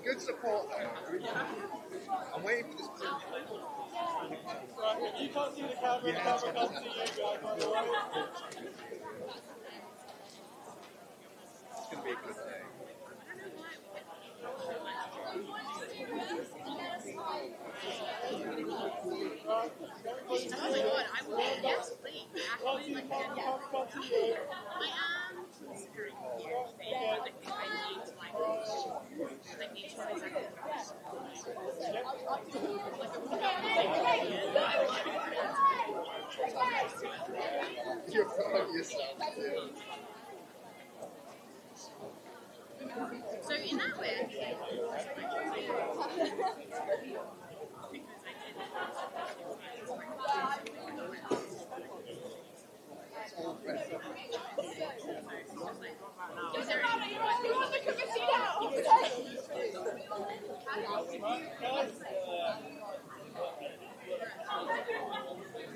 Good support there. I'm waiting for this. Right, if you can't see the camera, the camera can't see you guys, by the way. It's going to be a good day. Yes, please. Actually, like, I am considering I need 20 seconds. You're proud of yourself. So in that way,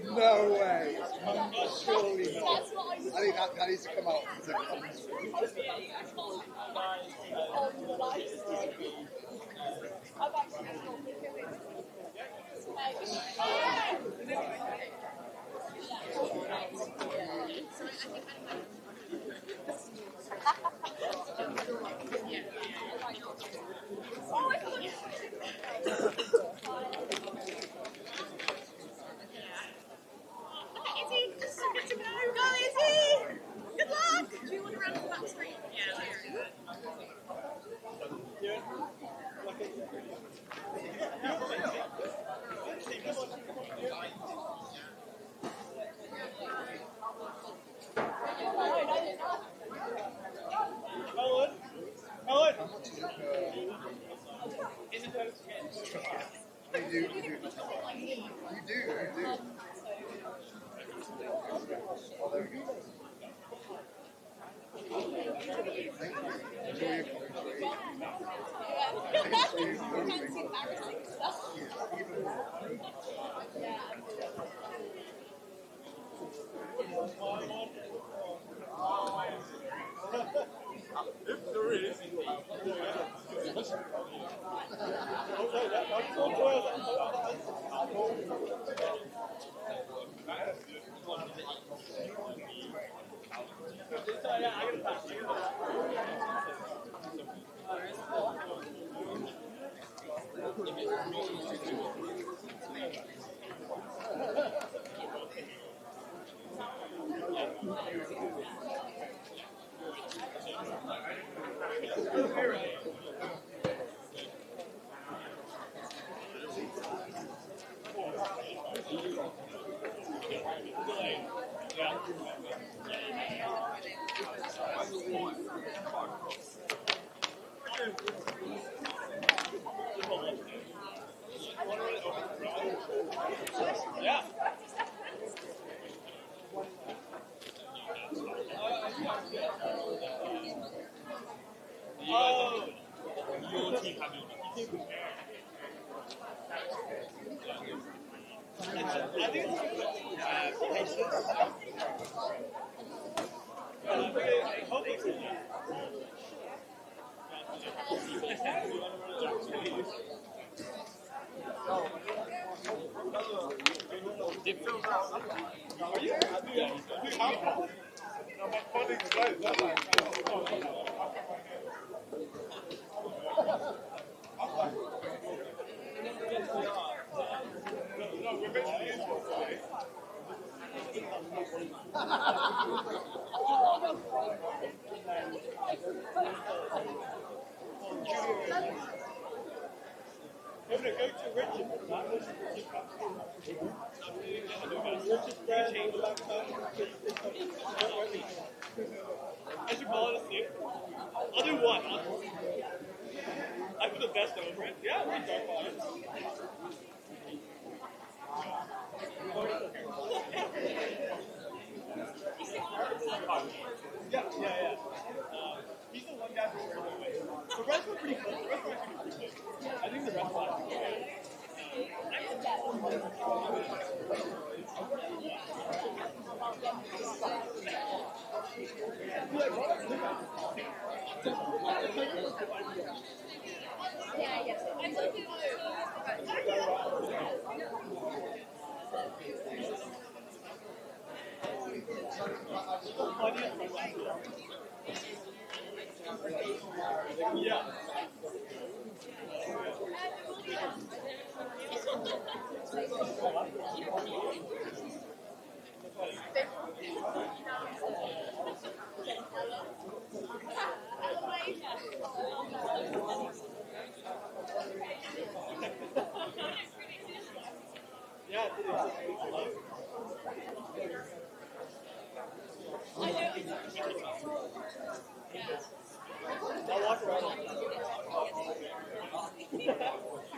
No way. Surely not. I think that needs to come out as a commentary. Go, Izzy! Good luck! Do you want to run to the back screen? Yeah, later. Helen! You do. Oh, there we go. Thank you. Enjoy your commentary. Yeah. Oh, your team had you prepare. I think it's patience. I should call it a sleep. I'll do one. I put the best over it. Yeah, we're dark water. Yeah. He's the one guy who's really away. The rest were pretty close. The rest were actually pretty close. I think the rest were actually good.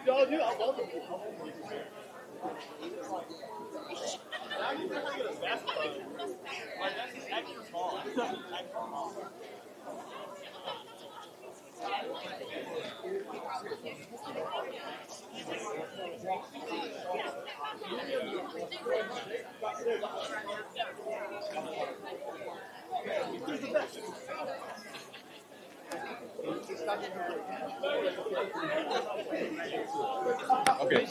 No, dude, I love it. Now you know how to get a basketball. Like, that's extra small. Extra small. Okay.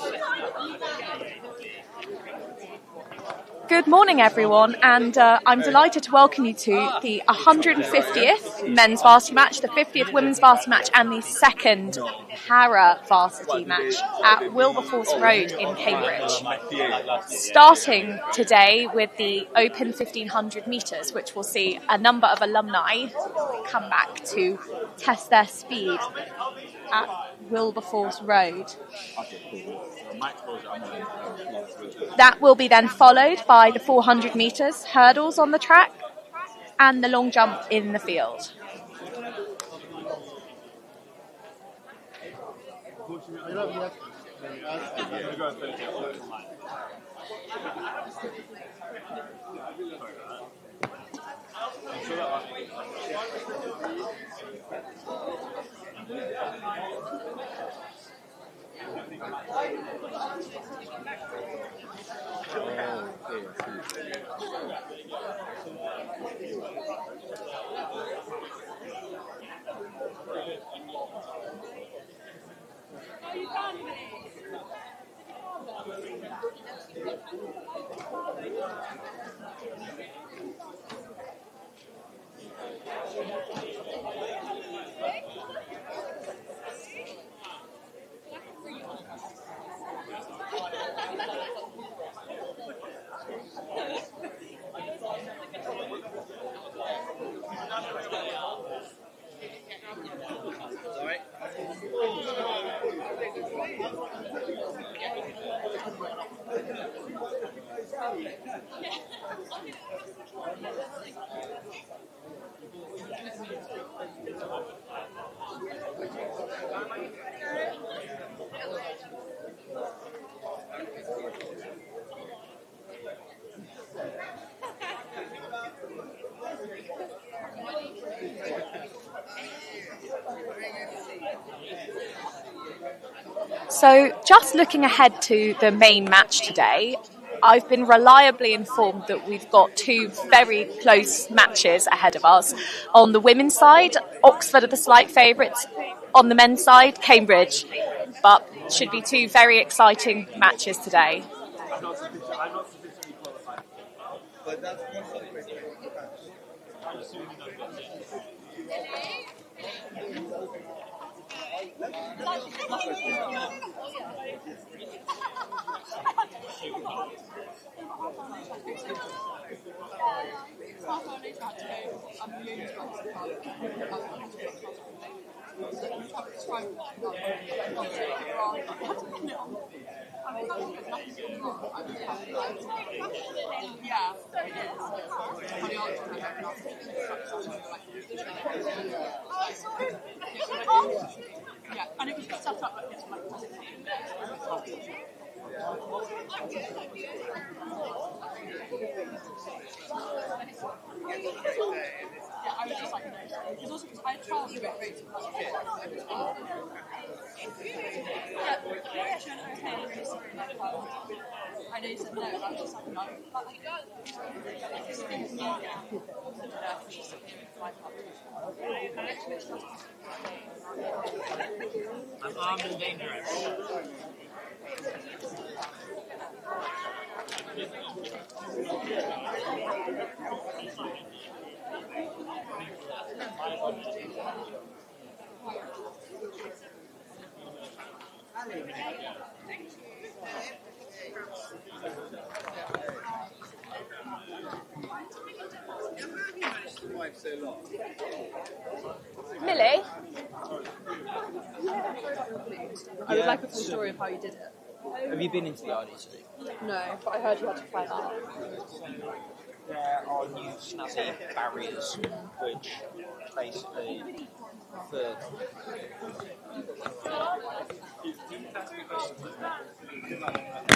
Good morning, everyone, and I'm delighted to welcome you to the 150th men's varsity match, the 50th women's varsity match, and the second para varsity match at Wilberforce Road in Cambridge. Starting today with the Open 1500 metres, which will see a number of alumni come back to test their speed at Wilberforce Road. That will be then followed by the 400 metres hurdles on the track and the long jump in the field. So just looking ahead to the main match today, I've been reliably informed that we've got two very close matches ahead of us. On the women's side, Oxford are the slight favourites. On the men's side, Cambridge. But should be two very exciting matches today. I'm not sufficiently qualified. But that's one celebration. I'm assuming you know this. Yeah, and it was set up like this, like yeah, I was just like, no. It's also because I tried to do it. Yeah, actually, okay, I'm really sorry. I know you said no, but I was just like, no. I'm armed and dangerous. Millie? I would like a full story of how you did it. Have you been into the RDC? No, but I heard you had to climb up. There are new snazzy barriers which basically for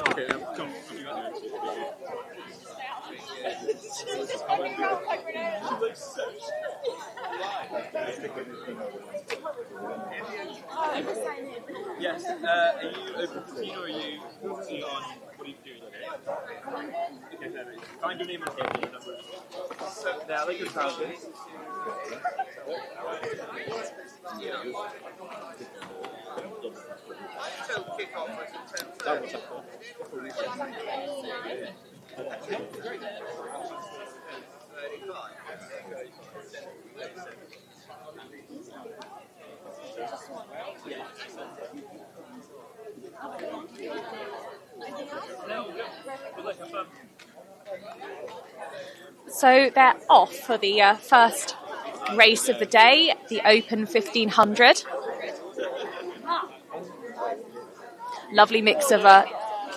Okay, come. Yes. Are you open to tea or are you on? What are you doing? Okay, fair enough. Find your name and your number. So now, like your trousers. So they're off for the first race of the day, the Open 1500. Lovely mix of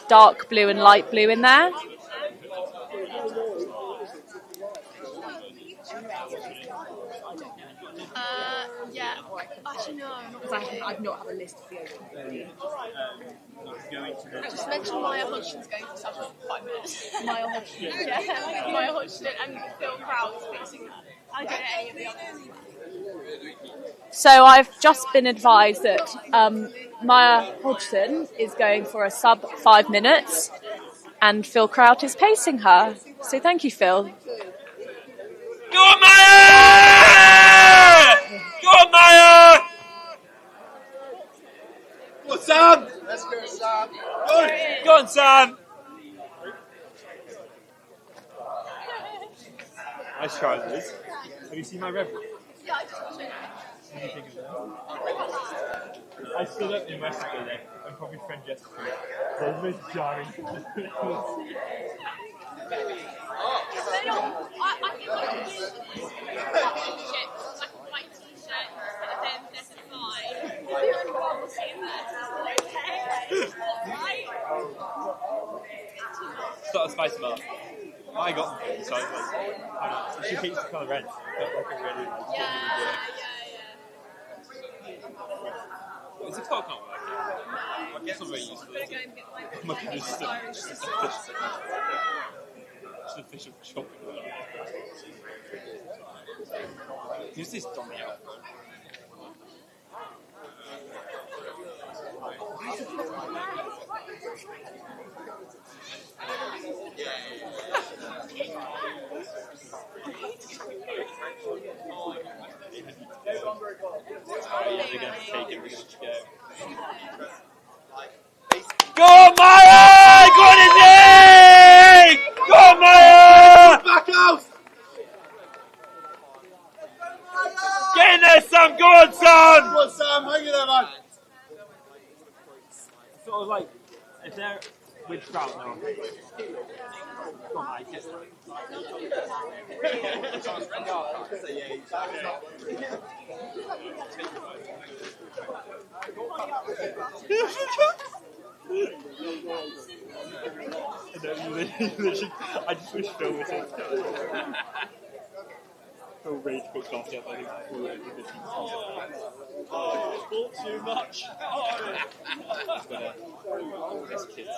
dark blue and light blue in there. Yeah. Actually, no. I've not had a list of the Open. Just mention Maya Hodgson's going for such 5 minutes. Maya Hodgson. Yeah, Maya Hodgson and Phil Crowell's fixing her. I don't know any of the others. So I've just been advised that Maya Hodgson is going for a sub 5 minutes and Phil Kraut is pacing her. So thank you, Phil. Go on, Maya! Go on, Maya! Go on, Sam! Let's go, Sam. Go on, Sam! Nice trousers. Have you seen my red? Yeah, I just watched it. What do you think of that? I stood up in West today and probably friend Jessica. They're the most jarring. They don't. I think like a shit, like a white t-shirt, and then there's a fly. The only one we'll see in there. Okay. Right? It's not a spicy mark. I got them so I was like, I don't know. She hates the colour red. But like a really Yeah. It's a top not working. I guess I'm very used to it. My goodness, just an official shopping. Who's this dummy out? They're going to take every inch go. Go on, Maya! Go on, Izzy! Go on, Maya! Back out! Get in there, Sam! Go on, Sam! Come on, Sam, hang in there, man. Sort of like, if they're with Trout now. Go on, mate. I just wish Phil was here. Phil rage quit coffee up, I think. Oh, too much. This kid's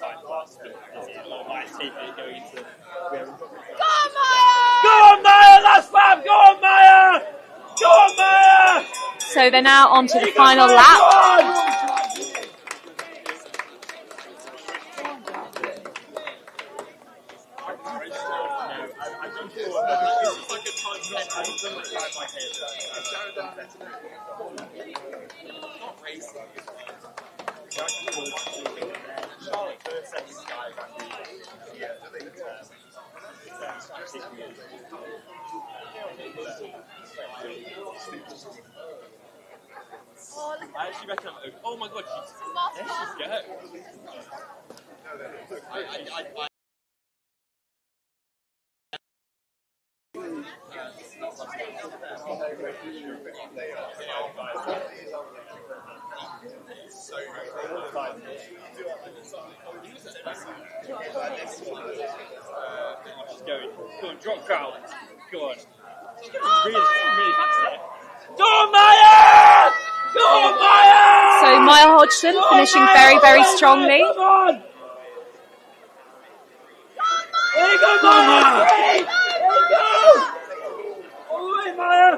time past, but there's a lot of my tape going into where Go on, Maya! Go on, Maya! Last lap! Go on, Maya! Go on, Maya! So they're now on to the final Maya, lap. go on! I've done before, but this is like a time test. I haven't done like 5K. Not racing. First, second, guys, I actually reckon I'm. Oh my god, there she goes. She's going. Go on, drop crowd. Go on. Really fast here. Go on, Maya! Go on, Maya! So Maya Hodgson finishing very, very strongly. Come on! There you go, Maya! There you go! All the way, Maya!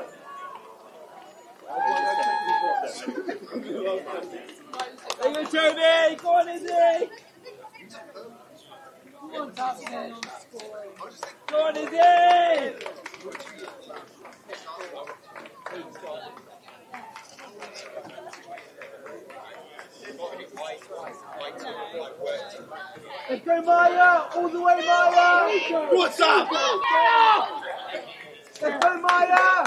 There you go, Toby! Go on, Izzy! Go on, Izzy! Let's go, Maya! All the way, Maya! What's up? Let's go, Maya!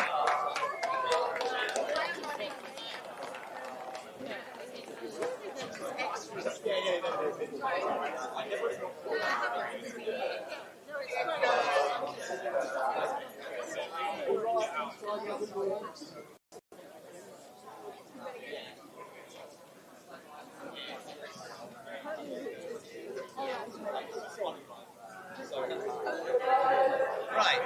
Right.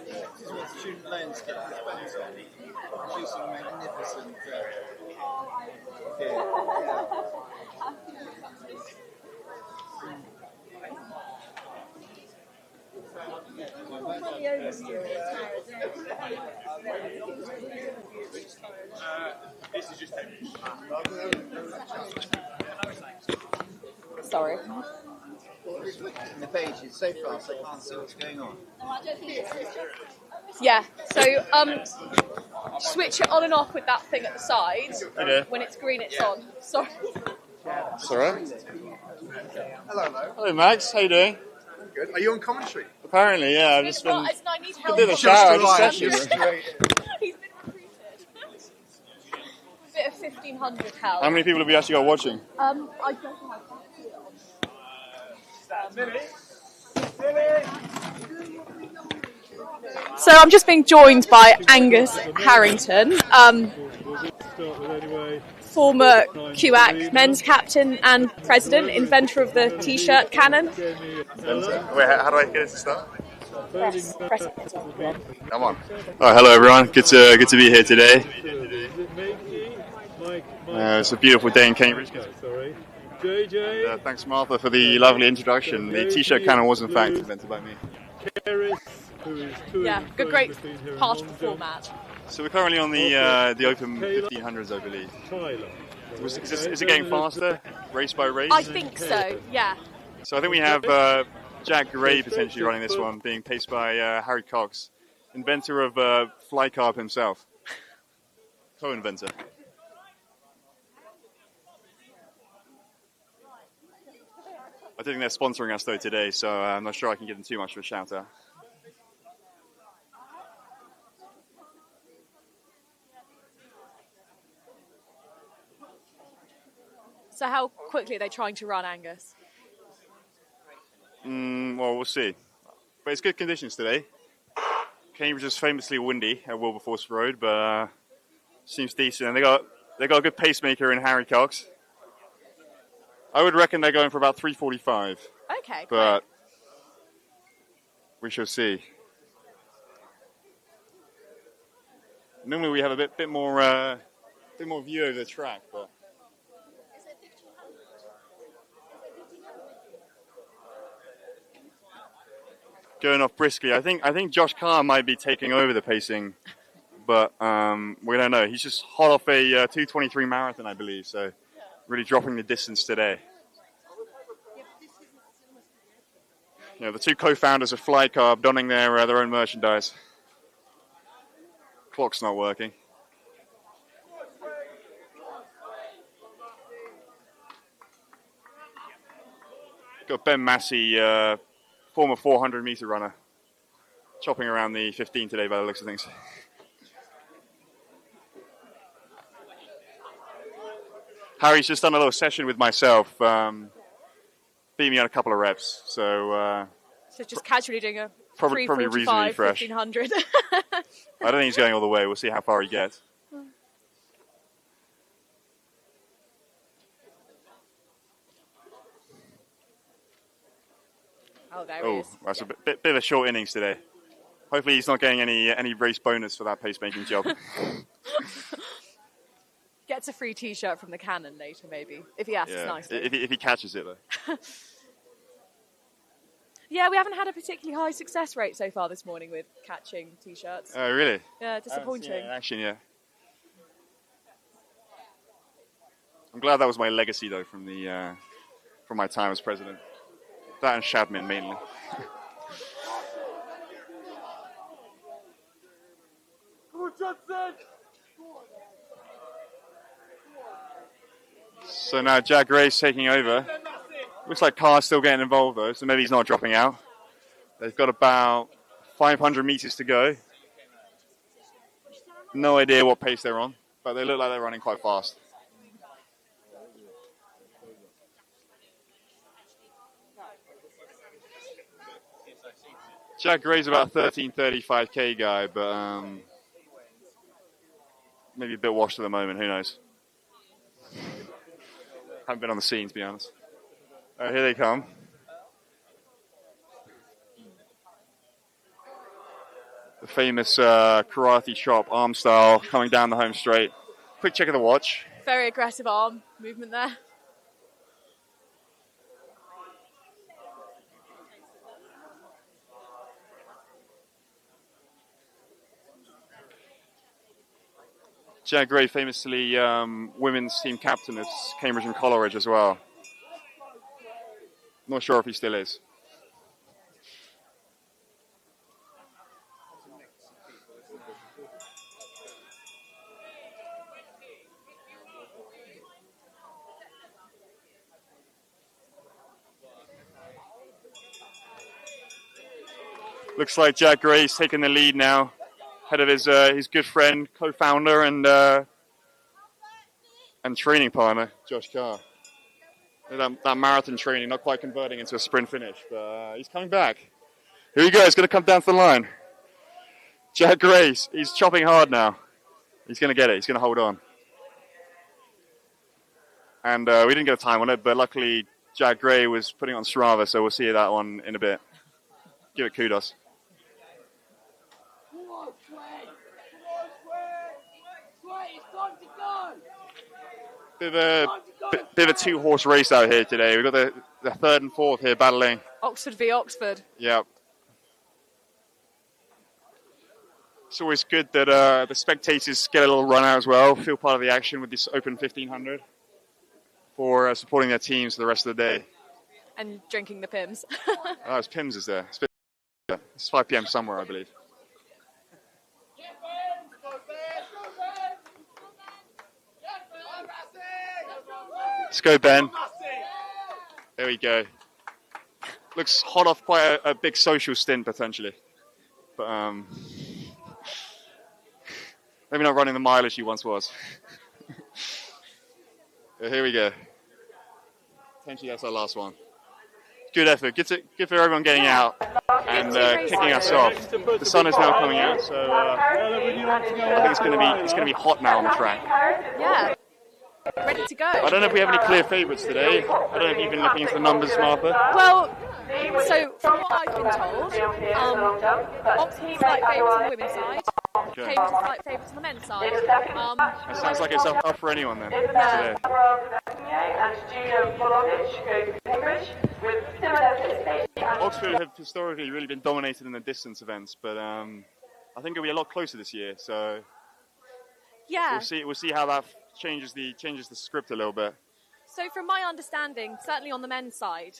This is what student loans get spent on. Producing magnificent This is just Sorry. the pages so fast I can't see what's going on. Yeah, so switch it on and off with that thing at the side. Okay. When it's green, it's on. Sorry. It's alright. Hello. Hello, Max. How you doing? Good. Are you on commentary? Apparently, yeah. I've just been. I need help. Did a shower. I just arrived. session. He's been recruited. A bit of 1,500 help. How many people have we actually got watching? I don't know. I can't see it on. So I'm just being joined by Angus Harrington, former QAC men's captain and president, inventor of the t-shirt cannon. Wait, how do I get it to start? Press Come on. Oh, hello everyone. Good to be here today. It's a beautiful day in Cambridge. Thanks, Martha, for the lovely introduction. The t-shirt cannon was in fact invented by me. Yeah, great part of the format. So we're currently on the Open 1500s, I believe. Is it getting faster, race by race? I think so. Yeah. So I think we have Jack Gray potentially running this one, being paced by Harry Cox, inventor of fly carb himself, co-inventor. I don't think they're sponsoring us though today, so I'm not sure I can give them too much of a shout out. So how quickly are they trying to run, Angus? Well, we'll see. But it's good conditions today. Cambridge is famously windy at Wilberforce Road, but seems decent. And they got a good pacemaker in Harry Cox. I would reckon they're going for about 3:45. Okay, but we shall see. Normally we have a bit more view over the track, but going off briskly. I think Josh Carr might be taking over the pacing, but we don't know. He's just hot off a 2:23 marathon, I believe, so really dropping the distance today. You know, the two co-founders of Flycarb donning their own merchandise. Clock's not working. Got Ben Massey, former 400-meter runner, chopping around the 15 today by the looks of things. Harry's just done a little session with myself, beat me on a couple of reps, so just casually doing a probably reasonably fresh. 1500. I don't think he's going all the way. We'll see how far he gets. Oh, there he is. That's a bit of a short innings today. Hopefully he's not getting any race bonus for that pacemaking job. Gets a free T-shirt from the Cannon later, maybe, if he asks nicely. If he catches it, though. Yeah, we haven't had a particularly high success rate so far this morning with catching T-shirts. Oh, really? Yeah, disappointing. Action, yeah. I'm glad that was my legacy, though, from my time as president. That and Shadman, mainly. So now Jack Gray's taking over. Looks like Carr's still getting involved, though, so maybe he's not dropping out. They've got about 500 meters to go. No idea what pace they're on, but they look like they're running quite fast. Jack Gray's about 13:35K guy, but maybe a bit washed at the moment, who knows. Haven't been on the scene, to be honest. Here they come. The famous karate chop, arm style, coming down the home straight. Quick check of the watch. Very aggressive arm movement there. Jack Gray, famously women's team captain at Cambridge and Coleridge as well. Not sure if he still is. Looks like Jack Gray's taking the lead now, ahead of his good friend, co-founder, and training partner, Josh Carr. That marathon training not quite converting into a sprint finish, but he's coming back. Here he goes, he's going to come down to the line. Jack Gray, he's chopping hard now. He's going to get it, he's going to hold on. And we didn't get a time on it, but luckily Jack Gray was putting it on Strava, so we'll see that one in a bit. Give it kudos. Bit of a two-horse race out here today. We've got the third and fourth here battling. Oxford v Oxford. Yeah. It's always good that the spectators get a little run out as well, feel part of the action with this open 1500 for supporting their teams for the rest of the day. And drinking the Pims. Oh, it's Pims is there. It's 5 p.m. somewhere, I believe. Let's go, Ben. There we go. Looks hot off quite a big social stint, potentially. But maybe not running the mileage he once was. Here we go. Potentially that's our last one. Good effort. Good for everyone getting out and kicking us off. The sun is now coming out, so I think it's going to be hot now on the track. Yeah. Ready to go. I don't know if we have any clear favourites today. I don't know if you've been looking into the numbers, Martha. Well, so from what I've been told, Oxford's like favourites on the women's side, Okay. Cambridge is slight favourites on the men's side. It sounds like it's up for anyone then Yeah. today. Oxford have historically really been dominated in the distance events, but I think it'll be a lot closer this year. So Yeah. we'll see how that changes the script a little bit. So from my understanding, certainly on the men's side,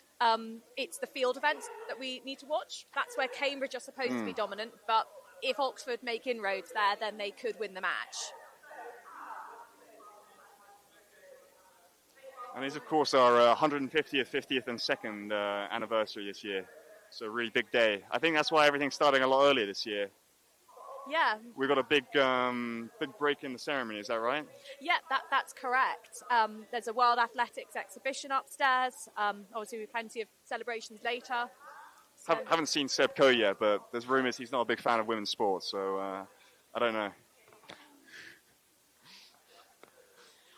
it's the field event that we need to watch. That's where Cambridge are supposed to be dominant, but if Oxford make inroads there, then they could win the match. And it's, of course, our 150th, 50th and 2nd anniversary this year. So a really big day. I think that's why everything's starting a lot earlier this year. Yeah. We've got a big break in the ceremony, is that right? Yeah, that's correct. There's a World Athletics exhibition upstairs. Obviously, with plenty of celebrations later. So. Haven't seen Seb Coe yet, but there's rumours he's not a big fan of women's sports, so I don't know. I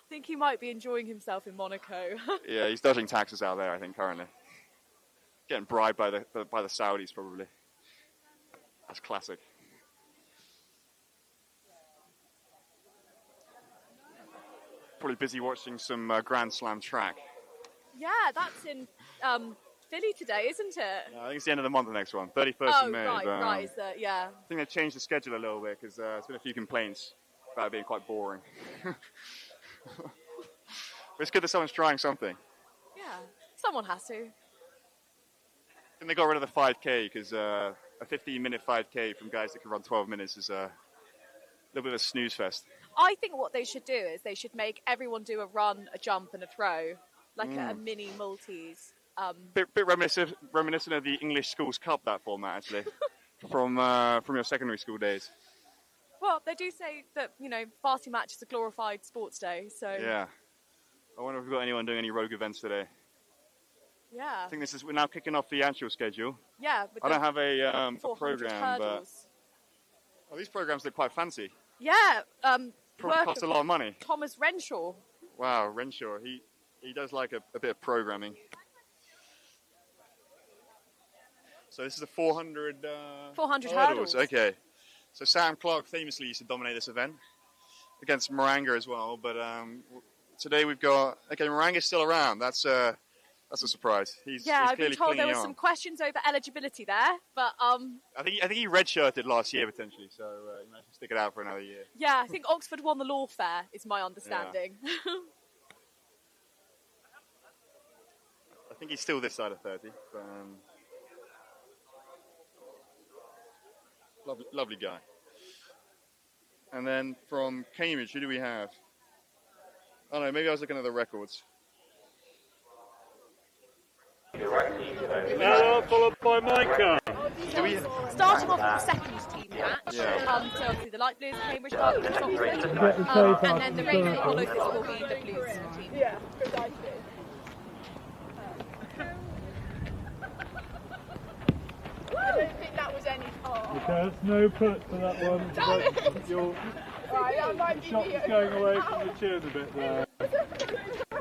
think he might be enjoying himself in Monaco. Yeah, he's dodging taxes out there, I think, currently. Getting bribed by the Saudis, probably. That's classic. Probably busy watching some Grand Slam track. Yeah, that's in Philly today, isn't it? I think it's the end of the month, the next one, 31st of May. Right, yeah. I think they've changed the schedule a little bit because there's been a few complaints about it being quite boring. But it's good that someone's trying something. Yeah, someone has to. I think they got rid of the 5K because a 15-minute 5K from guys that can run 12 minutes is a little bit of a snooze fest. I think what they should do is they should make everyone do a run, a jump and a throw, like a mini multis. Bit reminiscent of the English Schools Cup, that format, actually, from your secondary school days. Well, they do say that, Varsity match is a glorified sports day, so... Yeah. I wonder if we've got anyone doing any rogue events today. Yeah. I think we're now kicking off the actual schedule. Yeah. I don't have a program, hurdles. but these programs look quite fancy. Yeah. Probably cost a lot of money. Thomas Renshaw. Wow, Renshaw. He does like a bit of programming. So this is a 400... 400 hurdles. Okay. So Sam Clark famously used to dominate this event against Moranga as well. But today we've got... Okay, Moranga's still around. That's a surprise. He's I've clearly been told there clinging were on. some questions over eligibility there, but I think he redshirted last year potentially, so he might stick it out for another year. Yeah, I think Oxford won the lawfare, is my understanding. Yeah. I think he's still this side of 30. But, lovely guy. And then from Cambridge, who do we have? Oh no, maybe I was looking at the records. Now followed by Micah. Starting off with the second team match, so obviously the light blues, Cambridge, dark blues, Oxford, and then the rainbow follows this will be the blues team. Yeah, precisely. I don't think that was any part. Okay, that's no put for that one. But your shot is going away from the chin a bit there.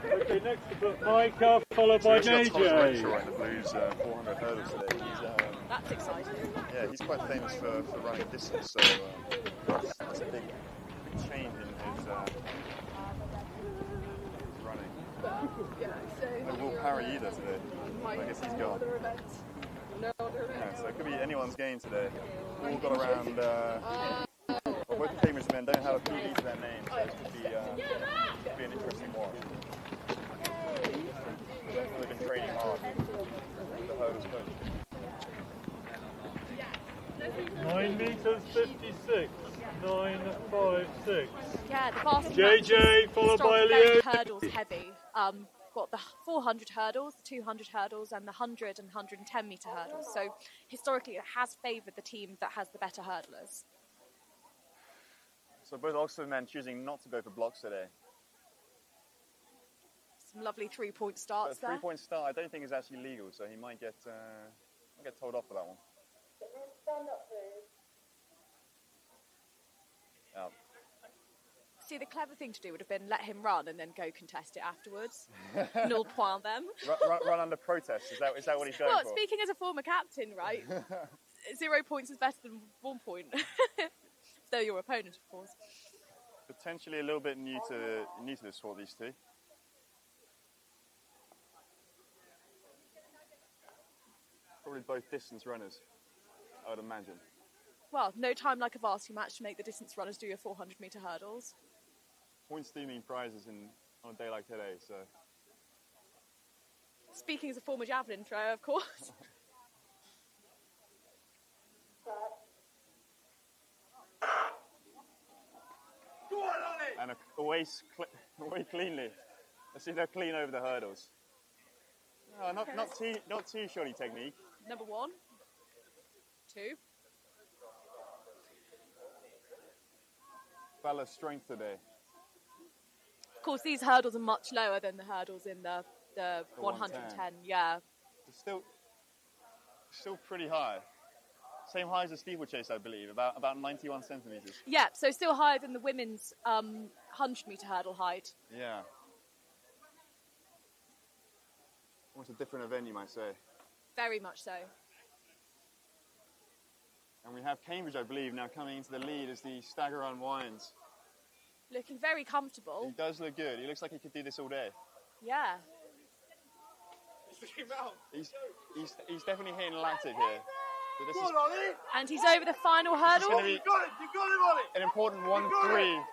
Okay, next to put Micah, followed by Thomas Renshaw in JJ. the Blues 400 hurdles today. That's exciting. Yeah, he's quite famous for running distance, so that's a big change in his running. No Will Parry either today. I guess he's gone. Yeah, so it could be anyone's game today. All got around. Both the Cambridge men don't have a PV to their name, so this could be an interesting watch. They've been training hard. The hurdles coach. 9 meters 56. 9.56. Yeah, the Varsity JJ match followed is strong, by very Leo. hurdles heavy. Got the 400 hurdles, the 200 hurdles, and the 100 and 110 metre hurdles. So historically, it has favoured the team that has the better hurdlers. So both Oxford men choosing not to go for blocks today. Some lovely 3-point starts But a there. 3-point start I don't think is actually legal, so he might get told off for that one. Out. See, the clever thing to do would have been let him run and then go contest it afterwards. Null point them. Run under protest. Is that what he's going Well, for? speaking as a former captain, right? 0 points is better than 1 point. They're your opponent, of course. Potentially a little bit new to the sport, these two. Probably both distance runners, I would imagine. Well, no time like a varsity match to make the distance runners do your 400-metre hurdles. Points do mean prizes on a day like today, so... Speaking as a former javelin thrower, of course. And away cleanly. Let's see if they're clean over the hurdles. No, not too shoddy technique. Number 1. 2. Battle of strength today. Of course, these hurdles are much lower than the hurdles in the 110. Yeah. It's still pretty high. Same high as the steeplechase, I believe, about 91 centimetres. Yeah, so still higher than the women's 100-metre hurdle height. Yeah. Almost a different event, you might say. Very much so. And we have Cambridge, I believe, now coming into the lead as the stagger unwinds. Looking very comfortable. He does look good. He looks like he could do this all day. Yeah. He's definitely hitting lactic here. So this is, And he's over the final hurdle. you got it, Ollie! An important 1-3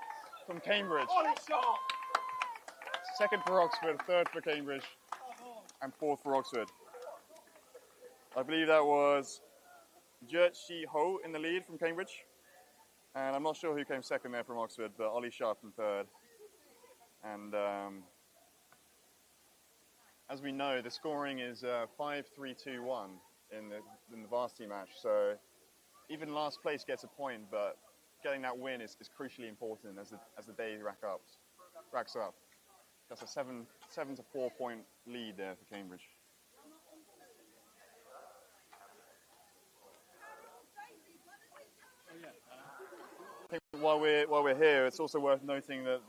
from Cambridge. Second for Oxford, third for Cambridge, and fourth for Oxford. I believe that was Jerchi Ho in the lead from Cambridge. And I'm not sure who came second there from Oxford, but Ollie Sharp in third. And as we know, the scoring is 5-3-2-1 in the varsity match. So even last place gets a point, but getting that win is crucially important as the day racks up. That's a 7 to 4 point lead there for Cambridge. I think while we're here, it's also worth noting that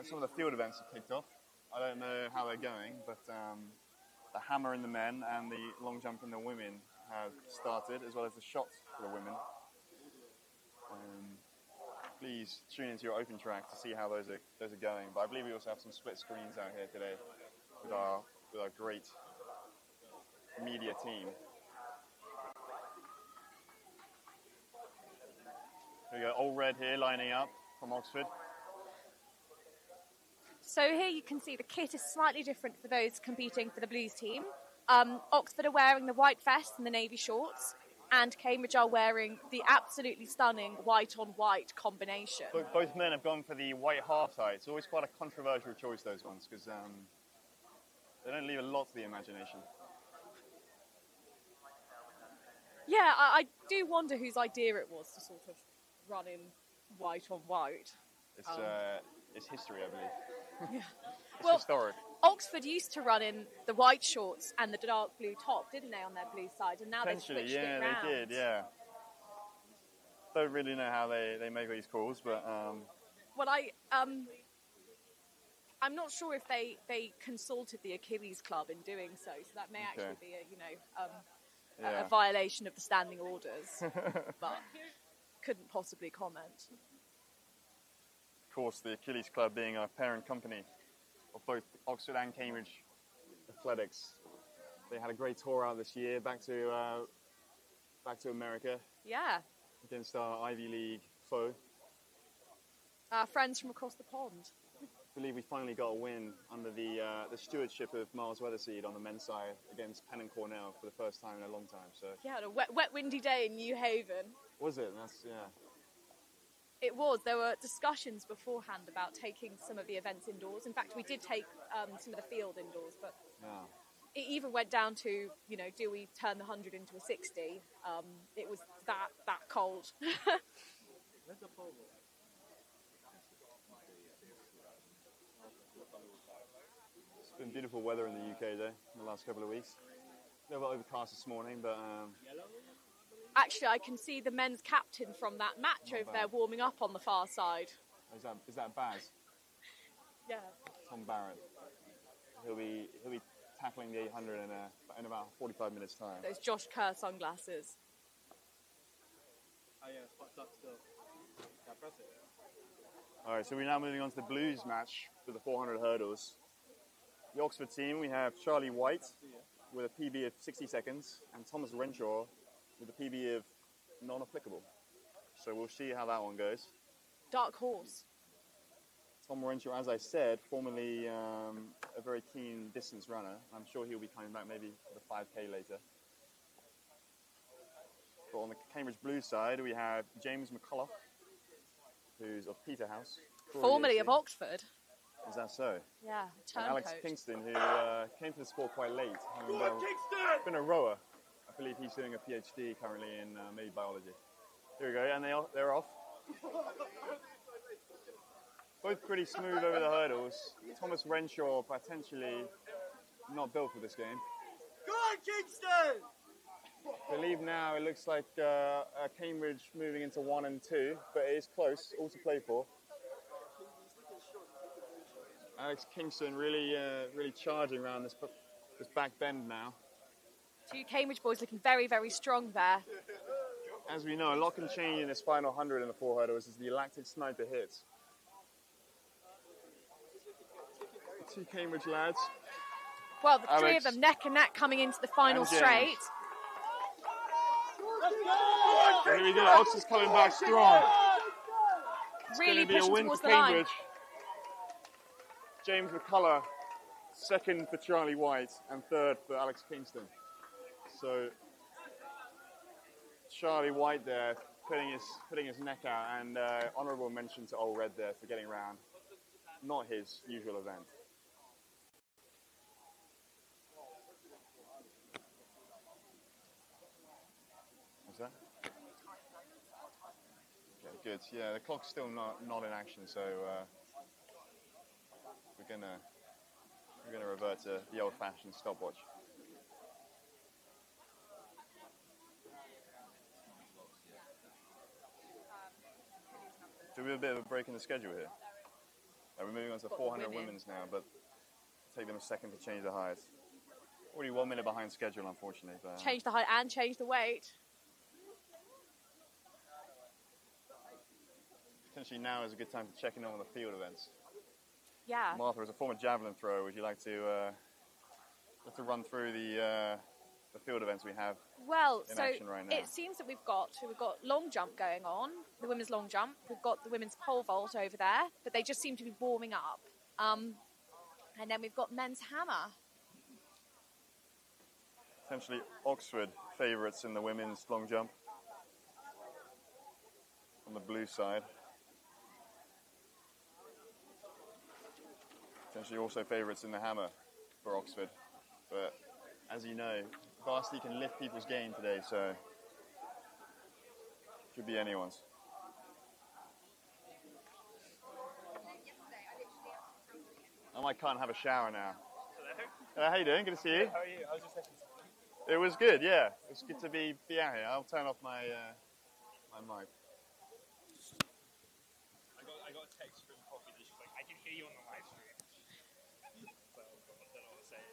some of the field events have kicked off. I don't know how they're going, but the hammer in the men and the long jump in the women have started, as well as the shot for the women. Please tune into your open track to see how those are going. But I believe we also have some split screens out here today with our great media team. We got Old Red here lining up from Oxford. So here you can see the kit is slightly different for those competing for the Blues team. Oxford are wearing the white vest and the navy shorts, and Cambridge are wearing the absolutely stunning white-on-white combination. Both men have gone for the white half tie. It's always quite a controversial choice, those ones, because they don't leave a lot to the imagination. Yeah, I do wonder whose idea it was to sort of run in white-on-white. It's history, I believe. Yeah. It's historic. Oxford used to run in the white shorts and the dark blue top, didn't they, on their blue side? And now they've switched it round. They did, yeah. Don't really know how they make these calls, but... Well, I'm not sure if they consulted the Achilles Club in doing so, so that may actually be a violation of the standing orders, but couldn't possibly comment. Of course, the Achilles Club being a parent company of both Oxford and Cambridge athletics. They had a great tour out this year, back to America. Yeah. Against our Ivy League foe. Our friends from across the pond. I believe we finally got a win under the stewardship of Miles Weatherseed on the men's side against Penn and Cornell for the first time in a long time. So yeah, a wet, windy day in New Haven. Was it? Yeah. It was. There were discussions beforehand about taking some of the events indoors. In fact, we did take some of the field indoors, but it even went down to, do we turn the 100 into a 60? It was that cold. It's been beautiful weather in the UK though, in the last couple of weeks. A little bit overcast this morning, but... Actually, I can see the men's captain from that match over there warming up on the far side. Is that Baz? Yeah. Tom Barrett. He'll be tackling the 800 in about 45 minutes' time. Those Josh Kerr sunglasses. Oh yeah, it's fucked up still. All right, so we're now moving on to the blues match for the 400 hurdles. The Oxford team, we have Charlie White with a PB of 60 seconds and Thomas Renshaw with a PB of non-applicable. So we'll see how that one goes. Dark horse. Tom Renshaw, as I said, formerly a very keen distance runner. I'm sure he'll be coming back maybe for the 5K later. But on the Cambridge Blues side, we have James McCullough, who's of Peterhouse. Formerly of Oxford. Is that so? Yeah, And Alex Kingston, who came to the sport quite late. Been a rower. I believe he's doing a PhD currently in maybe biology. Here we go, and they're off. Both pretty smooth over the hurdles. Thomas Renshaw potentially not built for this game. Go on, Kingston! I believe now it looks like Cambridge moving into 1 and 2, but it is close, all to play for. Alex Kingston really charging around this back bend now. Two Cambridge boys looking very, very strong there. As we know, a lot can change in this final 100 in the 4 hurdles as the lactic sniper hits. The 2 Cambridge lads. Well, the three of them neck and neck coming into the final straight. And here we go, Oxford's coming back strong. Really pushing towards the Cambridge. line. James McCullough, second for Charlie White, and third for Alex Kingston. So Charlie White there putting his neck out, and honourable mention to Old Red there for getting around. Not his usual event. What's that? Okay, good. Yeah, the clock's still not in action, so we're gonna revert to the old-fashioned stopwatch. So we have a bit of a break in the schedule here. We're moving on to 400 women's now, but take them a second to change the height. Already 1 minute behind schedule, unfortunately. But, change the height and change the weight. Potentially now is a good time to check in on the field events. Yeah. Martha, as a former javelin thrower, would you like to run through the field events we have in action right now? It seems that we've got long jump going on, the women's long jump. We've got the women's pole vault over there, but they just seem to be warming up. And then we've got men's hammer. Essentially Oxford favourites in the women's long jump on the blue side. Essentially also favourites in the hammer for Oxford. But as you know, Varsity can lift people's game today, so could be anyone's. I might can't have a shower now. Hello. How you doing? Good to see you. How are you? I was just listening. It was good, yeah. It's good to be out here. I'll turn off my my mic. I got a text from Poppy that she's like, I can hear you on the live stream. So I don't know what to say.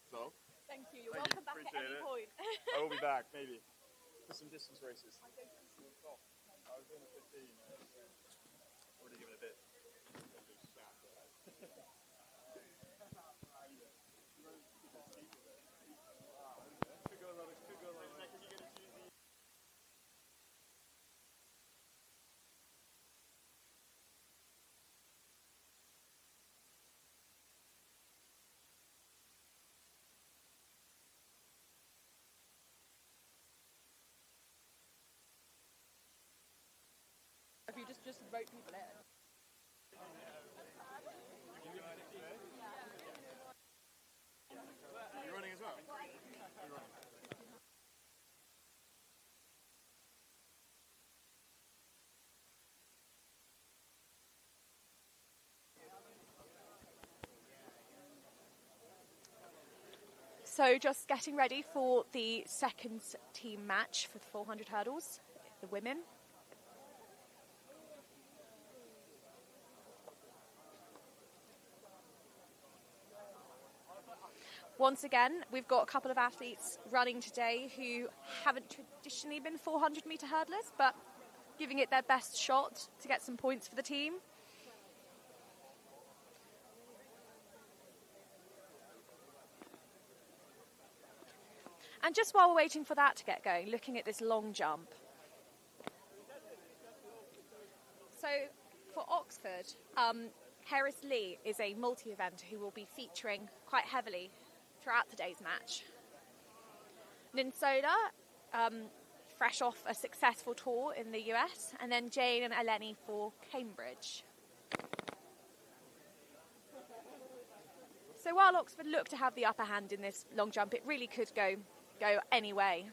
So? Thank you. You're welcome back at any point. I will be back, maybe. For some distance races. I was doing a 15. Already given a bit. If you just vote people in. You're running as well? You're running. So just getting ready for the second team match for the 400 hurdles, the women. Once again, we've got a couple of athletes running today who haven't traditionally been 400 metre hurdlers, but giving it their best shot to get some points for the team. And just while we're waiting for that to get going, looking at this long jump. So for Oxford, Harris Lee is a multi-eventer who will be featuring quite heavily throughout today's match. Ninsola, fresh off a successful tour in the US, and then Jane and Eleni for Cambridge. So while Oxford look to have the upper hand in this long jump, it really could go any way.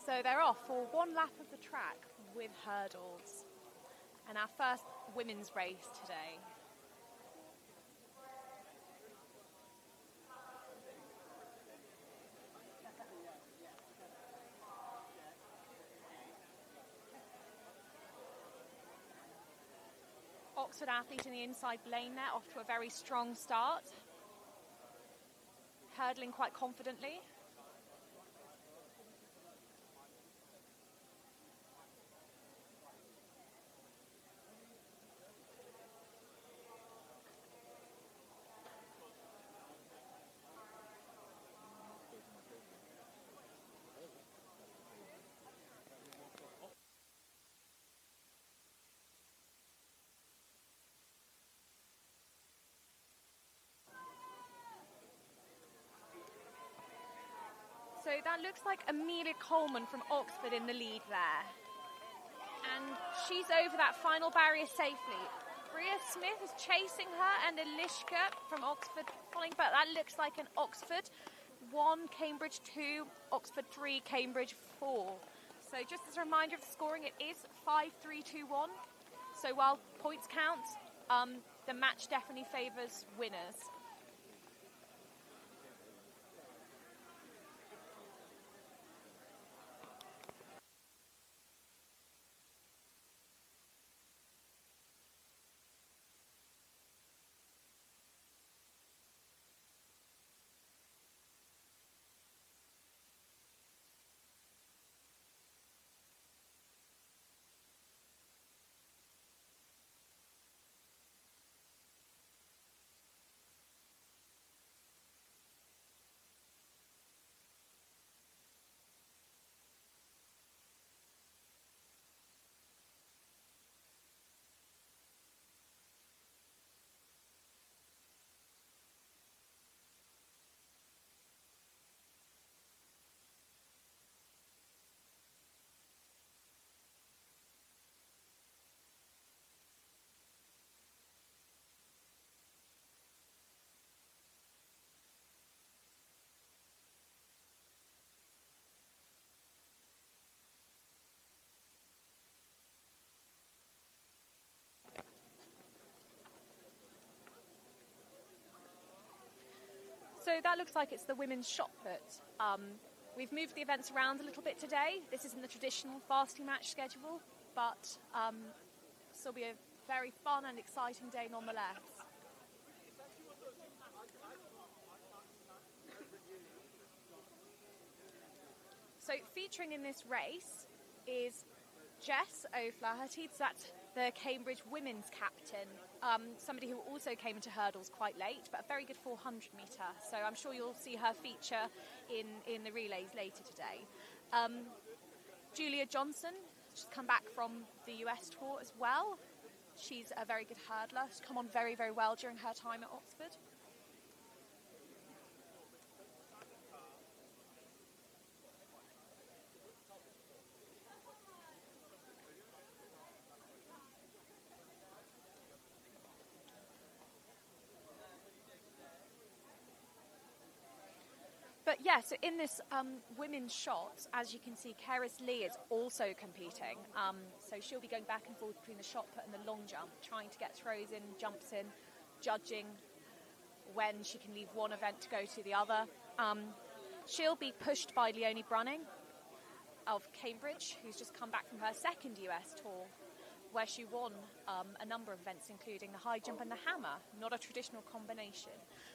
So they're off for one lap of the track with hurdles. And our first women's race today. Oxford athlete in the inside lane there, off to a very strong start. Hurdling quite confidently. So that looks like Amelia Coleman from Oxford in the lead there. And she's over that final barrier safely. Bria Smith is chasing her and Elishka from Oxford following, but that looks like an Oxford 1, Cambridge 2, Oxford 3, Cambridge 4. So just as a reminder of the scoring, it is 5-3-2-1. So while points count, the match definitely favours winners. So that looks like it's the women's shot put. We've moved the events around a little bit today. This isn't the traditional varsity match schedule, but this will be a very fun and exciting day nonetheless. So featuring in this race is Jess O'Flaherty, so that's the Cambridge women's captain, somebody who also came into hurdles quite late, but a very good 400 metre, so I'm sure you'll see her feature in the relays later today. Julia Johnson, she's come back from the US tour as well. She's a very good hurdler. She's come on very, very well during her time at Oxford. But yeah, so in this women's shot, as you can see, Keris Lee is also competing. So she'll be going back and forth between the shot put and the long jump, trying to get throws in, jumps in, judging when she can leave one event to go to the other. She'll be pushed by Leonie Brunning of Cambridge, who's just come back from her second US tour, where she won a number of events, including the high jump and the hammer, not a traditional combination.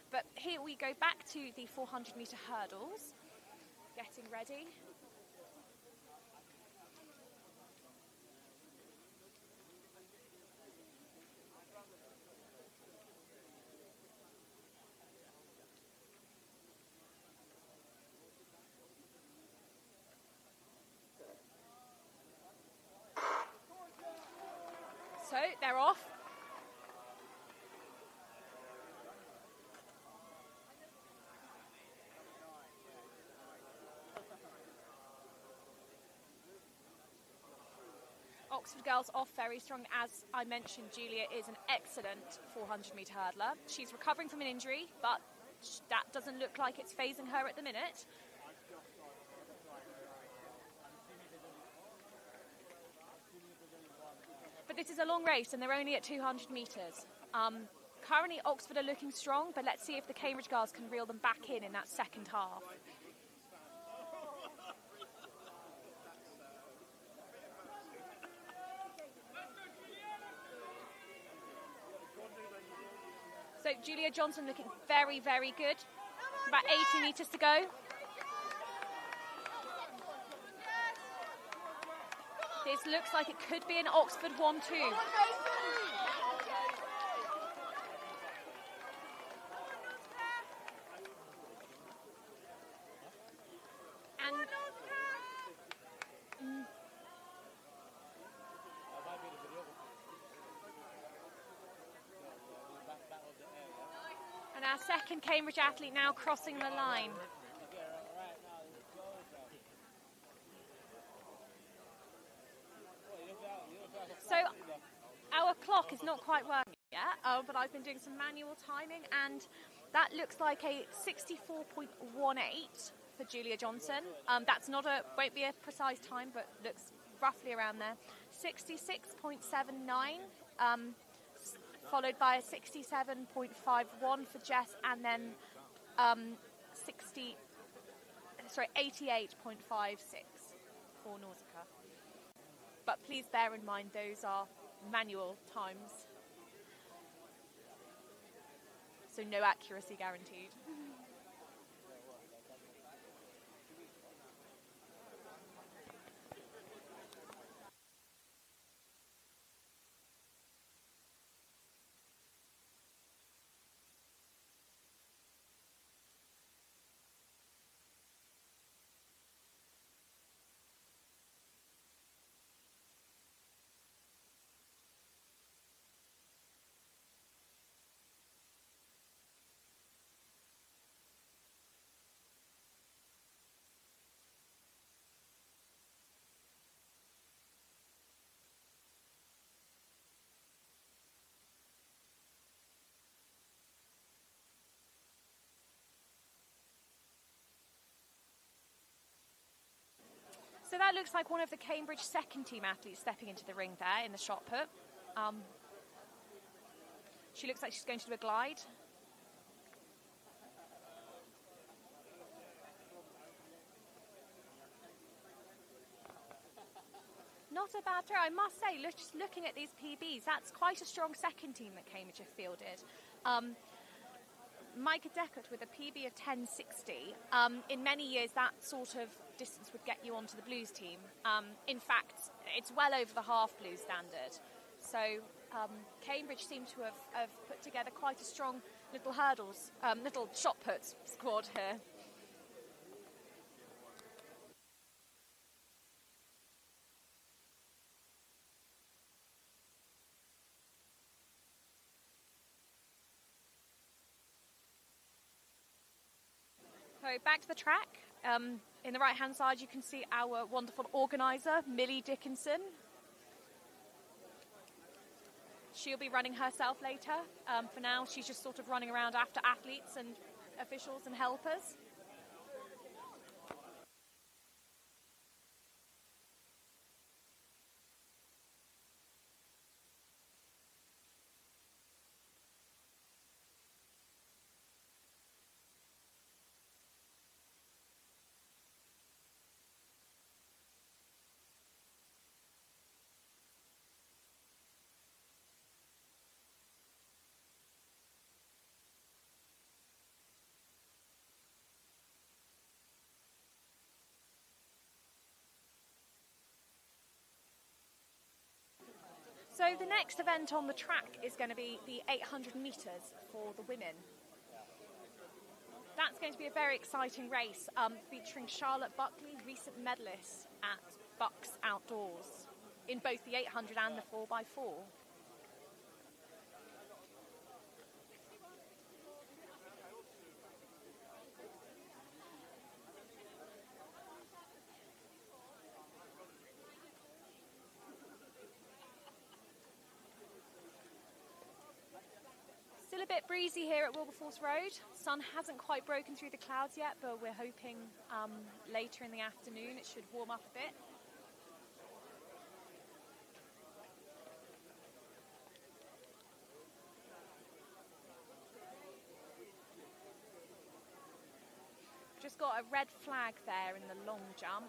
But here we go back to the 400 metre hurdles, getting ready. So they're off. Oxford girls off very strong. As I mentioned, Julia is an excellent 400 metre hurdler. She's recovering from an injury, but that doesn't look like it's phasing her at the minute. But this is a long race and they're only at 200 metres. Currently Oxford are looking strong, but let's see if the Cambridge girls can reel them back in that second half. So Julia Johnson looking very, very good. About 80 metres to go. This looks like it could be an Oxford 1-2. And our second Cambridge athlete now crossing the line. So our clock is not quite working yet, but I've been doing some manual timing, and that looks like a 64.18 for Julia Johnson. That's won't be a precise time, but looks roughly around there. 66.79, followed by a 67.51 for Jess, and then 88.56 for Nausicaa. But please bear in mind those are manual times, so no accuracy guaranteed. So that looks like one of the Cambridge second team athletes stepping into the ring there in the shot put. She looks like she's going to do a glide. Not a bad throw, I must say. Just looking at these PBs, that's quite a strong second team that Cambridge have fielded. Micah Deckert with a PB of 10.60. In many years, that sort of distance would get you onto the Blues team. In fact, it's well over the half Blues standard. So Cambridge seem to have put together quite a strong little little shot put squad here. So back to the track. In the right-hand side, you can see our wonderful organiser, Millie Dickinson. She'll be running herself later. For now, she's just sort of running around after athletes and officials and helpers. So the next event on the track is going to be the 800 metres for the women. That's going to be a very exciting race, featuring Charlotte Buckley, recent medalist at Bucks Outdoors, in both the 800 and the 4x4. Still a bit breezy here at Wilberforce Road. Sun hasn't quite broken through the clouds yet, but we're hoping later in the afternoon it should warm up a bit. Just got a red flag there in the long jump.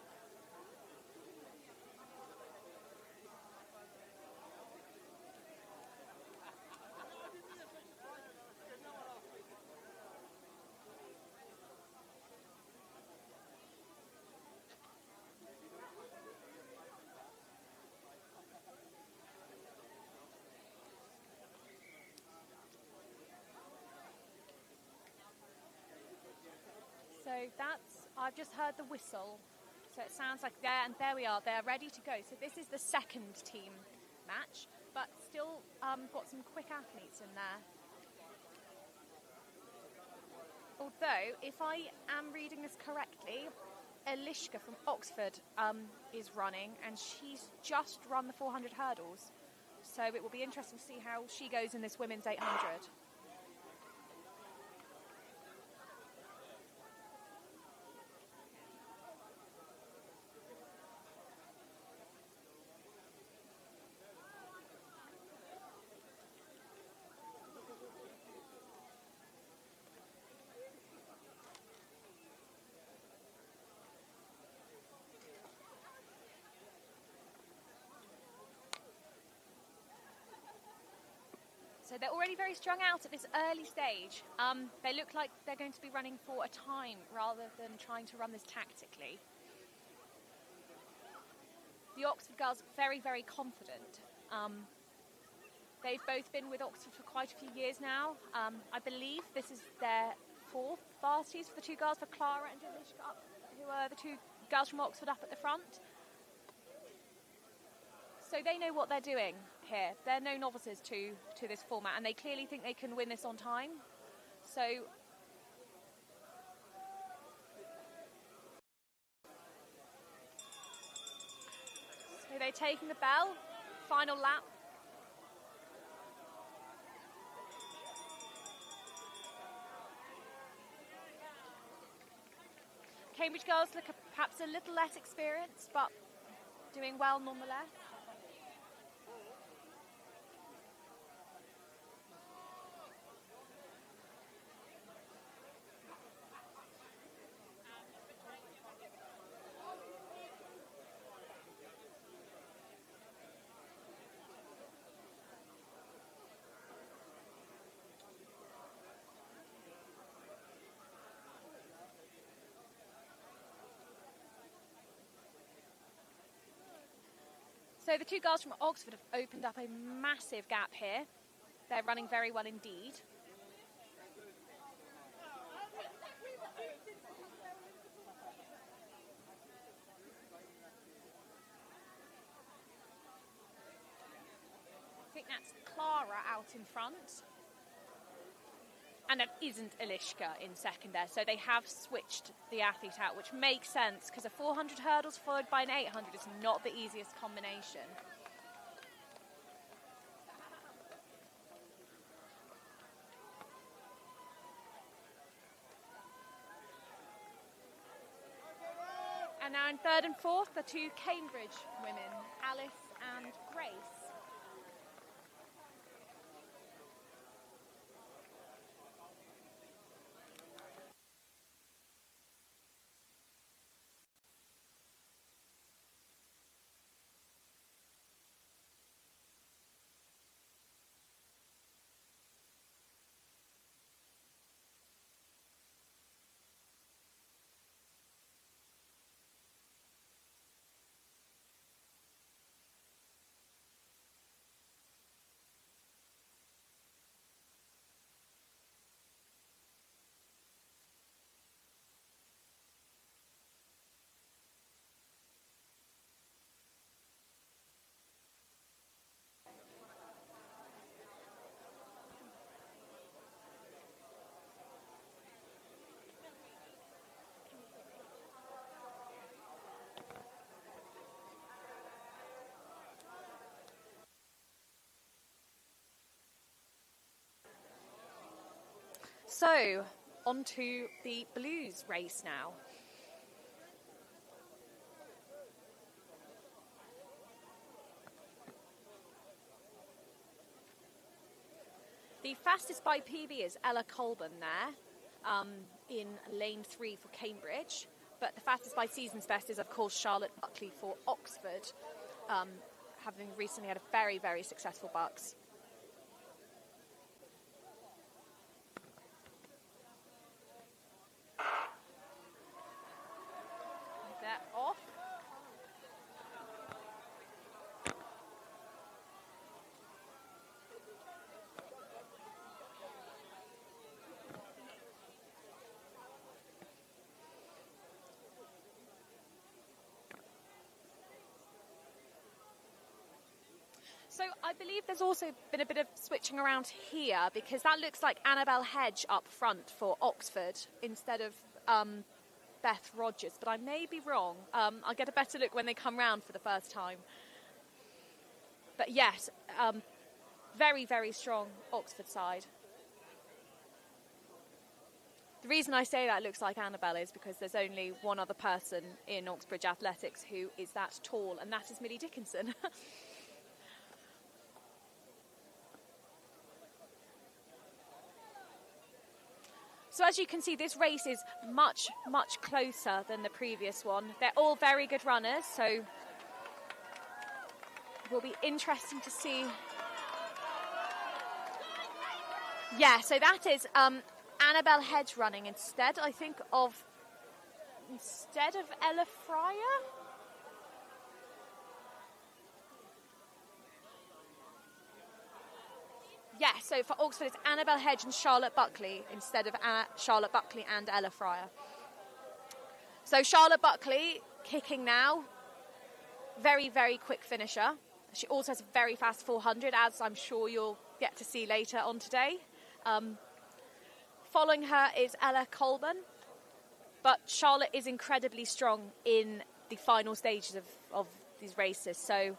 So I've just heard the whistle. So it sounds like there we are, they're ready to go. So this is the second team match, but still got some quick athletes in there. Although, if I am reading this correctly, Elishka from Oxford is running, and she's just run the 400 hurdles. So it will be interesting to see how she goes in this women's 800. So they're already very strung out at this early stage. They look like they're going to be running for a time rather than trying to run this tactically. The Oxford girls very, very confident. They've both been with Oxford for quite a few years now. I believe this is their fourth varsities for the two girls, for Clara and Elishka, who are the two girls from Oxford up at the front. So they know what they're doing here. They're no novices to this format, and they clearly think they can win this on time. So they're taking the bell. Final lap. Cambridge girls look perhaps a little less experienced, but doing well nonetheless. So the two girls from Oxford have opened up a massive gap here. They're running very well indeed. I think that's Clara out in front. And that isn't Eliška in second there. So they have switched the athlete out, which makes sense because a 400 hurdles followed by an 800 is not the easiest combination. And now in third and fourth, the two Cambridge women, Alice and Grace. So, on to the blues race now. The fastest by PB is Ella Colburn there, in lane 3 for Cambridge. But the fastest by season's best is, of course, Charlotte Buckley for Oxford, having recently had a very, very successful Bucks. They're off. So I believe there's also been a bit of switching around here because that looks like Annabelle Hedge up front for Oxford instead of Beth Rogers, but I may be wrong. I'll get a better look when they come round for the first time. But yes, very, very strong Oxford side. The reason I say that looks like Annabelle is because there's only one other person in Oxbridge Athletics who is that tall, and that is Millie Dickinson. So as you can see, this race is much, much closer than the previous one. They're all very good runners, so it will be interesting to see. Yeah, so that is Annabelle Hedge running instead, I think, of Ella Fryer. Yeah, so for Oxford it's Annabelle Hedge and Charlotte Buckley instead of Charlotte Buckley and Ella Fryer. So Charlotte Buckley kicking now. Very, very quick finisher. She also has a very fast 400, as I'm sure you'll get to see later on today. Following her is Ella Colburn. But Charlotte is incredibly strong in the final stages of these races. So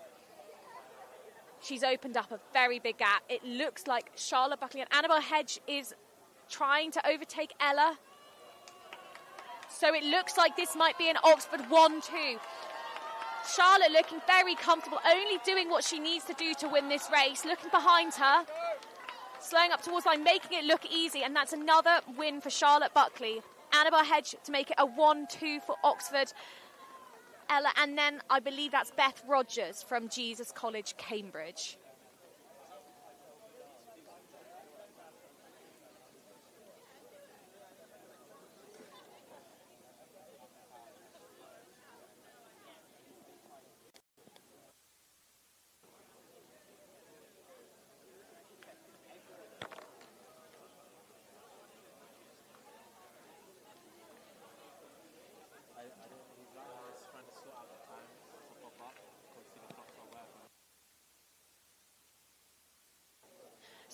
she's opened up a very big gap. It looks like Charlotte Buckley and Annabelle Hedge is trying to overtake Ella. So it looks like this might be an Oxford 1-2. Charlotte looking very comfortable, only doing what she needs to do to win this race. Looking behind her, slowing up towards the line, making it look easy. And that's another win for Charlotte Buckley. Annabelle Hedge to make it a 1-2 for Oxford. Ella, and then I believe that's Beth Rogers from Jesus College, Cambridge.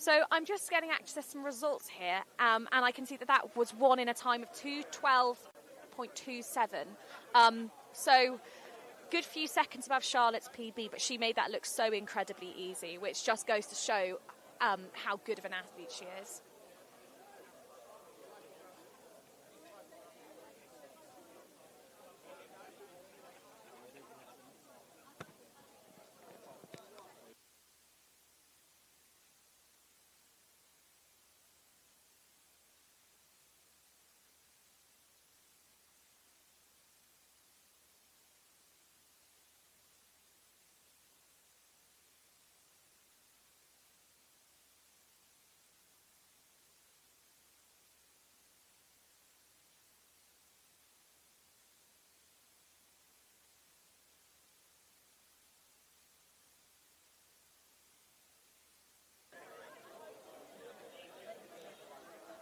So I'm just getting access to some results here, and I can see that that was won in a time of 2:12.27. So good few seconds above Charlotte's PB, but she made that look so incredibly easy, which just goes to show how good of an athlete she is.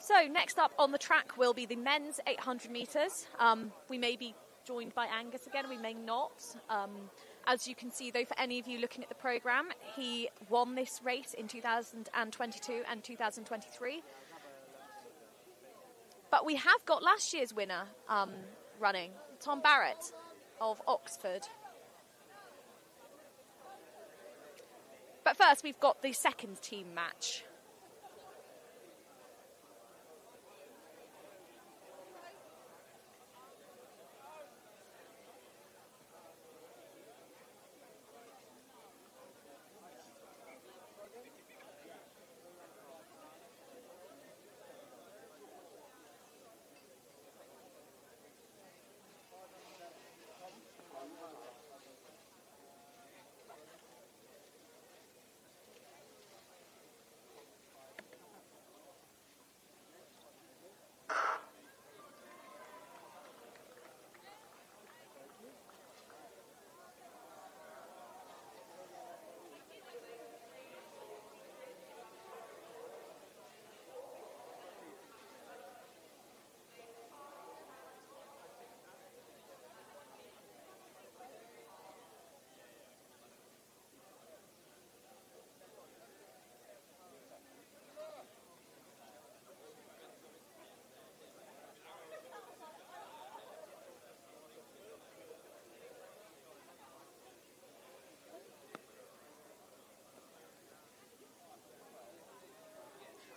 So next up on the track will be the men's 800 metres. We may be joined by Angus again, we may not. As you can see, though, for any of you looking at the programme, he won this race in 2022 and 2023. But we have got last year's winner running, Tom Barrett of Oxford. But first, we've got the second team match.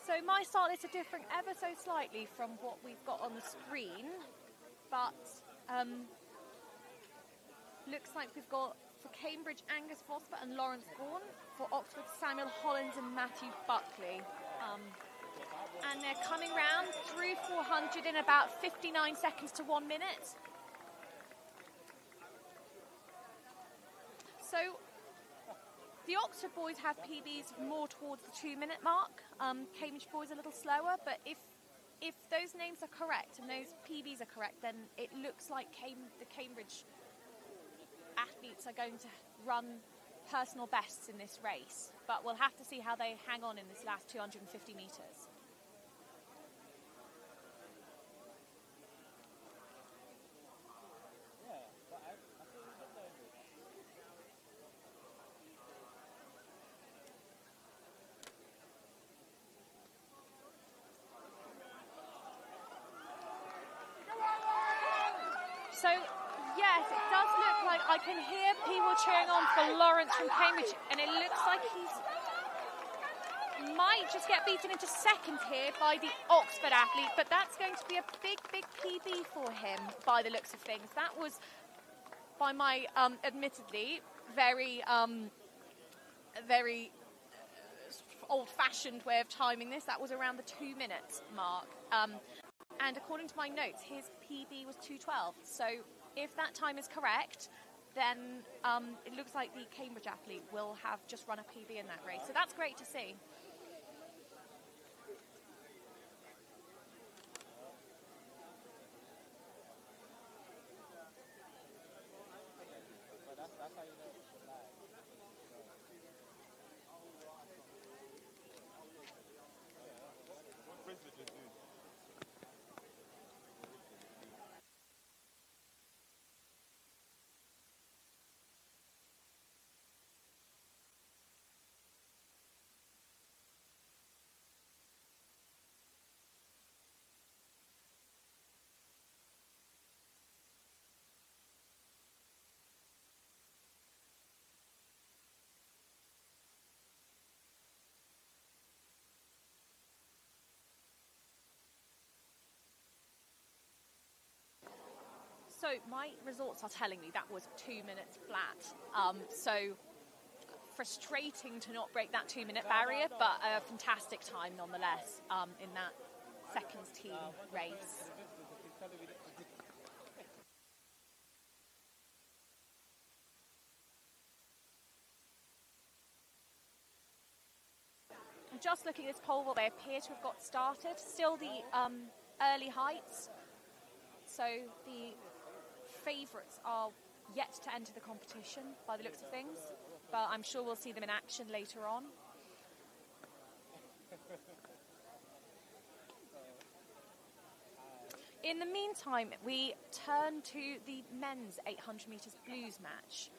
So my start is differing ever so slightly from what we've got on the screen, but looks like we've got for Cambridge Angus Vosper and Lawrence Vaughan, for Oxford Samuel Hollins and Matthew Buckley. And they're coming round through 400 in about 59 seconds to 1 minute. So the Oxford boys have PBs more towards the 2 minute mark. Cambridge boys a little slower, but if those names are correct and those PBs are correct, then it looks like the Cambridge athletes are going to run personal bests in this race. But we'll have to see how they hang on in this last 250 metres. So, yes, it does look like I can hear people cheering on for Lawrence from Cambridge, and it looks like he might just get beaten into second here by the Oxford athlete, but that's going to be a big, big PB for him by the looks of things. That was, by my admittedly, very old-fashioned way of timing this. That was around the 2 minute mark. And according to my notes, his PB was 2:12. So if that time is correct, then it looks like the Cambridge athlete will have just run a PB in that race. So that's great to see. So my results are telling me that was 2 minutes flat. So frustrating to not break that 2 minute barrier, but a fantastic time nonetheless in that seconds team race. I'm just looking at this pole vault, they appear to have got started. Still the early heights. So the favourites are yet to enter the competition by the looks of things, but I'm sure we'll see them in action later on. In the meantime, we turn to the men's 800 metres blues match.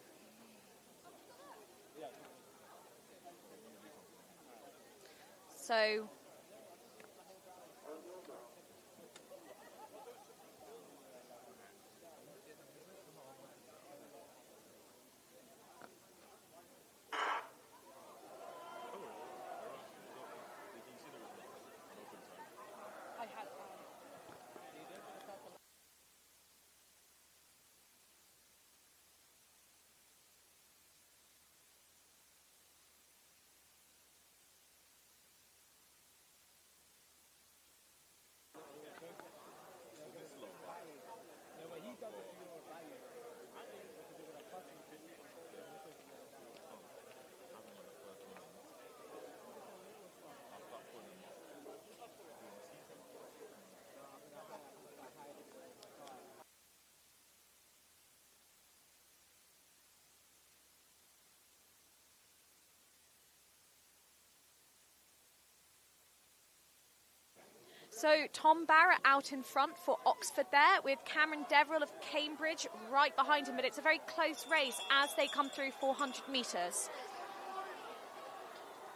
So Tom Barrett out in front for Oxford there, with Cameron Deverill of Cambridge right behind him, but it's a very close race as they come through 400 metres.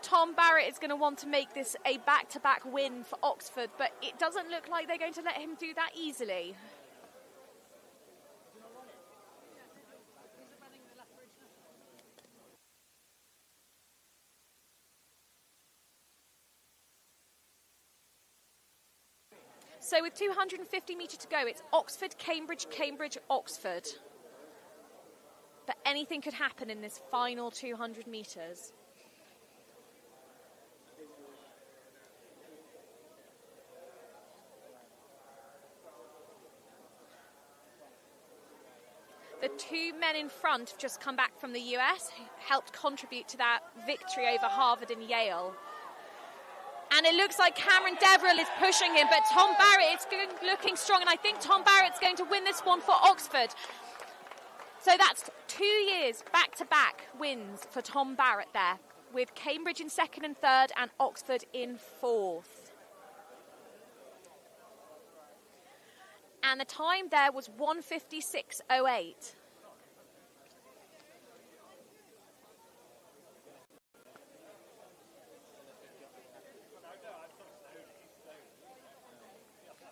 Tom Barrett is going to want to make this a back-to-back win for Oxford, but it doesn't look like they're going to let him do that easily. So with 250 metres to go, it's Oxford, Cambridge, Cambridge, Oxford. But anything could happen in this final 200 metres. The two men in front have just come back from the US, helped contribute to that victory over Harvard and Yale. And it looks like Cameron Deverill is pushing him, but Tom Barrett is looking strong, and I think Tom Barrett's going to win this one for Oxford. So that's 2 years back-to-back wins for Tom Barrett there, with Cambridge in second and third and Oxford in fourth. And the time there was 1:56.08.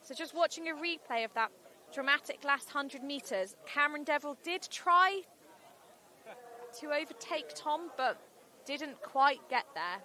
So just watching a replay of that dramatic last 100 metres, Cameron Deverill did try to overtake Tom, but didn't quite get there.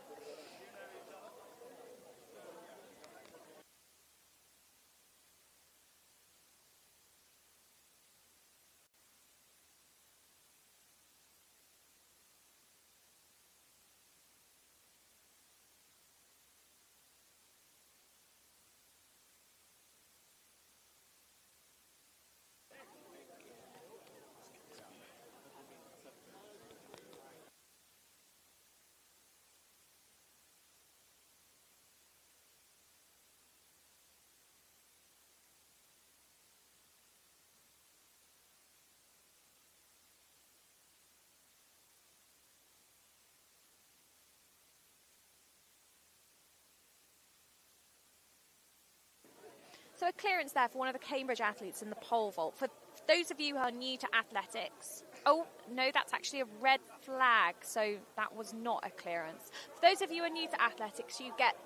So a clearance there for one of the Cambridge athletes in the pole vault. For those of you who are new to athletics, oh, no, that's actually a red flag, so that was not a clearance. For those of you who are new to athletics, you get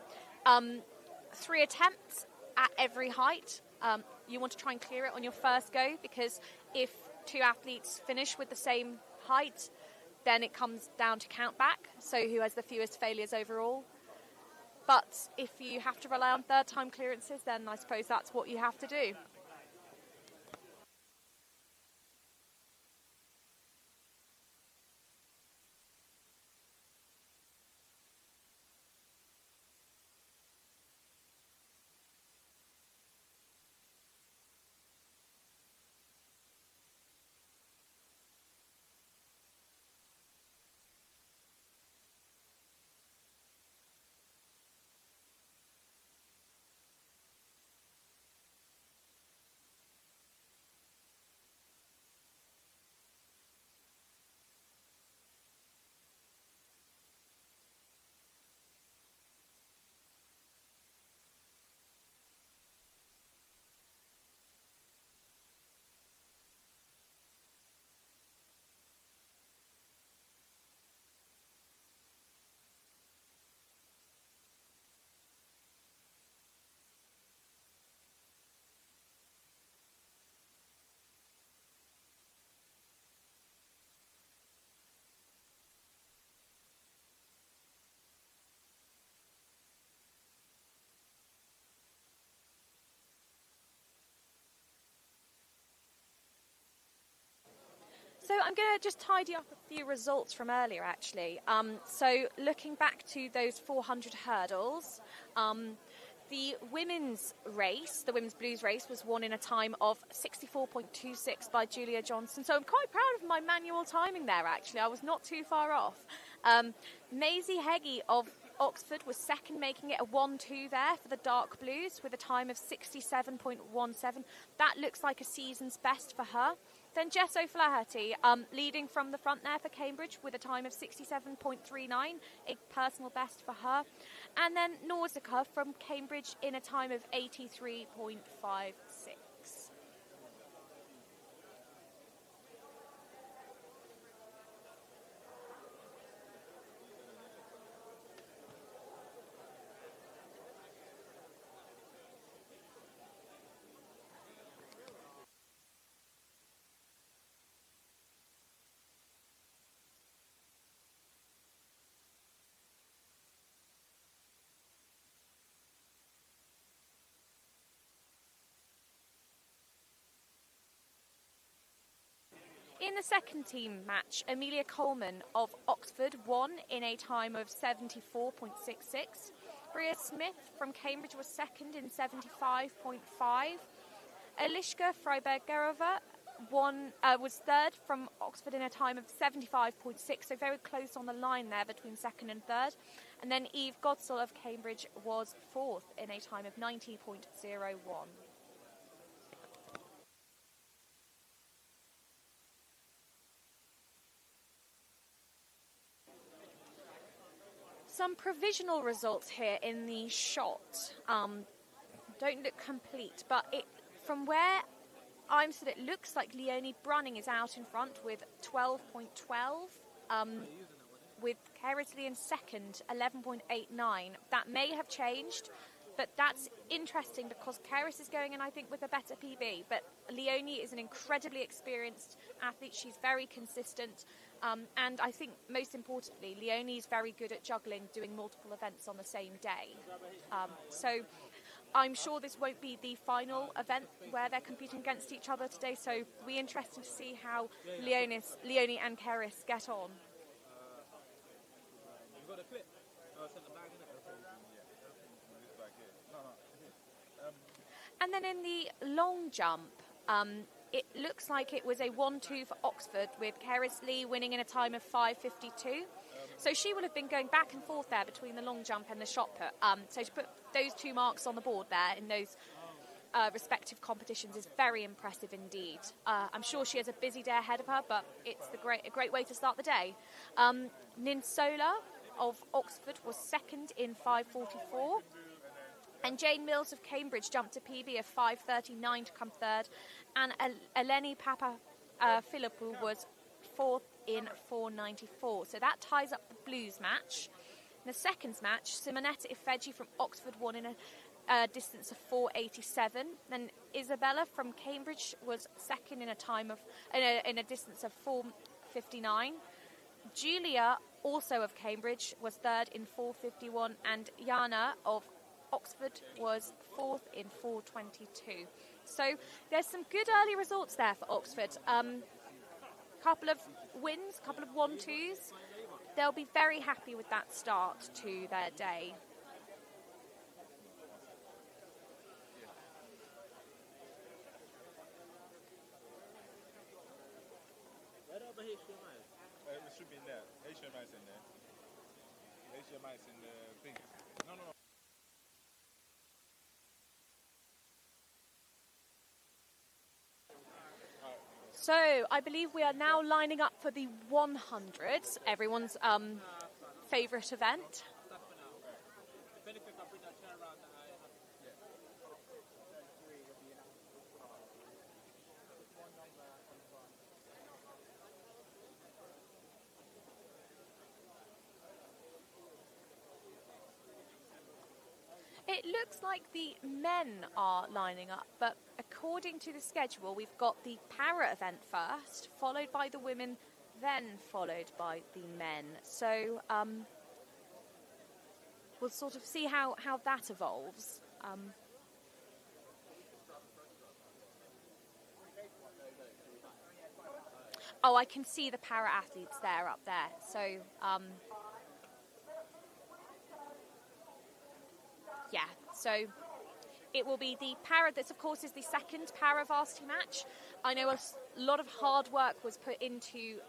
3 attempts at every height. You want to try and clear it on your first go, because if 2 athletes finish with the same height, then it comes down to count back, so who has the fewest failures overall. But if you have to rely on third-time clearances, then I suppose that's what you have to do. So I'm going to just tidy up a few results from earlier, actually. So looking back to those 400 hurdles, the women's race, the women's blues race, was won in a time of 64.26 by Julia Johnson. So I'm quite proud of my manual timing there, actually. I was not too far off. Maisie Heggie of Oxford was second, making it a 1-2 there for the dark blues with a time of 67.17. That looks like a season's best for her. Then Jess O'Flaherty leading from the front there for Cambridge with a time of 67.39, a personal best for her. And then Nausicaa from Cambridge in a time of 83.56. In the second team match, Amelia Coleman of Oxford won in a time of 74.66. Bria Smith from Cambridge was second in 75.5. Eliška Freibergerova was third from Oxford in a time of 75.6, so very close on the line there between second and third. And then Eve Godsall of Cambridge was fourth in a time of 90.01. Some provisional results here in the shot don't look complete, but from where I'm stood, it looks like Leonie Brunning is out in front with 12.12, with Kerrisley in second, 11.89. That may have changed, but that's interesting because Keris is going in, I think, with a better PB. But Leonie is an incredibly experienced athlete. She's very consistent. And I think, most importantly, Leonie is very good at juggling, doing multiple events on the same day. So I'm sure this won't be the final event where they're competing against each other today. So it'll be interesting to see how Leonie and Keris get on. And then in the long jump, it looks like it was a 1-2 for Oxford, with Kerrisley winning in a time of 5:52. So she will have been going back and forth there between the long jump and the shot put. So to put those two marks on the board there in those respective competitions is very impressive indeed. I'm sure she has a busy day ahead of her, but it's a great way to start the day. Ninsola of Oxford was second in 5:44. And Jane Mills of Cambridge jumped a PB of 5:39 to come third. And Eleni Philippou was fourth in 4:94. So that ties up the blues match. In the second match, Simonetta Ifeji from Oxford won in a distance of 4:87. Then Isabella from Cambridge was second in a time of in a distance of 4:59. Julia, also of Cambridge, was third in 4:51, and Jana of Oxford was fourth in 4:22. So there's some good early results there for Oxford. Couple of wins, couple of 1-2s. They'll be very happy with that start to their day. It should be in there. HMI's in there. HMI's in the thing. No. So I believe we are now lining up for the 100s, everyone's favourite event. It looks like the men are lining up, but according to the schedule, we've got the para event first, followed by the women, then followed by the men. So we'll sort of see how that evolves. Oh, I can see the para athletes there up there. So, yeah. So it will be the para. This, of course, is the second para varsity match. I know a lot of hard work was put into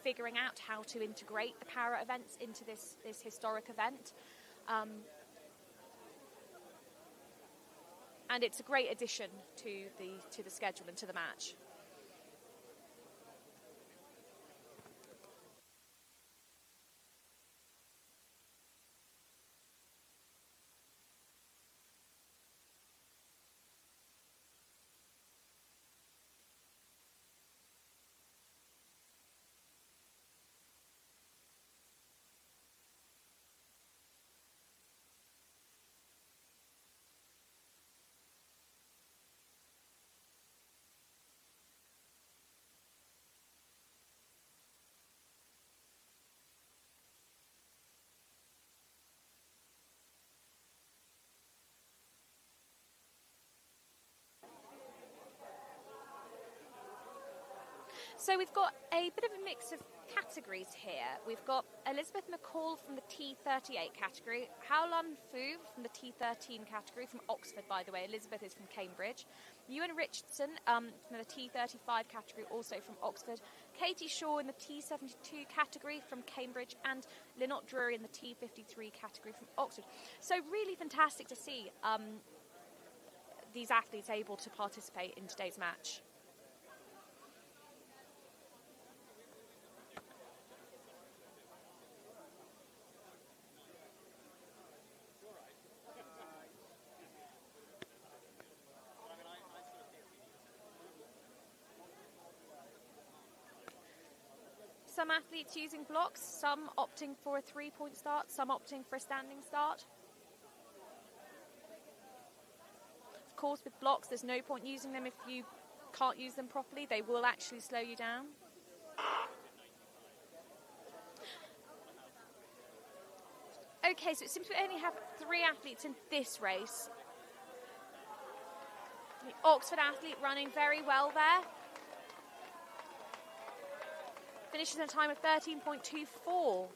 figuring out how to integrate the para events into this historic event. And it's a great addition to the schedule and to the match. So we've got a bit of a mix of categories here. We've got Elizabeth McCall from the T38 category, Howlun Fu from the T13 category, from Oxford, by the way. Elizabeth is from Cambridge. Ewan Richardson from the T35 category, also from Oxford. Katie Shaw in the T72 category from Cambridge, and Lynette Drury in the T53 category from Oxford. So really fantastic to see these athletes able to participate in today's match. Some athletes using blocks, some opting for a 3-point start, some opting for a standing start. Of course, with blocks, there's no point using them if you can't use them properly. They will actually slow you down. Okay, so it seems we only have 3 athletes in this race. The Oxford athlete running very well there. Finishes in a time of 13.24.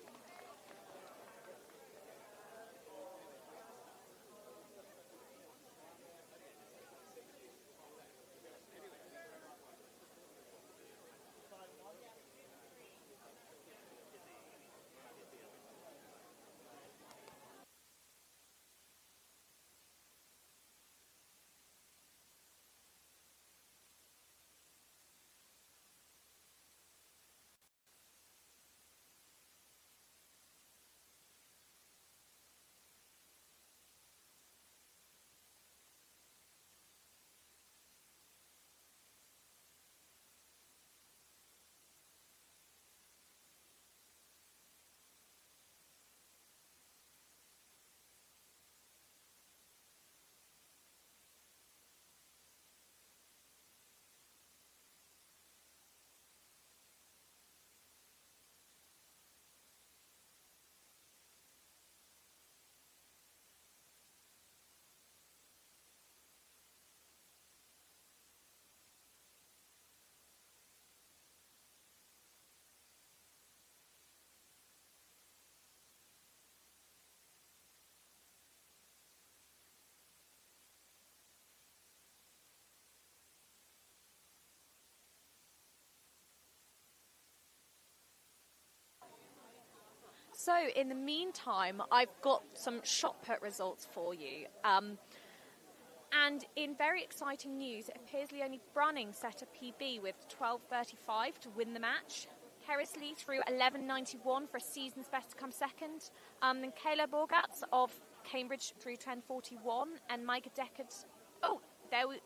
So, in the meantime, I've got some shot put results for you. And in very exciting news, it appears Leonie Brunning set a PB with 12.35 to win the match. Kerrisley through 11.91 for a season's best to come second. Then Kayla Borgatz of Cambridge through 10.41, and Micah Deckard.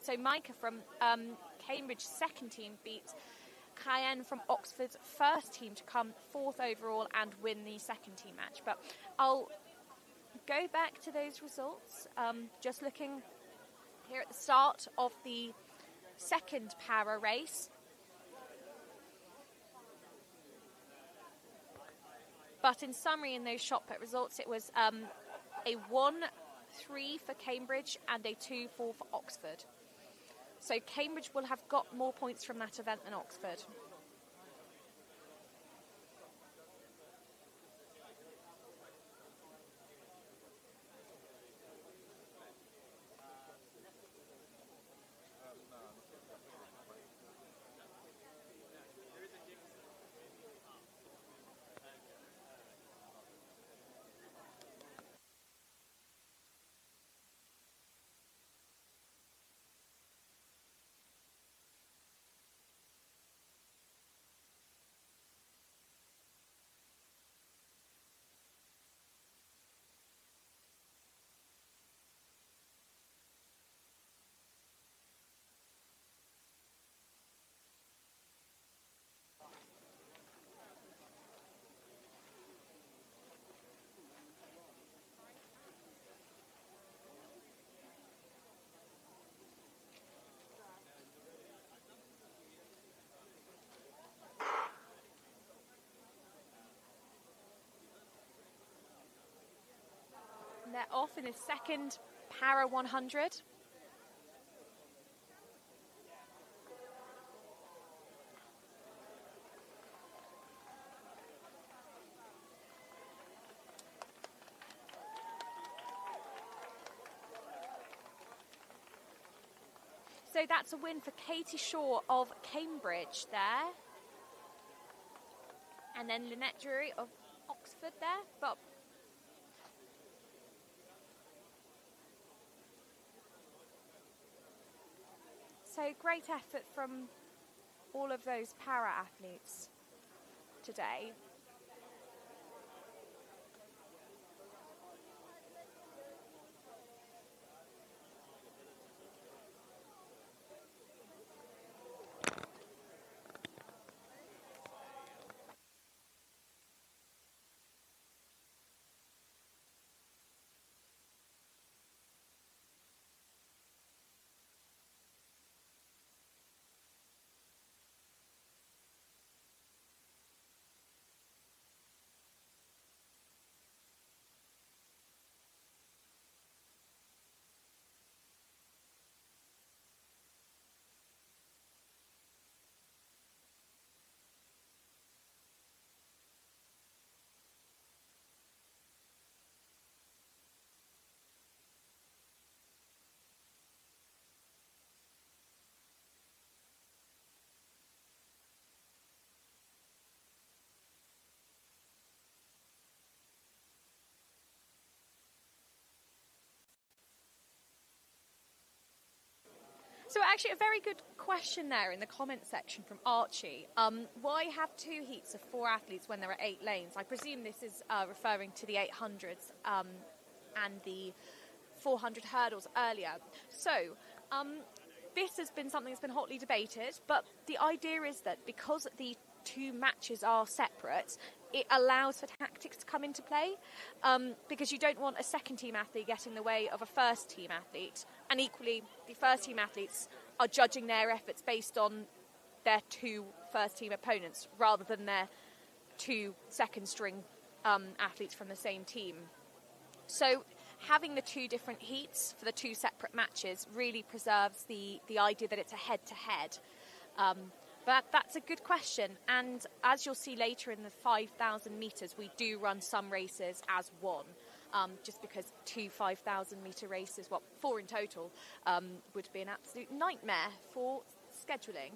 So Micah from Cambridge second team beat Cayenne from Oxford's first team to come 4th overall and win the second team match. But I'll go back to those results. Just looking here at the start of the second para race. But in summary, in those shot put results, it was a 1-3 for Cambridge and a 2-4 for Oxford. So Cambridge will have got more points from that event than Oxford. They're off in the second para 100. So that's a win for Katie Shaw of Cambridge there. And then Lynette Drury of Oxford there. But so great effort from all of those para athletes today. So actually a very good question there in the comment section from Archie. Why have 2 heats of 4 athletes when there are 8 lanes? I presume this is referring to the 800s and the 400 hurdles earlier. So this has been something that's been hotly debated, but the idea is that because the 2 matches are separate, it allows for tactics to come into play, because you don't want a second team athlete getting in the way of a first team athlete, and equally the first team athletes are judging their efforts based on their 2 first team opponents rather than their 2 second string athletes from the same team. So having the 2 different heats for the 2 separate matches really preserves the idea that it's a head-to-head. But that's a good question, and as you'll see later in the 5,000 metres, we do run some races as one, just because 2 5,000 metre races, 4 in total, would be an absolute nightmare for scheduling.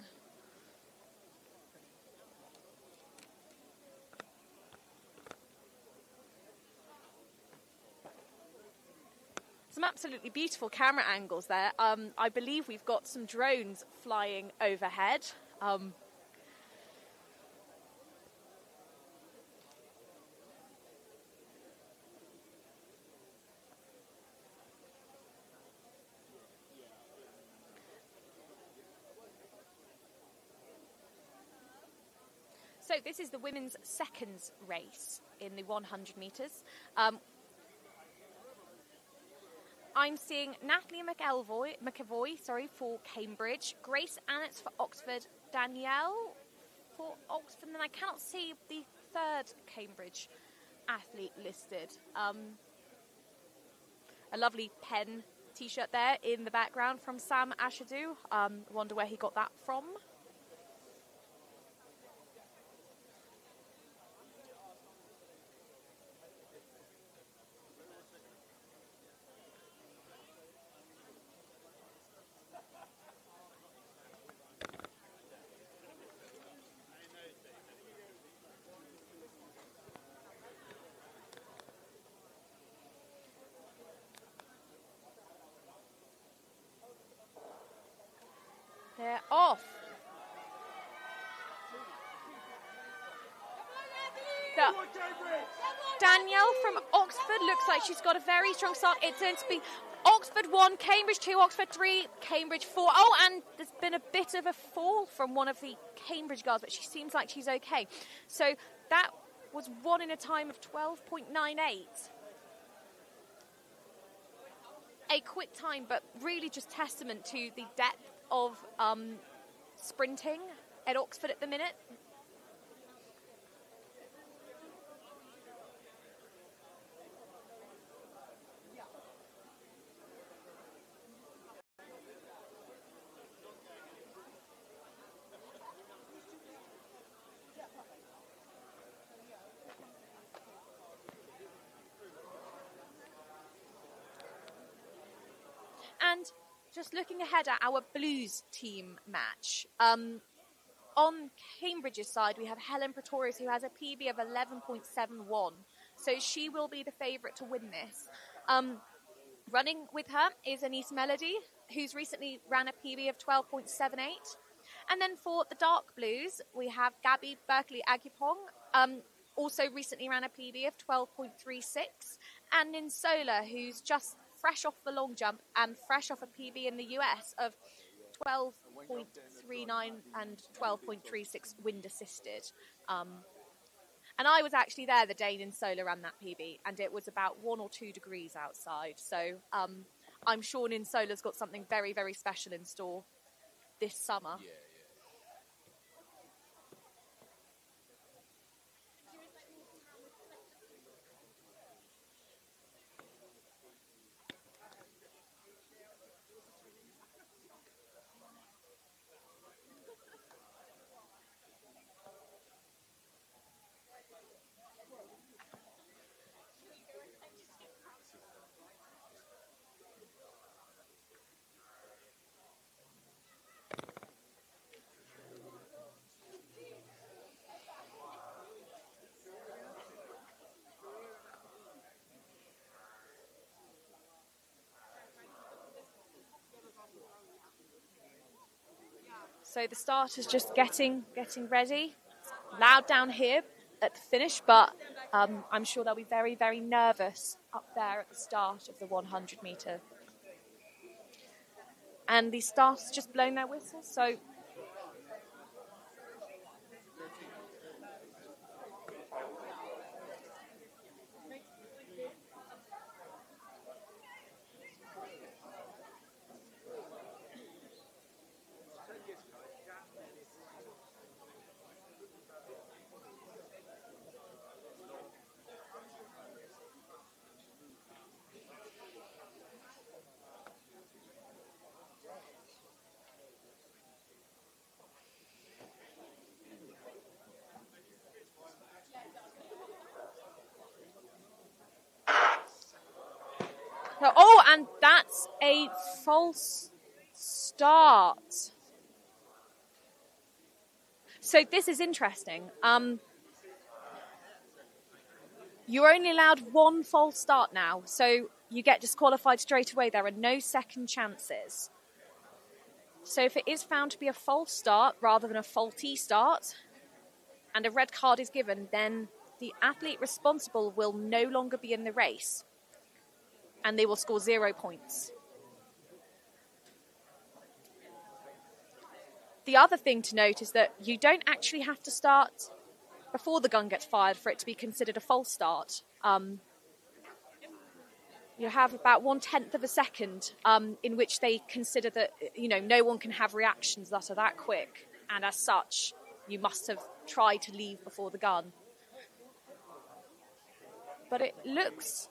Some absolutely beautiful camera angles there. I believe we've got some drones flying overhead. So this is the women's seconds race in the 100 metres. I'm seeing Natalie McAvoy for Cambridge, Grace Annetts for Oxford, Danielle for Oxford, and then I cannot see the 3rd Cambridge athlete listed. A lovely pen t-shirt there in the background from Sam Ashadu. Wonder where he got that from. They're off. Danielle from Oxford looks like she's got a very strong start. It's going to be Oxford 1, Cambridge 2, Oxford 3, Cambridge 4. Oh, and there's been a bit of a fall from one of the Cambridge girls, but she seems like she's okay. So that was 1 in a time of 12.98. A quick time, but really just testament to the depth of sprinting at Oxford at the minute. just looking ahead at our Blues team match. On Cambridge's side, we have Helen Pretorius, who has a PB of 11.71. So she will be the favourite to win this. Running with her is Anise Melody, who's recently ran a PB of 12.78. And then for the Dark Blues, we have Gabby Berkeley-Agupong, also recently ran a PB of 12.36. And Ninsola, who's just fresh off the long jump and fresh off a PB in the US of 12.39 and 12.36 wind assisted. And I was actually there the day Ninsola ran that PB, and it was about 1 or 2 degrees outside. So I'm sure Ninsola's got something very, very special in store this summer. Yeah. So the starters just getting ready. It's loud down here at the finish, but I'm sure they'll be very, very nervous up there at the start of the 100 metre. And the starters just blown their whistles, so oh, and that's a false start. So this is interesting. You're only allowed 1 false start now, so you get disqualified straight away. There are no second chances. So if it is found to be a false start rather than a faulty start, and a red card is given, then the athlete responsible will no longer be in the race, and they will score 0 points. The other thing to note is that you don't actually have to start before the gun gets fired for it to be considered a false start. You have about 1/10 of a second in which they consider that, no one can have reactions that are that quick, and as such, you must have tried to leave before the gun. But it looks...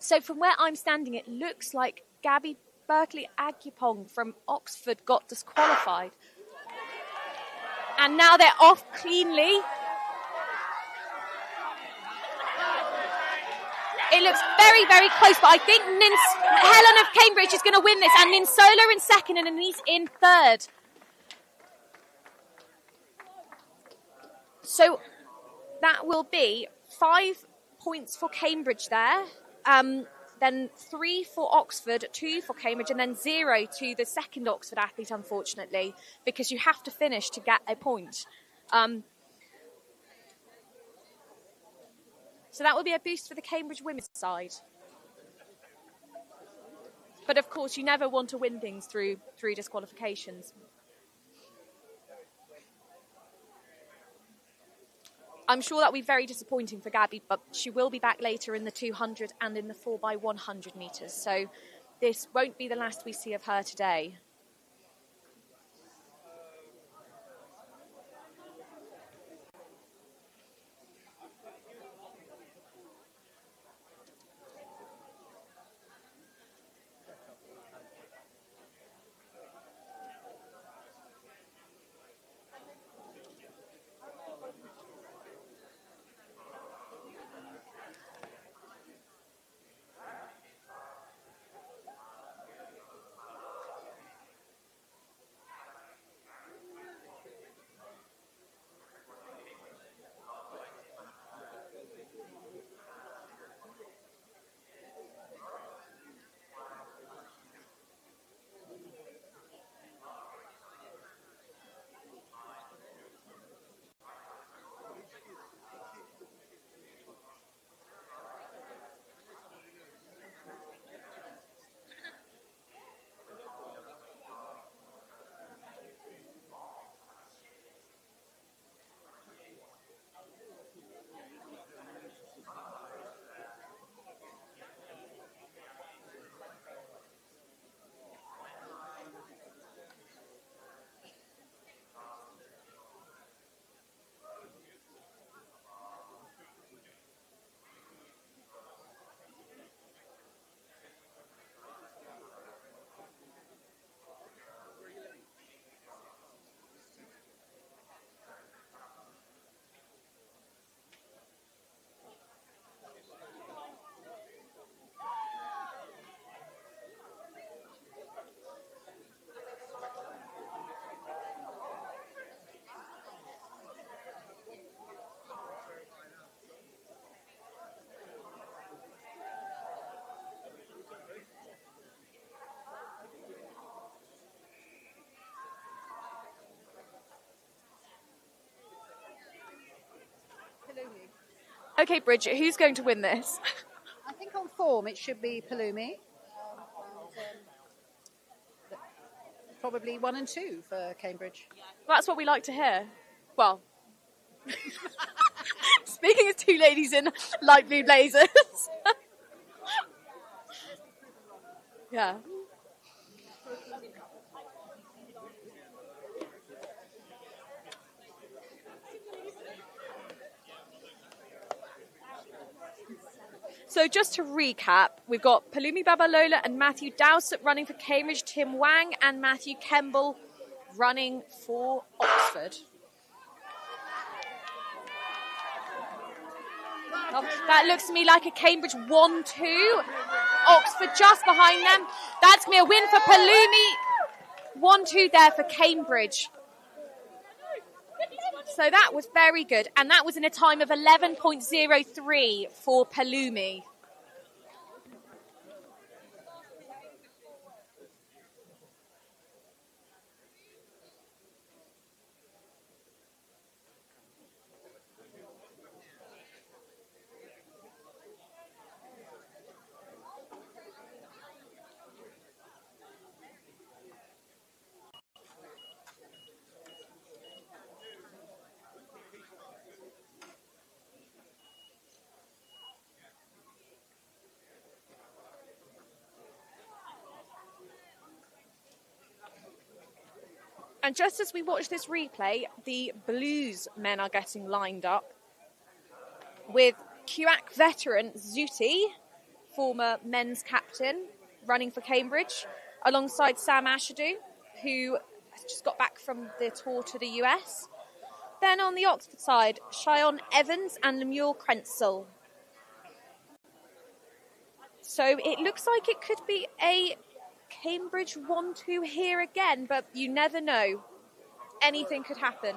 So from where I'm standing, it looks like Gabby Berkeley-Agupong from Oxford got disqualified. And now they're off cleanly. It looks very, very close, but I think Helen of Cambridge is going to win this, and Ninsola in second and Anise in third. So that will be 5 points for Cambridge there. Then 3 for Oxford, 2 for Cambridge, and then 0 to the second Oxford athlete, unfortunately, because you have to finish to get a point. So that will be a boost for the Cambridge women's side. But of course, you never want to win things through disqualifications. I'm sure that will be very disappointing for Gabby, but she will be back later in the 200 and in the 4x100 metres. So this won't be the last we see of her today. Okay, Bridget, who's going to win this? I think on form it should be Palumi. Probably 1 and 2 for Cambridge. That's what we like to hear. Well, speaking of two ladies in light blue blazers. Yeah. So just to recap, we've got Palumi Babalola and Matthew Dowsett running for Cambridge, Tim Wang and Matthew Kemble running for Oxford. Oh, that looks to me like a Cambridge 1-2. Oxford just behind them. That's going to be a win for Palumi. 1-2 there for Cambridge. So that was very good. And that was in a time of 11.03 for Palumi. And just as we watch this replay, the Blues men are getting lined up with QAC veteran Zuti, former men's captain, running for Cambridge, alongside Sam Ashadu, who has just got back from the tour to the US. Then on the Oxford side, Cheyenne Evans and Lemuel Krenzel. So it looks like it could be a Cambridge 1-2 here again, but you never know. Anything could happen.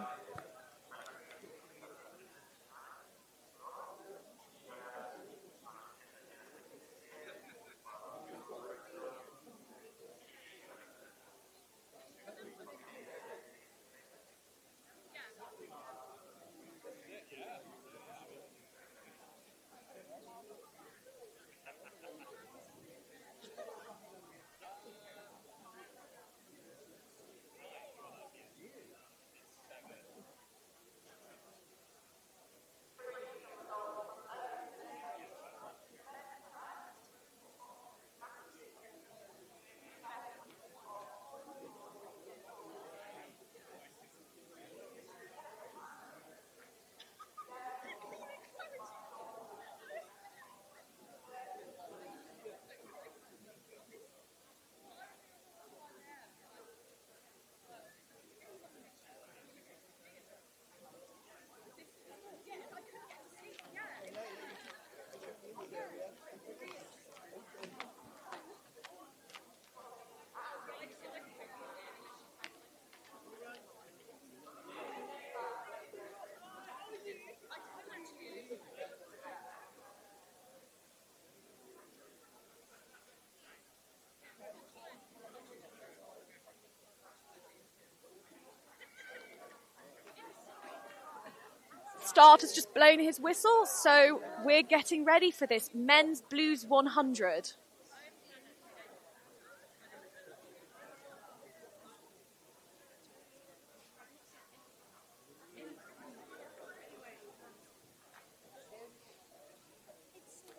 Start has just blown his whistle, so we're getting ready for this men's Blues 100.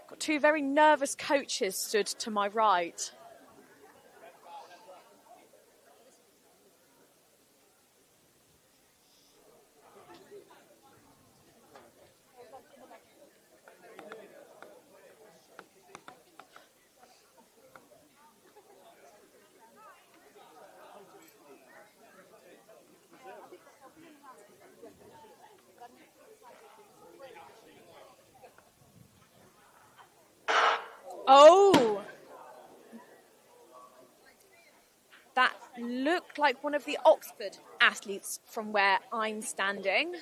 Got two very nervous coaches stood to my right. Oh! That looked like one of the Oxford athletes from where I'm standing.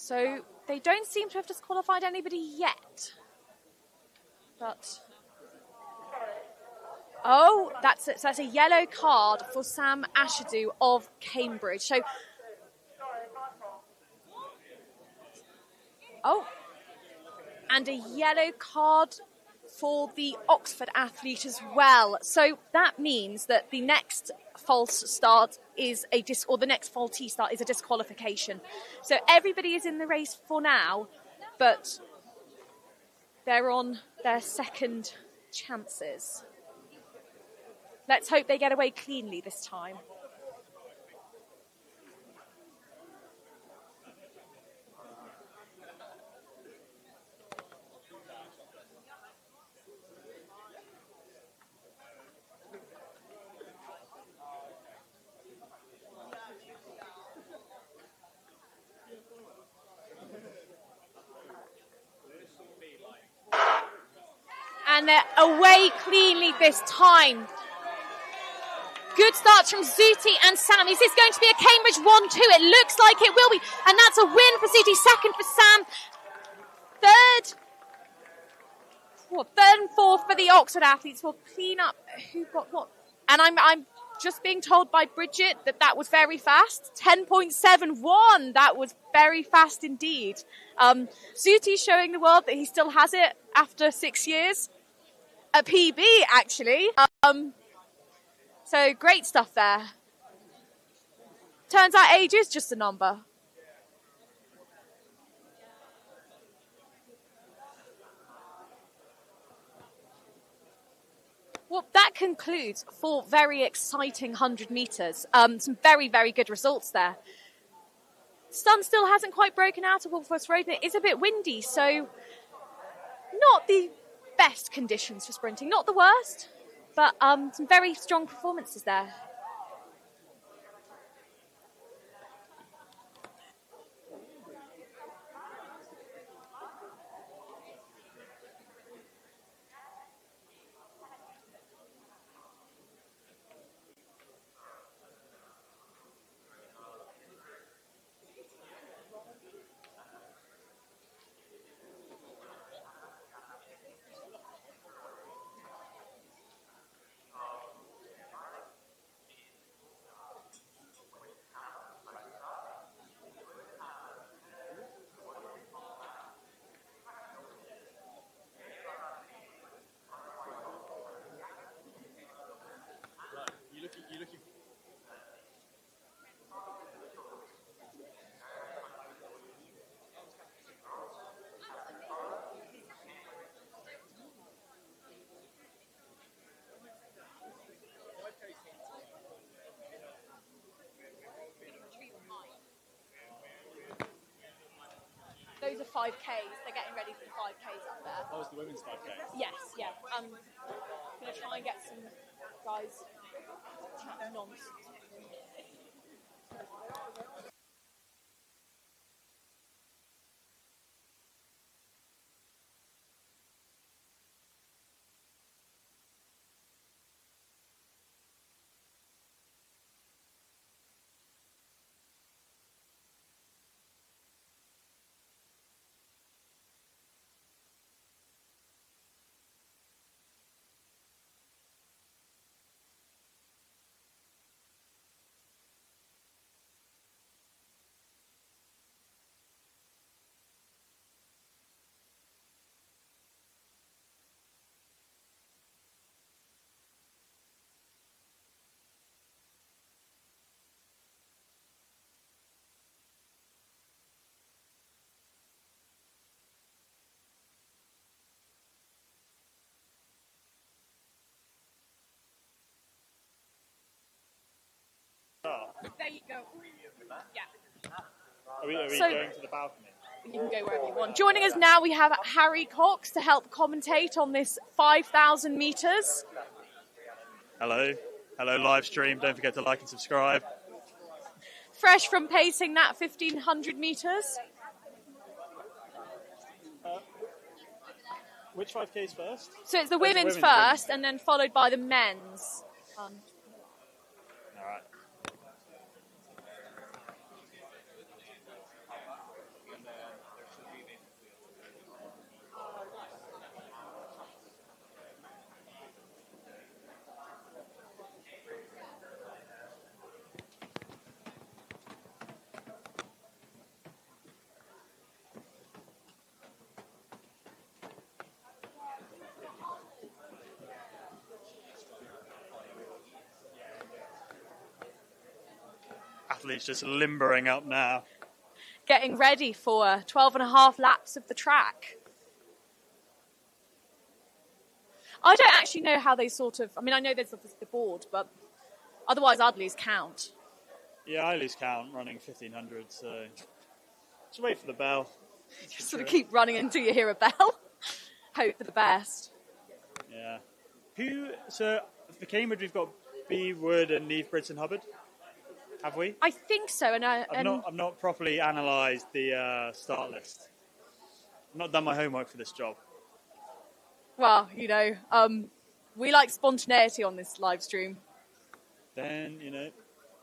So they don't seem to have disqualified anybody yet. But oh, that's it. So that's a yellow card for Sam Ashadu of Cambridge. So oh, and a yellow card for the Oxford athlete as well. So that means that the next false start is the next faulty start is a disqualification. So everybody is in the race for now, but they're on their second chances. Let's hope they get away cleanly this time. And they're away cleanly this time. Good starts from Zuti and Sam. Is this going to be a Cambridge 1-2? It looks like it will be. And that's a win for Zuti, second for Sam. Third and fourth for the Oxford athletes. We'll clean up who got what. And I'm just being told by Bridget that was very fast. 10.71. That was very fast indeed. Zuti showing the world that he still has it after 6 years. A PB, actually. So great stuff there. Turns out age is just a number. Well, that concludes 4 very exciting 100 metres. Some very, very good results there. Sun still hasn't quite broken out of Wilberforce Road, and it is a bit windy, so not the best conditions for sprinting. Not the worst, but some very strong performances there. Those are 5Ks. They're getting ready for the 5Ks up there. That was the women's 5K. Yes, yeah. I'm going to try and get some guys chatting nonsense. There you go. Yeah. Are we So- going to the balcony? You can go wherever you want. Joining us now, we have Harry Cox to help commentate on this 5,000 metres. Hello. Hello, live stream. Don't forget to like and subscribe. Fresh from pacing that 1,500 metres. Which 5Ks first? So it's the Oh, women's women's. first, and then followed by the men's. All right. athletes just limbering up now. Getting ready for 12 and a half laps of the track. I don't actually know how they sort of... I mean, I know there's obviously the board, but otherwise I'd lose count. Yeah, I lose count running 1500, so just wait for the bell. Just sort of keep running until you hear a bell. Hope for the best. Yeah. So for Cambridge, we've got B. Wood and Neve Bridson Hubbard. Have we? I think so. I've not properly analysed the start list. I've not done my homework for this job. Well, you know, we like spontaneity on this live stream. Then, you know,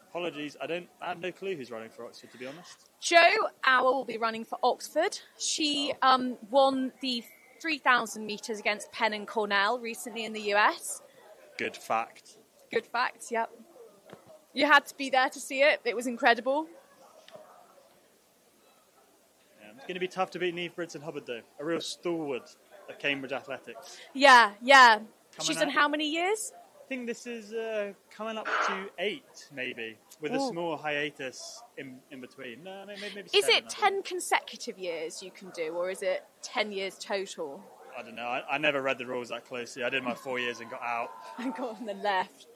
apologies. I have no clue who's running for Oxford, to be honest. Jo Auer will be running for Oxford. She won the 3,000 metres against Penn and Cornell recently in the US. Good fact. Good fact, yep. You had to be there to see it. It was incredible. Yeah, it's going to be tough to beat Neve Bridson Hubbard, though. A real stalwart of Cambridge athletics. Yeah. She's done how many years? I think this is coming up to 8, maybe, with a small hiatus in between. No, maybe is 7, it 10 consecutive years you can do, or is it 10 years total? I don't know. I never read the rules that closely. I did my 4 years and got out. And got on the left.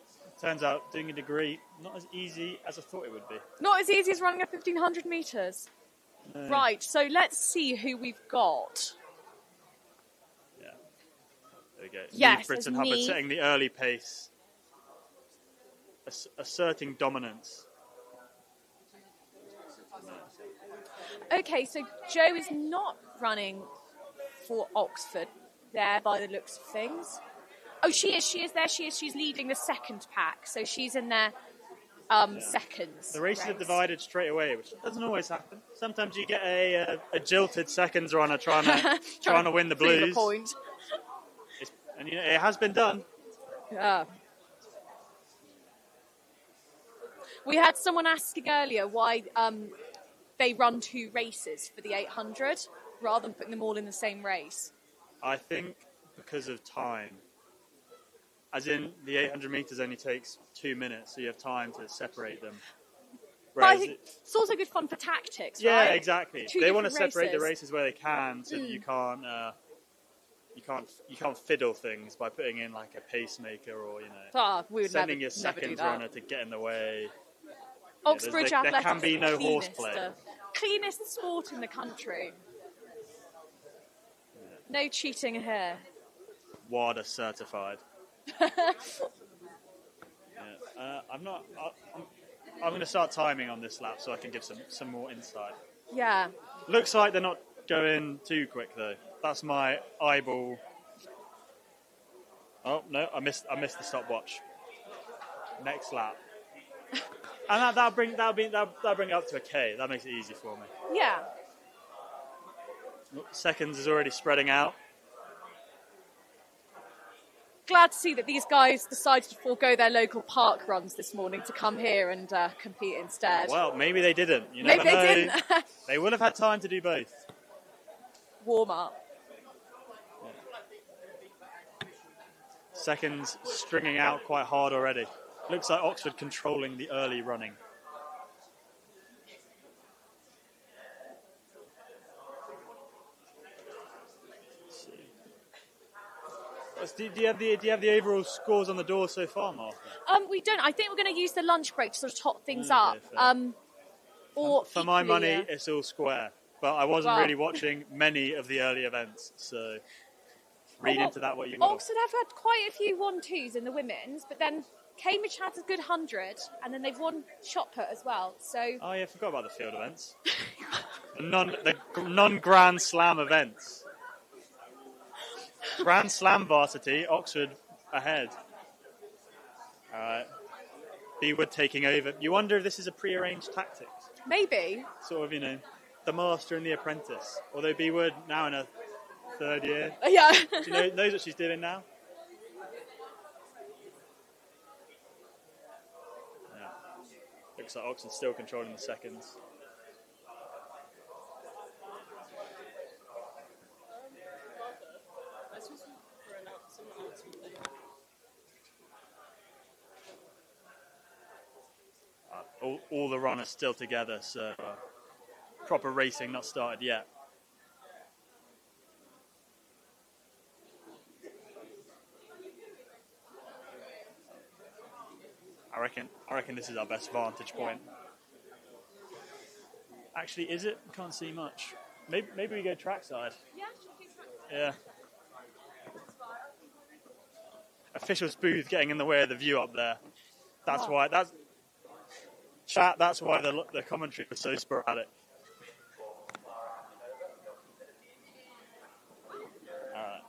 Turns out doing a degree, not as easy as I thought it would be. Not as easy as running a 1,500 metres. No. Right, so let's see who we've got. Yeah. There we go. Yes, Neve Bridson Hubbard setting the early pace. Asserting dominance. Okay, so Jo is not running for Oxford there by the looks of things. Oh, she is there. She's leading the second pack, so she's in there seconds. The races have divided straight away, which doesn't always happen. Sometimes you get a jilted seconds runner trying to win the blues. The point. And you know, it has been done. Yeah. We had someone asking earlier why they run 2 races for the 800 rather than putting them all in the same race. I think because of time. As in, the 800 metres only takes 2 minutes, so you have time to separate them. But I think it's also good fun for tactics, yeah, right? Yeah, exactly. They want to separate the races where they can, so that you can't fiddle things by putting in like a pacemaker or sending your seconds runner to get in the way. Oxbridge athletics, there can be no horseplay. Cleanest sport in the country. Yeah. No cheating here. WADA certified. I'm going to start timing on this lap so I can give some more insight. Yeah. Looks like they're not going too quick though. That's my eyeball. Oh no, I missed the stopwatch. Next lap. And that'll bring it up to a K. That makes it easy for me. Yeah. Seconds is already spreading out. Glad to see that these guys decided to forego their local park runs this morning to come here and compete instead. Well, maybe they didn't. You never know. They didn't. They would have had time to do both. Warm up. Yeah. Seconds stringing out quite hard already. Looks like Oxford controlling the early running. Do you have the overall scores on the door so far, Martha? We don't. I think we're going to use the lunch break to sort of top things up. For my money, it's all square. But I wasn't really watching many of the early events, so read into that what you will. Oxford have had quite a few 1-2s in the women's, but then Cambridge had a good 100, and then they've won shot put as well. So. Oh yeah, I forgot about the field events. the non-Grand Slam events. Grand Slam Varsity, Oxford ahead. B. Wood taking over. You wonder if this is a pre-arranged tactic? Maybe. Sort of, the master and the apprentice. Although B. Wood now in her 3rd year. Yeah. Do you knows what she's doing now? Yeah. Looks like Oxford's still controlling the seconds. all the runners still together, so proper racing not started yet. I reckon this is our best vantage point. Actually, is it? Can't see much. Maybe we go trackside. Yeah. Officials booth getting in the way of the view up there. That's why the commentary was so sporadic. Alright.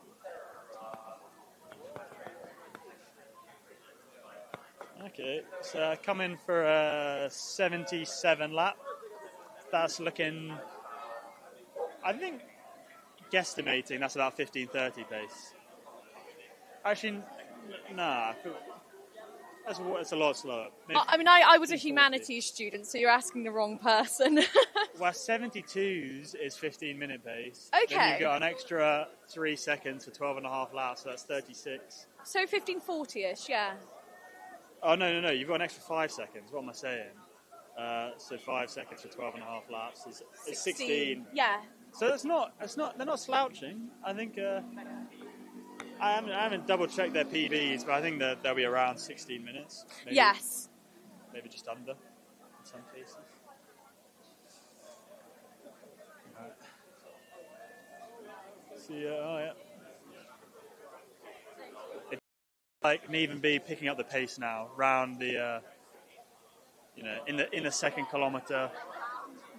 Okay, so coming for a 77 lap. That's looking, I think, guesstimating, that's about 15:30 pace. Actually, nah, that's a lot slower. Maybe I mean, I was a humanities student, so you're asking the wrong person. well, 72s is 15-minute pace. Okay. Then you've got an extra 3 seconds for 12.5 laps, so that's 36. So 15:40-ish, yeah. Oh, no, you've got an extra 5 seconds. What am I saying? So 5 seconds for 12.5 laps is 16. Yeah. So they're not slouching. I think, I haven't double checked their PBs, but I think that they'll be around 16 minutes. Maybe, Yes. Maybe just under in some cases. See, oh yeah. It like can even be picking up the pace now round the, in the second kilometre,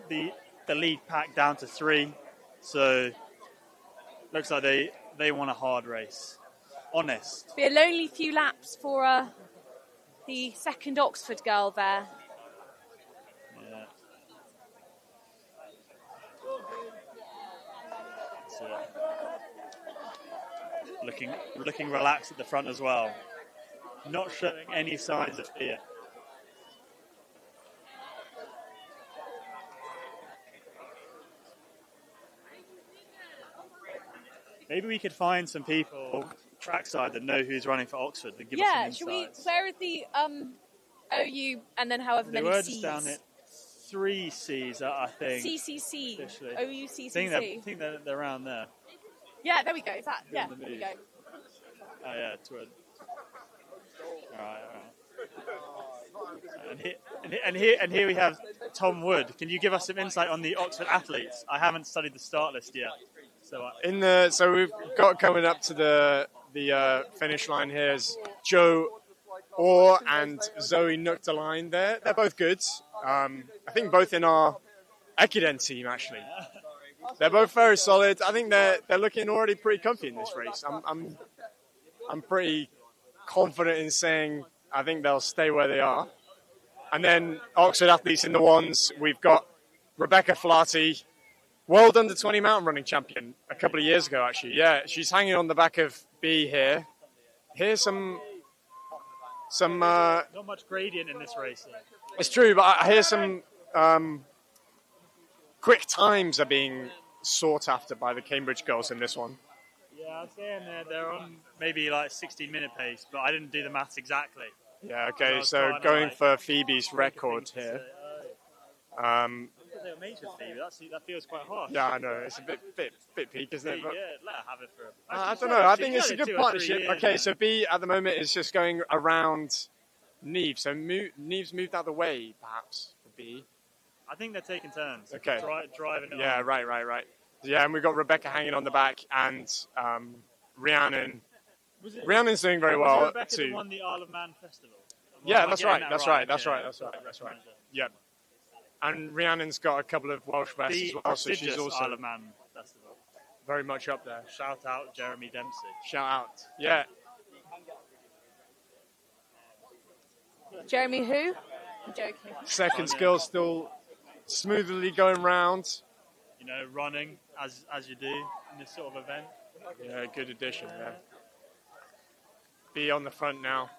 the lead pack down to 3. So looks like they want a hard race. Honest. Be a lonely few laps for the second Oxford girl there. Yeah. So, looking relaxed at the front as well. Not showing any signs of fear. Maybe we could find some people trackside that know who's running for Oxford and give us some insights. Should we? Where are the OU and then however They many were C's? just down at 3 C's, I think. CCC. Officially. OU CCC. I think they're around there. Yeah, there we go. Is that? Yeah, there we go. Oh yeah, toward. All right. And here we have Tom Wood. Can you give us some insight on the Oxford athletes? I haven't studied the start list yet. So we've got coming up to the finish line here is Joe Orr and Zoe Nuchterline. They're both good. I think both in our Ekiden team actually. They're both very solid. I think they're looking already pretty comfy in this race. I'm pretty confident in saying I think they'll stay where they are. And then Oxford athletes in the ones, we've got Rebecca Flaherty, World Under 20 mountain running champion a couple of years ago, actually. Yeah, she's hanging on the back of B here. Here's some not much gradient in this race, though. It's true, but I hear some quick times are being sought after by the Cambridge girls in this one. Yeah, I'm saying they're on maybe like 16-minute pace, but I didn't do the maths exactly. Yeah, okay, so going for Phoebe's record here. They were mates with Phoebe. That feels quite harsh. Yeah, I know. It's a bit peak, isn't it? But, yeah, let her have it for. I don't know. I think it's a good partnership. Okay, so B at the moment is just going around Neve. So Neve's moved out of the way, perhaps, for B. I think they're taking turns. Okay. Driving it Yeah, on. right. Yeah, and we've got Rebecca hanging on the back and Rhiannon. Rhiannon's doing very well Rebecca too. won the Isle of Man festival. Yeah, that's right. Yep. And Rhiannon's got a couple of Welsh vests as well, so she's also Isle of Man festival. Very much up there. Shout out Jeremy Dempsey. Shout out. Yeah. Jeremy who? I'm joking. Second skill still smoothly going round. You know, running as you do in this sort of event. Yeah, good addition there. B on the front now.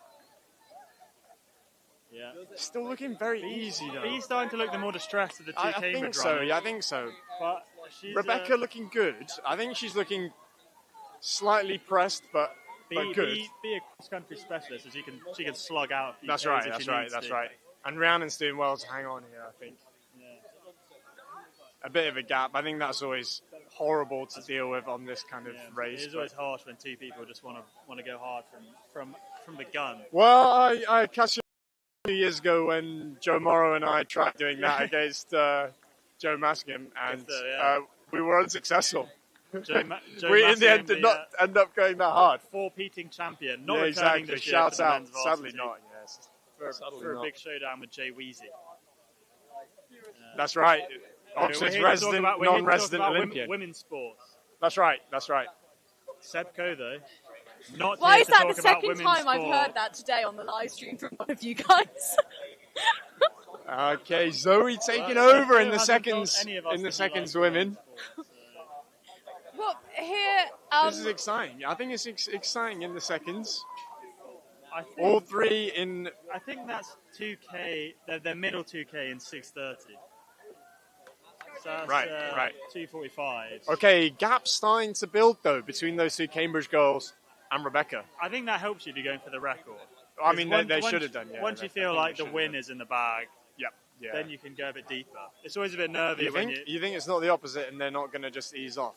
Yeah. Still looking very easy though. B's starting to look the more distressed of the two I Cambridge think so. runners. Yeah, I think so. But she's, Rebecca looking good. I think she's looking slightly pressed, but good. Be a cross-country specialist, so she can slug out. That's right. And Rhiannon's doing well to hang on here, I think. A bit of a gap. I think that's always horrible to deal with on this kind of race. It is always harsh when two people just want to go hard from the gun. Well, I catch you a few years ago when Joe Morrow and I tried doing that against Joe Maskingham, and we were unsuccessful. We in the end did not end up going that hard. Four-peating champion, not returning exactly. this year Shouts for the out. men's varsity. Sadly not. Yes. For a big showdown with Jay Weezy. That's right. Oxford's resident, non-resident Olympian. Women's sports. That's right. That's right. Seb Coe, though. Not Why here is to that talk the about second women's time I've sport. heard that today on the live stream from one of you guys? Okay, Zoe taking over in the seconds. In the seconds, women. Well, here. This is exciting. I think it's exciting in the seconds. I think, all three in. I think that's 2K. They're middle 2K in 6:30. So that's, right. 2:45. Okay, gap's starting to build though between those two Cambridge girls and Rebecca. I think that helps you to go for the record. I mean, they should have done. Yeah, once you feel like the win is in the bag, yeah, then you can go a bit deeper. It's always a bit nervy. You think it's not the opposite, and they're not going to just ease off?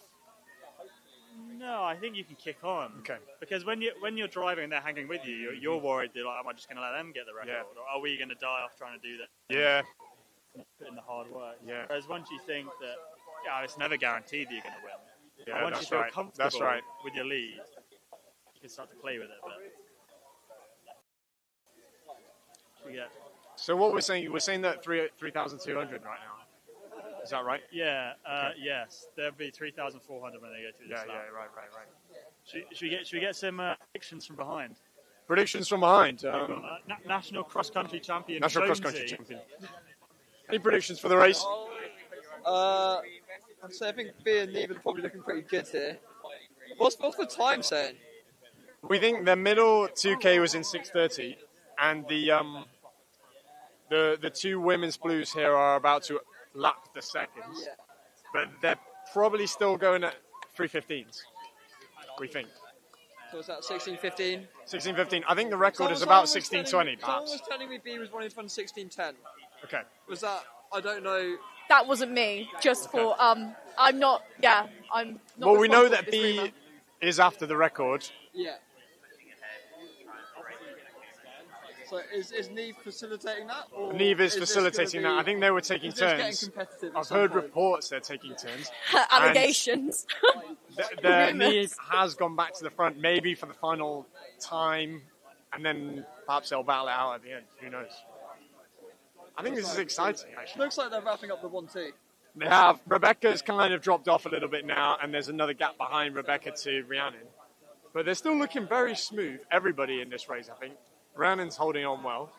No, I think you can kick on. Okay. Because when you're driving and they're hanging with you, you're worried. You're like, am I just going to let them get the record, or are we going to die off trying to do that? Yeah. Put in the hard work. Yeah. Whereas once you think that, it's never guaranteed that you're going to win. Yeah, and once you feel comfortable with your lead, you can start to play with it. So what we're saying that 3,200 right now. Is that right? Yeah. Yes. There'll be 3,400 when they go through this lap. Yeah. Right. Should we get some predictions from behind? Predictions from behind. National cross country champion. National cross country champion. Any predictions for the race? I'd say I think B and Neve are probably looking pretty good here. What's the time saying? We think the middle 2K was in 6:30, and the two women's blues here are about to lap the seconds, but they're probably still going at 3:15s. We think. So was that 16:15? 16:15. I think the record is about 16:20. Someone was telling me B was wanting to run 16:10. Okay. Was that? I don't know. That wasn't me. Just for I'm not. Yeah, I'm not. Well, we know that responsible for this B rumour. is after the record. Yeah. So is Neve facilitating that? Or Neve is facilitating that. I think they were taking turns. I've heard reports they're taking turns. Allegations. Neve has gone back to the front, maybe for the final time, and then perhaps they'll battle it out at the end. Who knows? I think this is exciting, actually. Looks like they're wrapping up the 1-2. They have. Rebecca's kind of dropped off a little bit now, and there's another gap behind Rebecca to Rhiannon. But they're still looking very smooth, everybody in this race, I think. Rhiannon's holding on well.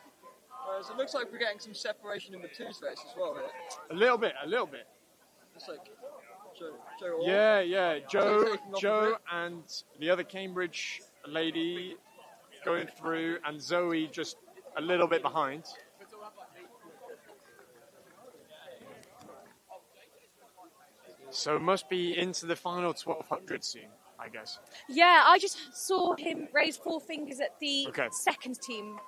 So it looks like we're getting some separation in the twos race as well here. A little bit. It's like Joe Orr. Yeah. Joe and the other Cambridge lady going through, and Zoe just a little bit behind. So must be into the final 1,200 soon, I guess. Yeah, I just saw him raise four fingers at the second team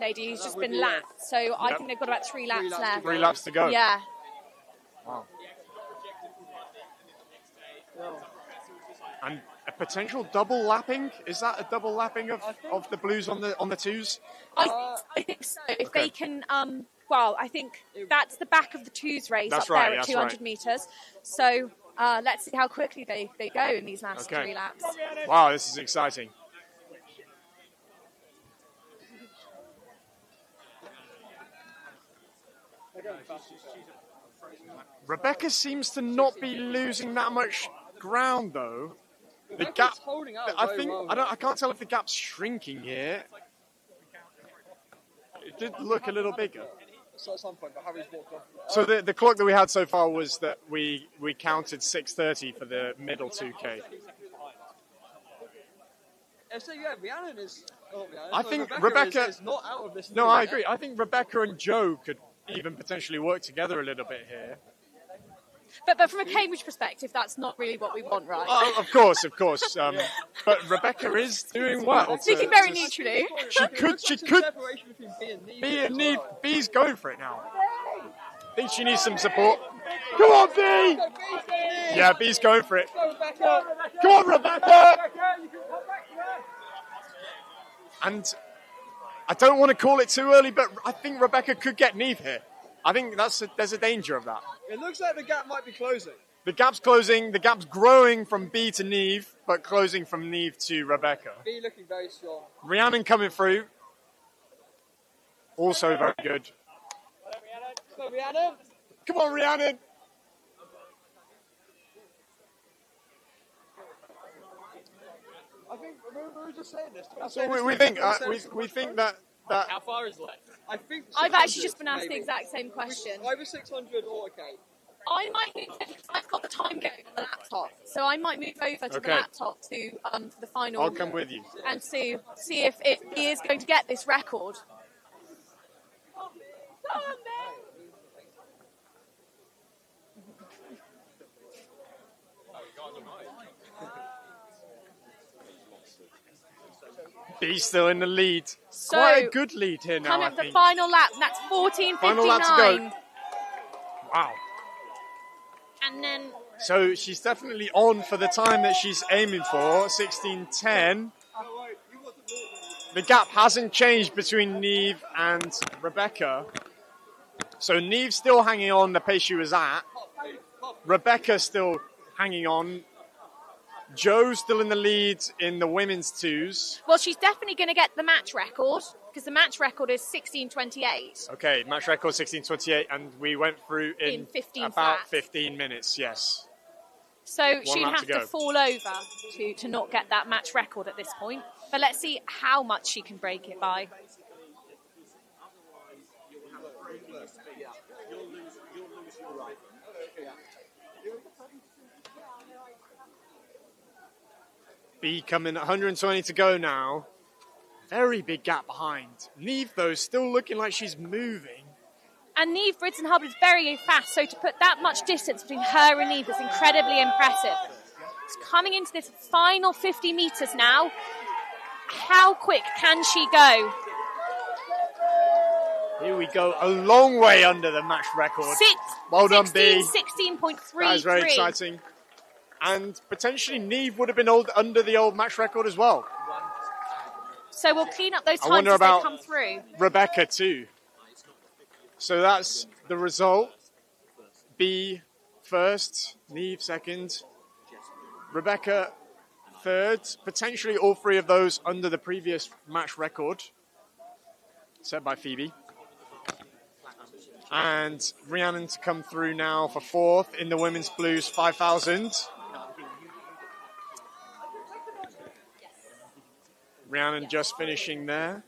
lady who's just been lapped. So I think they've got about 3 laps left. 3 laps to go. Yeah. Wow. And a potential double lapping? Is that a double lapping of the blues on the twos? I think so. If they can, I think that's the back of the twos race up there at 200 metres. So let's see how quickly they go in these last 3 laps. Wow, this is exciting. Rebecca seems to not be losing that much ground, though. The gap. Holding out I can't tell if the gap's shrinking here. It did look a little bigger. So at some point, but Harry's walked off. So the clock that we had so far was that we counted 6:30 for the middle 2K. So yeah, Rhiannon is. I think Rebecca is not out of this. No, I agree. I think Rebecca and Joe could even potentially work together a little bit here. But from a Cambridge perspective, that's not really what we want, right? Of course. But Rebecca is doing well. Speaking very neutrally. She could. Separation between B and Neve. B and Neve. B's going for it now. I think she needs some support. Come on, B! Yeah, B's going for it. Come on, Rebecca! And I don't want to call it too early, but I think Rebecca could get Neve here. I think there's a danger of that. It looks like the gap might be closing. The gap's closing. The gap's growing from B to Neve, but closing from Neve to Rebecca. B looking very strong. Rhiannon coming through. Also very good. Go, Rhiannon. Come on, Rhiannon. I think we were just saying this. So we think that How far is left? I think I've actually just been asked maybe. the exact same question. Either 600 or okay. I might move over because I've got the time going on the laptop, so I might move over to the laptop to the final. I'll come with you. And see if he is going to get this record. B's still in the lead. So, quite a good lead here now, Coming I up the think. final lap, and that's 14:59. Final lap to go. Wow. And then So she's definitely on for the time that she's aiming for, 16:10. The gap hasn't changed between Neve and Rebecca. So Neve's still hanging on the pace she was at. Rebecca's still hanging on. Joe's still in the lead in the women's twos. well, she's definitely going to get the match record because the match record is 16:28. Okay, match record 16:28, and we went through In 15 about flat. 15 minutes, yes. So she'd lap have to to go. fall over to not get that match record at this point. But let's see how much she can break it by. B coming 120 to go now. Very big gap behind. Neve, though, still looking like she's moving. And Neve Bridson-Hubbard is very fast, so to put that much distance between her and Neve is incredibly impressive. It's coming into this final 50 metres now. How quick can she go? Here we go, a long way under the match record. Well done, B. 16.33. That is very exciting. And potentially Neve would have been under the old match record as well. So we'll clean up those I times wonder as about they come through. Rebecca too. So that's the result. B first, Neve second, Rebecca third. Potentially all three of those under the previous match record set by Phoebe. And Rhiannon to come through now for fourth in the women's blues 5,000. Rhiannon just finishing there.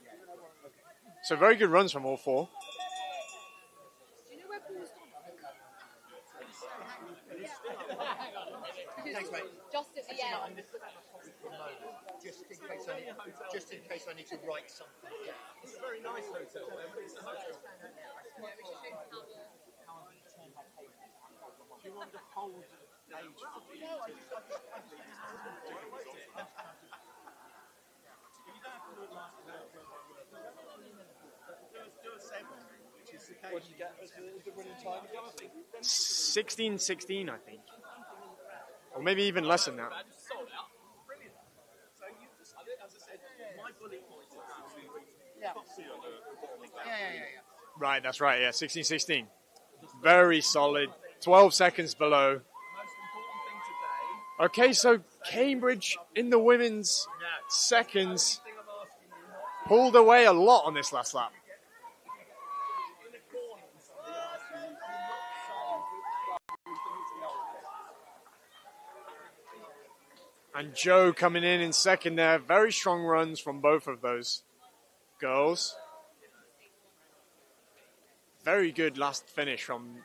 So very good runs from all four. Thanks, mate. Just at the end. Just in case I need to write something. It's a very nice hotel. It's a hotel. Do you want to hold age? What did you get as the winning time? 16:16, I think. Or maybe even less than that. Right, that's right, yeah, 16:16. Very solid. 12 seconds below. Okay, so Cambridge in the women's seconds pulled away a lot on this last lap. And Joe coming in second there. Very strong runs from both of those girls. Very good last finish from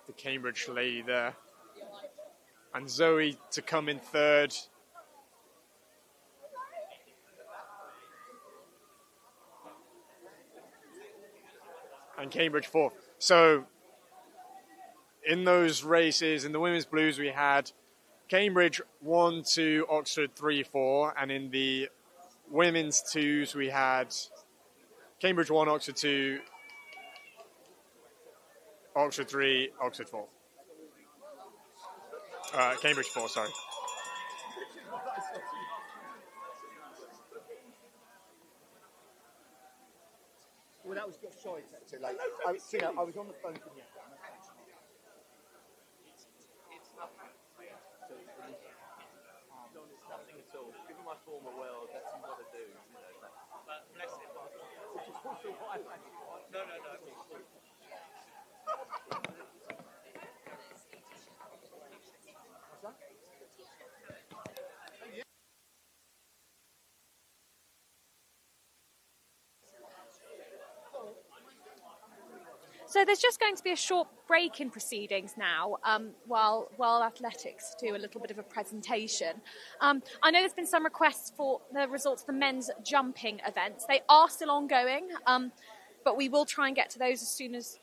the Cambridge lady there. And Zoe to come in third. And Cambridge fourth. So in those races, in the women's blues, we had Cambridge 1-2, Oxford 3-4, and in the women's twos, we had Cambridge 1, Oxford 2, Oxford 3, Oxford 4. Cambridge 4, sorry. Well, that was just sorry, too late. I was on the phone to you. It's nothing. It's nothing at all. Given my former world, that's what I do. You know, but bless it. No. So there's just going to be a short break in proceedings now, while athletics do a little bit of a presentation. I know there's been some requests for the results of the men's jumping events. They are still ongoing, but we will try and get to those as soon as.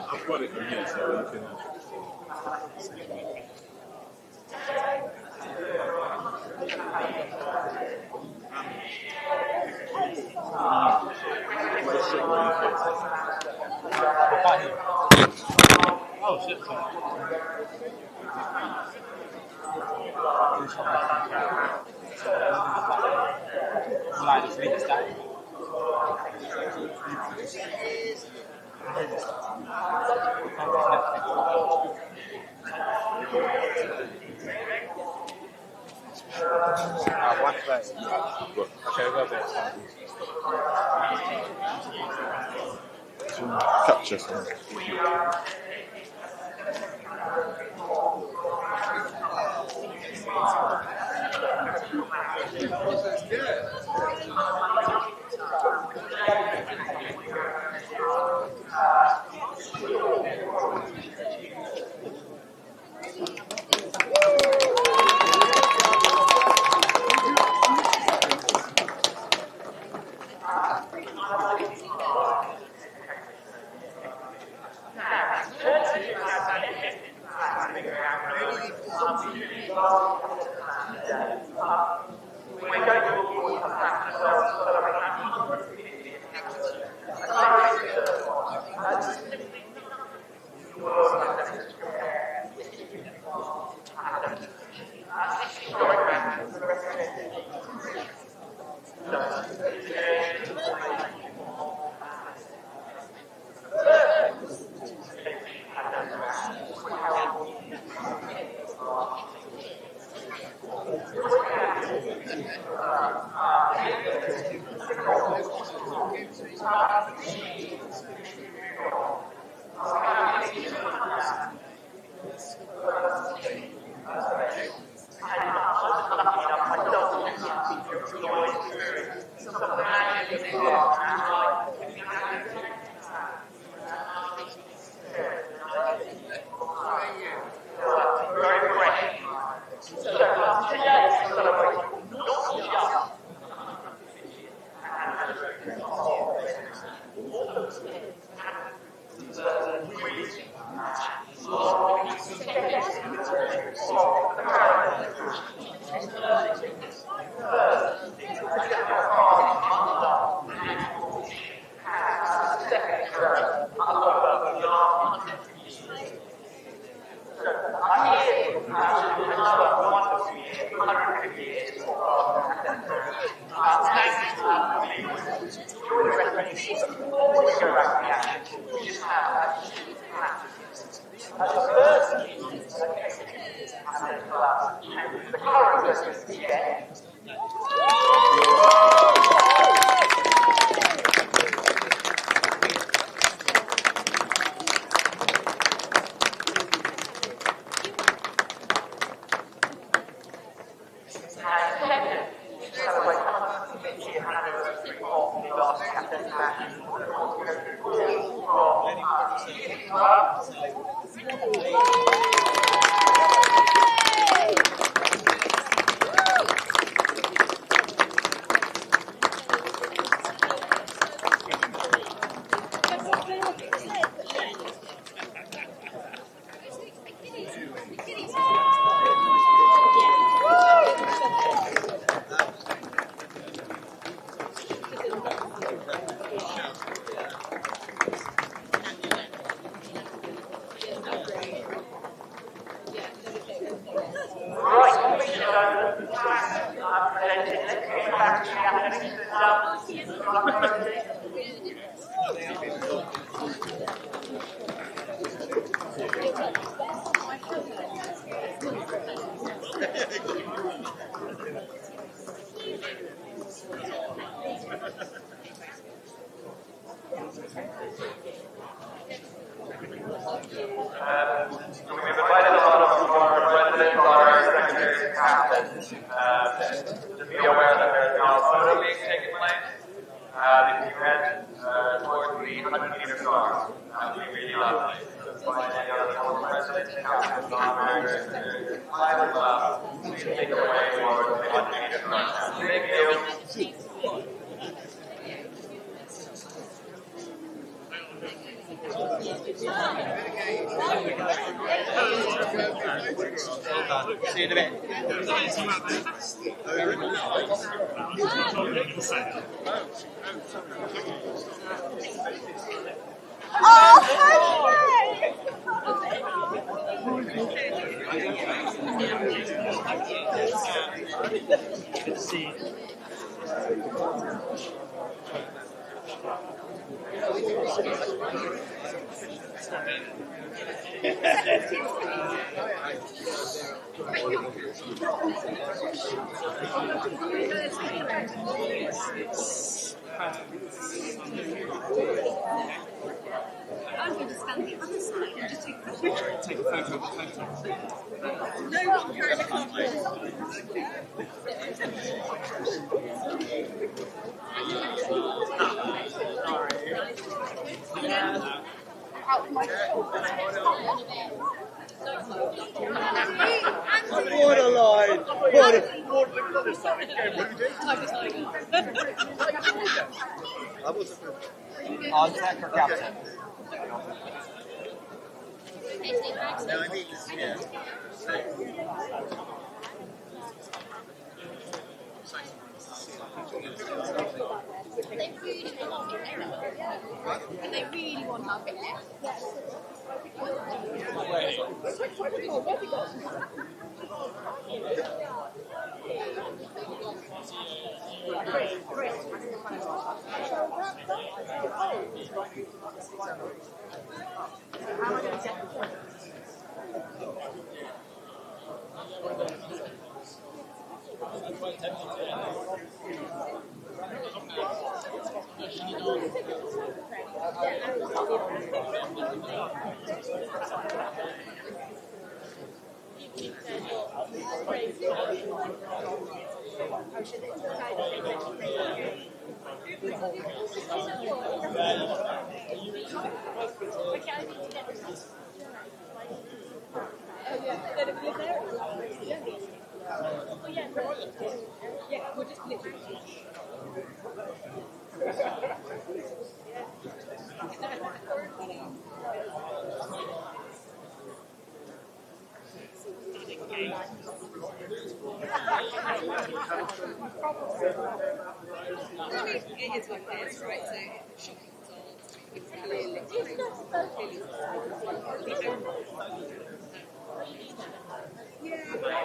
I've got it from here, so you can. Oh shit! One place. Okay, go there. Capture something. We've invited a lot of our Just be aware that there's now a photo being taken place. If you head towards the 100-meter start, that would be really lovely. Find any other former residents, captains, non-members, pilot club, please make your way towards the 100-meter start. Thank you. See you in a bit. Good to see you. I'm going to stand the other side and just take a picture and take a photo of the photo. No one carrying a cardboard. Borderline. On deck or captain? No, I mean, yeah. They really want our picture. It is like this, right? So shocking results. It's clearly yeah, I think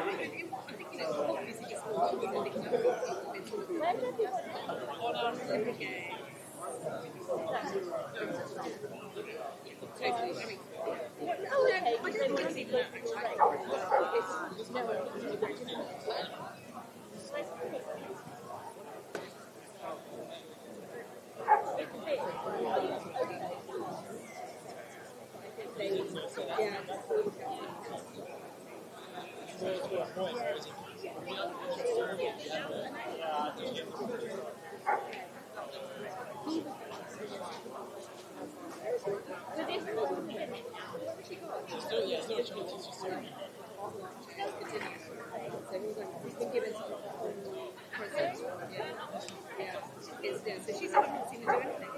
obviously it's more so she's not seen her do anything.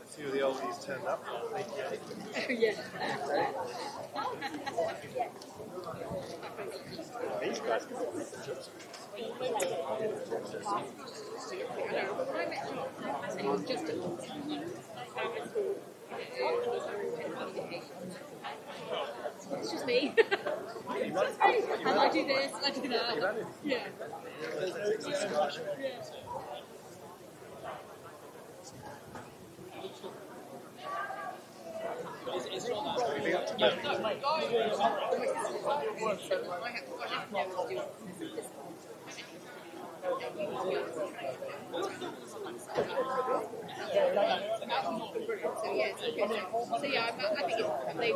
See who the oldies turned up. These guys can It's just me. And I do this, I do that. Yeah. So yeah, it's okay. So yeah, I think they.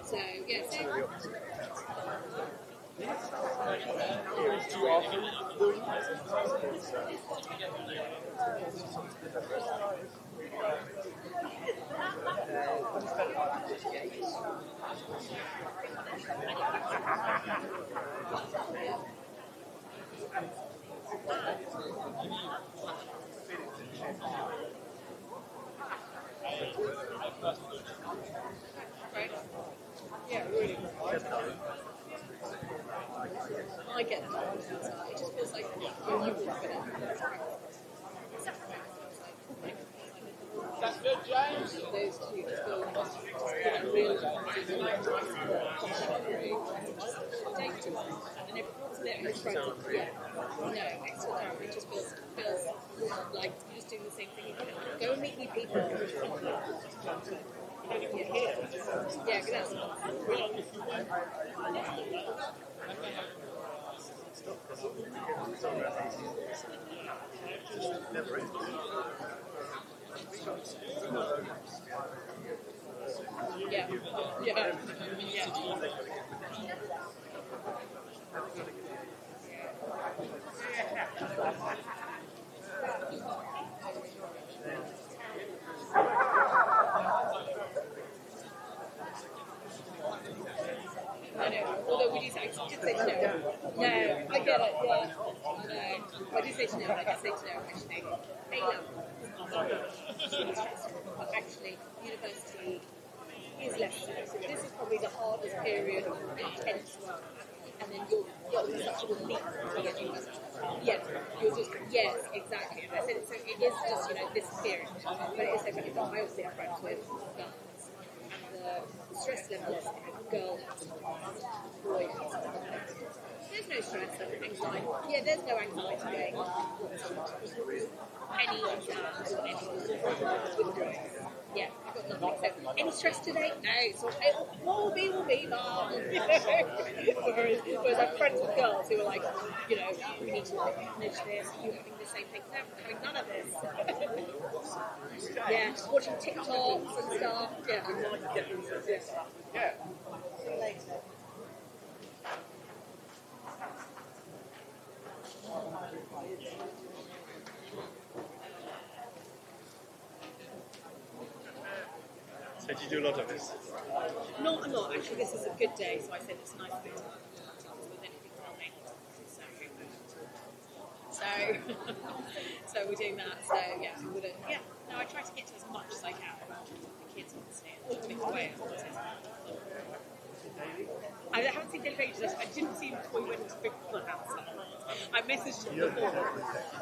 So yeah, so. Right. Yeah, really. I get that. It just feels like you walk with it. That's good, James. Those two just feel real. And if it's there in front of you, no, extra time, it just feels like you're just doing the same thing again. Go and meet new people. Yeah, that's yeah. I know. Although we do say, I did say to no. No, I get it, yeah. No. I did say to no, I did say to no, actually. But actually, university is less so. This is probably the hardest period of intense work. And then you're in such a relief to get university. Yeah, you're just, yes, exactly. And I said, so it is just, this period. But it is so funny, I also have friends with guns. The stress levels of girls, boys, there's no stress and anxiety. Yeah, there's no anxiety going any exams or anything. Yeah, I've got nothing. So, any stress today? No. So, what will be, mum. Whereas I'm friends with girls who are like, we need to manage this, you having the same thing. No, I'm having none of this. Yeah, just watching TikToks and stuff. Yeah. Yeah. See you later. So did you do a lot of this? Not a lot, actually. This is a good day, so I said it's a nice thing to with anything filming. So we're doing that. So yeah, no, I try to get to as much as I can. The kids obviously, a bit away. I haven't seen Daily Pages. I didn't see him before he went to Big Brother House. I messaged him before.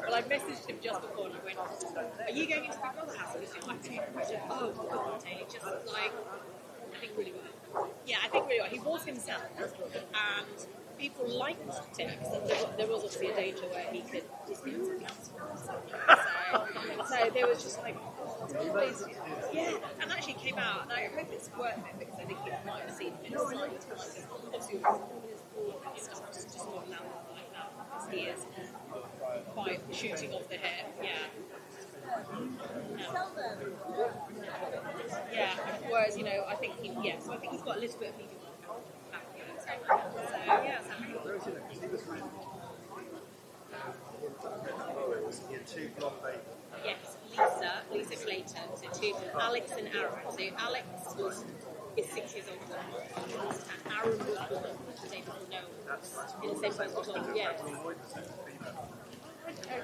Well, I messaged him just before and he went, "Are you going into Big Brother House?" And he said, I said, "Oh God, Daily, just like I think really well." Yeah, I think really well. He was himself, and people liked him because there was obviously a danger where he could just get something else. So there was just like, always, yeah, and actually came out, and I hope it's worth it because I think he might have seen him in obviously all his stuff just not allowed like that because he is quite shooting off the hip, yeah. Yeah, whereas, I think so I think he's got a little bit of medium back here. So, yeah, yes, Lisa Clayton, so two, Alex and Aaron. So Alex was is 6 years older than Aaron was born the day before Noel was in the same place as well. Yes. Okay.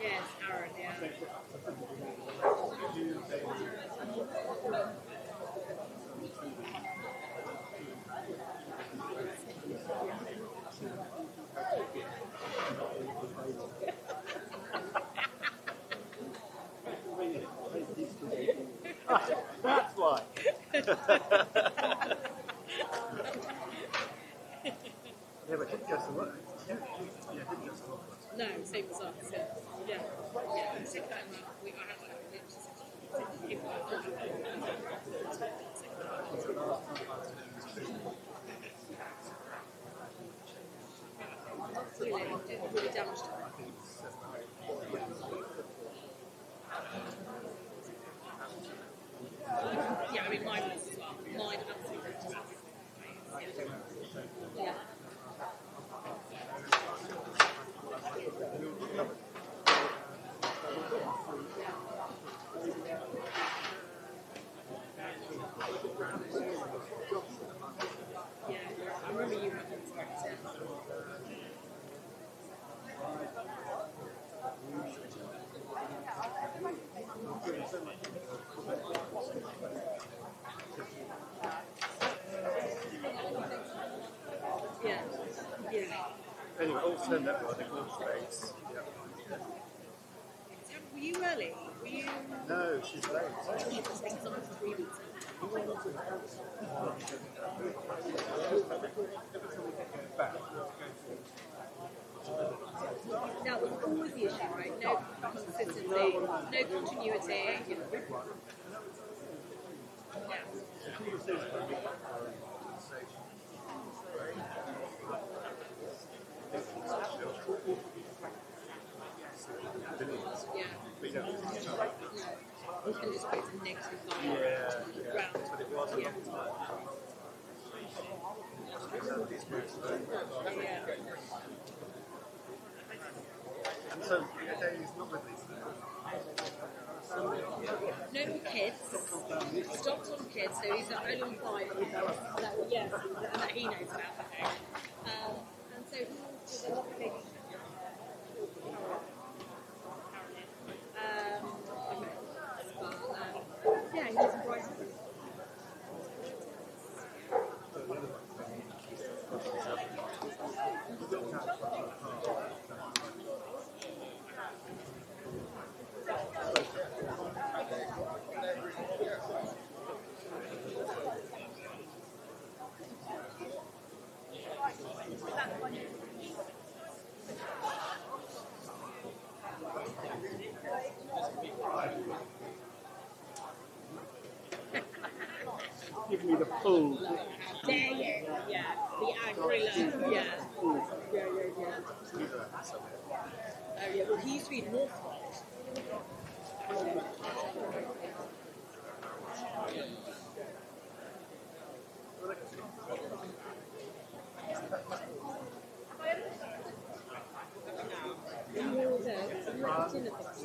Yes, Aaron, yeah. That's why. Yeah, but it didn't go so well. Yeah, it didn't go so well. No, same as us. Yeah. Yeah. Same time, I had really damaged her. Yeah, I mean, mine was as well. Mine absolutely. Yeah. Yeah, I remember you were yeah. Anyway, all turned out well. I think all space. Yeah. Were you early? Were you? No, she's late. She was thinking something for 3 weeks. That was always the issue, right? No consistency, no continuity. You know. And just creates a negative vibe around. But it was a long time. And so, Danny's not with these No kids. Stopped on kids, so he's only on 5. Yes, and that he knows about, I think. And so he was a lovely baby. Yeah, he's a bright. Give me the pull. Yeah, the angry look. Yeah. Oh yeah, well he used to be in Northwold.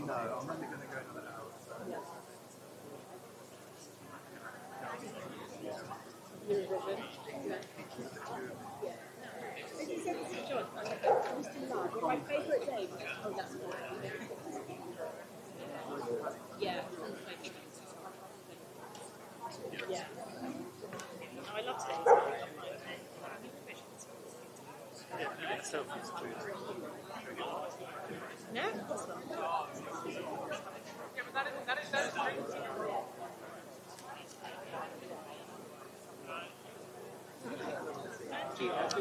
No, I'm only going to go another hour. My favourite day was yeah. Yeah. I love today. No, of course not. Yeah, but that is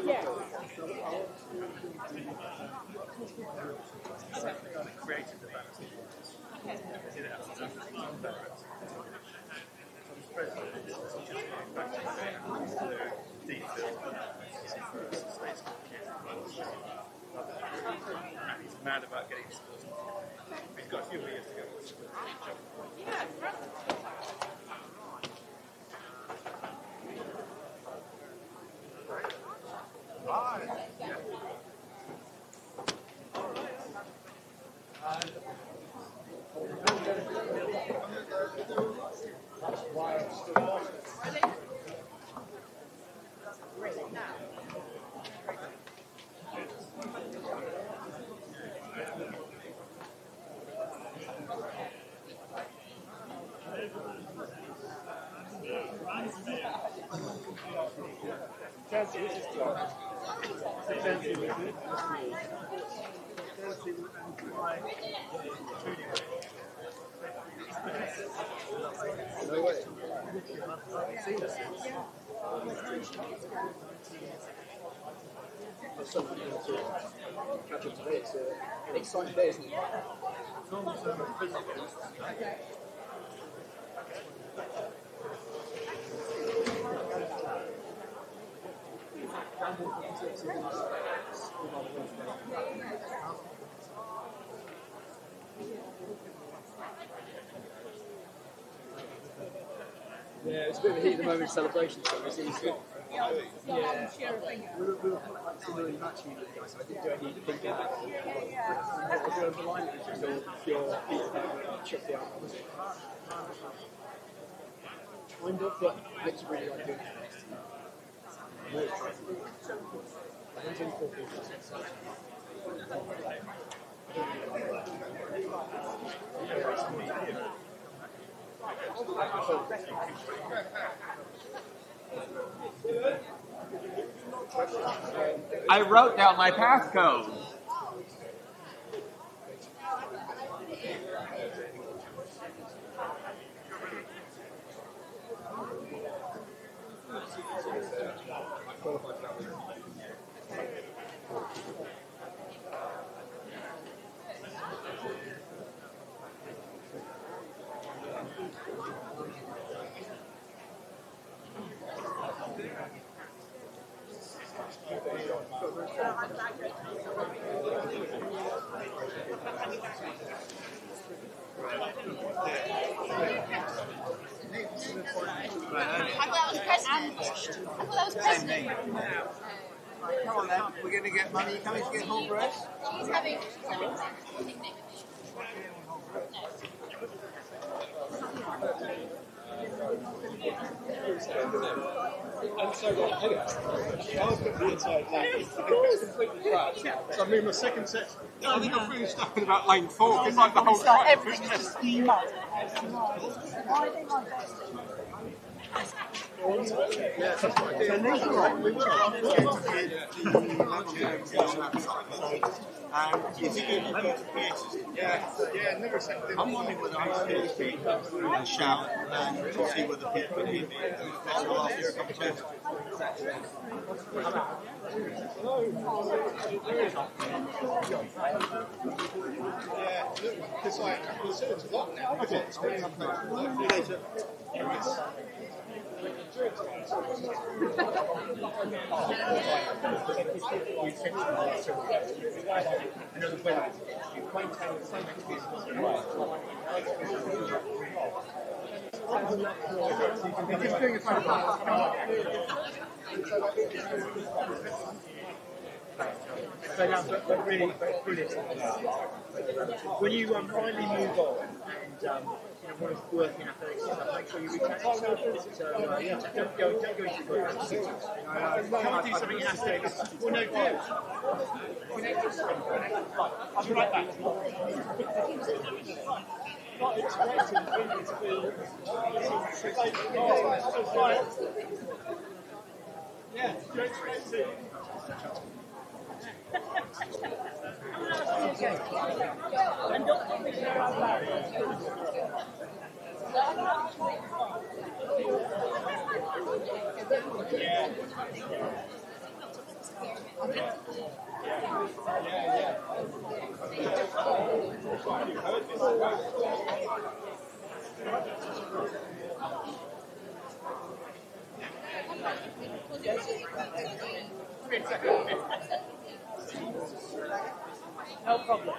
yeah. Created the Varsity. Did it as a detail. He's mad about getting scores. He's got a few more years to go. No way. There's so much more to catch up today. It's an exciting day, isn't it? Yeah, it's a bit of a heat of the moment celebration, so it's good. Yeah, we were quite like similarly matching you guys, so I didn't do any thinking about it. I do underline it, it's just all pure heat of the moment, chuck the arm, was it? Wind up, but I just really like doing it. More exciting. I think it's only 4 people. I wrote down my passcode. Come on then, we're going to get money. You coming to get whole bread? She's having And so I was put the inside lane. It's completely crashed. So I moved my second set. I think I'm really stuck in about lane 4 because like the whole track. everything is just mud. Yeah, that's what I did. We were on the And is it going to be places? Yeah, never second. I'm wondering whether I should speak and shout and see whether people can hear me. I'll ask you a couple of questions. Yeah, because like, it's a lot now. Okay. But really brilliant. When you finally move on and want to work in athletics, make sure you reach out. So don't go into work. Come and do something in athletics. Well, no, do. I'll be right back. Not expecting people to be. Yeah, you're expecting. No problem.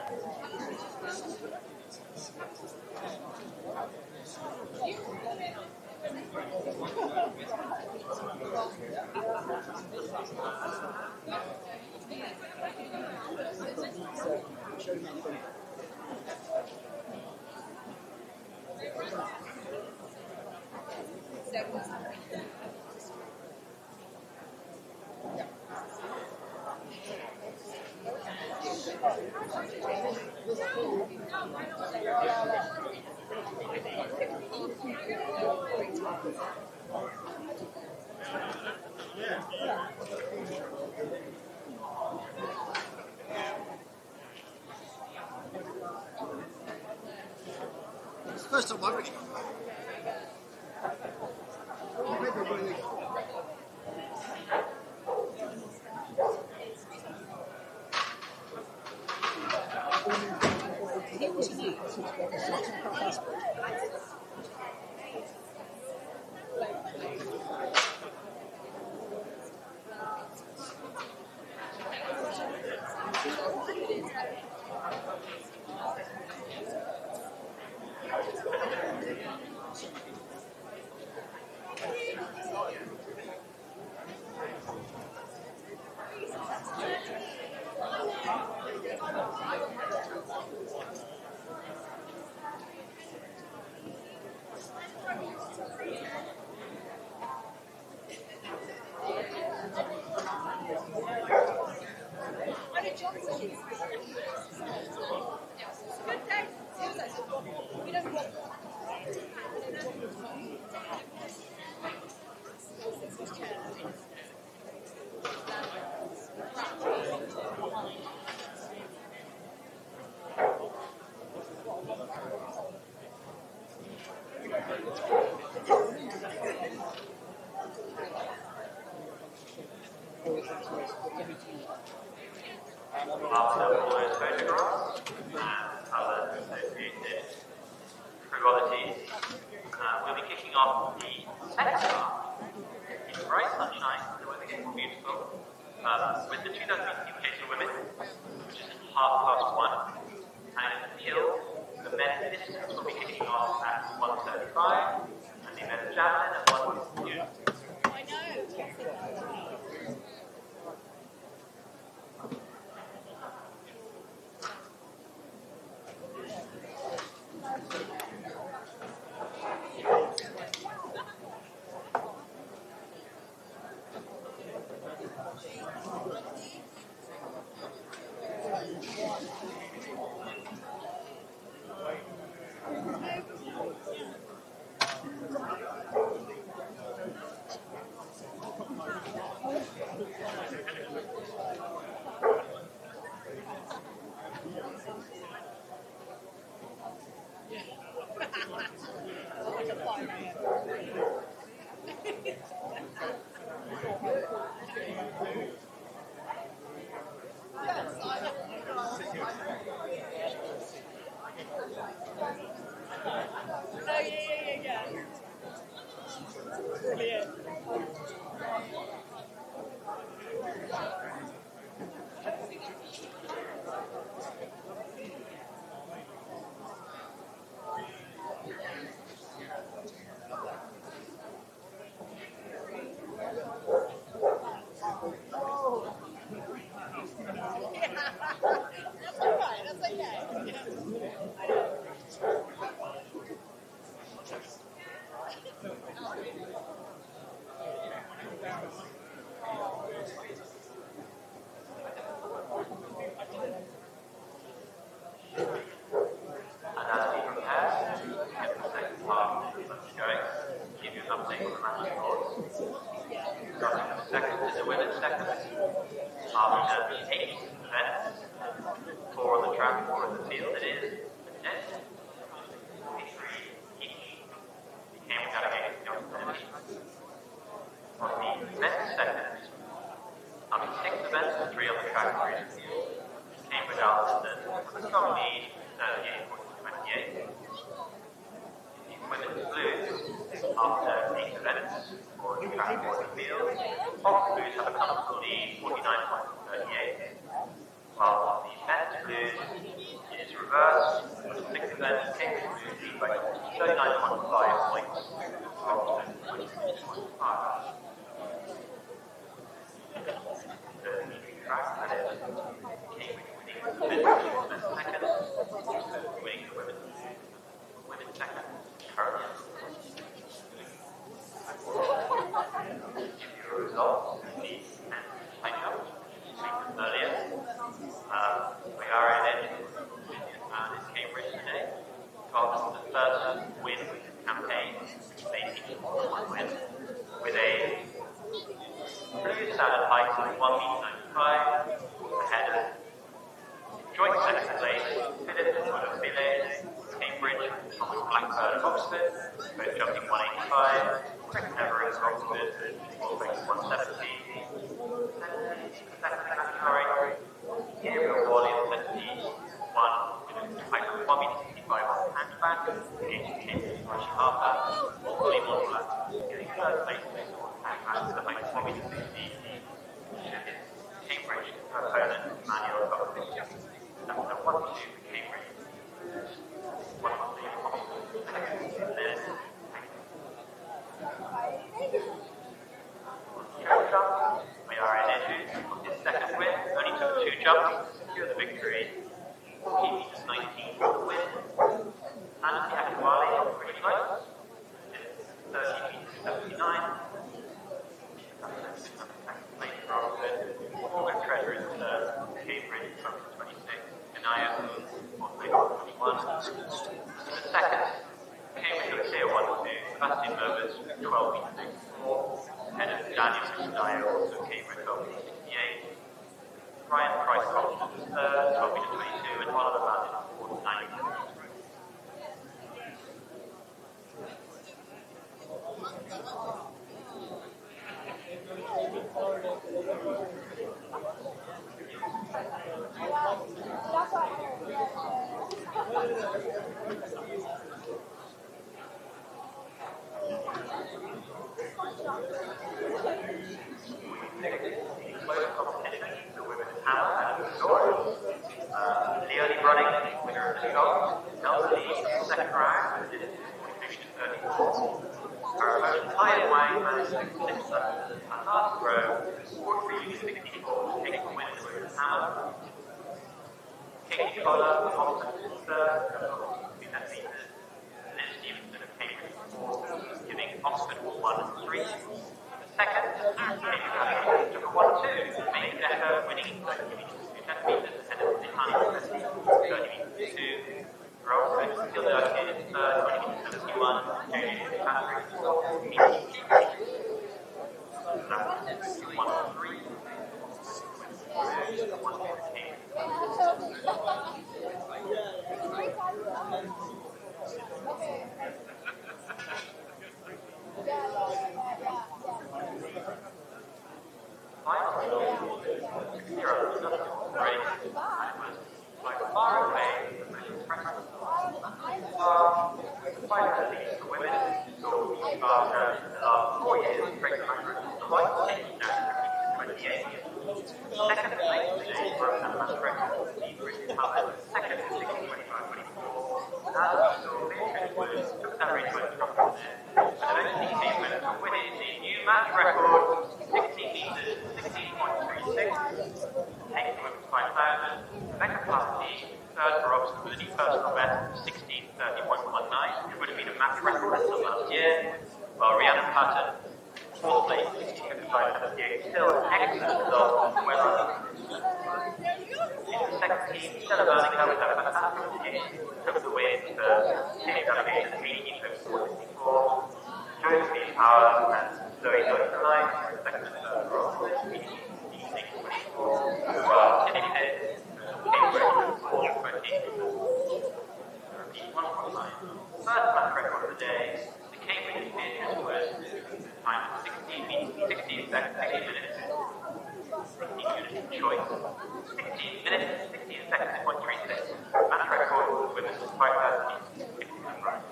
It's the first time I've reached. Photographs and other associated frivolities. We'll be kicking off the second half in bright sunshine, the weather getting beautiful, with the 2018 case of women, which is 1:30. And in the field, the men's distance will be kicking off at 1:35, and the men's javelin at 1:52. I know. While the men's blues reverse. For the sixth event, Cambridge moved by 39.5 points. From 20.5. The track that is Cambridge winning the men's second, winning the women's second currently. Give you a result, the men's high jump, earlier. We are in it, in Cambridge today. Got the first win campaign, win, with a pretty standard height of 1m95, ahead of joint second place, Philip of Village, Cambridge, Thomas Blackburn of Oxford, both jumping 185, Chris Everett of Oxford, all race 170, second category, Gabriel Wally of 71, with a height of 1m65 on handback, Cambridge Archie Harper, Willie Montfort, getting third place on handback with a height of 1m60, Cambridge opponent Manuel Buckley. That's a 1-2 for Cambridge. 1-2 we are in Edu. His second win. Only took 2 jumps to secure the victory. He beat us 19 for the win. Anthony Akinwale, pretty close. 30 meters 79. Morgan Treasure is third. Cambridge from 26. Kanaya on 21. The second, Cambridge with clear 1-2. Sebastian Mervis, 12 meters 64. Ahead of Daniel Kanaya, also Cambridge, 12 meters 68. Ryan Price was third, 12 meters 22. And Oliver Bandit, 9 meters Leonie Brunning, winner of the shot. Elsie, second round, with a contribution to 34. Our opponent, Ryan Wang, managed to finish that last row, 43.64, taking the win with the hammer. Katie Collar, Thompson, third, with 10 meters. Liz Stevenson of Cambridge, fourth, giving Oxford 1-3. Second, Katie Collar took a 1-2, making Echo winning 30 meters, and then Titani 30 meters 2. Roll, still Durkin, third, 20 meters 71. Julie Patrick, 4 meters 1-3. By far away the most impressive. Finally, the women saw after the last 4 years, break records twice taking down 28. Second place today broke that match record. The British Howard, second in 16:25:24. As we saw, Beatrice Woods took that race win from there, and eventually came with a winning the new match record, 16 meters, 16.36. Taking the women's 5,000. Rebecca Plasty, third for Oxford with a new personal best of 16:30.19, which would have been a match record until last year, while Rhiannon Patton, fourth place, 16:55.78, still an excellent result, however. In the second team, Stella Birmingham with that fantastic game, took the win for Cambridge Allocation 80.464. Josephine Powers and Zoe Deutschlein, second and third for Oxford, 86.24, who are Cambridge, 1.9. First match record of the day, the Cambridge Beatrice was time of 16 minutes, 16 seconds, 16 minutes, 16 units choice, 16 minutes, 16 seconds, 0.36. Match record for the women's 5,000 meters, 60 right.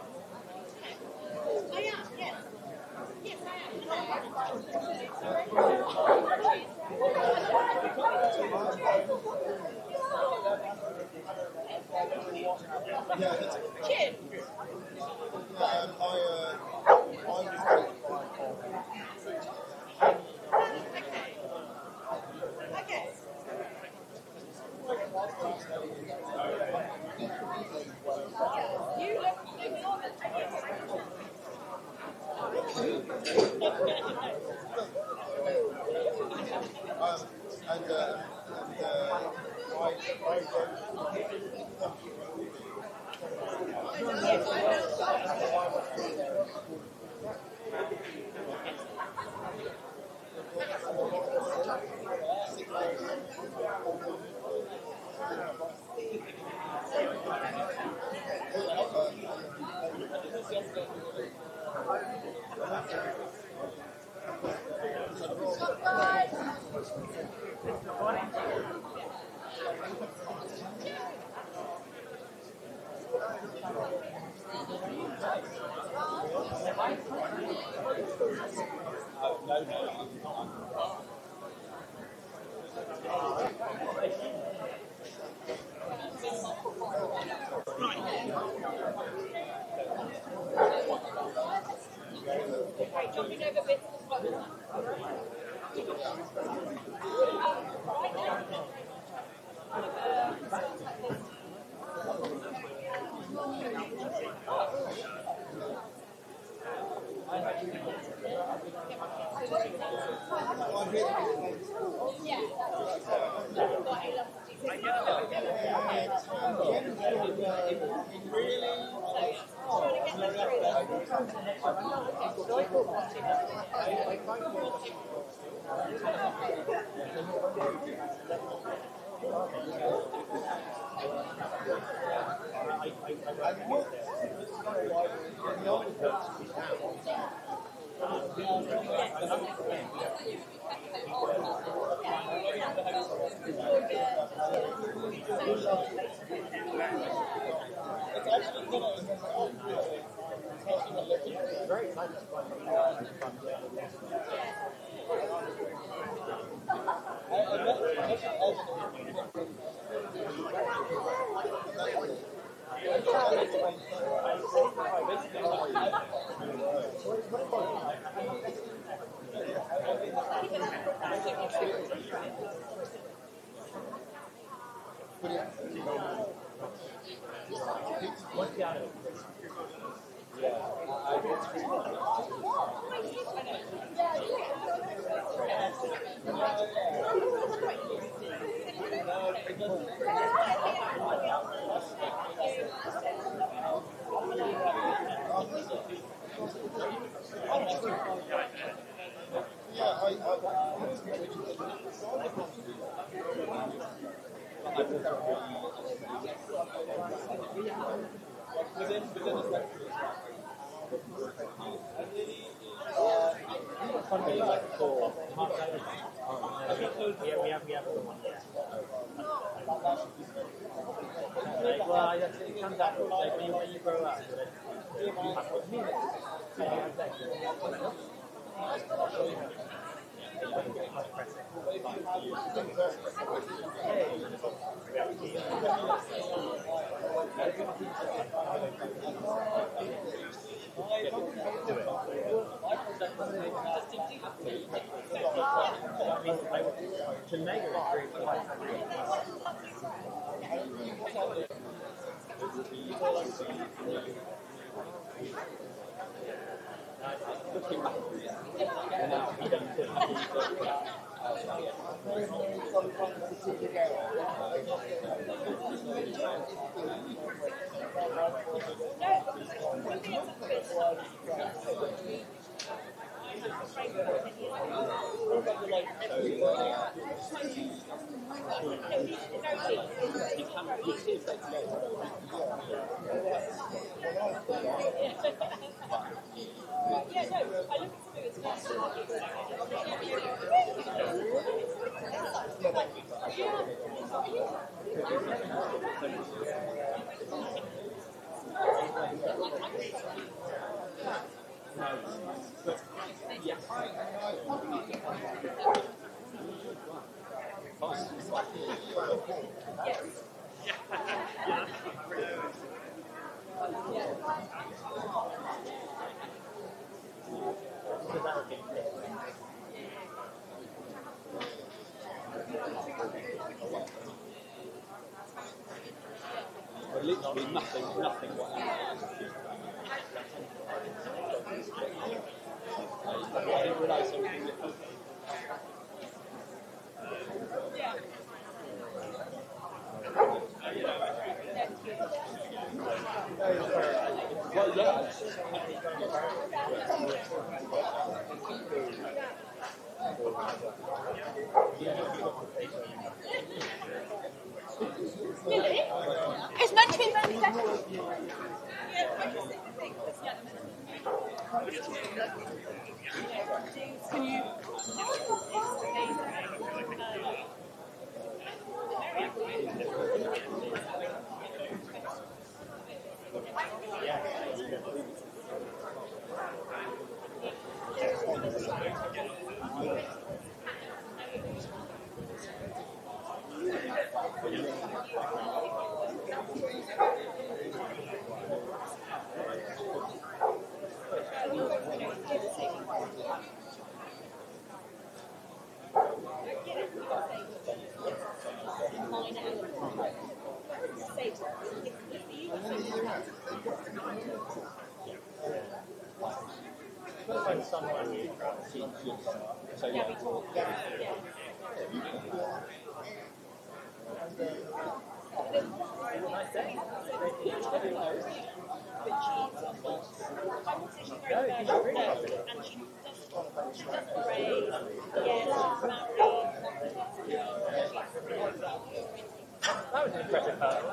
Chin. Okay. You look jumping over bits as well. It comes out like when you grow up. To measure it But literally nothing whatever. I didn't realise everything was different. Well, yeah. It's meant to be very Can you? That was an impressive hurdle.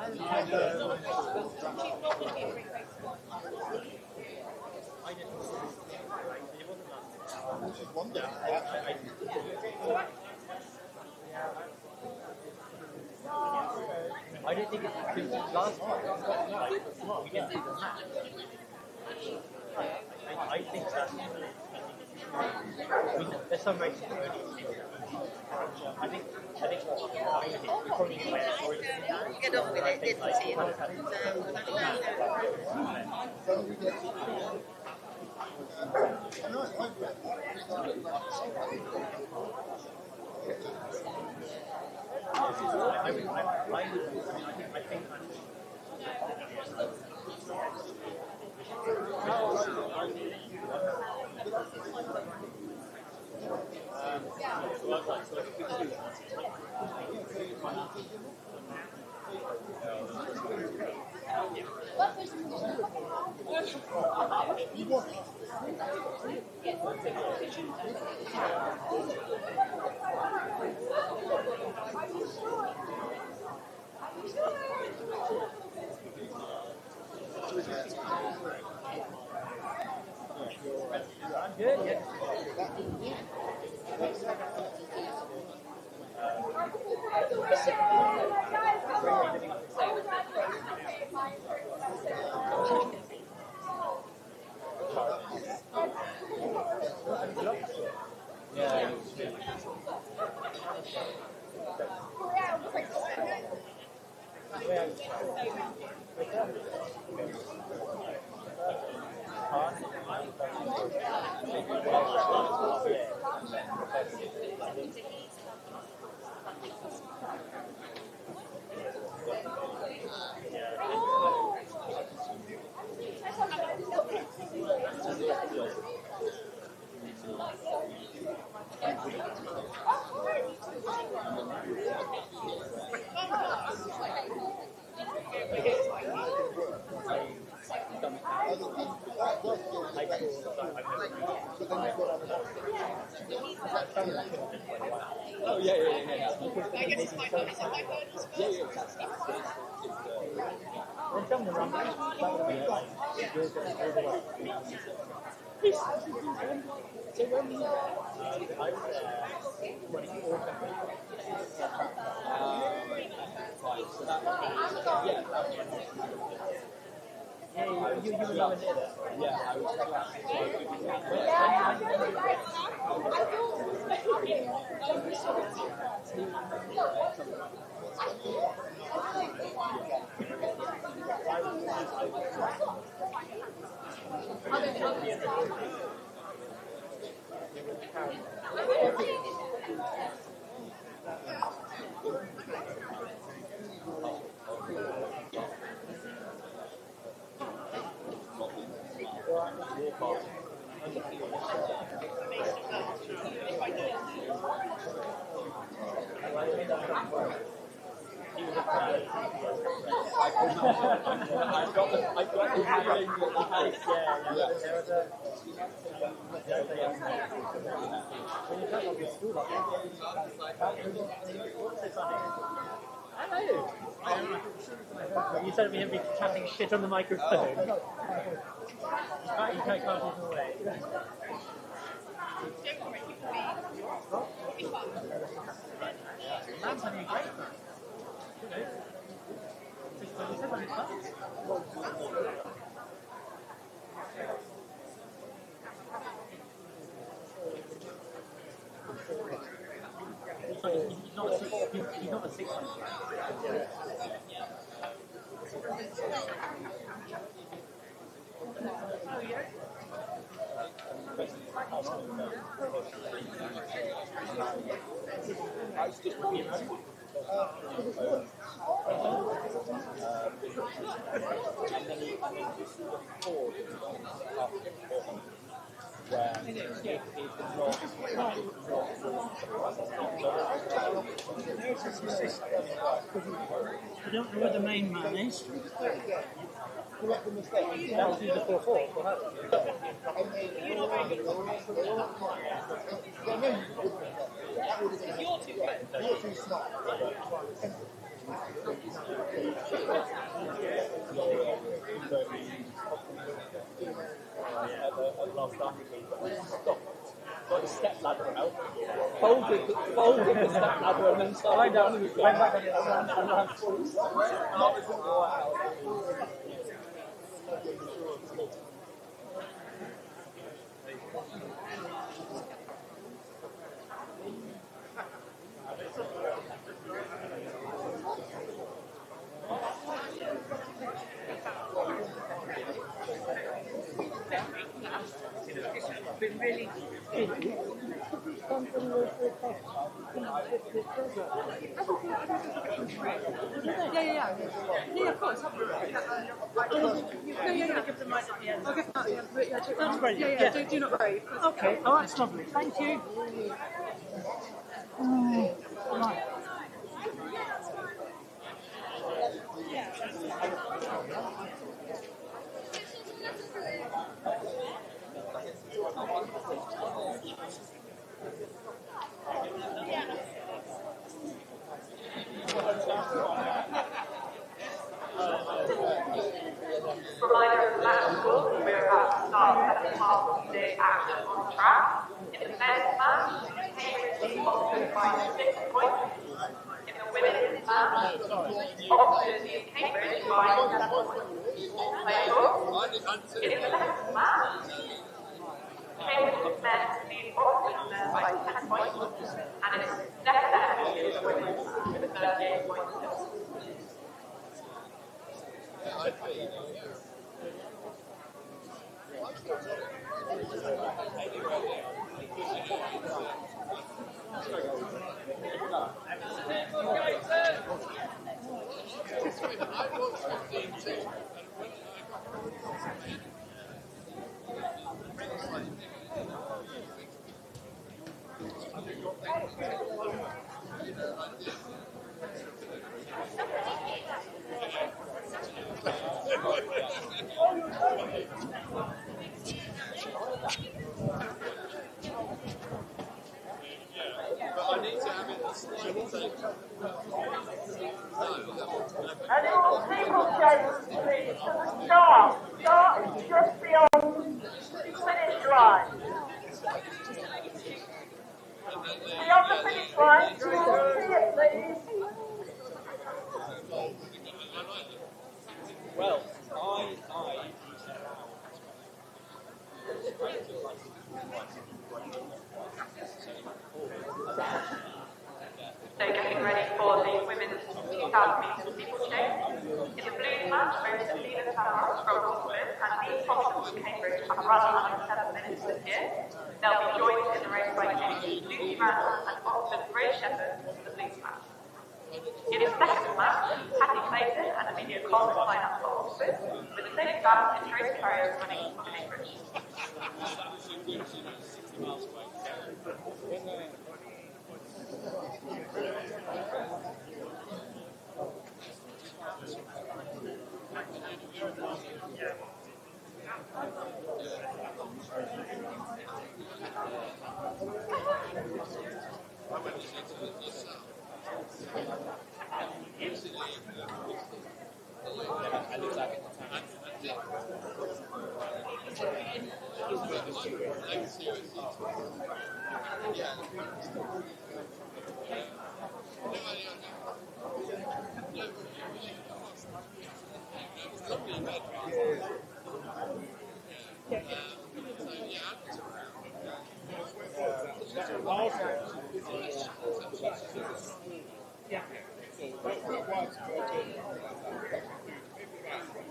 I just wondered. I didn't think it was too last time. We didn't do the match. I think that's. There's some races that only I think we probably need to Get on with it, didn't you? Oh, yeah. I guess it's my phone. Is it my phone? Yeah. When someone runs so when I was when it all so that you were nowhere near there. Yeah, I was Hello. You said we have been chatting shit on the microphone. You can't come away. Man's having a great time. He's not a 600. I don't know where the main man is. That was the 4-4. You're too smart. Got the step ladder out, folded the step ladder and then slide down and went back on the other hand and had full Been really Yeah, of course. Give them right at the end. I'll give them at the end. That's great. Yeah. Do not worry. Okay, oh, that's lovely. Thank you. Right. Reminder of last school, we're about to start the half day action on track. In the men's match, Cambridge is Oxford by 6 points. In the women's match, Oxford is Cambridge by 7 points. In the men's match, Cambridge men lead Oxford men by 10 points, and it's definitely the women's with 38 points. And all steeplechase, please. Start just beyond the finish line. Beyond the finish line, see it, please. Well, So getting ready for the women's 2,000 metres steeplechase. In the blue match, both Athena Tavares from Oxford and Lee Thompson from Cambridge have run under 7 minutes this year. They'll be joined in the race by Cambridge Lucy Randall and Oxford Grace Shepherd for the blues match. In the second match, Hattie Clayton and Amelia Collins line up for Oxford, with the same balance in Tracy Carrier running for Cambridge.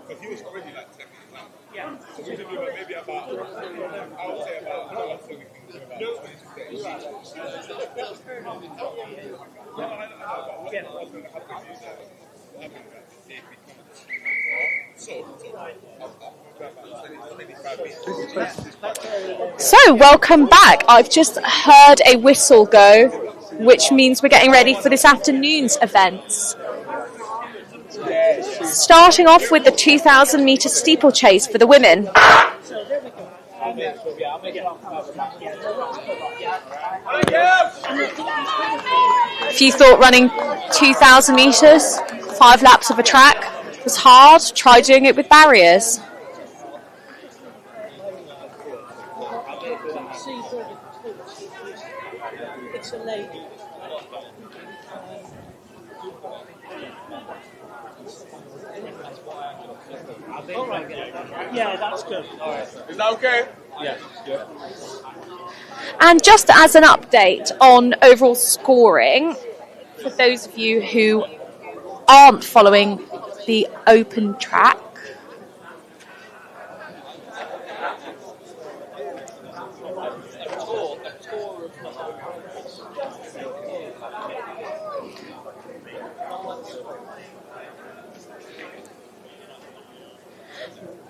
Because he was already like 10 minutes out. Yeah. So we should do maybe about, I would say about, so we can do about 20 to 30 minutes. So, welcome back. I've just heard a whistle go, which means we're getting ready for this afternoon's events. Starting off with the 2,000 metre steeplechase for the women. If you thought running 2,000 metres, 5 laps of a track was hard, try doing it with barriers. Yeah, that's good. All right. Is that okay? Yeah. And just as an update on overall scoring, for those of you who aren't following the open track,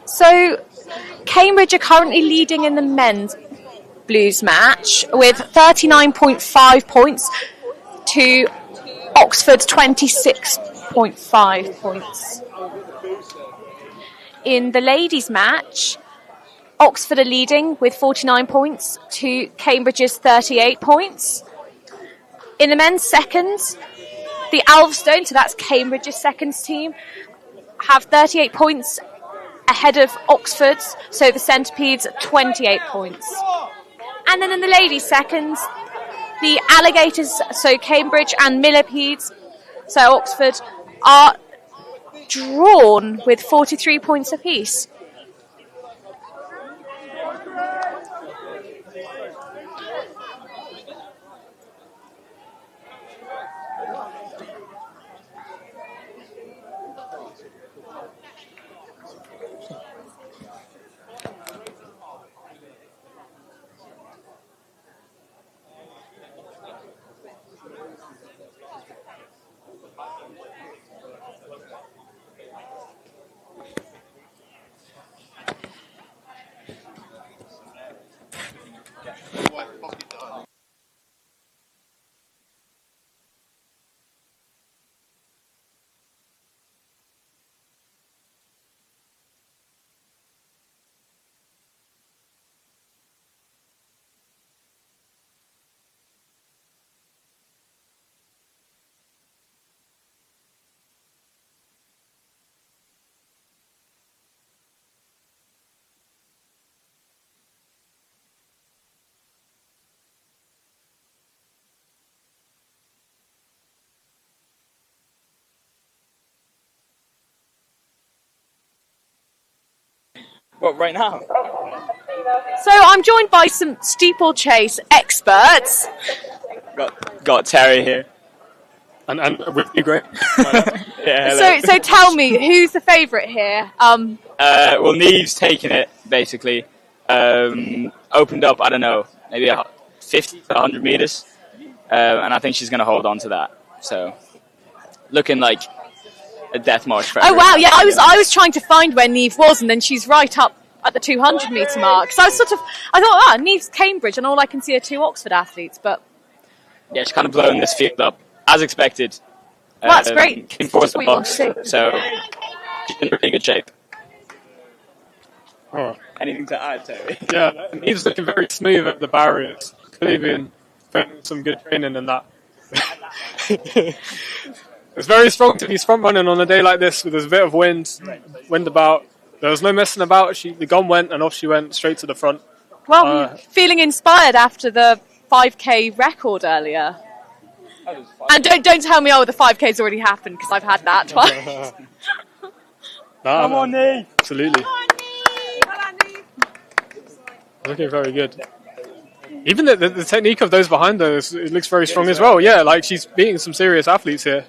so Cambridge are currently leading in the men's blues match with 39.5 points to Oxford's 26.5 points. In the ladies' match, Oxford are leading with 49 points to Cambridge's 38 points. In the men's seconds, the Alvestone, so that's Cambridge's seconds team, have 38 points ahead of Oxford's, so the Centipedes 28 points. And then in the ladies' seconds, the Alligators, so Cambridge, and Millipedes, so Oxford, are drawn with 43 points apiece. What, right now? So I'm joined by some steeplechase experts. Got Terry here. And with you, great. Yeah, so tell me, who's the favourite here? Well, Neve's taking it, basically. Opened up, I don't know, maybe 50 to 100 metres. And I think she's going to hold on to that. So, looking like a death march for Oh wow, yeah, I was trying to find where Neve was, and then she's right up at the 200 metre mark. So I thought, Neve's Cambridge, and all I can see are 2 Oxford athletes, but... Yeah, she's kind of blowing this field up, as expected. Well, that's great. Came fourth in the box, so she's in really good shape. Oh. Anything to add, Terry? Yeah, he's looking very smooth at the barriers. Clearly been some good training in that. It's very strong to be front running on a day like this, with there's a bit of wind about. There was no messing about. The gun went, and off she went straight to the front. Well, feeling inspired after the 5k record earlier. And don't tell me, the 5k's already happened, because I've had that twice. Come on, Neve. Absolutely. Looking very good. Even the technique of those behind her, it looks very strong as well. Yeah, like she's beating some serious athletes here.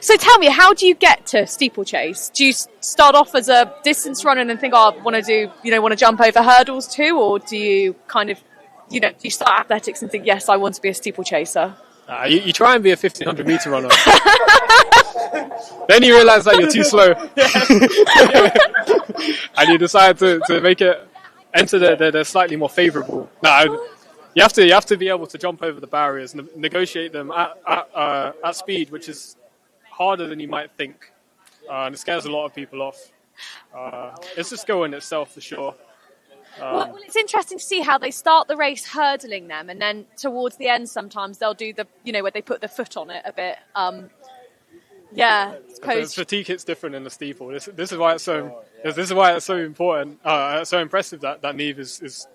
So tell me, how do you get to steeplechase? Do you start off as a distance runner and think, I want to jump over hurdles too, or do you kind of, do you start athletics and think, yes, I want to be a steeplechaser? You try and be a 1500 meter runner. Then you realise that you're too slow, and you decide to enter the slightly more favourable. You have to be able to jump over the barriers and negotiate them at speed, which is harder than you might think, and it scares a lot of people off. It's a skill in itself, for sure. Well, it's interesting to see how they start the race hurdling them, and then towards the end, sometimes they'll do the, where they put the foot on it a bit. The fatigue hits different in the steeple. This is why it's so. This is why it's so important. So impressive that Neve is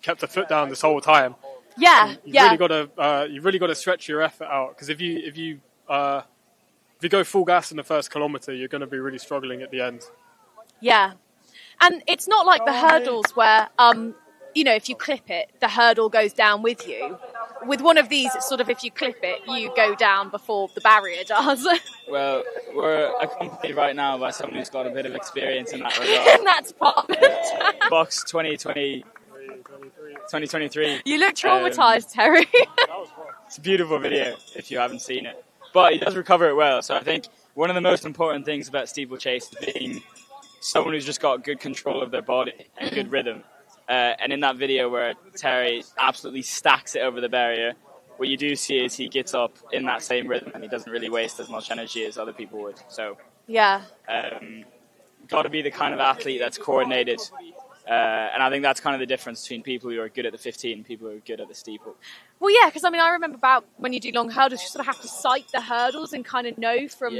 kept the foot down this whole time. You've really got to stretch your effort out, because if you go full gas in the first kilometre, you're going to be really struggling at the end. Yeah. And it's not like the hurdles where, if you clip it, the hurdle goes down with you. With one of these, it's sort of, if you clip it, you go down before the barrier does. Well, we're accompanied right now by someone who's got a bit of experience in that regard. In that department. Box 2023. You look traumatised, Terry. It's a beautiful video, if you haven't seen it. But he does recover it well, so I think one of the most important things about steeplechase is being someone who's just got good control of their body and good rhythm. And in that video where Terry absolutely stacks it over the barrier, what you do see is he gets up in that same rhythm and he doesn't really waste as much energy as other people would. So, got to be the kind of athlete that's coordinated. And I think that's kind of the difference between people who are good at the 15 and people who are good at the steeple. Well, yeah, because I remember about when you do long hurdles, you sort of have to sight the hurdles and kind of know from,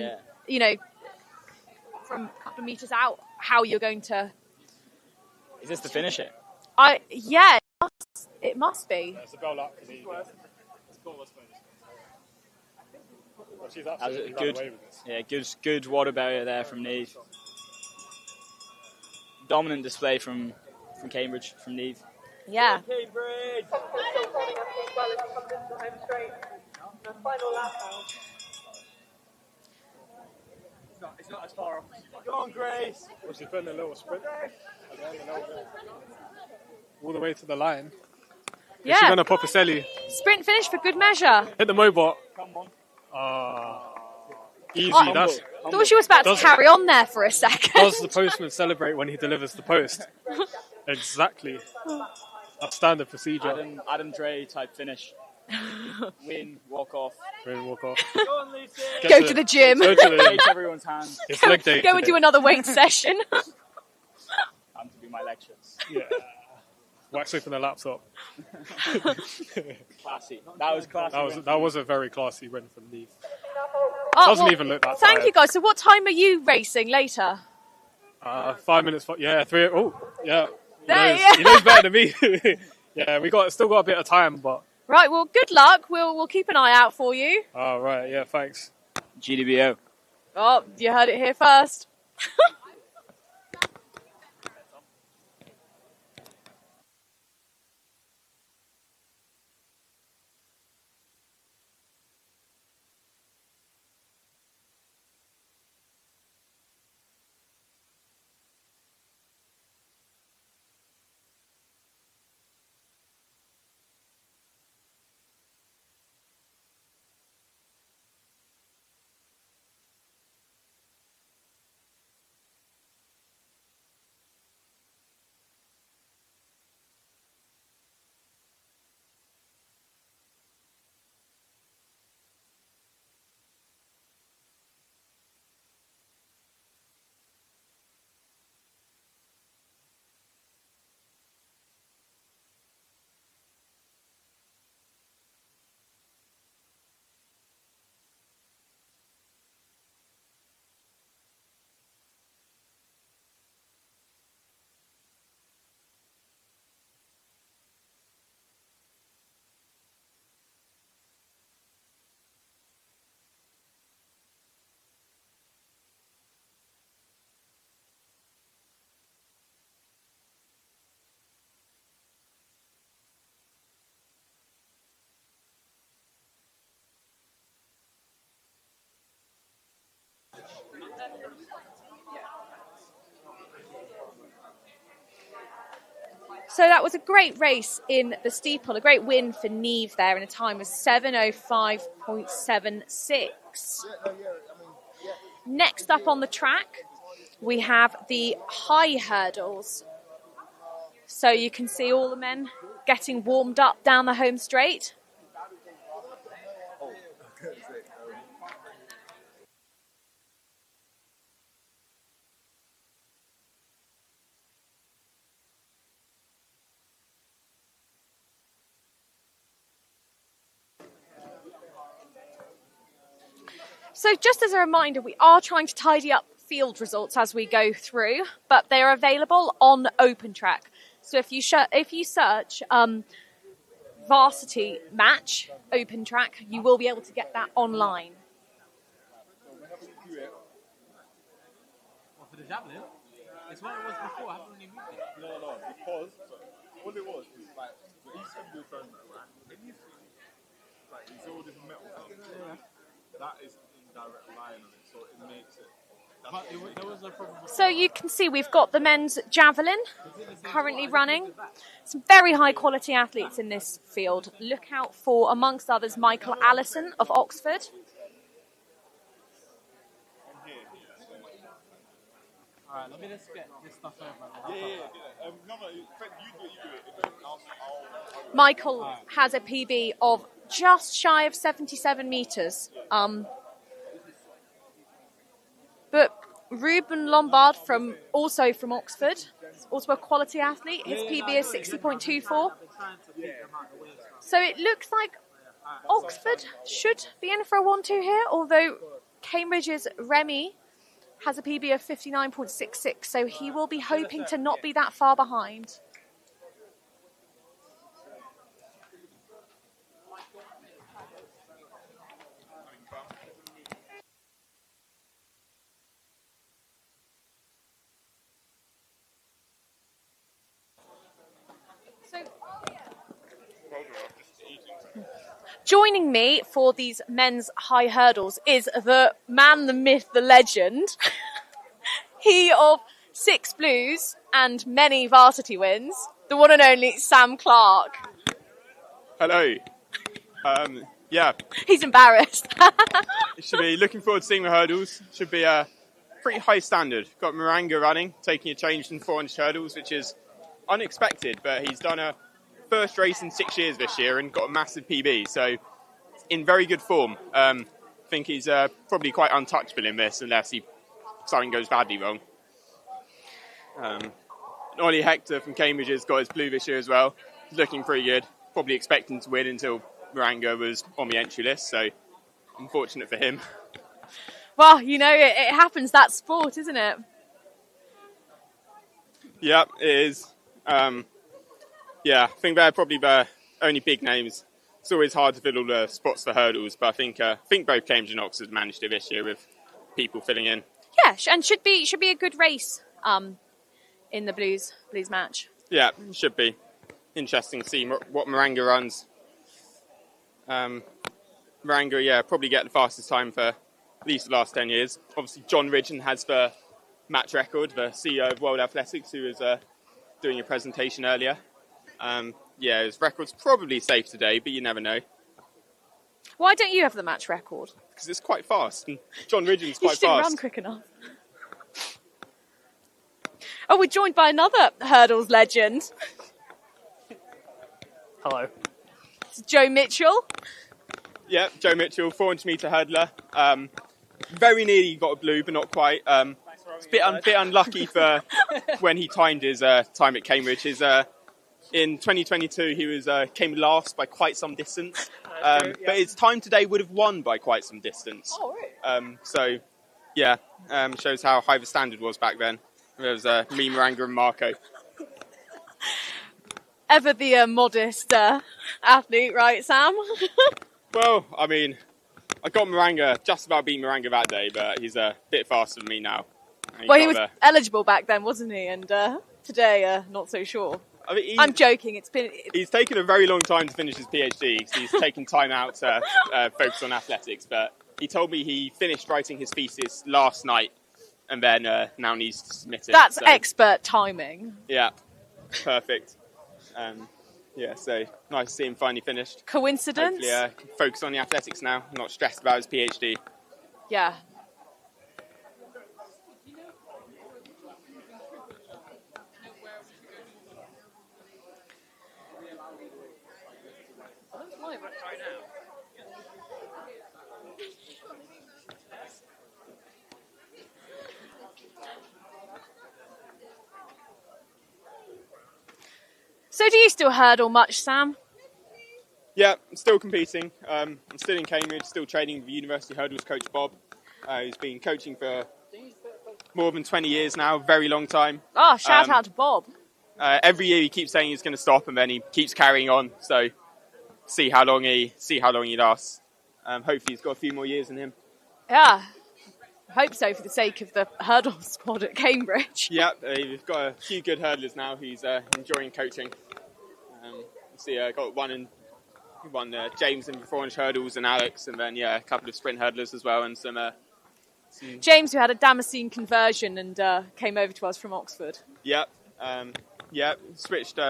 from a couple of metres out how you're going to. Is this to finish it? It must be. It's a bell up for me. She's absolutely run away with this. Good water barrier there from Neve. Dominant display from Cambridge, from Neve. Yeah. Cambridge! It's not as far off. Go on, Grace! Well, she's putting a little sprint all the way to the line. Yeah. She's going to pop a celly. Sprint finish for good measure. Hit the mobot. Easy. Thought she was about to carry on there for a second. Does the postman celebrate when he delivers the post? Exactly. That's standard procedure. Adam Dre type finish. Win, walk off. Win, walk off. Go to the gym. Shake everyone's hand. It's leg day. Go and do another weight session. Time to do my lectures. Yeah. Wax open the laptop. Classy. That was classy. That was a very classy win from Neve. Doesn't even look that Thank tired. you, guys. So what time are you racing later? 5 minutes. 3. Oh, yeah. There, He knows better than me. Yeah, we still got a bit of time, but. Right. Well, good luck. We'll keep an eye out for you. Oh, right. Yeah. Thanks. GDBO. Oh, you heard it here first. So that was a great race in the steeple, a great win for Neve there in a time of 7:05.76. Next up on the track, we have the high hurdles. So you can see all the men getting warmed up down the home straight. So just as a reminder, we are trying to tidy up field results as we go through, but they are available on Open Track. So if you search Varsity Match Open Track, you will be able to get that online. For the javelin? It's what it was before. I haven't really moved it. No, because all it was like each time you're throwing that, right? When you like it's all this metal stuff. Yeah. That is indirect line on it, so it makes it. But there was no problem. So you can see we've got the men's javelin currently running. Some very high quality athletes in this field. Look out for, amongst others, Michael Allison of Oxford. Alright, let me just get this stuff over. Yeah. No, you do it. Michael has a PB of just shy of 77 metres. But Ruben Lombard, also from Oxford, also a quality athlete. His PB is 60.24. So it looks like Oxford should be in for a 1-2 here, although Cambridge's Remy has a PB of 59.66, so he will be hoping to not be that far behind. Joining me for these men's high hurdles is the man, the myth, the legend. He of 6 blues and many varsity wins, the one and only Sam Clark. Hello. Yeah. He's embarrassed. Should be looking forward to seeing the hurdles. Should be a pretty high standard. Got Maranga running, taking a change in 400 hurdles, which is unexpected, but he's done a first race in 6 years this year and got a massive PB, so in very good form. I think he's probably quite untouchable in this unless something goes badly wrong. Ollie Hector from Cambridge has got his blue this year as well. He's looking pretty good. Probably expecting to win until Maranga was on the entry list, so unfortunate for him. Well, you know, it happens, that's sport, isn't it? Yeah, it is. Yeah, I think they're probably the only big names. It's always hard to fill all the spots for hurdles, but I think both Cambridge and Oxford managed it this year with people filling in. Yeah, and should be a good race in the blues match. Yeah, it should be interesting to see what Maranga runs. Maranga, yeah, probably get the fastest time for at least the last 10 years. Obviously, John Ridgen has the match record, the CEO of World Athletics, who was doing a presentation earlier. Yeah, his record's probably safe today, but you never know. Why don't you have the match record? Because it's quite fast. And John Ridgen's quite fast. You didn't run quick enough. Oh, we're joined by another hurdles legend. Hello. It's Joe Mitchell. Yeah, Joe Mitchell, 400 metre hurdler. Very nearly got a blue, but not quite. It's a bit unlucky for when he timed his time at Cambridge. In 2022, he came last by quite some distance. But his time today would have won by quite some distance. Oh, right. So, yeah, shows how high the standard was back then. There was me, Maranga and Marco. Ever the modest athlete, right, Sam? Well, I mean, I got Maranga, just about beat Maranga that day, but he's a bit faster than me now. Well, he was eligible back then, wasn't he? And today, not so sure. I mean, I'm joking. He's taken a very long time to finish his PhD. So he's taken time out to focus on athletics. But he told me he finished writing his thesis last night, and then now needs to submit it. That's expert timing. Yeah, perfect. Yeah, so nice to see him finally finished. Coincidence? Hopefully, focus on the athletics now, not stressed about his PhD. Yeah. So do you still hurdle much, Sam? Yeah, I'm still competing. I'm still in Cambridge, still training with the University Hurdles coach Bob, who's been coaching for more than 20 years now, very long time. Oh, shout out to Bob. Every year he keeps saying he's going to stop, and then he keeps carrying on. So see how long he lasts. Hopefully he's got a few more years in him. Yeah, I hope so for the sake of the hurdle squad at Cambridge. Yeah, we've got a few good hurdlers now who's enjoying coaching. See, got one James in the 400 hurdles and Alex, and then a couple of sprint hurdlers as well, and some James, who had a Damascene conversion and came over to us from Oxford. Yep, switched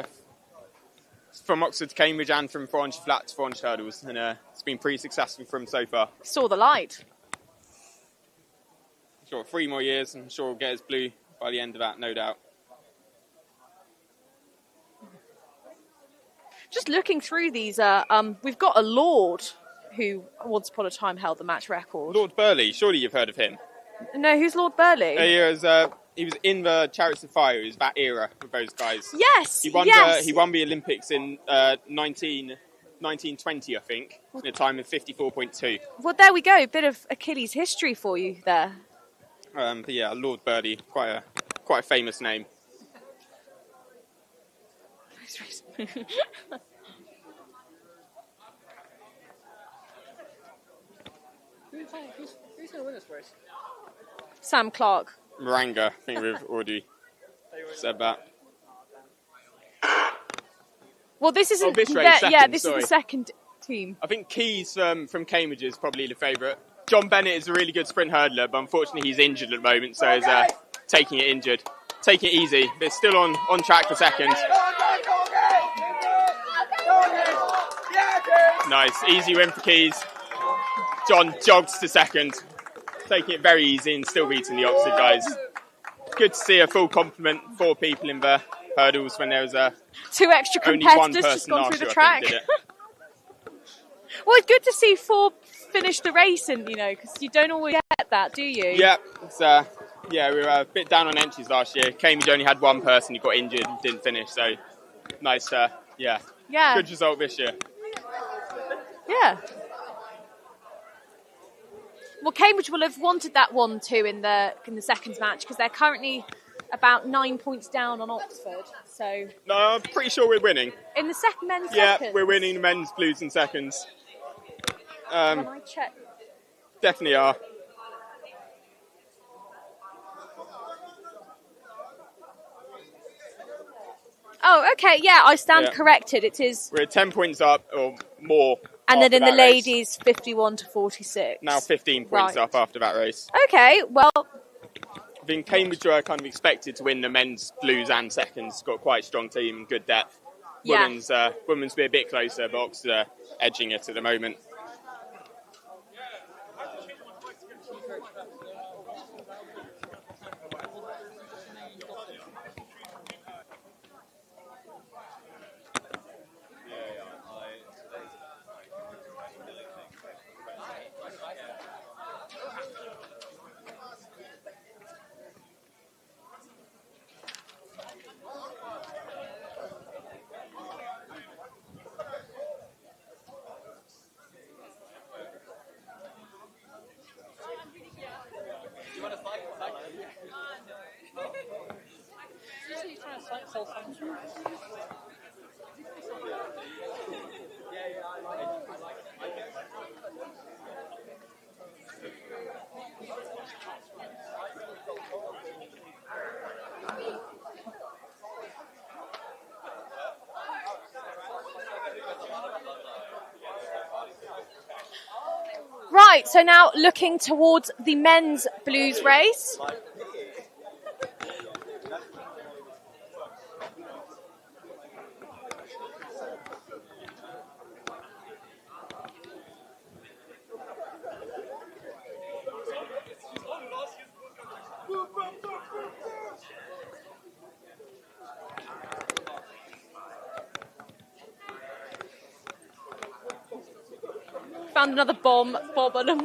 from Oxford to Cambridge and from 400 flat to 400 hurdles, and it's been pretty successful for him so far. Saw the light. Sure, 3 more years, and I'm sure we'll get his blue by the end of that, no doubt. Just looking through these, we've got a Lord who once upon a time held the match record. Lord Burley, surely you've heard of him. No, who's Lord Burley? He was in the Chariots of Fire. It was that era with those guys. Yes, he won the Olympics in 1920, I think, in a time of 54.2. Well, there we go. A bit of Achilles history for you there. But yeah, Lord Burley, quite a famous name. Who's going to win this race? Sam Clark. Maranga, I think we've already said that. Well, this isn't. This race, this is the second team. I think Keys from Cambridge is probably the favourite. John Bennett is a really good sprint hurdler, but unfortunately he's injured at the moment, so he's taking it injured. Taking it easy, but it's still on track for second. Nice, easy win for Keys. John jogs to second, taking it very easy and still beating the Oxford guys. Good to see a full complement, 4 people in the hurdles when there was 2 extra competitors just gone through the track. Well, it's good to see 4 finish the race, and because you don't always get that, do you? Yeah, we were a bit down on entries last year. Cambridge only had 1 person who got injured and didn't finish, so nice. Good result this year. Yeah. Well, Cambridge will have wanted that 1-2 in the second match because they're currently about 9 points down on Oxford. So no, I'm pretty sure we're winning. In the men's seconds? Yeah, we're winning the men's blues in seconds. When I check. Definitely are. Oh, okay, yeah, I stand corrected. It is. We're 10 points up or more. And then in the ladies, 51 to 46. Now 15 points up after that race. Okay, well. I think Cambridge were kind of expected to win the men's blues and seconds. Got quite a strong team and good depth. Yeah. Women's be a bit closer, but Oxford are edging it at the moment. Right, so now looking towards the men's blues race. found another bob on them.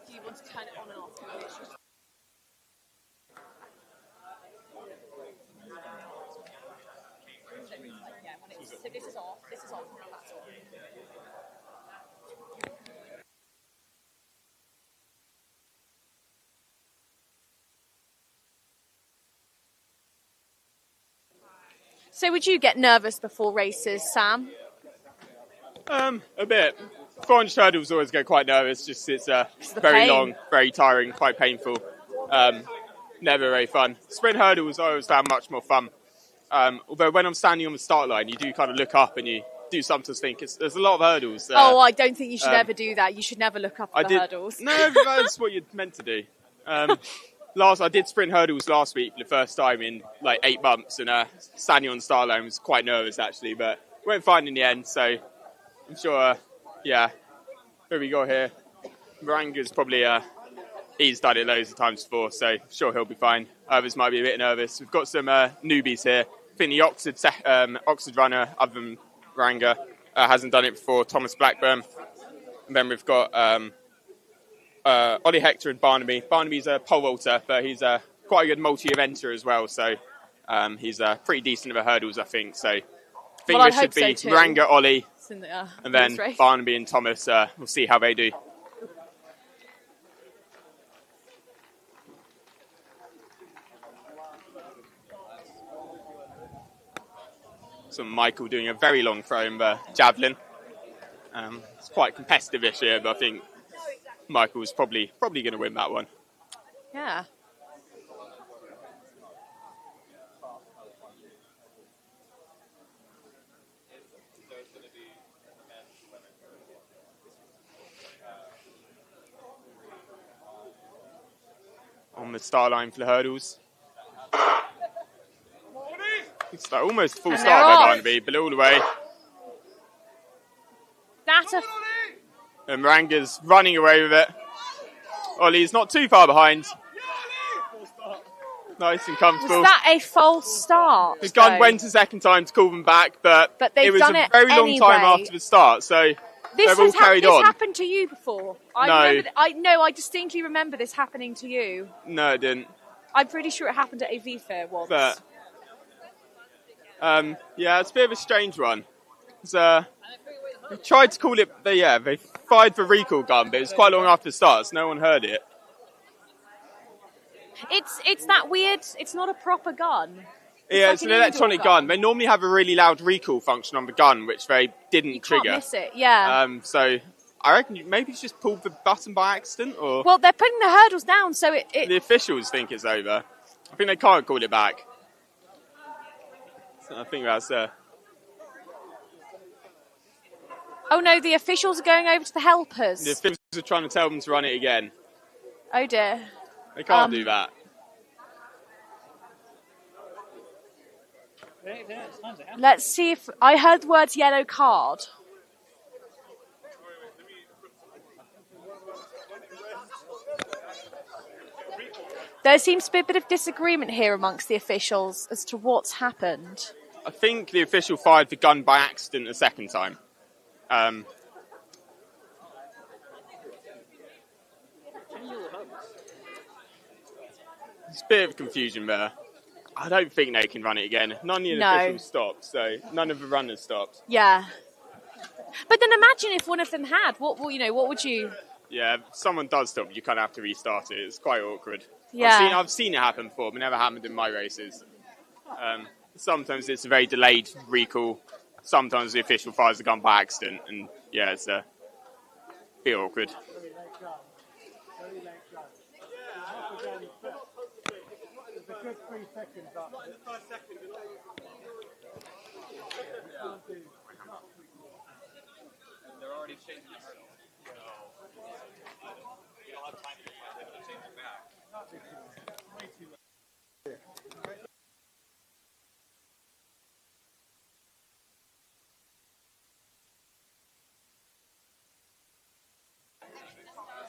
Do you want to turn it on and off? So this is off, and that's on. So would you get nervous before races, Sam? A bit. 400 hurdles always get quite nervous, just it's very pain. long, very tiring, quite painful. Never very fun. Sprint hurdles I always found much more fun. Although when I'm standing on the start line, you do kind of look up and you do sometimes think there's a lot of hurdles. Oh, I don't think you should ever do that. You should never look up at the hurdles. No, that's what you're meant to do. I did sprint hurdles last week for the first time in like 8 months, and standing on the start line was quite nervous actually, but went fine in the end. So I'm sure, who we got here? Maranga's probably he's done it loads of times before, so I'm sure he'll be fine. Others might be a bit nervous. We've got some newbies here. I think the Oxford runner, other than Maranga, hasn't done it before. Thomas Blackburn. And then we've got Ollie Hector and Barnaby. Barnaby's a pole vaulter, but he's quite a good multi-eventer as well. So he's pretty decent at the hurdles, I think. So I think there should be so Maranga, Ollie, and then Barnaby and Thomas. We'll see how they do. So Michael doing a very long throw in the javelin. It's quite competitive this year, but I think Michael's probably going to win that one. Yeah. On the start line for the hurdles. It's like almost full start by Barnaby, but all the way. And Maranga's running away with it. Ollie's not too far behind. Nice and comfortable. Was that a false start? The gun went a second time to call them back, but it was a very long time after the start, so they've all carried on. This happened to you before? I distinctly remember this happening to you. No, it didn't. I'm pretty sure it happened at AV Fair once. But, it's a bit of a strange one. They tried to call it, they fired for recall gun, but it was quite long after the start, so no one heard it. It's that weird, it's not a proper gun. It's an electronic gun. They normally have a really loud recall function on the gun, which they didn't trigger. You can't miss it, yeah. So I reckon maybe it's just pulled the button by accident, or... Well, they're putting the hurdles down, so it... The officials think it's over. I think they can't call it back. So I think that's... Oh no, the officials are going over to the helpers. The officials are trying to tell them to run it again. Oh dear. They can't do that. Let's see if... I heard the words yellow card. There seems to be a bit of disagreement here amongst the officials as to what's happened. I think the official fired the gun by accident a second time. There's a bit of confusion there. I don't think they can run it again. None of the officials stopped, so none of the runners stopped. Yeah. But then imagine if one of them had. What would you... Yeah, if someone does stop, you kind of have to restart it. It's quite awkward. Yeah. I've seen it happen before, but never happened in my races. Sometimes it's a very delayed recall. Sometimes the official fires the gun by accident, and it's a bit awkward.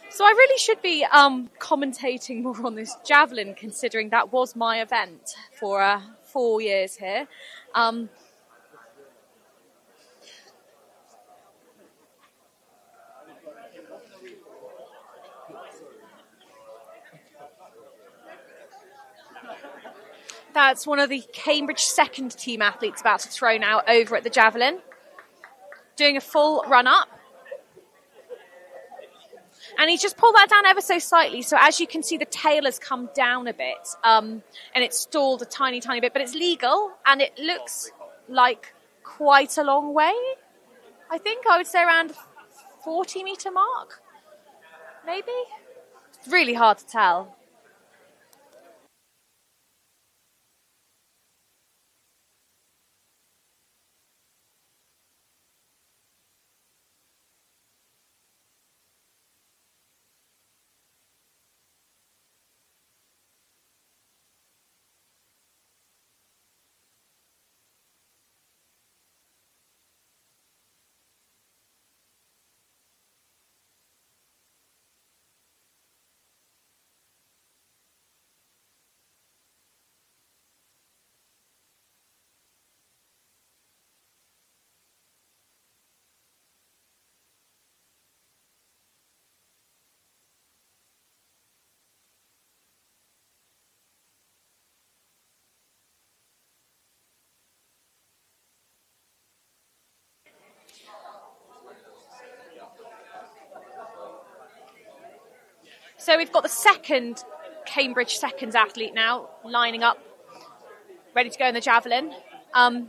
So I really should be commentating more on this javelin, considering that was my event for 4 years here. That's one of the Cambridge second team athletes about to throw now over at the javelin, doing a full run up. And he's just pulled that down ever so slightly. So as you can see, the tail has come down a bit and it's stalled a tiny, tiny bit. But it's legal and it looks like quite a long way. I think I would say around 40-metre mark, maybe. It's really hard to tell. So we've got the second Cambridge seconds athlete now lining up, ready to go in the javelin. It's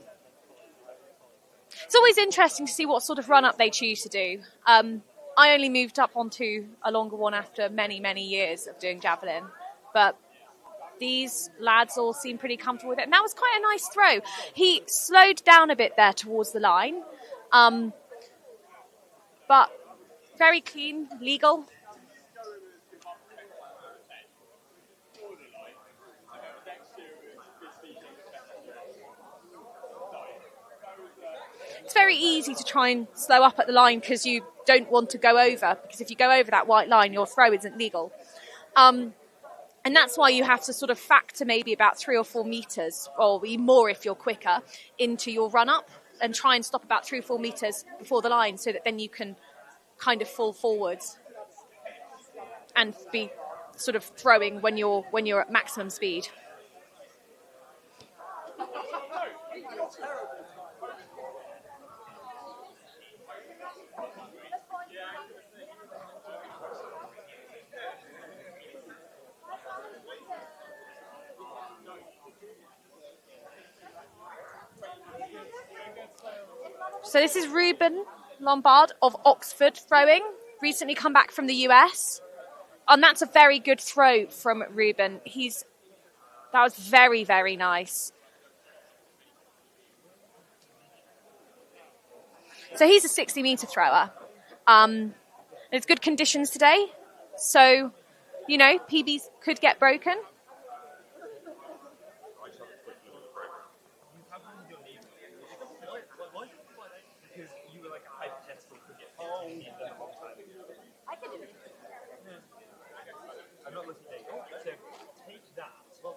always interesting to see what sort of run-up they choose to do. I only moved up onto a longer one after many, many years of doing javelin, but these lads all seem pretty comfortable with it. And that was quite a nice throw. He slowed down a bit there towards the line, but very clean, legal. It's very easy to try and slow up at the line because you don't want to go over, because if you go over that white line, your throw isn't legal. And that's why you have to sort of factor maybe about 3 or 4 metres, or more if you're quicker, into your run-up and try and stop about 3 or 4 metres before the line so that then you can kind of fall forwards and be sort of throwing when you're at maximum speed. So this is Ruben Lombard of Oxford throwing, recently come back from the US. And that's a very good throw from Ruben. That was very, very nice. So he's a 60-metre thrower. It's good conditions today. So, PBs could get broken. I'm not listening. So take that,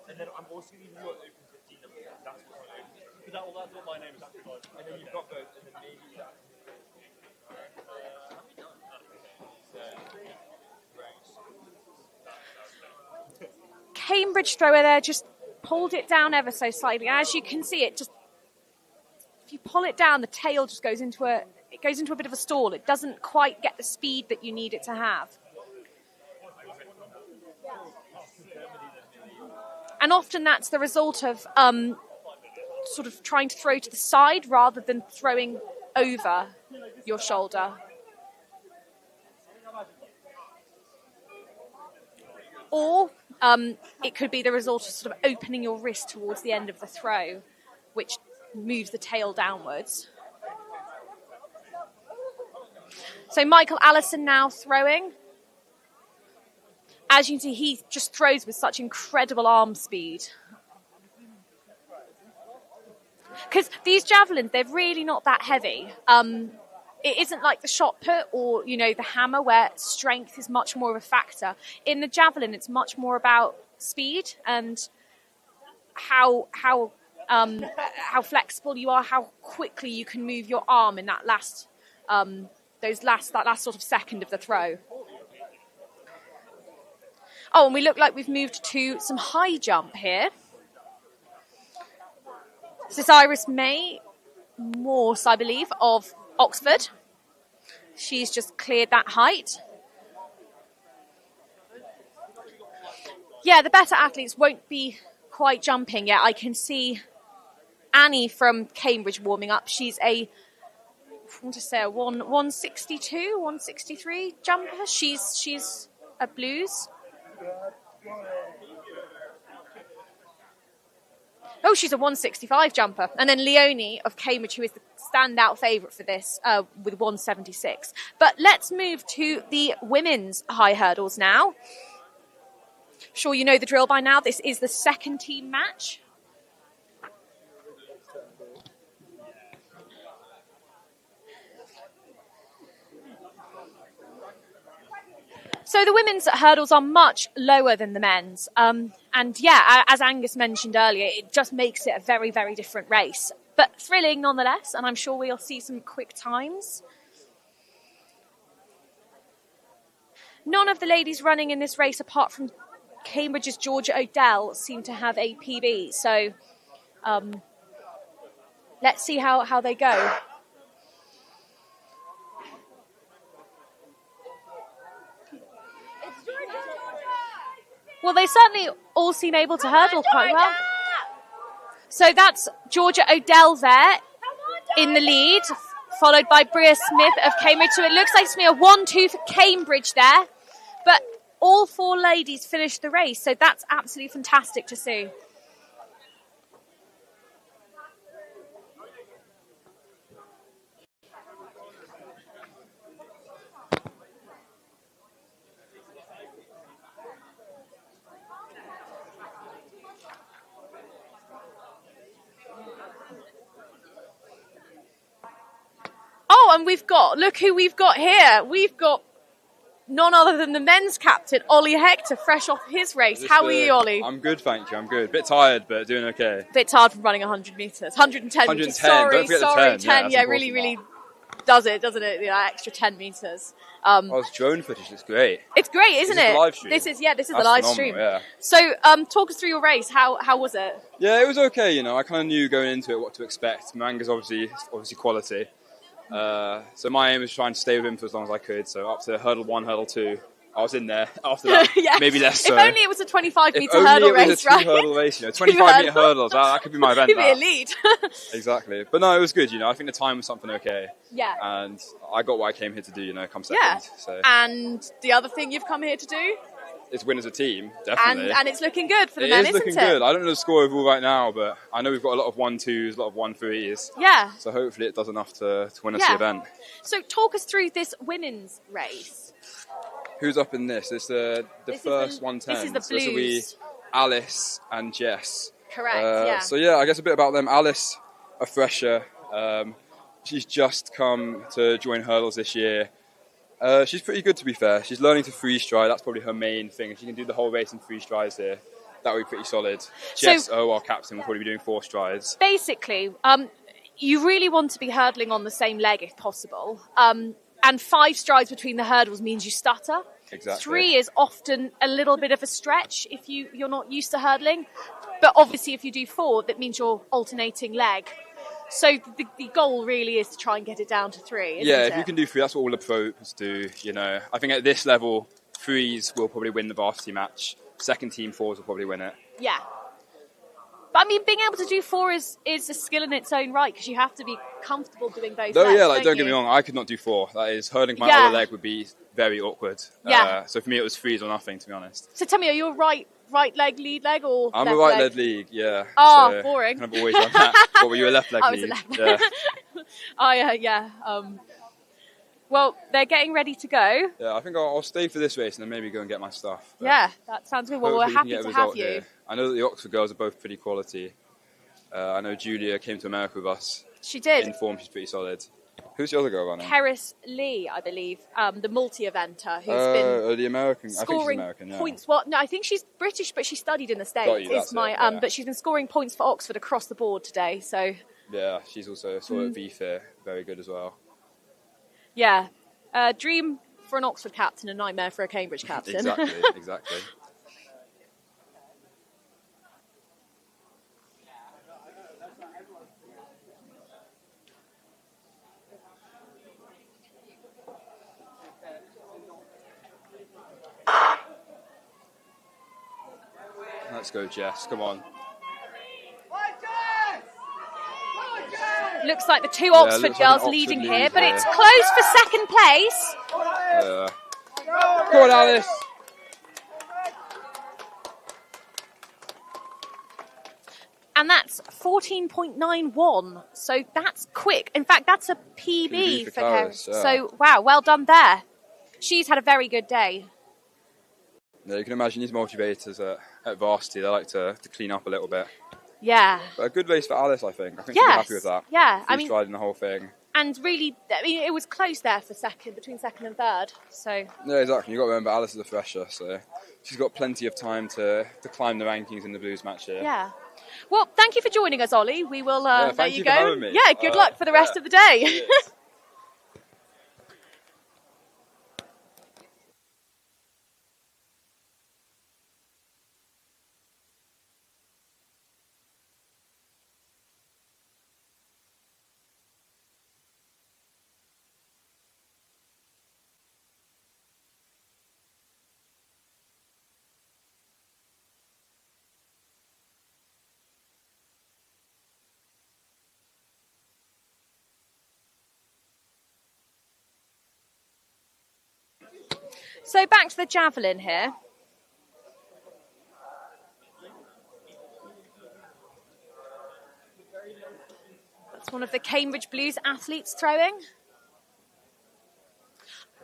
and then I'm also going to use your open 15 number. That's what I'm open. Because that's what my name is actually like. And then you've got both, and then maybe that. Cambridge thrower there just pulled it down ever so slightly. As you can see, if you pull it down, the tail just goes into a bit of a stall. It doesn't quite get the speed that you need it to have. And often that's the result of sort of trying to throw to the side rather than throwing over your shoulder. Or it could be the result of sort of opening your wrist towards the end of the throw, which moves the tail downwards. So Michael Allison now throwing. as you can see, he just throws with such incredible arm speed. Because these javelins, they're really not that heavy. It isn't like the shot put or, the hammer where strength is much more of a factor. In the javelin, it's much more about speed and how flexible you are, how quickly you can move your arm in that last sort of second of the throw. Oh, and we look like we've moved to some high jump here. This is Iris May Morse, I believe, of Oxford. She's just cleared that height. Yeah, the better athletes won't be quite jumping yet. I can see Annie from Cambridge warming up. She's a 162, 163 jumper. She's a blues. Oh, she's a 165 jumper. And then Leonie of Cambridge, who is the standout favourite for this, with 176. But let's move to the women's high hurdles now. Sure, you know the drill by now. This is the second team match. So the women's hurdles are much lower than the men's. And yeah, as Angus mentioned earlier, it just makes it a very, very different race. But thrilling nonetheless, and I'm sure we'll see some quick times. None of the ladies running in this race, apart from Cambridge's Georgia Odell, seem to have a PB. So let's see how they go. Well, they certainly all seem able to hurdle quite well. So that's Georgia Odell there in the lead, followed by Bria Smith of Cambridge. So it looks like it's going to be a 1-2 for Cambridge there. But all four ladies finished the race, so that's absolutely fantastic to see. Oh, and look who we've got here. We've got none other than the men's captain, Ollie Hector, fresh off his race. How are you, Ollie? I'm good, thank you. I'm good. Bit tired, but doing okay. Bit tired from running 100 metres. 110 metres. Sorry, 10. Yeah, really does it, doesn't it? Extra 10 metres. This drone footage is great. It's great, isn't it? Live stream. This is the live stream. Yeah. So, talk us through your race. How was it? Yeah, it was okay. I kind of knew going into it what to expect. Manga's obviously quality. So my aim was trying to stay with him for as long as I could. So up to hurdle 1, hurdle 2, I was in there. After that, yes. Maybe less so. If only it was a 25-metre hurdle race, right? If only it was a 2 hurdle race, 25-metre hurdles, that could be my event. You'd be a lead. Exactly. But no, it was good, I think the time was something okay. Yeah. And I got what I came here to do, come second. Yeah. So. And the other thing you've come here to do? It's win as a team, definitely. And it's looking good for the men, isn't it? It is looking good. I don't know the score overall right now, but I know we've got a lot of 1-2s, a lot of 1-3s. Yeah. So hopefully it does enough to win us the event. So talk us through this women's race. Who's up in this? It's the first 110. This is the So this will be Alice and Jess. Correct, yeah. So yeah, I guess a bit about them. Alice, a fresher. She's just come to join hurdles this year. She's pretty good, to be fair. She's learning to free stride. That's probably her main thing. If she can do the whole race in 3 strides here, that would be pretty solid. Jess, our captain, will probably be doing 4 strides. Basically, you really want to be hurdling on the same leg if possible. And 5 strides between the hurdles means you stutter. Exactly. 3 is often a little bit of a stretch if you're not used to hurdling. But obviously, if you do 4, that means you're alternating leg. So the goal really is to try and get it down to 3, isn't it? If you can do 3, that's what all the pros do, I think at this level, 3s will probably win the varsity match. Second team 4s will probably win it. Yeah. But I mean, being able to do 4 is a skill in its own right, because you have to be comfortable doing both legs, don't get me wrong, I could not do 4. That is, hurdling my other leg would be very awkward. Yeah. So for me, it was 3s or nothing, to be honest. So tell me, are you a right leg, lead leg, or I'm left a right leg? leg lead, yeah. Oh, so boring. Kind of always done that. What were you, a left leg lead? I was a left leg. Yeah. Yeah. Well, they're getting ready to go. Yeah, I think I'll stay for this race and then maybe go and get my stuff. Yeah, that sounds good. Well, we're happy to have you. Here. I know that the Oxford girls are both pretty quality. I know Julia came to America with us. She did. In form, she's pretty solid. Who's the other girl running? Keris Lee, I believe, the multi-eventer who's been the American. scoring I think she's American, yeah. points. Well, no, I think she's British, but she studied in the States. Got you, that's it. But she's been scoring points for Oxford across the board today. So yeah, she's also sort of VFIR, very good as well. Yeah, dream for an Oxford captain, a nightmare for a Cambridge captain. Exactly. Let's go, Jess. Come on. Looks like the two Oxford girls leading here, but it's close for second place. Come on, Alice. And that's 14.91, so that's quick. In fact, that's a PB for her. So, wow, well done there. She's had a very good day. Yeah, you can imagine these motivators at Varsity, they like to clean up a little bit. Yeah. But a good race for Alice, I think. I think she'll be happy with that. Yeah. I mean, riding the whole thing. And really, I mean, it was close there for between second and third. So. Yeah, exactly. You've got to remember Alice is a fresher, so she's got plenty of time to climb the rankings in the Blues match here. Yeah. Well, thank you for joining us, Ollie. We will. There you go. For having me. Yeah. Good luck for the rest of the day. So back to the javelin here. That's one of the Cambridge Blues athletes throwing.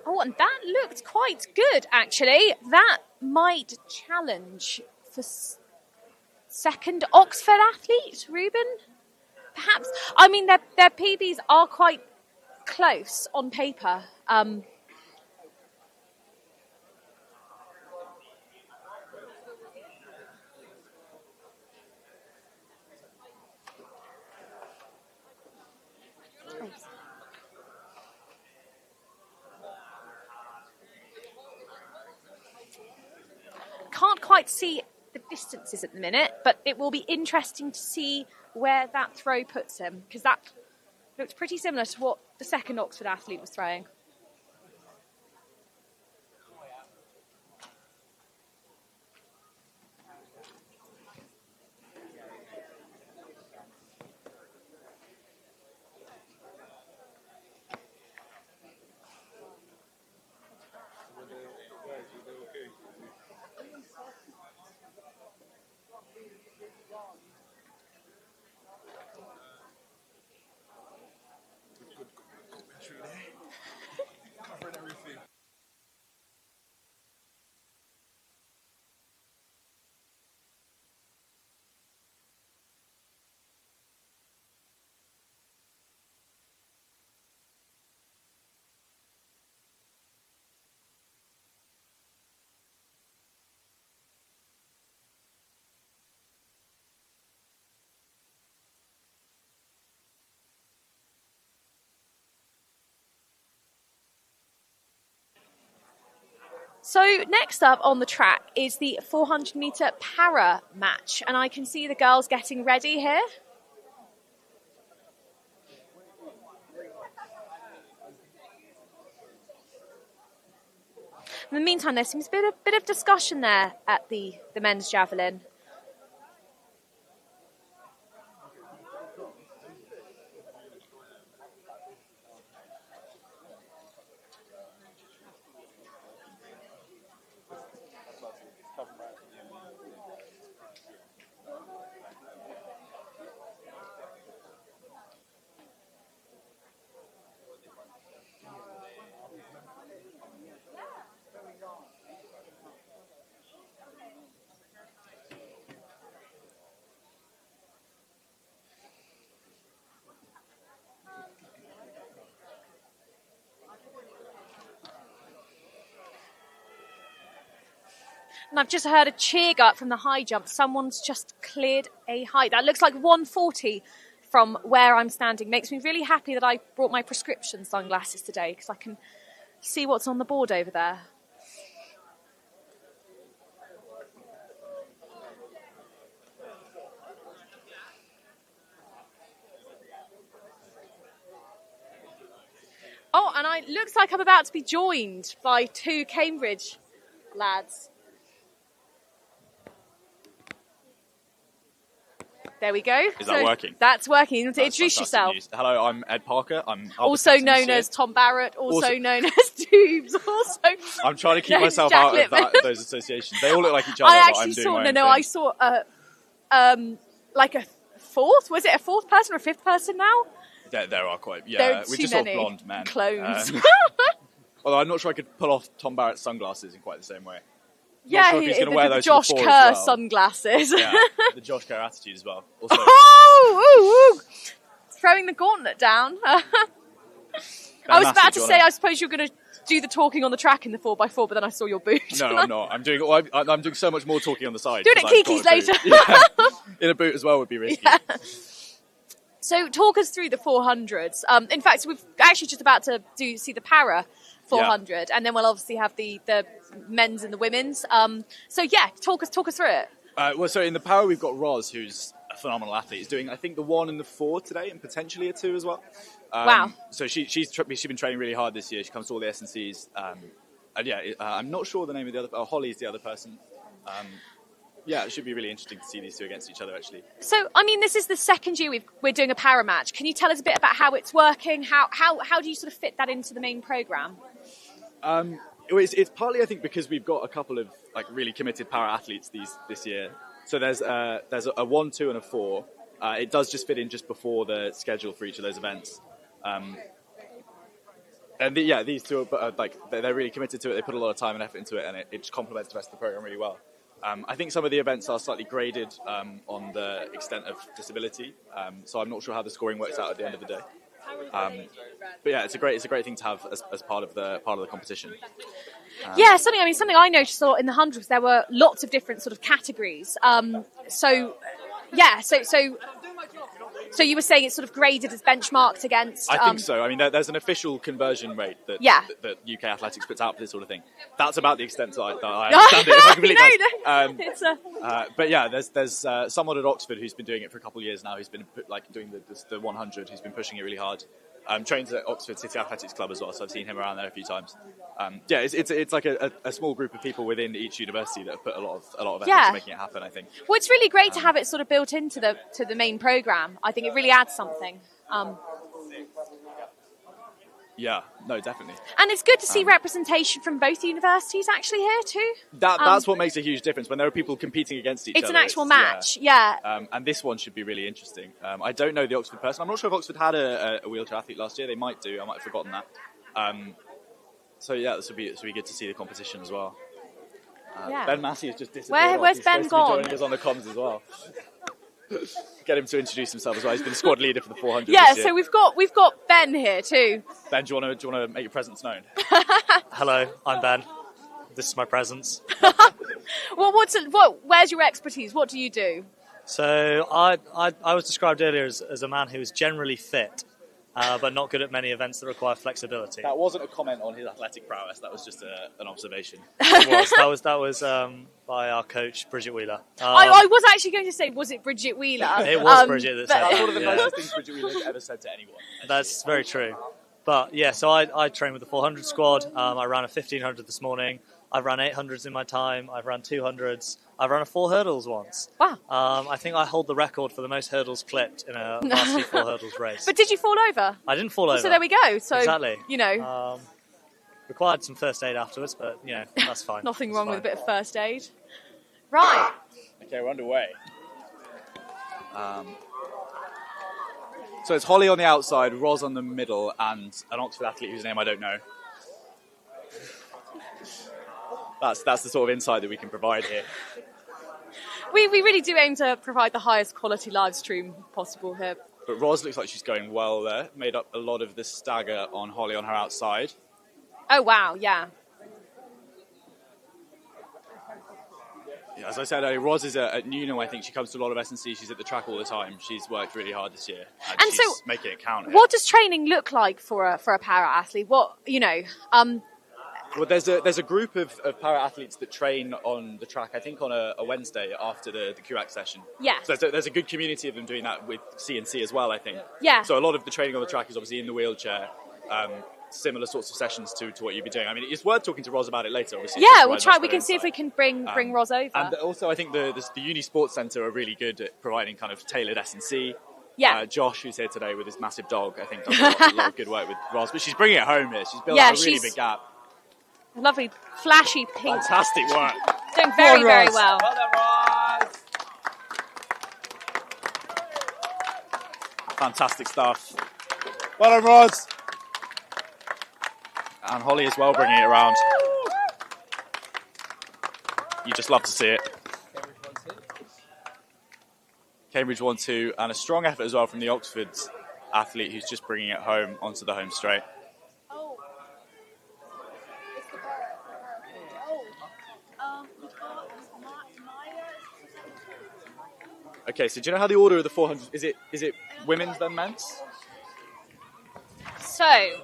Oh, and that looked quite good, actually. That might challenge for second Oxford athlete, Ruben? Perhaps. I mean, their PBs are quite close on paper. Can't quite see the distances at the minute, but it will be interesting to see where that throw puts him, because that looked pretty similar to what the second Oxford athlete was throwing. So next up on the track is the 400-metre para match, and I can see the girls getting ready here. In the meantime, there seems to be a bit of discussion there at the men's javelin. And I've just heard a cheer go up from the high jump. Someone's just cleared a height. That looks like 140 from where I'm standing. Makes me really happy that I brought my prescription sunglasses today because I can see what's on the board over there. Oh, and it looks like I'm about to be joined by 2 Cambridge lads. There we go. Is that working? That's working. You want to introduce yourself? News. Hello, I'm Ed Parker. I'm also known as Tom Barrett, also known as Tubes, also. I'm trying to keep myself Jack out of those associations. They all look like each other. I but actually I'm doing saw. my own No, thing. I saw like a fourth. Was it a fourth person or a fifth person now? There are quite. There Yeah, are we're too just all many blonde men. clones. Although I'm not sure I could pull off Tom Barrett's sunglasses in quite the same way. Yeah, sure if he's going to wear those Josh for the Kerr four as well. sunglasses. Yeah, the Josh Kerr attitude as well. Also, Oh, ooh, ooh. Throwing the gauntlet down. I was about to say, I suppose you're going to do the talking on the track in the 4x4, but then I saw your boot. No, I'm not. I'm doing so much more talking on the side. Doing it 'cause I've Kiki's got a boot. later. Yeah. In a boot as well would be risky. Yeah. So talk us through the 400s. In fact, we're actually just about to see the para 400, and then we'll obviously have the men's and the women's. So yeah, talk us through it. Well, so in the power we've got Roz, who's a phenomenal athlete. He's doing, I think, the 1 and the 4 today, and potentially a 2 as well. Wow. So she's been training really hard this year. She comes to all the S&Cs. And yeah, I'm not sure the name of the other. Holly's the other person. Yeah, it should be really interesting to see these two against each other, actually. So, I mean, this is the second year we're doing a para match. Can you tell us a bit about how it's working? How do you sort of fit that into the main programme? It's partly, I think, because we've got a couple of like really committed para athletes this year. So there's a 1, 2, and a 4. It does just fit in just before the schedule for each of those events. These two are they're really committed to it. They put a lot of time and effort into it, and it just complements the rest of the program really well. I think some of the events are slightly graded on the extent of disability, so I'm not sure how the scoring works out at the end of the day. But yeah, it's a great thing to have as part of the competition. Yeah, something I noticed in the 100s, there were lots of different sort of categories. So you were saying it's sort of graded as benchmarked against... I think so. I mean, there's an official conversion rate that UK Athletics puts out for this sort of thing. That's about the extent that I understand it. If I can believe but yeah, there's someone at Oxford who's been doing it for a couple of years now, who's been doing the 100, who's been pushing it really hard. Trains at Oxford City Athletics Club as well, so I've seen him around there a few times. It's like a small group of people within each university that have put a lot of effort into making it happen, I think. Well, it's really great to have it sort of built into the main programme. I think it really adds something. Yeah, no, definitely. And it's good to see representation from both universities actually here too. That's what makes a huge difference when there are people competing against each other. It's an actual match, yeah. And this one should be really interesting. I don't know the Oxford person. I'm not sure if Oxford had a wheelchair athlete last year. They might do. I might have forgotten that. So yeah, this would be good to see the competition as well. Yeah. Ben Massey has just disappeared. Where's He's Ben supposed gone? to be joining us on the comms as well. Get him to introduce himself as well. He's been squad leader for the 400. Yeah, this year. so we've got Ben here too. Ben, do you want to make your presence known? Hello, I'm Ben. This is my presence. Where's your expertise? What do you do? So I was described earlier as a man who is generally fit, but not good at many events that require flexibility. That wasn't a comment on his athletic prowess. That was just an observation. That was by our coach Bridget Wheeler. I was actually going to say, was it Bridget Wheeler? It was Bridget that said that. That's one of the nicest things Bridget Wheeler's ever said to anyone. That's very true. But yeah, so I train with the 400 squad. I ran a 1500 this morning. I've run 800s in my time. I've run 200s. I've run a 4 hurdles once. Wow. I think I hold the record for the most hurdles clipped in a Varsity 4 hurdles race. But did you fall over? I didn't fall over. So there we go. So exactly. You know. Required some first aid afterwards, but you know, that's fine. Nothing wrong with a bit of first aid. Right. Okay, we're underway. So it's Holly on the outside, Roz on the middle, and an Oxford athlete whose name I don't know. That's the sort of insight that we can provide here. We really do aim to provide the highest quality live stream possible here. But Roz looks like she's going well there. Made up a lot of the stagger on Holly on her outside. Oh wow, yeah. as I said earlier, Roz is at Nuno. I think she comes to a lot of S&C. She's at the track all the time. She's worked really hard this year, and she's making it count. What does training look like for a para athlete? What Well, there's a group of para athletes that train on the track. I think on a Wednesday after the QAC session. Yeah. So there's a good community of them doing that with CNC as well. I think. Yeah. So a lot of the training on the track is obviously in the wheelchair. Similar sorts of sessions to what you'd be doing. I mean, it's worth talking to Roz about it later, obviously. Yeah, we'll try. We can see if we can bring Roz over. And also, I think the Uni Sports Centre are really good at providing kind of tailored S&C. Yeah. Josh, who's here today with his massive dog, I think does a lot of good work with Roz. But she's bringing it home here. She's built a really big gap. Lovely, flashy pink. Fantastic work. Doing very, very well. Well done, Roz. Fantastic stuff. Well done, Roz. And Holly as well, bringing it around. You just love to see it. Cambridge 1-2, and a strong effort as well from the Oxford athlete who's just bringing it home onto the home straight. Okay, so do you know how the order of the 400 is? It women's then men's? So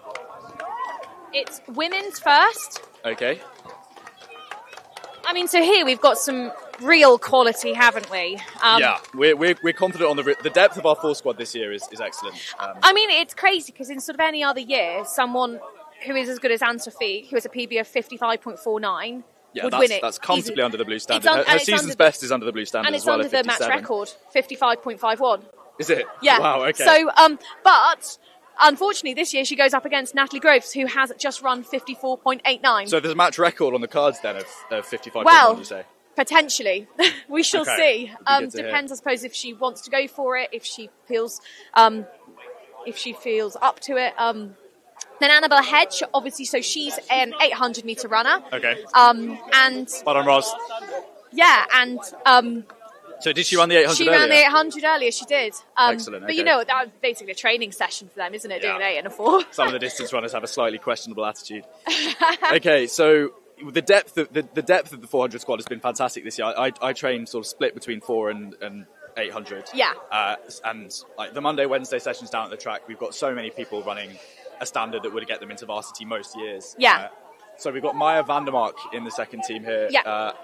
it's women's first. Okay. I mean, so here we've got some real quality, haven't we? Yeah, we're confident on the depth of our 4 squad this year is excellent. I mean, it's crazy because in sort of any other year, someone who is as good as Anne-Sophie, who has a PB of 55.49, would win it. That's comfortably under the blue standard. Her season's best is under the blue standard as well. And it's under the match record, 55.51. Is it? Yeah. Wow, okay. So, but unfortunately, this year she goes up against Natalie Groves, who has just run 54.89. So there's a match record on the cards then of 55. Well, you say? Potentially. We shall see. Depends, I suppose, if she wants to go for it, if she feels up to it. Then Annabelle Hedge, obviously, so she's an 800-metre runner. Okay. And well done, Roz. Yeah, and so did she run the 800 she earlier? ran the 800 earlier, she did. Excellent, But you know, that was basically a training session for them, isn't it, doing an 8 and a 4? Some of the distance runners have a slightly questionable attitude. Okay, so the depth of the 400 squad has been fantastic this year. I trained sort of split between 4 and 800. Yeah. And like the Monday, Wednesday sessions down at the track, we've got so many people running a standard that would get them into varsity most years. Yeah. So we've got Maya Vandermark in the second team here,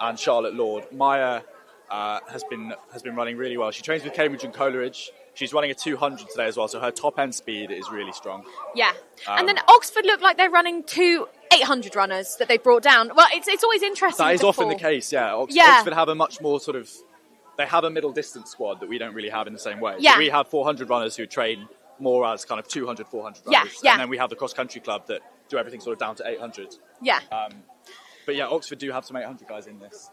and Charlotte Lord. Maya has been running really well. She trains with Cambridge and Coleridge. She's running a 200 today as well, so her top end speed is really strong. Yeah. And then Oxford look like they're running 2 800 runners that they brought down. Well, it's always interesting. That is often before. the case, yeah. Oxford have a much more sort of, they have a middle distance squad that we don't really have in the same way. Yeah. So we have 400 runners who train more as kind of 200, 400 runners. Yeah. And then we have the cross country club that do everything sort of down to 800. Yeah. But yeah, Oxford do have some 800 guys in this.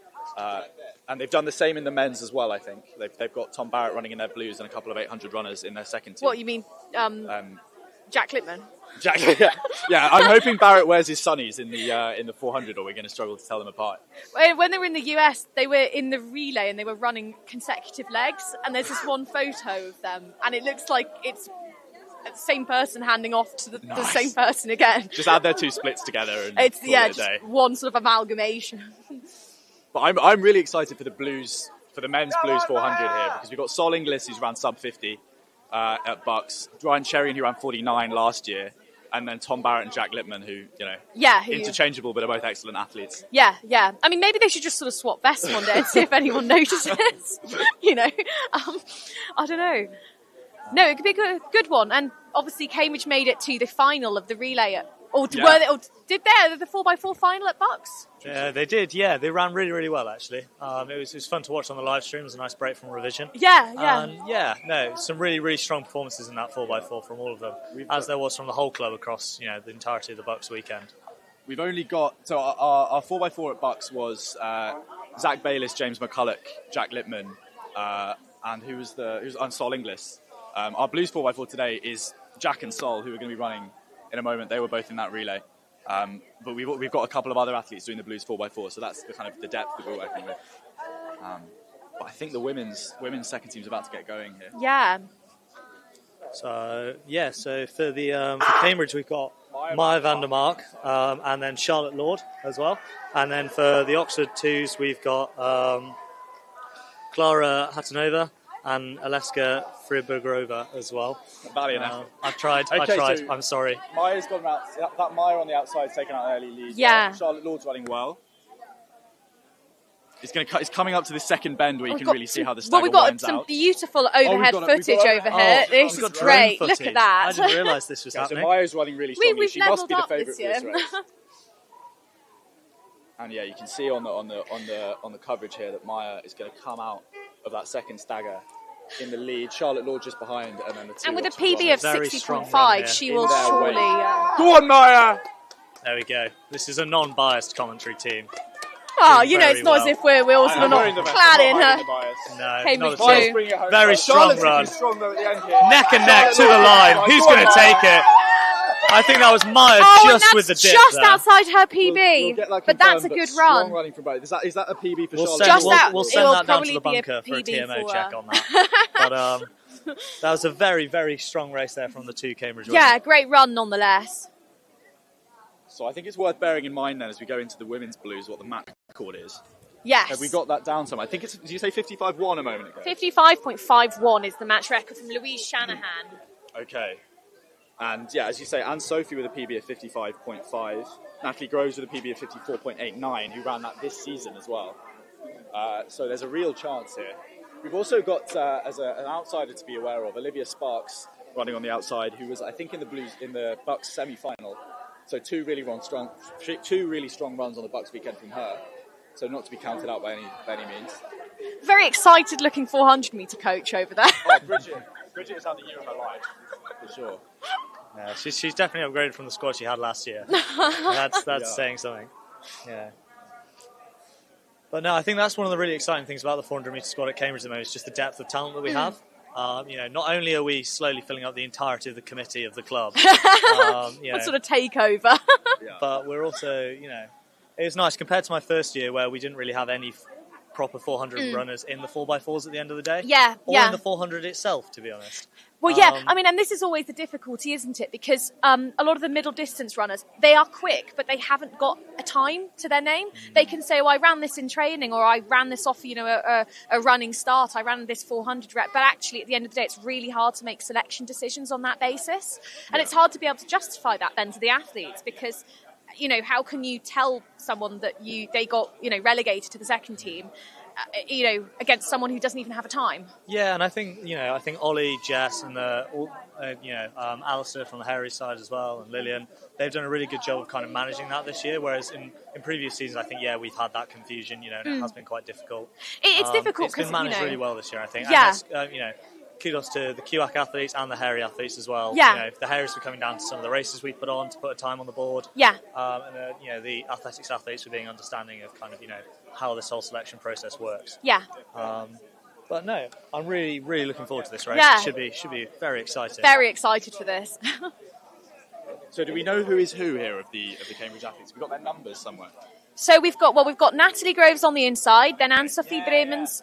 And they've done the same in the men's as well, I think. They've got Tom Barrett running in their blues and a couple of 800 runners in their second team. What, you mean Jack Lippman? Yeah, I'm hoping Barrett wears his sunnies in the 400 or we're going to struggle to tell them apart. When they were in the US, they were in the relay and they were running consecutive legs, and there's this one photo of them, and it looks like it's the same person handing off to the same person again. Just add their 2 splits together and it's call it a just day. one sort of amalgamation. But I'm really excited for the blues, for the men's blues 400 here, because we've got Sol Inglis who's ran sub 50 at Bucks, Ryan Sherian who ran 49 last year, and then Tom Barrett and Jack Lippman who, interchangeable but are both excellent athletes. Yeah. I mean, maybe they should just sort of swap vests one day and see if anyone notices. I don't know. No, it could be a good one. And obviously Cambridge made it to the final of the relay. Did they the 4x4 final at Bucks? Yeah, they did. Yeah, they ran really, really well actually. It was fun to watch on the live stream. It was a nice break from revision. Yeah. Some really, really strong performances in that 4x4 from all of them, as there was from the whole club across the entirety of the Bucks weekend. We've only got our 4x4 at Bucks was Zach Bayliss, James McCulloch, Jack Lippman, and who's Sol Inglis. Our blues 4x4 today is Jack and Sol, who are going to be running in a moment. They were both in that relay. But we've got a couple of other athletes doing the blues 4x4, so that's the kind of the depth that we're working with. But I think the women's second team's about to get going here. Yeah. So for the for Cambridge we've got Maya Vandermark and then Charlotte Lord as well, and then for the Oxford twos we've got Clara Hatanova and Aleska Friburgerova as well. I've tried. So I'm sorry. Maya's gone out. That Maya on the outside has taken out an early lead. Yeah. Charlotte Lord's running well. It's coming up to the second bend where you can really see how the stagger we've got winds some out. beautiful overhead footage over here. This is great. Look at that. I didn't realise this was happening. So Maya's running really strongly. She must be the favourite for this race. year. And yeah, you can see on the coverage here that Maya is going to come out of that second stagger in the lead. Charlotte Lord just behind, and then the two. And with a Oxford PB of runners. 60.5, she will surely. Go on, Maya! There we go. This is a non-biased commentary team. Oh, you know, it's not as if we're all sort of not clad in her. No, Cambridge not at too. all. Very strong run. Strong though at the end here. Neck and neck to the line. Who's going to take it? I think that was Maya just with the dip just there. outside her PB. We'll but that's a good run. Running from both. Is that a PB for We'll Charlotte? we'll send that down to the bunker for a TMO check on that. But that was a very, very strong race there from the two Cambridge runners. Yeah, great run nonetheless. So I think it's worth bearing in mind then as we go into the women's blues what the match record is. Yes. Have we got that down somewhere? I think it's, did you say 55.1 a moment ago? 55.51 is the match record from Louise Shanahan. Okay. And yeah, as you say, Anne Sophie with a PB of 55.5. Natalie Groves with a PB of 54.89, who ran that this season as well. So there's a real chance here. We've also got, as an outsider to be aware of, Olivia Sparks running on the outside, who was, I think, in the Bucks semi-final. So two really strong runs on the Bucks weekend from her. So not to be counted out by any means. Very excited looking 400 metre coach over there. Oh, Bridget is having the year of her life, for sure. Yeah, she's definitely upgraded from the squad she had last year. That's saying something. Yeah. But no, I think that's one of the really exciting things about the 400 metre squad at Cambridge at the moment is just the depth of talent that we have. Not only are we slowly filling up the entirety of the committee of the club, What sort of takeover? But we're also, it's nice compared to my first year where we didn't really have any proper 400 runners in the 4x4s at the end of the day. Or in the 400 itself, to be honest. Well, yeah, and this is always the difficulty, isn't it? Because a lot of the middle distance runners, they are quick, but they haven't got a time to their name. They can say, I ran this in training, or I ran this off, a running start, I ran this 400 rep. But actually, at the end of the day, it's really hard to make selection decisions on that basis. And it's hard to be able to justify that then to the athletes because, how can you tell someone that they got, relegated to the second team, against someone who doesn't even have a time? Yeah, and I think Ollie, Jess, and Alistair from the Harry side as well, and Lillian, they've done a really good job of kind of managing that this year. Whereas in previous seasons, I think we've had that confusion, and it has been quite difficult. It's difficult because it's been managed really well this year, I think. Yeah. And kudos to the QAC athletes and the Harry athletes as well. Yeah. The Harrys were coming down to some of the races we put on to put a time on the board. Yeah. And the athletics athletes were being understanding of kind of, how this whole selection process works. Yeah. But no, I'm really, really looking forward to this race. Yeah. It should be very exciting. Very excited for this. So do we know who is who here of the Cambridge athletes? We've got their numbers somewhere. So we've got Natalie Groves on the inside, then Anne-Sophie Bremens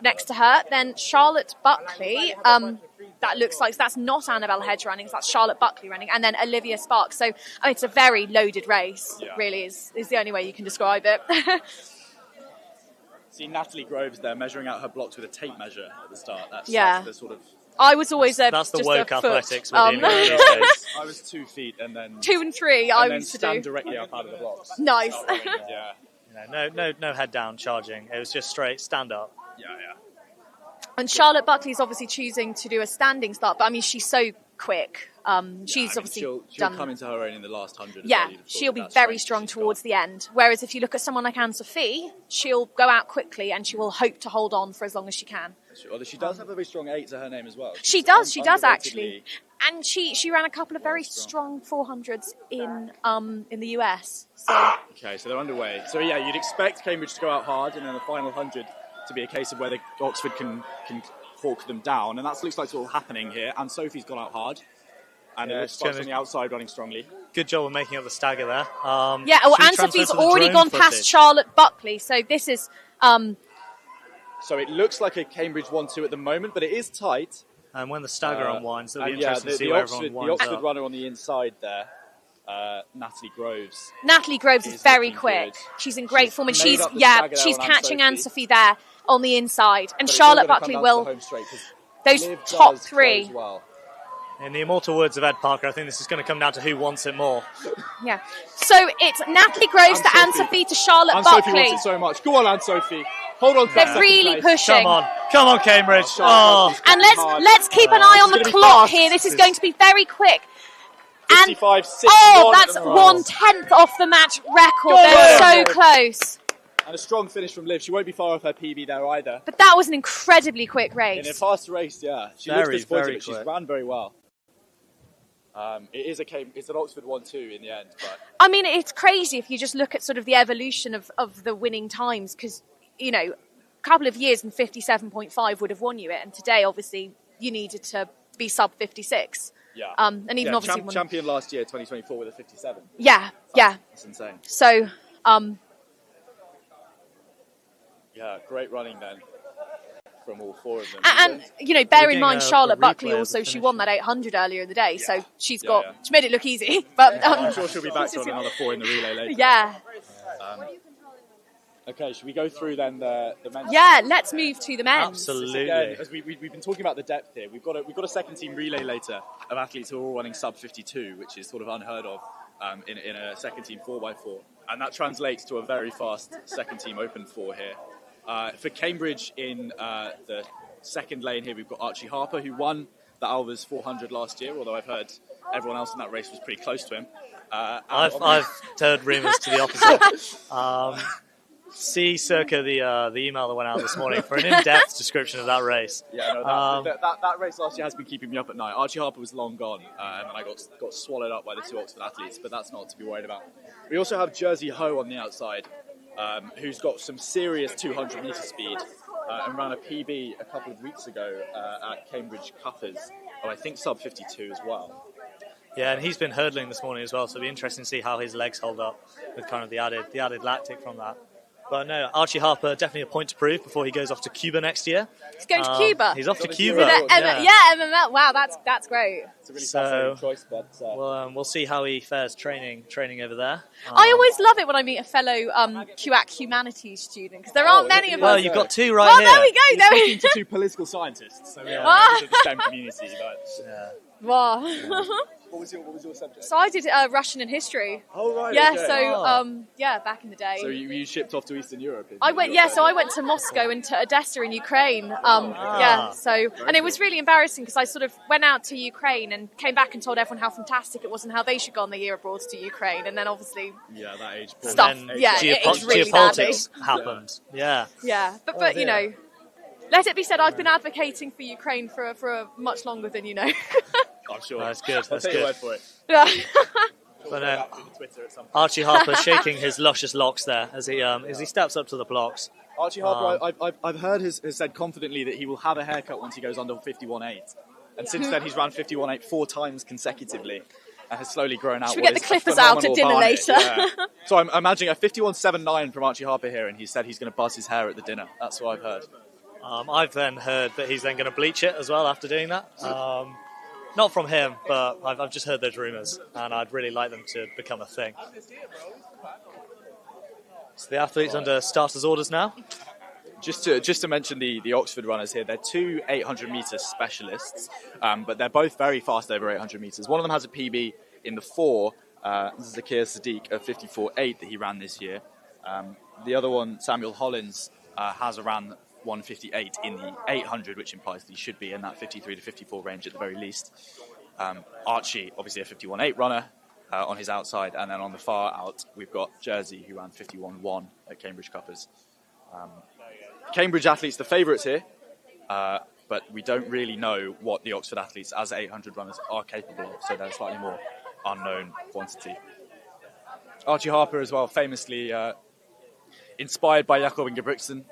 next to her, then Charlotte Buckley. That looks like that's not Annabelle Hedge running, that's Charlotte Buckley running, and then Olivia Sparks. So it's a very loaded race. Yeah. Really is the only way you can describe it. See Natalie Groves there measuring out her blocks with a tape measure at the start. That's the sort of. I was always that's the just woke a athletics foot. we're dealing with these days. I was 2 feet and then 2 and 3. I used to stand do directly up out of the blocks. Nice. Yeah. No head down charging. It was just straight stand up. Yeah. And Charlotte Buckley's obviously choosing to do a standing start, but I mean she's so quick. She's obviously she'll done. come into her own in the last 100. Yeah, she'll be very strong towards the end. Whereas if you look at someone like Anne-Sophie, she'll go out quickly and she will hope to hold on for as long as she can. Although she does have a very strong 8 to her name as well. She does actually. And she ran a couple of very strong 400s in the US. So. Okay, so they're underway. So yeah, you'd expect Cambridge to go out hard and then the final 100 to be a case of whether Oxford can hawk them down, and that looks like it's all happening here. And Sophie's gone out hard. And it looks like on the outside running strongly. Good job of making up the stagger there. Anne-Sophie's already gone past Charlotte Buckley, so this is... So it looks like a Cambridge 1-2 at the moment, but it is tight. And when the stagger unwinds, it'll be interesting to see where everyone winds the Oxford up. runner on the inside there, Natalie Groves. Natalie Groves is very quick. She's in great form, and she's catching Anne-Sophie there. on the inside. And But it's Charlotte all gonna Buckley come down to will, the home straight, 'cause those Liv top does three. close well. In the immortal words of Ed Parker, I think this is going to come down to who wants it more. Yeah. So it's Natalie Groves to Anne-Sophie to Charlotte Anne-Sophie Buckley. wants it so much. Go on, Anne-Sophie. Hold on to that They're second really place. pushing. Come on, Cambridge. Oh. And let's keep an eye on the clock here. This is going to be very quick. And 55-6. that's 1/10 off the match record. They were so close. And a strong finish from Liv. She won't be far off her PB there either. But that was an incredibly quick race. In a fast race, yeah. She looks disappointed, but she's ran very well. It's an Oxford 1-2 in the end. But I mean, it's crazy if you just look at sort of the evolution of the winning times, because, you know, a couple of years and 57.5 would have won you it. And today, obviously, you needed to be sub 56. yeah. And even obviously... champion last year, 2024, with a 57. Yeah, yeah. That's insane. So... yeah, great running then from all four of them. And you know, bear in mind, Charlotte Buckley also, she won that 800 earlier in the day, so she made it look easy. But I'm sure she'll be back to another 4 in the relay later. Yeah. Okay, should we go through then the men's? Yeah, let's move to the men's. Absolutely. Again, as we've been talking about the depth here, we've got a second team relay later of athletes who are all running sub 52, which is sort of unheard of in a second team 4x4, and that translates to a very fast second team open 4 here. For Cambridge in the second lane here, we've got Archie Harper, who won the Alvers 400 last year, although I've heard everyone else in that race was pretty close to him. I've heard rumours to the opposite. See circa the email that went out this morning for an in-depth description of that race. Yeah, no, that race last year has been keeping me up at night. Archie Harper was long gone, and then I got swallowed up by the 2 Oxford athletes, but that's not to be worried about. We also have Jersey Ho on the outside, who's got some serious 200-metre speed and ran a PB a couple of weeks ago at Cambridge Cuppers, and I think sub 52 as well. Yeah, and he's been hurdling this morning as well, so it'll be interesting to see how his legs hold up with kind of the added lactic from that. But no, Archie Harper, definitely a point to prove before he goes off to Cuba next year. He's going to Cuba? He's off to Cuba. MML. Wow, that's great. It's a really fascinating choice, but... we'll see how he fares training over there. I always love it when I meet a fellow QAC humanities student, because there aren't many of us. Well, you've got 2 right here. There we go. He's talking to 2 political scientists, so yeah, the STEM community. But, Wow. What was your subject? So I did Russian and history. Oh, right. Yeah, okay. so back in the day. So you shipped off to Eastern Europe? I went to Moscow and to Odessa in Ukraine. And it was really embarrassing because I sort of went out to Ukraine and came back and told everyone how fantastic it was and how they should go on their year abroad to Ukraine. And then obviously that age stuff. It's really geopolitics happened. Yeah. Yeah, but you know, let it be said, I've been advocating for Ukraine for much longer than you know. I'm sure. That's good. I'll take your word for it. Yeah. But Archie Harper shaking his luscious locks there as he steps up to the blocks. Archie Harper, I've heard has said confidently that he will have a haircut once he goes under 51.8. And since then he's run 51.8 4 times consecutively and has slowly grown out. Should we get the clippers out at dinner later? Yeah. So I'm imagining a 51.79 from Archie Harper here, and he said he's going to buzz his hair at the dinner. That's what I've heard. I've then heard that he's then going to bleach it as well after doing that. Not from him, but I've just heard those rumours, and I'd really like them to become a thing. So the athletes under starters' orders now. Just to mention the Oxford runners here, they're 2 800-metre specialists, but they're both very fast over 800 metres. One of them has a PB in the 4, Zakir Sadiq, of 54.8 that he ran this year. The other one, Samuel Hollins, has around 158 in the 800, which implies that he should be in that 53 to 54 range at the very least. Archie, obviously a 51.8 runner on his outside, and then on the far out, we've got Jersey, who ran 51.1 at Cambridge Cuppers. Cambridge athletes, the favourites here, but we don't really know what the Oxford athletes as 800 runners are capable of, so they're slightly more unknown quantity. Archie Harper as well, famously inspired by Jakob Ingebrigtsen,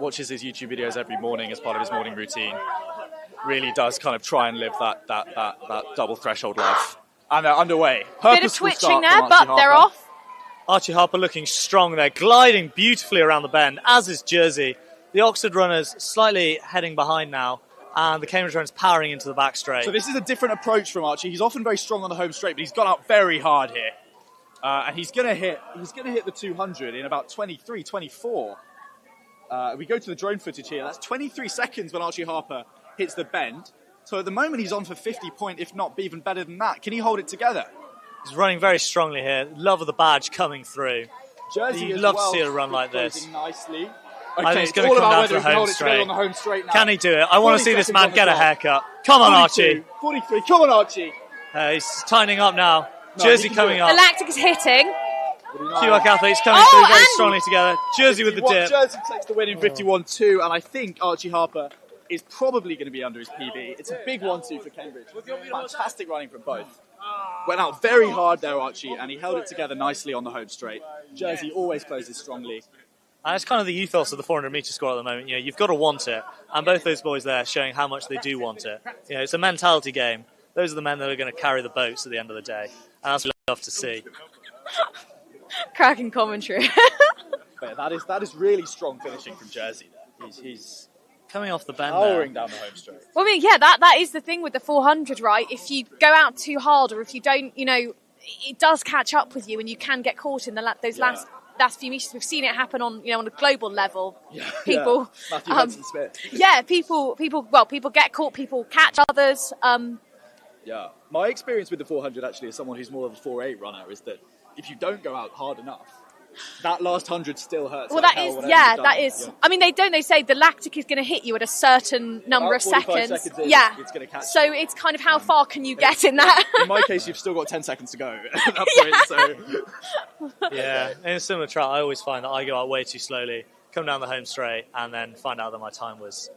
watches his YouTube videos every morning as part of his morning routine. Really does kind of try and live that double threshold life. And they're underway. Bit of twitching there, but they're off. Archie Harper looking strong there, gliding beautifully around the bend, as is Jersey. The Oxford runners slightly heading behind now, and the Cambridge runners powering into the back straight. So this is a different approach from Archie. He's often very strong on the home straight, but he's gone out very hard here. And he's going to hit the 200 in about 23, 24. We go to the drone footage here. That's 23 seconds when Archie Harper hits the bend. So at the moment he's on for 50 point, if not even better than that. Can he hold it together? He's running very strongly here. Love of the badge coming through. Jersey You'd as love well, to see a run like this. Nicely. I think it's going to come down to the home straight. Can he do it? I want to see this man get a haircut. Come on, 42, Archie. 43. Come on, Archie. He's tightening up now. Jersey coming up. The lactic is hitting. QX athletes coming through very strongly together. Jersey with the dip. Jersey takes the win in 51-2, and I think Archie Harper is probably going to be under his PB. It's a big 1-2 for Cambridge. Fantastic running from both. Went out very hard there, Archie, and he held it together nicely on the home straight. Jersey always closes strongly. And it's kind of the ethos of the 400-metre squad at the moment. You know, you've got to want it, and both those boys there showing how much they do want it. You know, it's a mentality game. Those are the men that are going to carry the boats at the end of the day, and that's what we love to see. Cracking commentary. But that is really strong finishing from Jersey there. He's coming off the bend powering down the home straight. Well, I mean, yeah, that is the thing with the 400, right? If you go out too hard, or if you don't, you know, it does catch up with you, and you can get caught in those last few meters. We've seen it happen on a global level. People, Matthew Hudson-Smith. People get caught, people catch others. Yeah, my experience with the 400 actually, as someone who's more of a 4.8 runner, is that if you don't go out hard enough, that last 100 still hurts. Well, that is. Yeah. I mean, they say the lactic is going to hit you at a certain number of seconds. It's going to catch so you. It's kind of how far can you get in that? In my case, you've still got 10 seconds to go at that point. So. Yeah, in a similar track, I always find that I go out way too slowly, come down the home straight, and then find out that my time was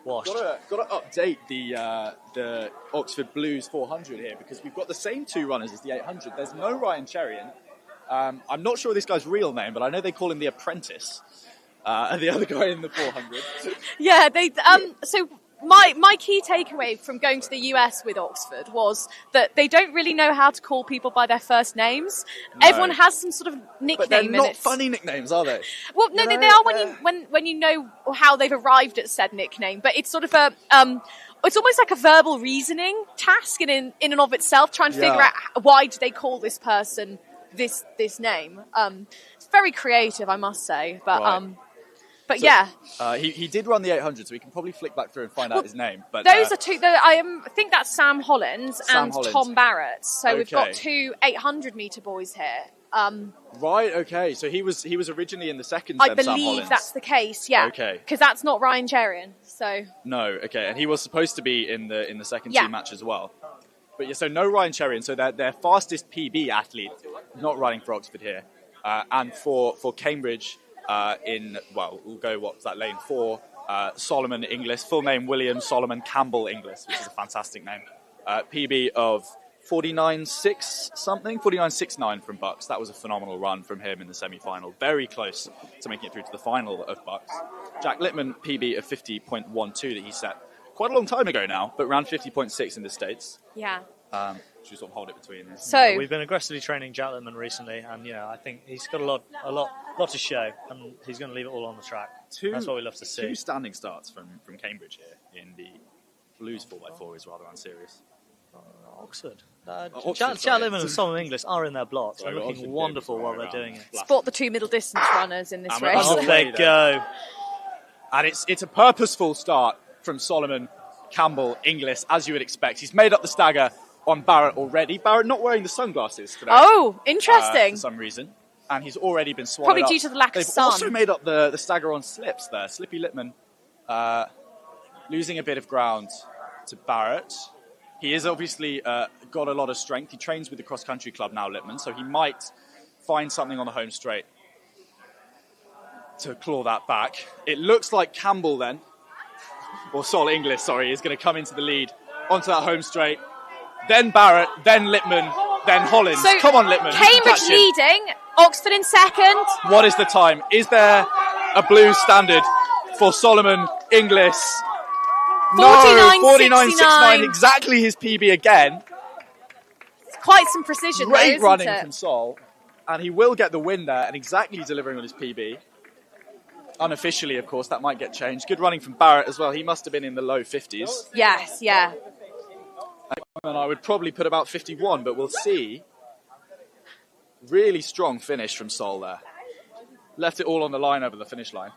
washed. Got to update the Oxford Blues 400 here, because we've got the same two runners as the 800. There's no Ryan Cherian. I'm not sure this guy's real name, but I know they call him the Apprentice. And the other guy in the 400. Yeah, so my key takeaway from going to the US with Oxford was that they don't really know how to call people by their first names. No. Everyone has some sort of nickname. But they're not funny nicknames, are they? Well, no, they are when you know how they've arrived at said nickname. But it's sort of it's almost like a verbal reasoning task in and of itself, trying to figure out why do they call this person this name. It's very creative, I must say, but right. But so, yeah, he did run the 800, so we can probably flick back through and find out his name. But those are two. I think that's Sam Hollins and Tom Barrett. So we've got two 800-meter boys here. Right. Okay. So he was originally in the second. I believe that's the case. Yeah. Okay. Because that's not Ryan Cherian. So. No. Okay. And he was supposed to be in the second team match as well. But yeah, so no Ryan Cherian. So their fastest PB athlete, not running for Oxford here, and for Cambridge we'll go what's that lane 4. Solomon Inglis, full name William Solomon Campbell Inglis, which is a fantastic name. PB of 49.6 something, 49.69 from Bucks. That was a phenomenal run from him in the semi-final. Very close to making it through to the final of Bucks. Jack Littman, PB of 50.12 that he set quite a long time ago now, but around 50.6 in the States. Yeah. Should we sort of hold it between this? So we've been aggressively training Jack Littman recently, and I think he's got a lot to show, and he's going to leave it all on the track. That's what we love to see. 2 standing starts from Cambridge here in the Blues 4x4 is rather unserious. Oxford. Jack Littman and Solomon Inglis are in their blocks. They're looking wonderful while they're doing it. Spot the 2 middle distance runners in this race. Off they go. And it's a purposeful start from Solomon Campbell Inglis, as you would expect. He's made up the stagger on Barrett already. Barrett not wearing the sunglasses today. Oh, interesting. For some reason. And he's already been swallowed Probably due to the lack of sun. They've also made up the stagger on slips there. Slippy Littman losing a bit of ground to Barrett. He is obviously got a lot of strength. He trains with the cross-country club now, Littman, so he might find something on the home straight to claw that back. It looks like Campbell then, or Sol Inglis, sorry, is going to come into the lead onto that home straight. Then Barrett, then Littman, then Hollins. So come on, Littman. Cambridge leading, Oxford in second. What is the time? Is there a Blues standard for Solomon Inglis? 49.69, exactly his PB again. It's quite some precision. Great though, running isn't it? from Sol, and he will get the win there, and exactly delivering on his PB. Unofficially, of course, that might get changed. Good running from Barrett as well. He must have been in the low 50s. Yes, yeah. And I would probably put about 51, but we'll see. Really strong finish from Sol there. Left it all on the line over the finish line.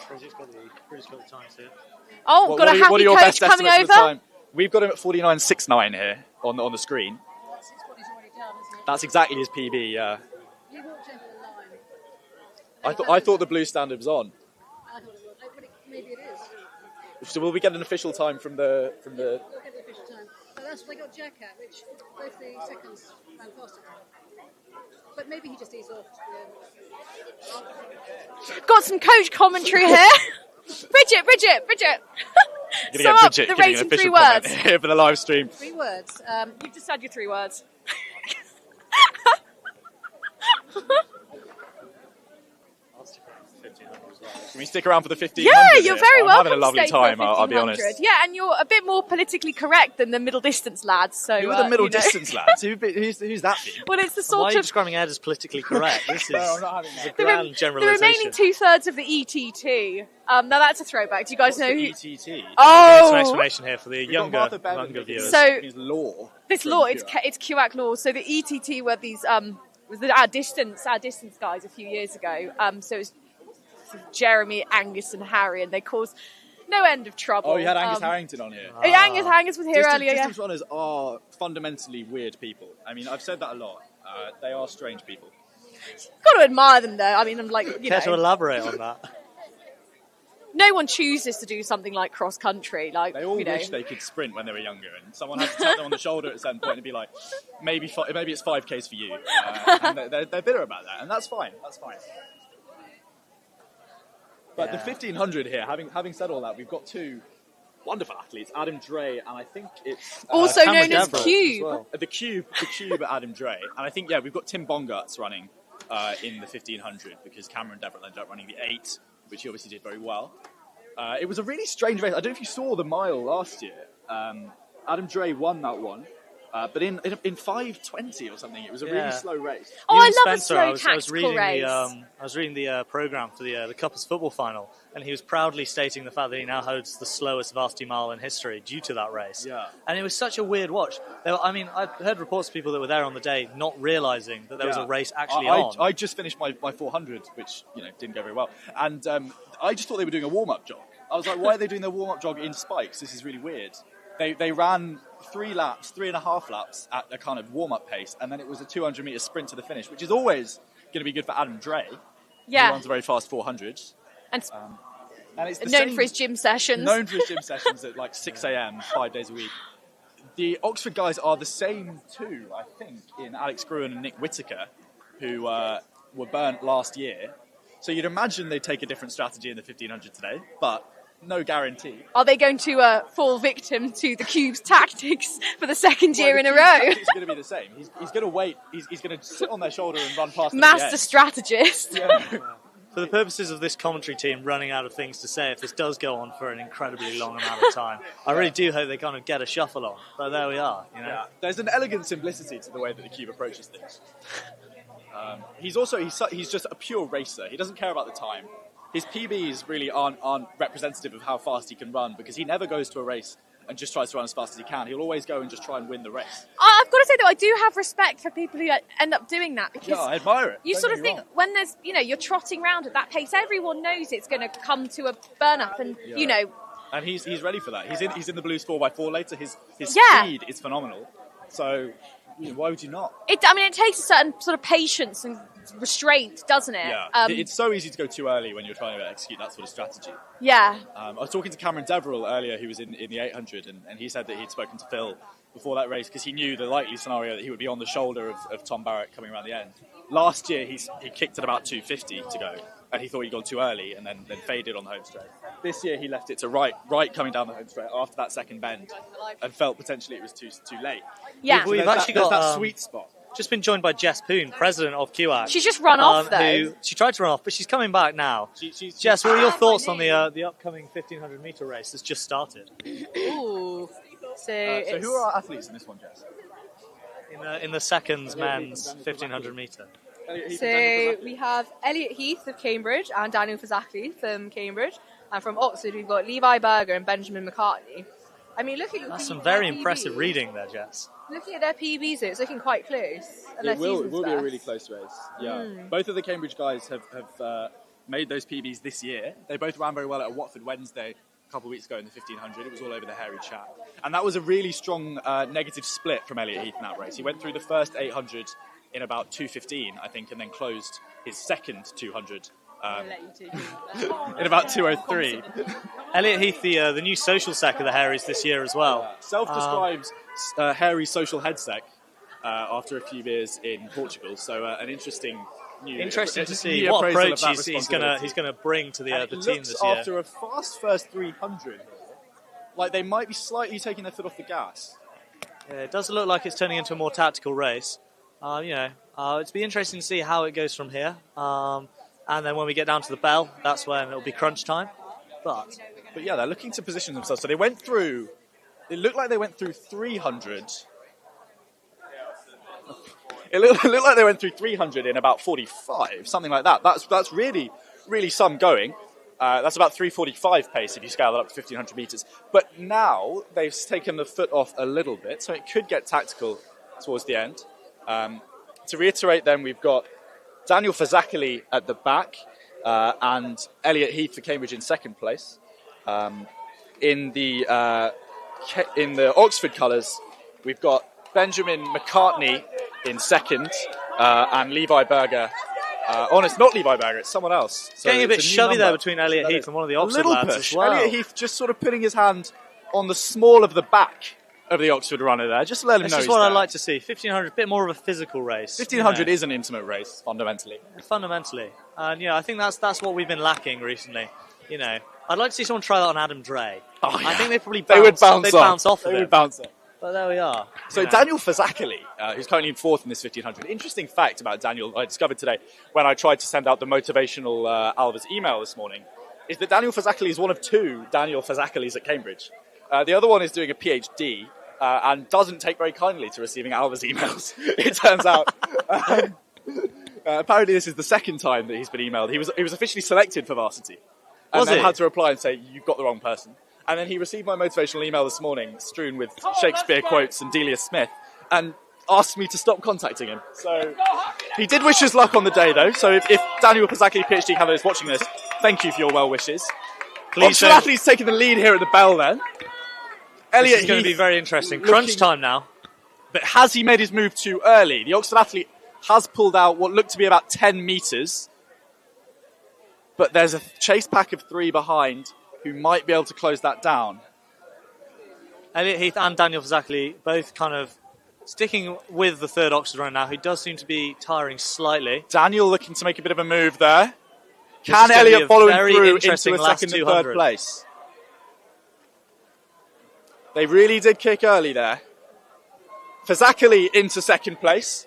Bridget's got the time too. Oh, got a happy coach coming over. We've got him at 49.69 here on the screen. That's exactly his PB. Yeah. I thought the blue standard was on. Maybe it is. So will we get an official time from the? We'll get the official time. But that's what they got Jack at, which both the seconds ran faster. But maybe he just eased off. Got some coach commentary here. Bridget. Gonna get Bridget the giving race an in 3 official comment words. here for the live stream. 3 words. You've just said your 3 words. Can we stick around for the 1500? Yeah, you're very I'm welcome. having a lovely to stay for time. I'll be 1500. honest. Yeah, and you're a bit more politically correct than the middle distance lads. So Who are the middle you know. distance lads? Who's that been? Well, it's the Why sort are you of describing Ed as politically correct? This is No, I'm not having that. a grand the generalisation. remaining 2/3 of the ETT. Now that's a throwback. Do you guys know who? ETT. Oh! Give me some explanation here for the We've got Martha Bennett, younger viewers. So His law. this law, it's QAC law. So the ETT were these was our distance guys a few years ago. So it was Jeremy, Angus, and Harry, and they caused no end of trouble. Oh, you had Angus Harrington on here. Angus was here earlier. Distance runners are fundamentally weird people. I mean, I've said that a lot. They are strange people. Got to admire them, though. I mean, I'm like, you Care know, to elaborate on that? no one chooses to do something like cross country. Like They all you know. wish they could sprint when they were younger, and someone had to tap them on the shoulder at a certain point and be like, maybe it's 5Ks for you. And they're bitter about that, and that's fine. That's fine. But the 1500 here, having said all that, we've got 2 wonderful athletes, Adam Dre, and I think it's Also Cameron known as Devereux Cube. well. The Cube at Adam Dre, and I think we've got Tim Bongart's running in the 1500 because Cameron Devereux ended up running the 8, which he obviously did very well. It was a really strange race. I don't know if you saw the mile last year. Adam Dre won that one. But in 5:20 or something, it was a really slow race. Oh, You I and love Spencer, a slow I was reading race. I was reading the programme for the couples football final, and he was proudly stating the fact that he now holds the slowest varsity mile in history due to that race. Yeah. And it was such a weird watch. I heard reports of people that were there on the day not realising that there was a race actually on. I just finished my 400, which didn't go very well, and I just thought they were doing a warm-up jog. I was like, why are they doing their warm-up jog in spikes? This is really weird. They ran 3.5 laps at a kind of warm-up pace, and then it was a 200-metre sprint to the finish, which is always going to be good for Adam Dre. Yeah. He runs a very fast 400. And it's the known same- for his gym sessions. Known for his gym sessions at like 6 a.m. 5 days a week. The Oxford guys are the same too, I think, in Alex Gruen and Nick Whittaker, who were burnt last year. So you'd imagine they'd take a different strategy in the 1500 today, but no guarantee. Are they going to fall victim to the Cube's tactics for the second year in a row? It's going to be the same. He's going to wait. He's going to sit on their shoulder and run past them. Master strategist. Yeah. For the purposes of this commentary team running out of things to say, if this does go on for an incredibly long amount of time, I really do hope they kind of get a shuffle on. But there we are. Yeah. There's an elegant simplicity to the way that the Cube approaches things. He's just a pure racer. He doesn't care about the time. His PBs really aren't representative of how fast he can run because he never goes to a race and just tries to run as fast as he can. He'll always go and just try and win the race. I've got to say, though, I do have respect for people who end up doing that because I admire it. You Don't sort get of me think wrong. when there's, you're trotting around at that pace, everyone knows it's going to come to a burn up, and And he's ready for that. He's in the Blues 4x4 later. His Yeah. speed is phenomenal. So why would you not? It takes a certain sort of patience and restraint, doesn't it? Yeah, it's so easy to go too early when you're trying to execute that sort of strategy. Yeah. I was talking to Cameron Devereux earlier, who was in the 800, and he said that he'd spoken to Phil before that race because he knew the likely scenario that he would be on the shoulder of Tom Barrett coming around the end. Last year, he kicked at about 2:50 to go, and he thought he'd gone too early and then faded on the home straight. This year, he left it to right coming down the home straight after that second bend and felt potentially it was too late. Yeah. So We've there's actually that, got there's that sweet spot. Just been joined by Jess Poon, president of QAC. She's just run off, though. She tried to run off, but she's coming back now. Jess, what are your thoughts on the upcoming 1500 metre race that's just started? Ooh. So who are our athletes in this one, Jess? In the seconds men's 1500 metre. So we have Elliot Heath of Cambridge and Daniel Fazakli from Cambridge. And from Oxford, we've got Levi Berger and Benjamin McCartney. I mean, That's some very impressive reading there, Jess. Looking at their PBs, it's looking quite close. And It their will season's be a best. really close race. Yeah, Mm. both of the Cambridge guys have made those PBs this year. They both ran very well at a Watford Wednesday a couple of weeks ago in the 1500. It was all over the hairy chat. And that was a really strong negative split from Elliot Heath in that race. He went through the first 800 in about 2:15, I think, and then closed his second 200 in about 2:03. Elliot Heath, the new social sec of the Hairies this year as well. Self-described hairy social head sec after a few beers in Portugal. So an interesting new... Interesting to see what approach he's gonna bring to the team this year. After a fast first 300, like they might be slightly taking their foot off the gas. Yeah, it does look like it's turning into a more tactical race. It'll be interesting to see how it goes from here. And then when we get down to the bell, that's when it'll be crunch time. But yeah, they're looking to position themselves. So they went through. It looked like they went through 300. It looked like they went through 300 in about 45, something like that. That's really some going. That's about 3:45 pace if you scale that up to 1,500 meters. But now they've taken the foot off a little bit, so it could get tactical towards the end. To reiterate, then we've got Daniel Fazakerley at the back and Elliot Heath for Cambridge in second place. In the Oxford colours, we've got Benjamin McCartney in second and Levi Berger. It's not Levi Berger, it's someone else. So getting a bit shovey there between Elliot Heath and one of the Oxford lads as well. Elliot Heath just sort of putting his hand on the small of the back of the Oxford runner there, just to let him know. This is what I like to see. 1,500, a bit more of a physical race. 1,500 is an intimate race, fundamentally. And I think that's what we've been lacking recently. I'd like to see someone try that on Adam Dre. Oh, yeah. I think they'd bounce off of it. But there we are. So Daniel Fazakerley, who's currently in fourth in this 1,500. Interesting fact about Daniel I discovered today when I tried to send out the motivational Alva's email this morning, is that Daniel Fazakerley is one of two Daniel Fazakerleys at Cambridge. The other one is doing a PhD and doesn't take very kindly to receiving Alva's emails, it turns out. Apparently this is the second time that he's been emailed. He was officially selected for Varsity. And then had to reply and say, you've got the wrong person. And then he received my motivational email this morning, strewn with Shakespeare quotes and Delia Smith, and asked me to stop contacting him. So he did wish us luck on the day, though. So if Daniel Fazakerley, PhD candidate, is watching this, thank you for your well wishes. Oxford Athletes taking the lead here at the bell then. Elliot Heath is going to be very interesting. Crunch time now. But has he made his move too early? The Oxford Athlete has pulled out what looked to be about 10 metres. But there's a chase pack of three behind who might be able to close that down. Elliot Heath and Daniel Fazakerley both kind of sticking with the third Oxford runner now, who does seem to be tiring slightly. Daniel looking to make a bit of a move there. Can Elliot follow him through into a second and third place? They really did kick early there. Fazakerley into second place.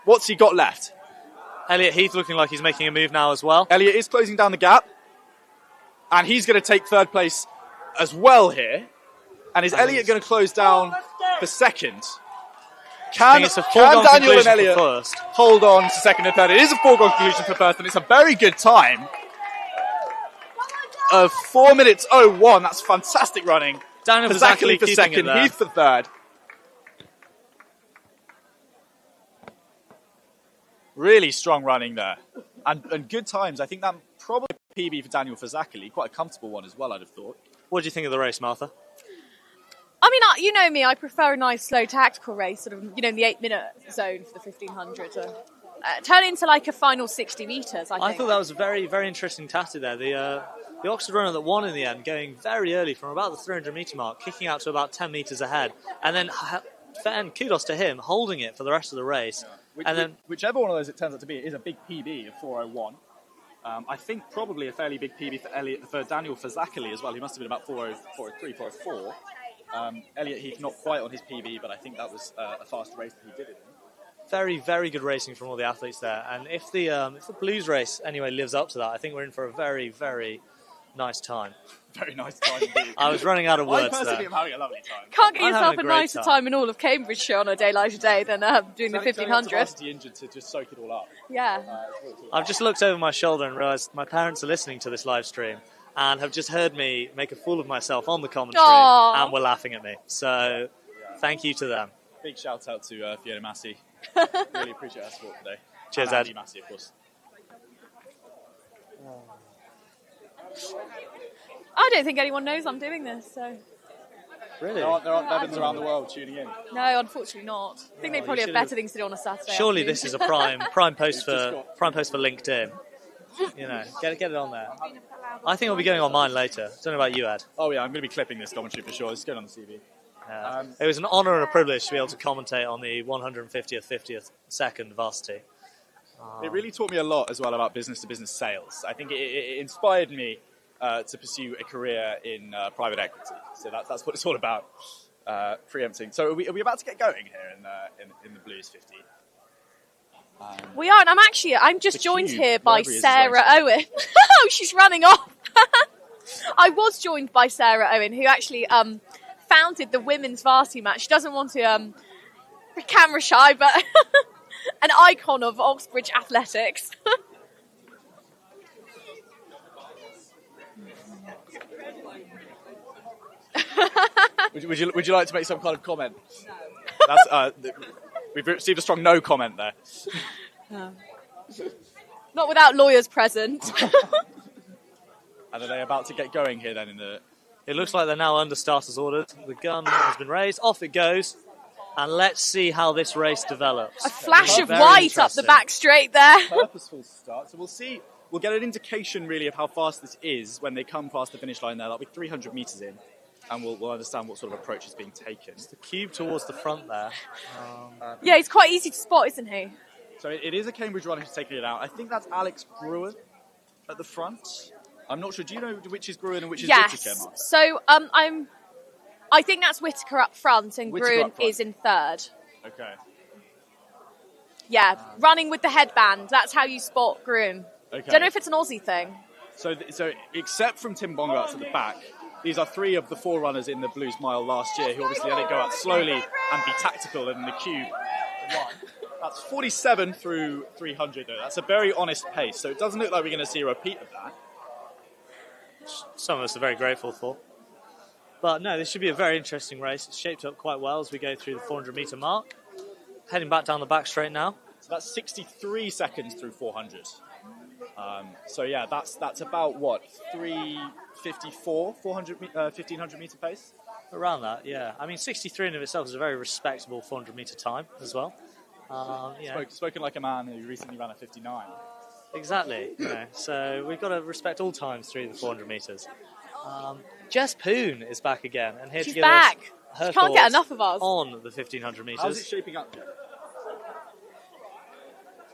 What's he got left? Elliot Heath looking like he's making a move now as well. Elliot is closing down the gap. And he's going to take third place as well here. And is Elliot going to close down for second? Can Daniel and Elliot hold on to second and third? It is a foregone conclusion for first, and it's a very good time of 4 minutes 01. That's fantastic running. Daniel Fazakerley for second, Heath for third. Really strong running there. And good times. I think that probably PB for Daniel Fazakerley. Quite a comfortable one as well, I'd have thought. What do you think of the race, Martha? I mean, you know me, I prefer a nice, slow, tactical race, sort of, in the 8-minute zone for the 1,500. Turn into like a final 60 metres, I think. I thought that was a very, very interesting tactic there. The Oxford runner that won in the end, going very early from about the 300-metre mark, kicking out to about 10 metres ahead, and then kudos to him, holding it for the rest of the race. Yeah. Whichever one of those it turns out to be, it is a big PB of 4:01. I think probably a fairly big PB for Daniel Fazakerley as well. He must have been about 4:03, 4:04. Elliot Heath not quite on his PB, but I think that was a fast race that he did it in. Very, very good racing from all the athletes there. And if the Blues race anyway lives up to that, I think we're in for a very, very nice time. Very nice time indeed. I was running out of words there. I personally am having a lovely time. Can't get yourself a nicer time in all of Cambridgeshire on a day like today than doing the 1,500. Injured to just soak it all up. Yeah. I've just looked over my shoulder and realised my parents are listening to this live stream and have just heard me make a fool of myself on the commentary. Aww. And were laughing at me. So thank you to them. Big shout out to Fiona Massey. Really appreciate her support today. Cheers, and Ed. Andy Massey, of course. I don't think anyone knows I'm doing this, so... Really? There aren't Bevins around the world tuning in. No, unfortunately not. I think they probably have better things to do on a Saturday. Surely afternoon. this is a prime post for LinkedIn. You know, get it on there. I think I'll be going on mine later. Don't know about you, Ed. Oh yeah, I'm going to be clipping this commentary for sure. It's going on the CV. It was an honour and a privilege to be able to commentate on the 150th, 50th second Varsity. It really taught me a lot as well about business-to-business sales. I think it inspired me to pursue a career in private equity. So that's what it's all about, preempting. So are we about to get going here in the Blues 50? We are, and I'm just joined here by Sarah Owen. Oh, she's running off. I was joined by Sarah Owen, who actually founded the women's varsity match. She doesn't want to be camera shy, but an icon of Oxbridge athletics. Would you like to make some kind of comment? That's, we've received a strong no comment there. Not without lawyers present. And are they about to get going here then? It looks like they're now under starters ordered. The gun has been raised. Off it goes. And let's see how this race develops. A flash of white up the back straight there. Purposeful start. So we'll see. We'll get an indication really of how fast this is when they come past the finish line there. That'll be 300 metres in. And we'll understand what sort of approach is being taken. It's the cube towards the front there. Yeah, he's quite easy to spot, isn't he? So it is a Cambridge runner who's taking it out. I think that's Alex Gruen at the front. I'm not sure. Do you know which is Gruen and which is Whittaker? Mark? So I think that's Whittaker up front and Gruen is in third. Okay. Yeah, running with the headband. That's how you spot Gruen. Okay. Don't know if it's an Aussie thing. So except from Tim Bongart's at the back, these are three of the four runners in the Blues Mile last year who obviously let it go out slowly and be tactical in the cube. That's 47 through 300 though. That's a very honest pace. So it doesn't look like we're going to see a repeat of that. Some of us are very grateful for. But no, this should be a very interesting race. It's shaped up quite well as we go through the 400-metre mark. Heading back down the back straight now. So that's 63 seconds through 400. So yeah, that's about what, 3:54, 1500 metre pace? Around that, yeah. I mean, 63 in of itself is a very respectable 400-metre time as well. Spoken like a man who recently ran a 59. Exactly. You know, so we've got to respect all times through the 400 metres. Jess Poon is back again, and here She's to give back. us her She can't get enough of us on the 1500 metres. How's it shaping up, Jeff?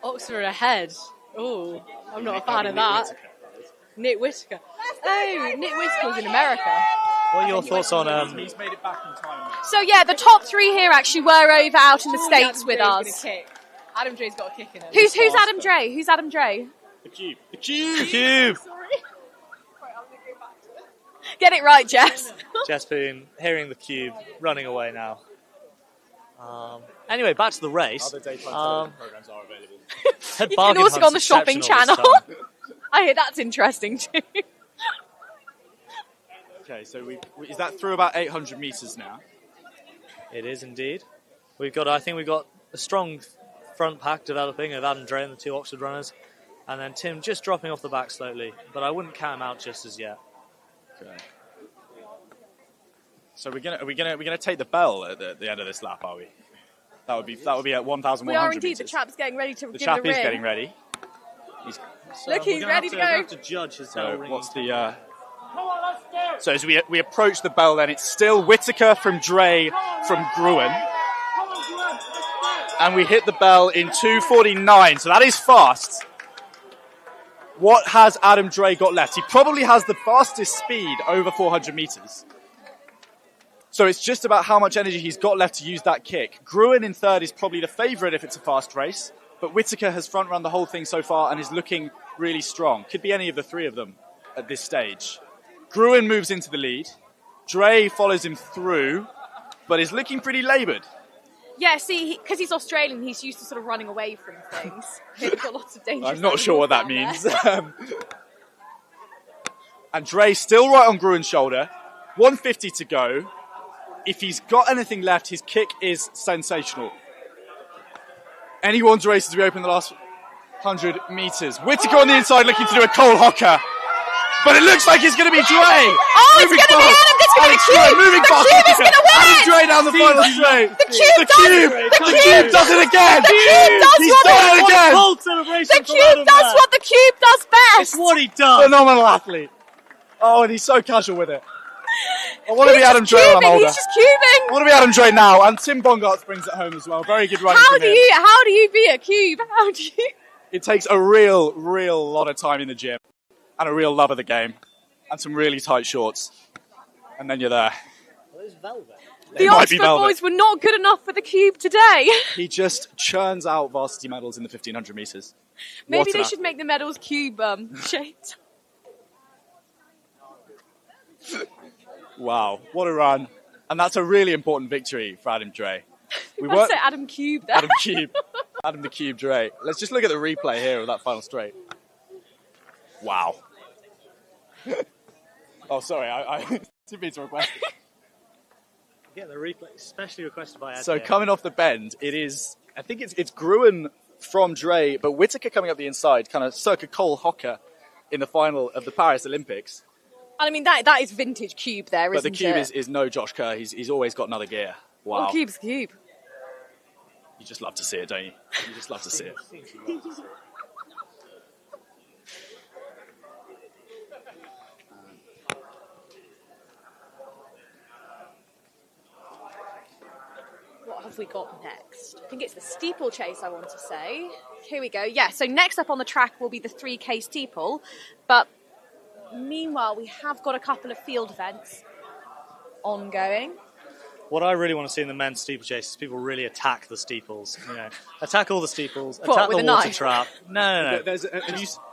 Oxford ahead. Oh, I'm not a fan of that. Nick Whittaker. Oh, Nick Whittaker's in America. What are your thoughts on... He's made it back in time. So yeah, the top three here actually were over out in the States with us. Adam Dre's got a kick in it. Who's Adam Dre? Who's Adam Dre? The cube. The cube! Get it right, Jess. Jess Poon hearing the cube, running away now. Anyway, back to the race. Other daytime programs are available. You can also go on the shopping channel. I hear that's interesting too. Okay, so is that through about 800 metres now? It is indeed. I think we've got a strong front pack developing of Adam Dre and the two Oxford runners, and then Tim just dropping off the back slowly, but I wouldn't count him out just as yet. Okay. So we're gonna take the bell at the end of this lap, are we? That would be at 1,100 We are indeed. meters. The chap's getting ready to The give chap it a ring. is getting ready. Look, he's ready to go. Have to judge his What's the? So as we approach the bell, then it's still Whittaker from Dre from Gruen, and we hit the bell in 2:49. So that is fast. What has Adam Dre got left? He probably has the fastest speed over 400 meters. So it's just about how much energy he's got left to use that kick. Gruen in third is probably the favourite if it's a fast race, but Whittaker has front run the whole thing so far and is looking really strong. Could be any of the three of them at this stage. Gruen moves into the lead. Dre follows him through, but is looking pretty laboured. Yeah, see, because he's Australian, he's used to sort of running away from things. He's got lots of dangerous I'm not sure what that animals means. down And Dre still right on Gruen's shoulder. 150 to go. If he's got anything left, his kick is sensational. Anyone's race as we open the last 100 metres. Whittaker on the inside looking to do a Cole Hocker. But it looks like it's going to be Dre. Oh, it's going to be Adam. It's going to be Cube. Moving The fast. Cube is going to win Adam it. Dre down the final straight. The Cube does it again. The Cube does He's what done it again. The Cube does what the Cube does best. It's what he does. Phenomenal athlete. Oh, and he's so casual with it. I want to be Adam Dre when I'm older. He's just cubing. I want to be Adam Dre now, and Tim Bongartz brings it home as well. Very good running. How do you be a cube? How do you? It takes a real lot of time in the gym, and a real love of the game, and some really tight shorts, and then you're there. The Oxford boys were not good enough for the cube today. He just churns out varsity medals in the 1500 meters. Maybe they should make the medals cube shaped. Wow, what a run. And that's a really important victory for Adam Dre. We might say Adam Cube there. Adam Cube. Adam the Cube Dre. Let's just look at the replay here of that final straight. Wow. Oh, sorry, I didn't mean to request it. Yeah, the replay, especially requested by Ed. So coming off the bend, I think it's Gruen from Dre, but Whittaker coming up the inside, kind of circa Cole Hocker in the final of the Paris Olympics. And I mean, that is vintage Cube there, but isn't it? But the Cube is no Josh Kerr. He's always got another gear. Wow. Well, Cube's Cube. You just love to see it, don't you? You just love to see it. What have we got next? I think it's the steeplechase, I want to say. Here we go. Yeah, so next up on the track will be the 3K steeple, but meanwhile, we have got a couple of field events ongoing. What I really want to see in the men's steeplechase is people really attack the steeples. Attack all the steeples. What, attack with the a water knife? trap. No.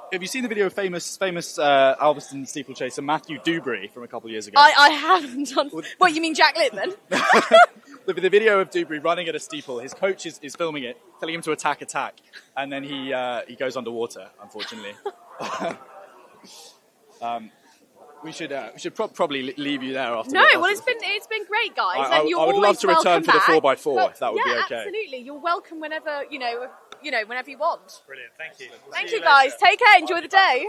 Have you seen the video of famous Alveston steeplechaser Matthew Dewberry from a couple of years ago? I haven't done. What, you mean Jack Littman? The video of Dewberry running at a steeple. His coach is filming it, telling him to attack, and then he goes underwater. Unfortunately. We should probably leave you there after. No, well, it's been great, guys. I and you're would always love to return for the welcome 4x4 back. if that would be okay. Yeah, absolutely. You're welcome whenever whenever you want. Brilliant, thank you. Thank you, guys. Take care. Enjoy the day.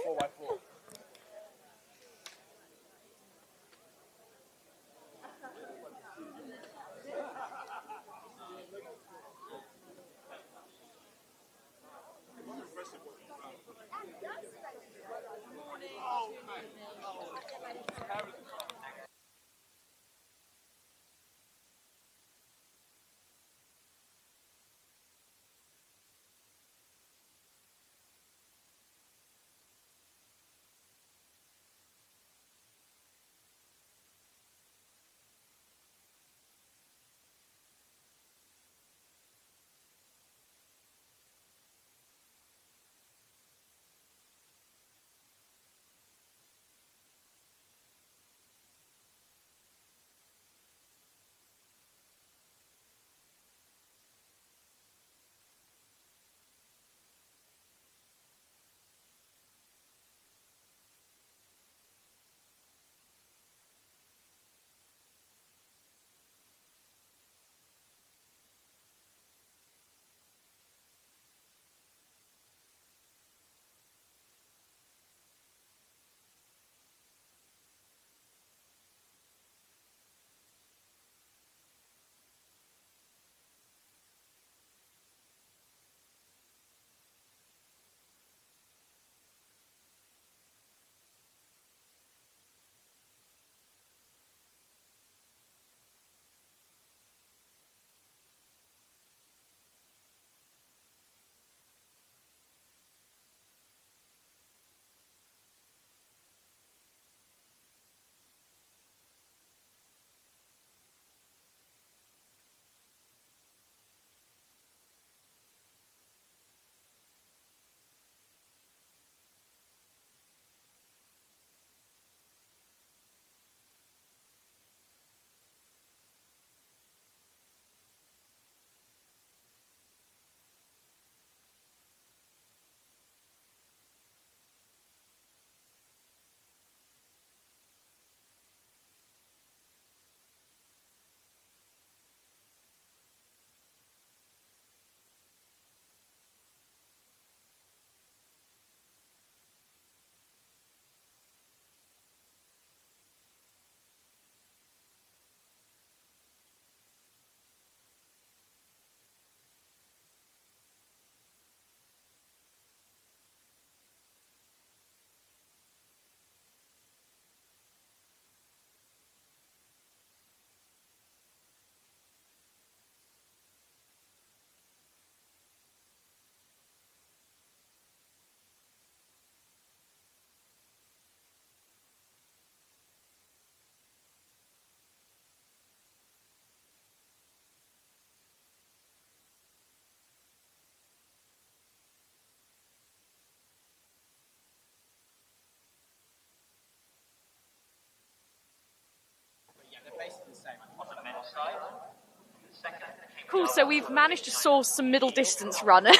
Cool. So we've managed to source some middle distance runners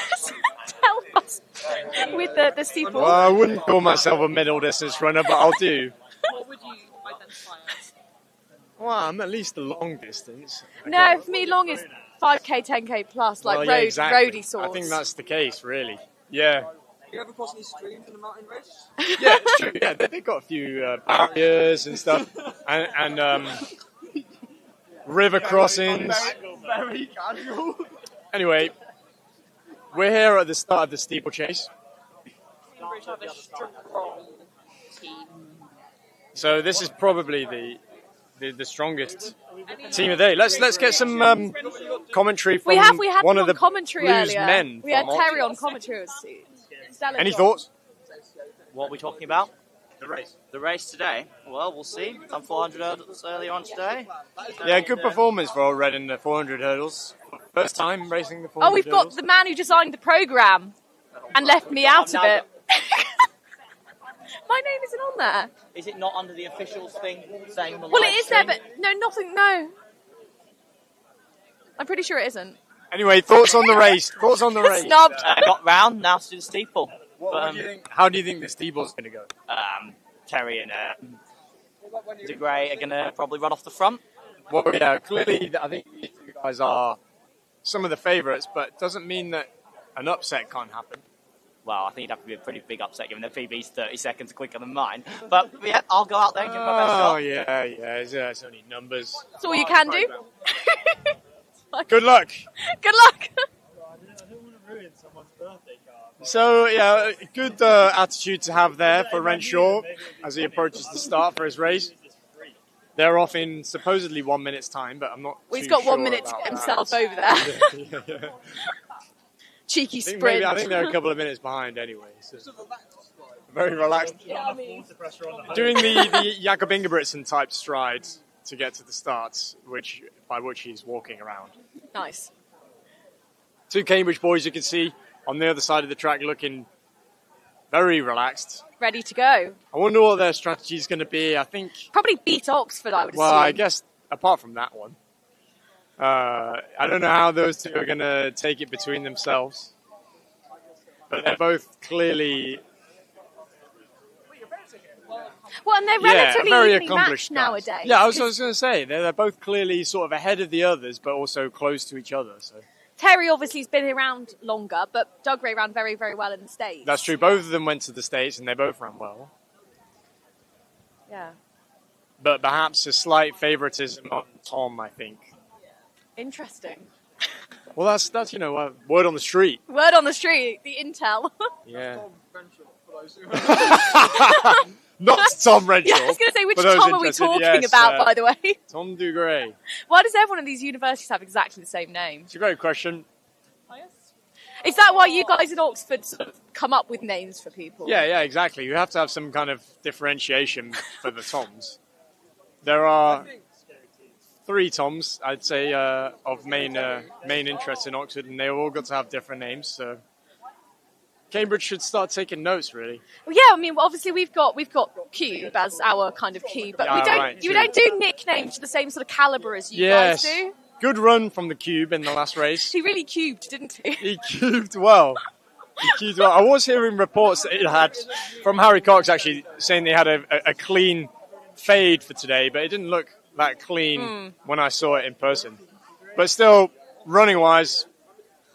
to help us with the steeple. Well, I wouldn't call myself a middle distance runner, but I'll do. What would you identify as? Well, I'm at least a long distance. No, for me, long is 5k, 10k plus, like Well, yeah, exactly. roadie sorts. I think that's the case, really. Yeah. You ever cross any streams in the mountain race? Yeah, it's true. Yeah, they've got a few barriers and stuff, and river crossings. Very casual. Anyway, we're here at the start of the steeplechase. Cambridge have a strong team. So this is probably the strongest team of the day. Let's get some commentary from we had one of on the commentary Blues earlier. men. We had Terry on commentary. Any thoughts? What are we talking about? The race. The race today? Well, we'll see. Done 400 hurdles earlier on today. Yeah, good performance for Old Red in the 400 hurdles. First time racing the 400 Oh, we've got the man who designed the programme and left me out of it. My name isn't on there. Is it not under the officials thing saying on the Well, live it is stream? there, but no. I'm pretty sure it isn't. Anyway, thoughts on the race? Thoughts on the race? Snubbed. Got round, now to do the steeple. What do you think? How do you think the steeple's going to go? Terry and De Grey are going to probably run off the front. Well, yeah, clearly, I think these two guys are some of the favourites, but it doesn't mean that an upset can't happen. Well, I think it'd have to be a pretty big upset given that PB's 30 seconds quicker than mine. But yeah, I'll go out there and give my best shot. Oh, yeah, it's only numbers. That's all you can do. Good luck. Good luck. So, yeah, good attitude to have there for Renshaw as he approaches the start for his race. They're off in supposedly 1 minute's time, but I'm not Well, he's too got 1 sure minute to about get that. himself over there. Yeah. Cheeky sprint. I think they're a couple of minutes behind anyway. So. Very relaxed. Doing the Jakob Ingebrigtsen type stride to get to the start, by which he's walking around. Nice. Two Cambridge boys you can see on the other side of the track looking very relaxed. Ready to go. I wonder what their strategy is going to be. I think... Probably beat Oxford, I would assume. Well, I guess apart from that one. I don't know how those two are going to take it between themselves. But they're both clearly... Well, and they're relatively very evenly accomplished matched guys. nowadays. Yeah, I was going to say, they're both clearly sort of ahead of the others, but also close to each other. So Terry obviously has been around longer, but Doug Ray ran very, very well in the States. that's true. Both of them went to the States, and they both ran well. Yeah. But perhaps a slight favouritism on Tom, I think. Interesting. Well, that's word on the street. Word on the street, the intel. Yeah. Not Tom Renshaw. Yeah, I was going to say, which for those Tom are we interested. talking Yes, about, by the way? Tom Dugray. Why does everyone of these universities have exactly the same name? It's a great question. Is that why you guys at Oxford sort of come up with names for people? Yeah, exactly. You have to have some kind of differentiation for the Toms. There are 3 Toms, I'd say, of main interest in Oxford, and they've all got to have different names. So Cambridge should start taking notes, really. Well, yeah, I mean, obviously we've got Cube as our kind of key, but we don't do nicknames to the same sort of calibre as you guys do. Good run from the Cube in the last race. He really cubed, didn't he? He cubed well. I was hearing reports that it had, from Harry Cox actually, saying they had a clean fade for today, but it didn't look that clean when I saw it in person. But still, running-wise,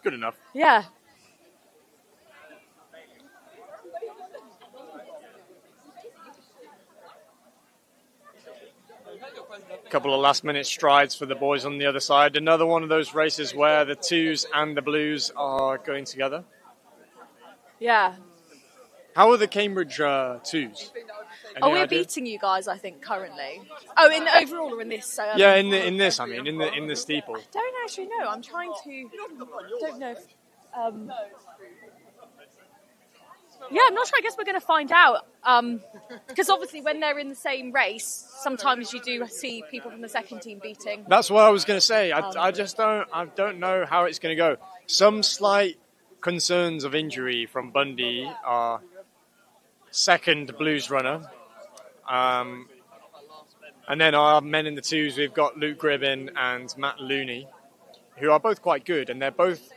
good enough. Yeah. Couple of last-minute strides for the boys on the other side. Another one of those races where the twos and the blues are going together. Yeah. How are the Cambridge twos? Any We're idea? beating you guys, I think, currently. Oh, in the overall or in this? Yeah, in this, I mean, in the steeple. Don't actually know. I'm trying to... Don't know if... Yeah, I'm not sure. I guess we're going to find out. Because obviously when they're in the same race, sometimes you do see people from the second team beating. That's what I was going to say. I don't know how it's going to go. Some slight concerns of injury from Bundy, our second blues runner. And then our men in the twos, we've got Luke Gribbin and Matt Looney. who are both quite good, and they're both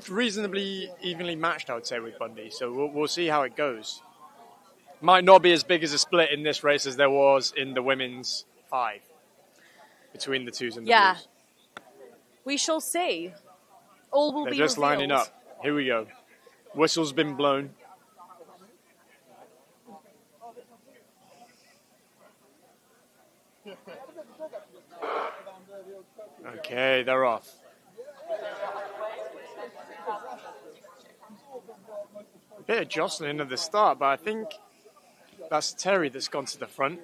reasonably evenly matched, I would say, with Bundy. So we'll see how it goes. Might not be as big as a split in this race as there was in the women's 5 between the twos and the blues. We shall see. All will They're be just revealed. lining up. Here we go. Whistle's been blown. Okay, they're off. A bit of jostling at the start, but I think that's Terry that's gone to the front.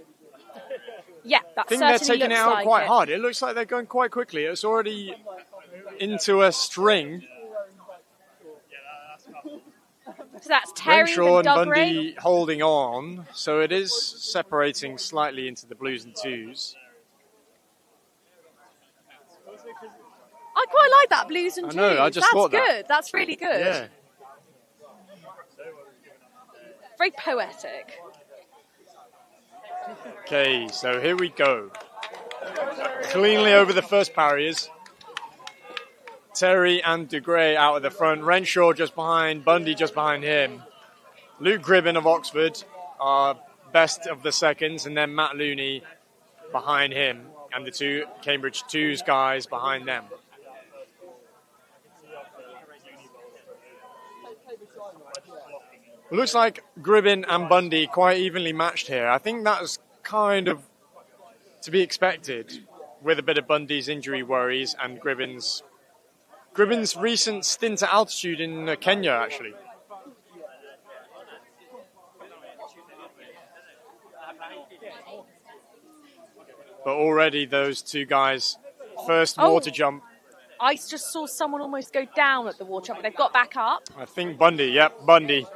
Yeah, that I think certainly they're taking it looks out like quite it. hard. It looks like they're going quite quickly. It's already into a string. So that's Terry Renshaw with and Doug Ray. Bundy holding on, so it is separating slightly into the blues and twos. I quite like that blues and I twos. know, I just That's thought that. good. That's really good. Yeah. Very poetic. Okay, so here we go. Cleanly over the first barriers. Terry and De Grey out of the front. Renshaw just behind. Bundy just behind him. Luke Gribben of Oxford are best of the seconds, and then Matt Looney behind him, and the two Cambridge twos guys behind them. Looks like Gribben and Bundy quite evenly matched here. I think that was kind of to be expected with a bit of Bundy's injury worries and Gribben's recent stint at altitude in Kenya, actually. But already those two guys, first water jump. I just saw someone almost go down at the water jump, but they've got back up. I think Bundy, yep, Bundy.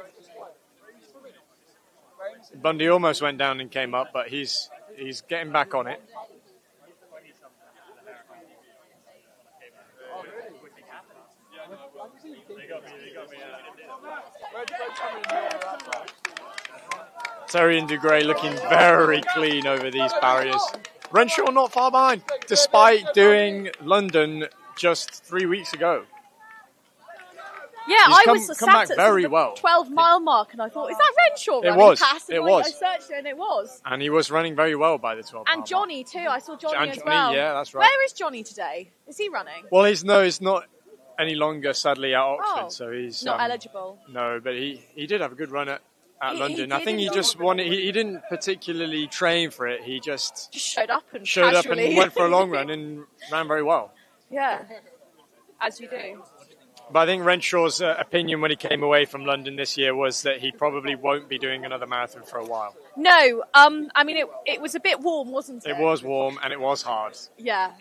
Bundy almost went down and came up, but he's getting back on it. Terry and De Grey looking very clean over these barriers. Renshaw not far behind, despite doing London just 3 weeks ago. Yeah, He's I come was back sat at very the well. 12-mile mark, and I thought, is that Renshaw It running was, past? it And was. I searched it, and it was. And he was running very well by the 12 And Johnny, too. I saw Johnny And as Johnny, well. yeah, that's right. Where is Johnny today? Is he running? Well, he's not any longer, sadly, at Oxford, Oh, so he's not eligible. No, but he did have a good run at He London. I did think he enjoy just wanted. He didn't particularly train for it. He just showed up and and went for a long run and ran very well. Yeah, as you do. But I think Renshaw's opinion when he came away from London this year was that he probably won't be doing another marathon for a while. No, I mean, it was a bit warm, wasn't it? It was warm and it was hard, Yeah.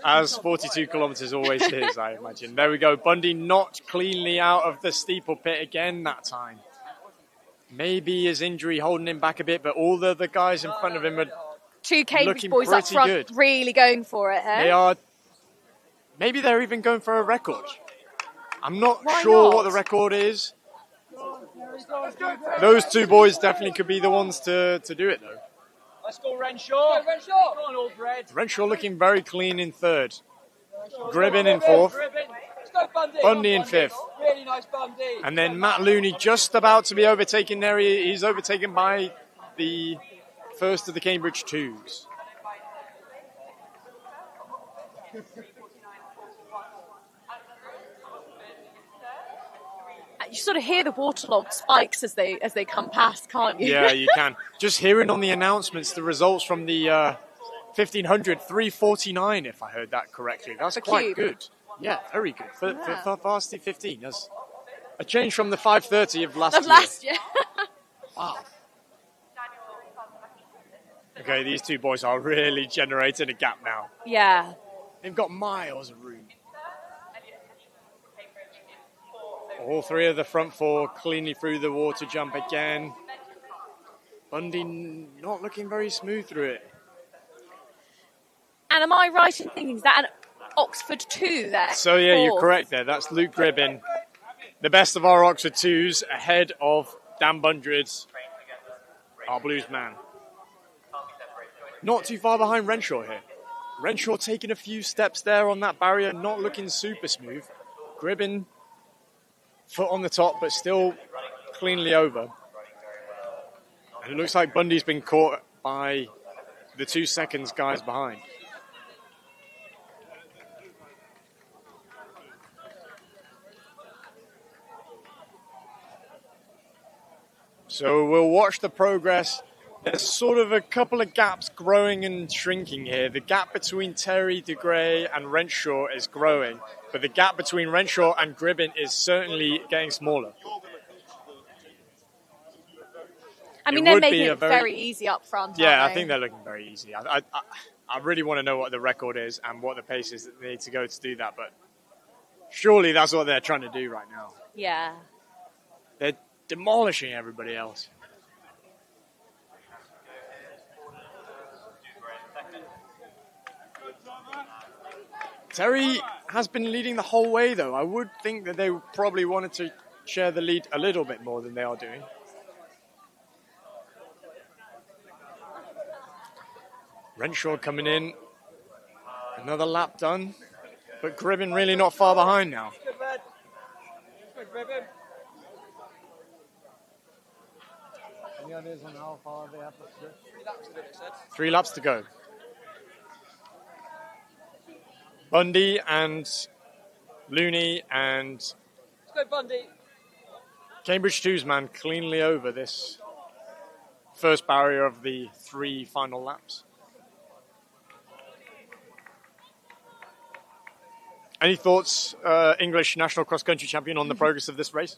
as 42 kilometres always is, I imagine. There we go. Bundy not cleanly out of the steeple pit again that time. Maybe his injury holding him back a bit, but all the guys in front of him are Two Cambridge looking boys up pretty front good. really going for it, eh? They are. Maybe they're even going for a record. I'm not Why sure not? what the record is. Those two boys definitely could be the ones to do it, though. Let's go, Renshaw. Renshaw. Go on, old red. Renshaw looking very clean in third. Gribben in fourth. Let's go, Bundy. Bundy in fifth. Really nice, Bundy. And then Matt Looney just about to be overtaken there. He's overtaken by the first of the Cambridge twos. You sort of hear the waterlogged spikes as they come past, can't you? Yeah, you can. Just hearing on the announcements the results from the 1500, 3:49, if I heard that correctly. That's For quite Cube. good. Yeah, very good. For Yeah. Varsity 15. That's a change from the 5:30 of last Of year. last year. Wow. Okay, these two boys are really generating a gap now. Yeah. They've got miles of room. All three of the front four cleanly through the water jump again. Bundy not looking very smooth through it. And am I right in thinking, is that an Oxford 2 there? So yeah, you're Fourth? correct there. That's Luke Gribben, the best of our Oxford twos, ahead of Dan Bundred, our blues man. Not too far behind Renshaw here. Renshaw taking a few steps there on that barrier, not looking super smooth. Gribbin, foot on the top, but still cleanly over. And it looks like Bundy's been caught by the 2 seconds guys behind. So we'll watch the progress. There's sort of a couple of gaps growing and shrinking here. The gap between Terry, De Grey and Renshaw is growing, but the gap between Renshaw and Gribbin is certainly getting smaller. I mean, they're making it very easy up front, Yeah, aren't I think they're looking very easy. I really want to know what the record is and what the pace is that they need to go to do that, but surely that's what they're trying to do right now. Yeah. They're demolishing everybody else. Terry has been leading the whole way, though. I would think that they probably wanted to share the lead a little bit more than they are doing. Renshaw coming in. Another lap done. But Gribbin really not far behind now. Any ideas on how far they have to go? 3 laps to go, it said. 3 laps to go. Bundy and Looney and Let's go, Bundy. Cambridge 2's man cleanly over this first barrier of the 3 final laps. Any thoughts, English national cross-country champion, on the progress of this race?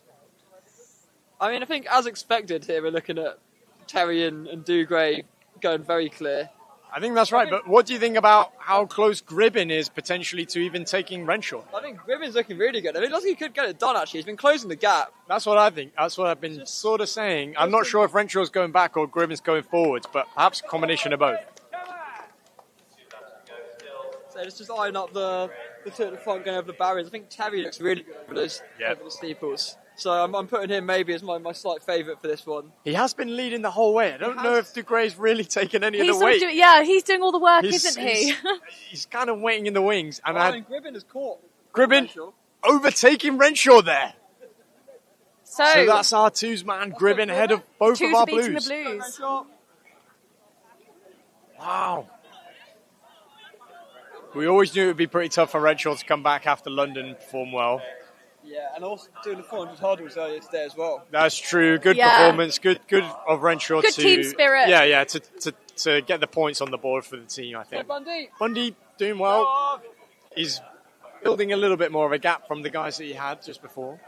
I mean, I think as expected here, we're looking at Terry and De Grey going very clear. I think that's right, but what do you think about how close Gribbin is potentially to even taking Renshaw? I think Gribbin's looking really good. I mean, he could get it done, actually. He's been closing the gap. That's what I think. That's what I've been sort of saying. I'm not sure if Renshaw's going back or Gribbin's going forwards, but perhaps a combination of both. So it's just eyeing up the two at the front going over the barriers. I think Terry looks really good over over the steeples. So I'm putting him maybe as my slight favourite for this one. He has been leading the whole way. I don't know if De Grey's really taken any of the weight. He's doing all the work, isn't he? He's kind of waiting in the wings. And Gribbin has caught. Gribbin overtaking Renshaw there. So that's our 2's man, Gribbin, ahead of both of our Blues. The Blues. Wow. We always knew it would be pretty tough for Renshaw to come back after London and perform well. Yeah, and also doing the 400 hurdles earlier today as well. That's true. Good performance. Good of Renshaw. Good team spirit. Yeah. To get the points on the board for the team, I think. Bundy doing well. He's building a little bit more of a gap from the guys that he had just before.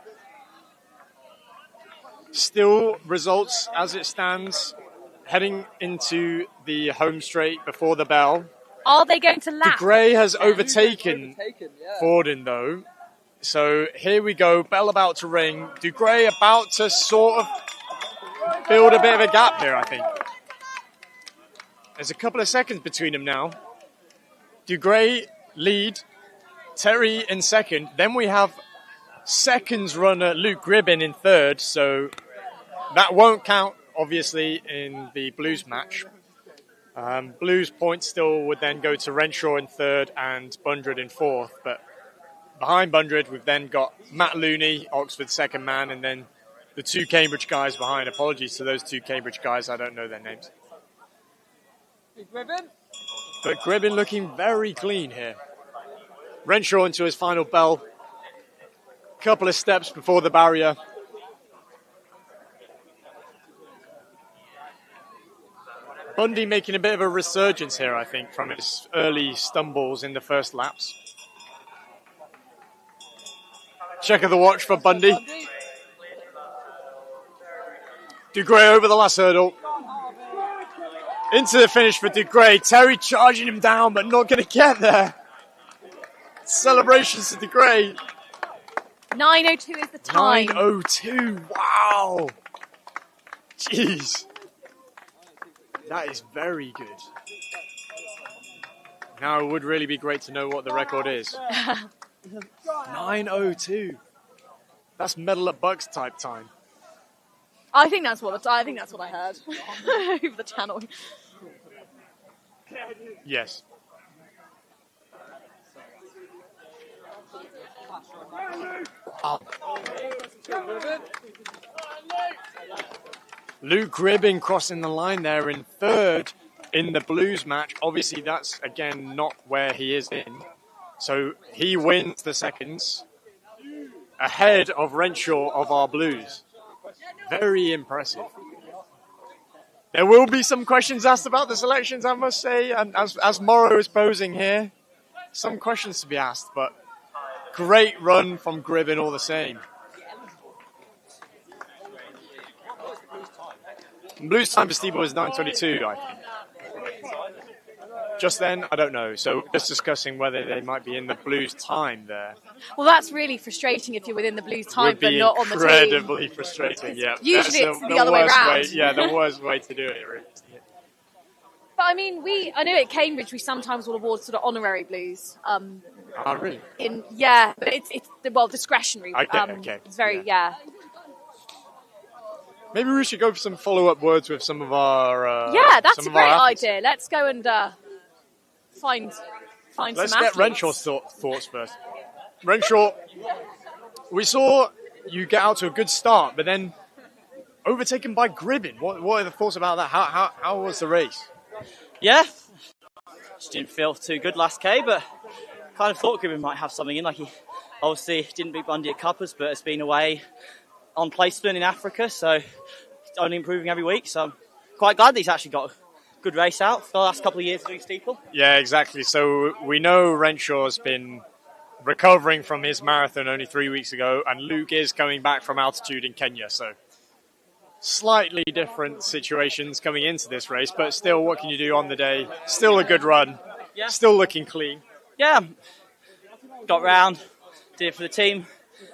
Still results as it stands, heading into the home straight before the bell. Are they going to lap? De Grey has overtaken Forden, though. So here we go, bell about to ring. De Grey about to sort of build a bit of a gap here, I think. There's a couple of seconds between them now. De Grey lead, Terry in second. Then we have seconds runner Luke Gribbin in third, so that won't count, obviously, in the Blues match. Blues points still would then go to Renshaw in third and Bundred in fourth, but behind Bundred, we've then got Matt Looney, Oxford's second man, and then the 2 Cambridge guys behind. Apologies to those 2 Cambridge guys, I don't know their names. Gribbin. But Gribbin looking very clean here. Renshaw into his final bell. Couple of steps before the barrier. Bundy making a bit of a resurgence here, I think, from his early stumbles in the first laps. Check of the watch for Bundy. De Grey over the last hurdle. Into the finish for De Grey. Terry charging him down, but not going to get there. Celebrations to De Grey. 9:02 is the time. 9:02. Wow. Jeez. That is very good. Now it would really be great to know what the record is. 9:02. That's medal at Bucks type time. I think that's what I heard over the channel. Yes. Luke Gribbin crossing the line there in third in the Blues match. Obviously, that's, again, not where he is in. So he wins the seconds ahead of Renshaw of our Blues. Very impressive. There will be some questions asked about the selections, I must say, and as Morrow is posing here, some questions to be asked, but great run from Gribbin all the same. Blues time for steeple was 9:22, I think. Just then, I don't know. So just discussing whether they might be in the Blues time there. Well, that's really frustrating if you're within the Blues time Would be but not on the team. incredibly frustrating, yeah. Usually it's the other way around. Yeah, the worst way to do it, really. But I mean, I know at Cambridge we sometimes will award sort of honorary Blues. Really? But it's discretionary. Okay. It's very, yeah. Maybe we should go for some follow-up words with some of our That's a great idea. Let's go and find Let's some get athletes. Renshaw's thoughts first. Renshaw, we saw you get out to a good start, but then overtaken by Gribbin. What are the thoughts about that? How was the race? Yeah, just didn't feel too good last K, but kind of thought Gribbin might have something in. Like he obviously didn't beat Bundy at Cuppers, but has been away on placement in Africa, so only improving every week. So I'm quite glad that he's actually got a good race out for the last couple of years doing steeple. Yeah, exactly. So we know Renshaw's been recovering from his marathon only 3 weeks ago, and Luke is coming back from altitude in Kenya. So slightly different situations coming into this race, but still, what can you do on the day? Still a good run. Yeah. Still looking clean. Yeah, got round, did it for the team.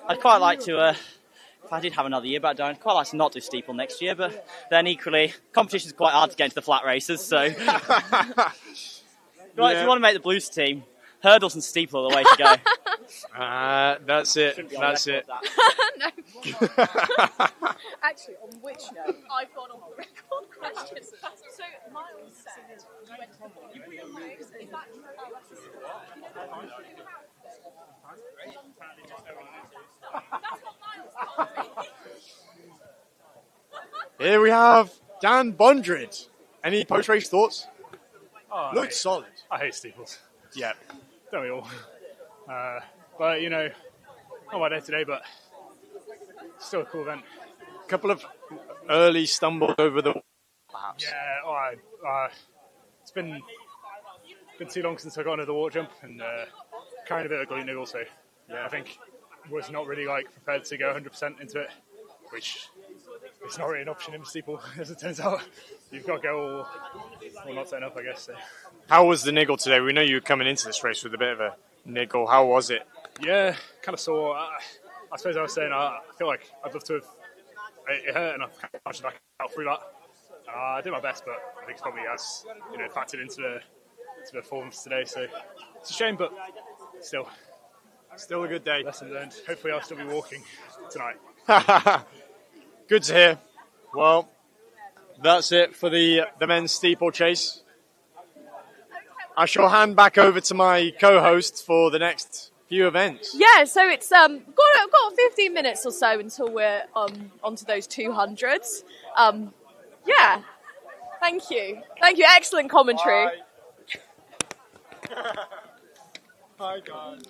I'd quite like to, if I did have another year, but I'd quite like to not do steeple next year, but then equally, competition's quite hard to get into the flat races, so if you want to make the Blues team, hurdles and steeple are the way to go. That's it. That's it. Actually, on which note, I've gone on the record question. So, Miles said, you realise, is that Here we have Dan Bondred. Any post-race thoughts? Looks solid. I hate steeples. Yeah. Don't we all? But, you know, not my day today, but still a cool event. Couple of early stumbles over the perhaps. Yeah, all right. It's been too long since I got into the water jump and carrying a bit of glute niggle, so I think was not really prepared to go 100% into it, which is not really an option in steeple, as it turns out. You've got to go or not turn up, I guess. So. How was the niggle today? We know you were coming into this race with a bit of a niggle. How was it? Yeah, kind of sore. I suppose I was saying I feel like I'd love to have. It hurt, and I've kind of managed to back out through that. I did my best, but I think it's probably has factored into the performance today. So it's a shame, but still a good day. Lesson learned. Hopefully, I'll still be walking tonight. Good to hear. Well, that's it for the men's steeplechase. I shall hand back over to my co-host for the next few events. Yeah, so it's got 15 minutes or so until we're onto those 200s. Yeah, thank you. Excellent commentary. Hi guys.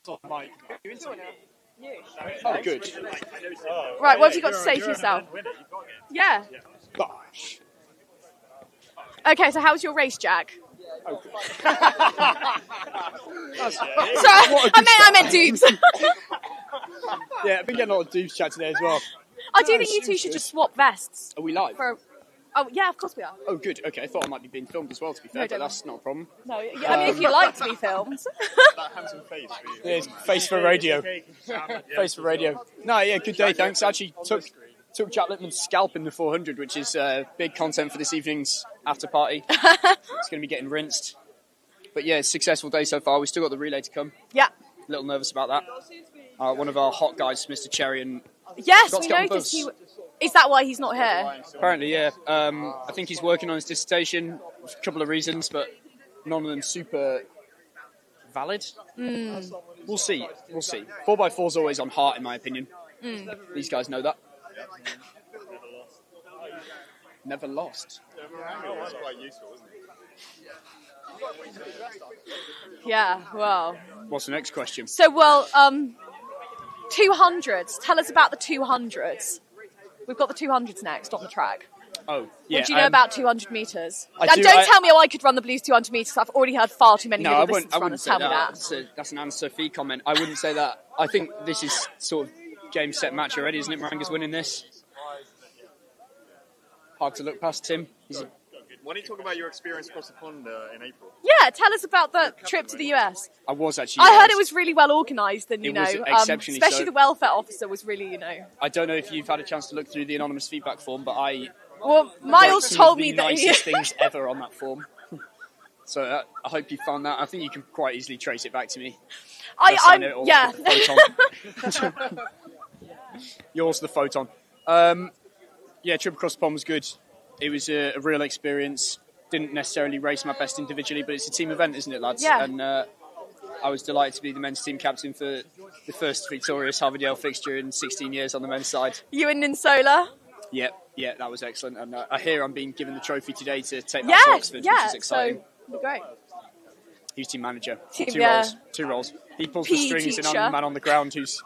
Oh, good. Right, what have you got to say for yourself? Yeah. Okay, so how was your race, Jack? Sorry, I meant Dubes. Yeah, I've been getting a lot of Dubes chat today as well. I do think you two should just swap vests. Are we live? Oh, yeah, of course we are. Oh, good. Okay, I thought I might be being filmed as well, to be fair, but that's not a problem. No, yeah, I mean, if you like to be filmed. That handsome face for you. Yeah, face for radio. Face for radio. No, yeah, good day, thanks. Actually took Jack Littman's scalp in the 400, which is big content for this evening's after party. It's going to be getting rinsed. But yeah, successful day so far. We've still got the relay to come. Yeah. A little nervous about that. One of our hot guys, Mr. Cherry, and yes, we noticed he. Is that why he's not here? Apparently, yeah. I think he's working on his dissertation. For a couple of reasons, but none of them super valid. We'll see. 4x4's always on heart, in my opinion. These guys know that. Never lost. That's quite useful, isn't it? Yeah, well. What's the next question? So, 200s. Tell us about the 200s. We've got the 200s next on the track. Oh, yeah. What do you know about 200 metres? Don't tell me I could run the Blues 200 metres. I've already heard far too many I distance runners tell me that. That's an answer fee comment. I wouldn't say that. I think this is sort of game, set, match already, isn't it? Maranga's winning this. Hard to look past Tim. Why don't you talk about your experience across the pond in April? Yeah, tell us about the trip to the US. I was actually. I heard it was really well organised, and was exceptionally especially so. the welfare officer was really, I don't know if you've had a chance to look through the anonymous feedback form, but Well, Miles told me the that nicest things ever on that form. So I hope you found that. I think you can quite easily trace it back to me. Yeah. Yours, the photon. Yeah, trip across the pond was good. It was a real experience. Didn't necessarily race my best individually, but it's a team event, isn't it, lads? Yeah. And I was delighted to be the men's team captain for the first victorious Harvard Yale fixture in 16 years on the men's side. You and Ninsola? Yeah, that was excellent. And I hear I'm being given the trophy today to take back to Oxford, which is exciting. So, great. He was team manager. Yeah. Two roles. He pulls the strings and I'm the man on the ground who's...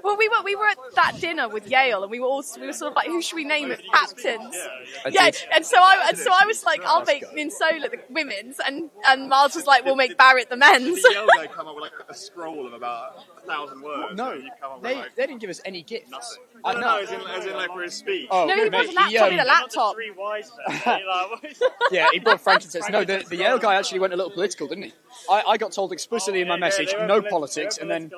Well, we were at that dinner with Yale, and we were sort of like, who should we name as captains? And so I was like, I'll make Ninsola the women's, and Miles was like, we'll make Barrett the men's. Did Yale guy come up with like a scroll of about 1,000 words? No, you come up they with, didn't give us any gifts. Nothing. I don't know, as in like for his speech. No, he brought a laptop. Yeah, he brought frankincense. No, the Yale guy actually went a little political, didn't he? I got told explicitly in my message, no politics, and then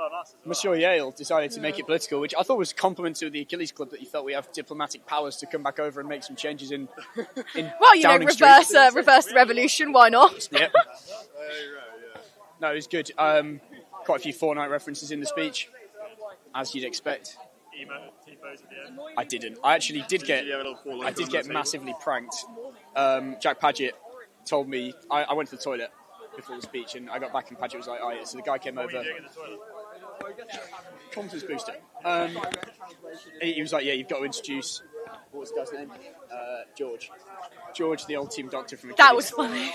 Monsieur Yale decided to make it political, which I thought was a compliment to the Achilles Club that he felt we have diplomatic powers to come back over and make some changes in well, Downing reverse the revolution, why not? Yep. No, it was good. Quite a few Fortnite references in the speech, as you'd expect. I didn't. I actually did get massively pranked. Jack Paget told me, I went to the toilet before the speech, and I got back and Paget was like, oh yeah, so the guy came over. Confidence booster. He was like, yeah, you've got to introduce, what was the guy's name? George, the old team doctor from Achilles. That was funny.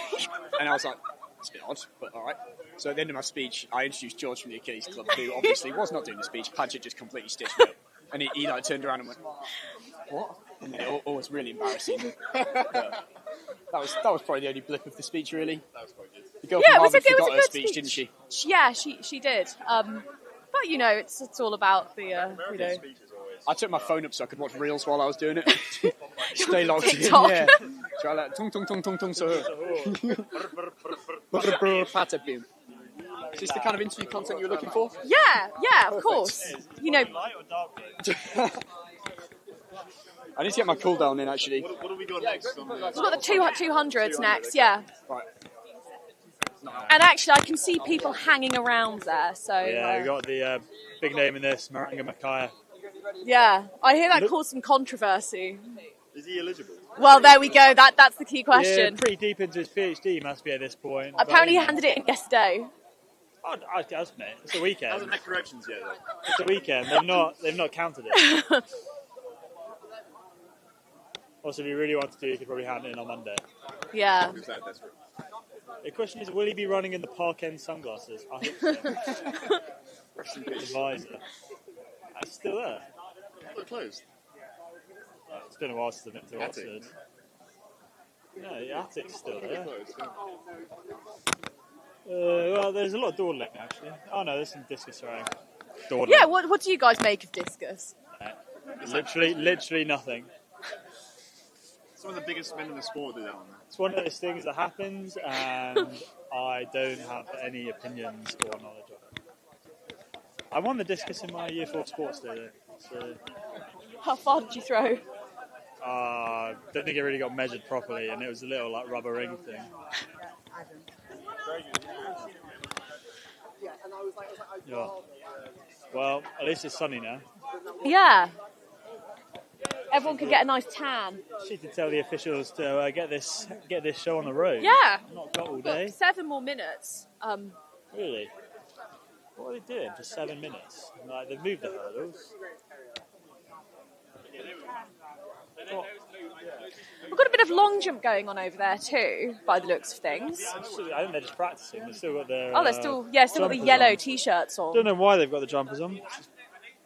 And I was like, it's a bit odd, but alright. So at the end of my speech, I introduced George from the Achilles Club, who obviously was not doing the speech. Paget just completely stitched me up. And he like turned around and went, what? And it was really embarrassing. That was probably the only blip of the speech, really. That was quite good. The girl from Harvard forgot her speech, didn't she? Yeah, she did. But it's all about the I took my phone up so I could watch reels while I was doing it. Stay locked in. TikTok. Yeah. Try like tung tung tung tung tung so. Is this the kind of interview content you're looking for? Yeah, of course. I need to get my cool down in actually. What have we got next? We've got the 200s next, yeah. Right. And actually, I can see people hanging around there. So yeah, we got the big name in this, Maranga Makaya. Yeah, I hear that caused some controversy. Is he eligible? Well, there we go. That's the key question. Yeah, pretty deep into his PhD, must be at this point. Apparently, he handed it in yesterday. Oh, it does, mate. It's a weekend. Hasn't had corrections yet, though. It's a weekend. They've not counted it. Also, if you really want to do, you could probably hand it in on Monday. Yeah. The question is, will he be running in the Park End sunglasses? I hope so. The visor. It's still there. They're closed. It's been a while since I've been to Attic. Oxford. No, the attic's still there. Well, there's a lot of dawdling actually. Oh no, there's some discus throwing. Dawdling. Yeah, what do you guys make of discus? Literally nothing. Some of the biggest men in the sport do that on that. It's one of those things that happens, and I don't have any opinions or knowledge of it. I won the discus in my Year 4 sports day, though. So, how far did you throw? Don't think it really got measured properly, and it was a little like rubber ring thing. Yeah. Well, at least it's sunny now. Yeah. Everyone can get a nice tan. She did tell the officials to get this show on the road. Yeah. Not got all We've got day. 7 more minutes. Really? What are they doing for 7 minutes? Like they've moved the hurdles. We've got a bit of long jump going on over there too, by the looks of things. I think they're just practicing. They've still got their. They're still got the yellow t-shirts on. Don't know why they've got the jumpers on.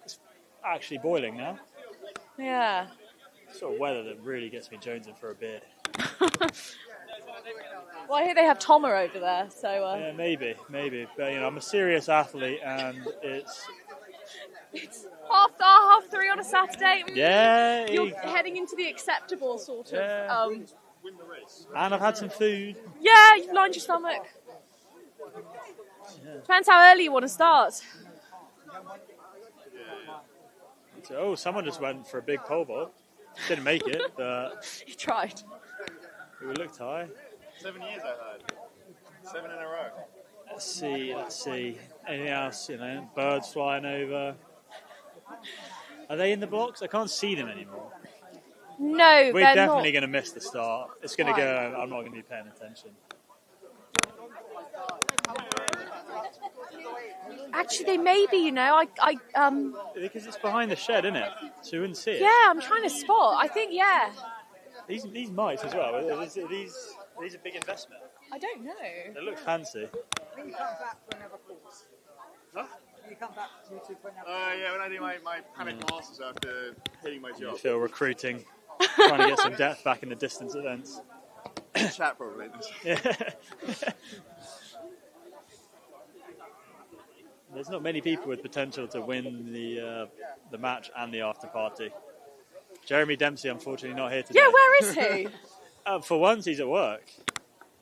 It's actually boiling now. Yeah. Sort of weather that really gets me jonesing for a beer. Well, I hear they have Tomer over there, so. Yeah, maybe. But I'm a serious athlete, and it's half 3 on a Saturday. Yeah. You're heading into the acceptable sort of. Win the race. And I've had some food. Yeah, you've lined your stomach. Yeah. Depends how early you want to start. So, someone just went for a big pole vault. Didn't make it, but he tried. It looked high. 7 years, I heard. 7 in a row. Let's see. Anything else? Birds flying over. Are they in the blocks? I can't see them anymore. No, we're they're definitely not. going to miss the start. It's going to go. I'm not going to be paying attention. Actually, they may be. Because it's behind the shed, isn't it? So you wouldn't see it. Yeah, I'm trying to spot. I think These mics as well. Are these a big investment? I don't know. They look fancy. When you come back for another course. Huh? When you come back to YouTube for another Yeah, when I do my panic classes after hitting my You job. feel recruiting, trying to get some depth back in the distance events. Chat probably. Yeah. There's not many people with potential to win the match and the after party. Jeremy Dempsey, unfortunately, not here today. Yeah, where is he? For once, he's at work.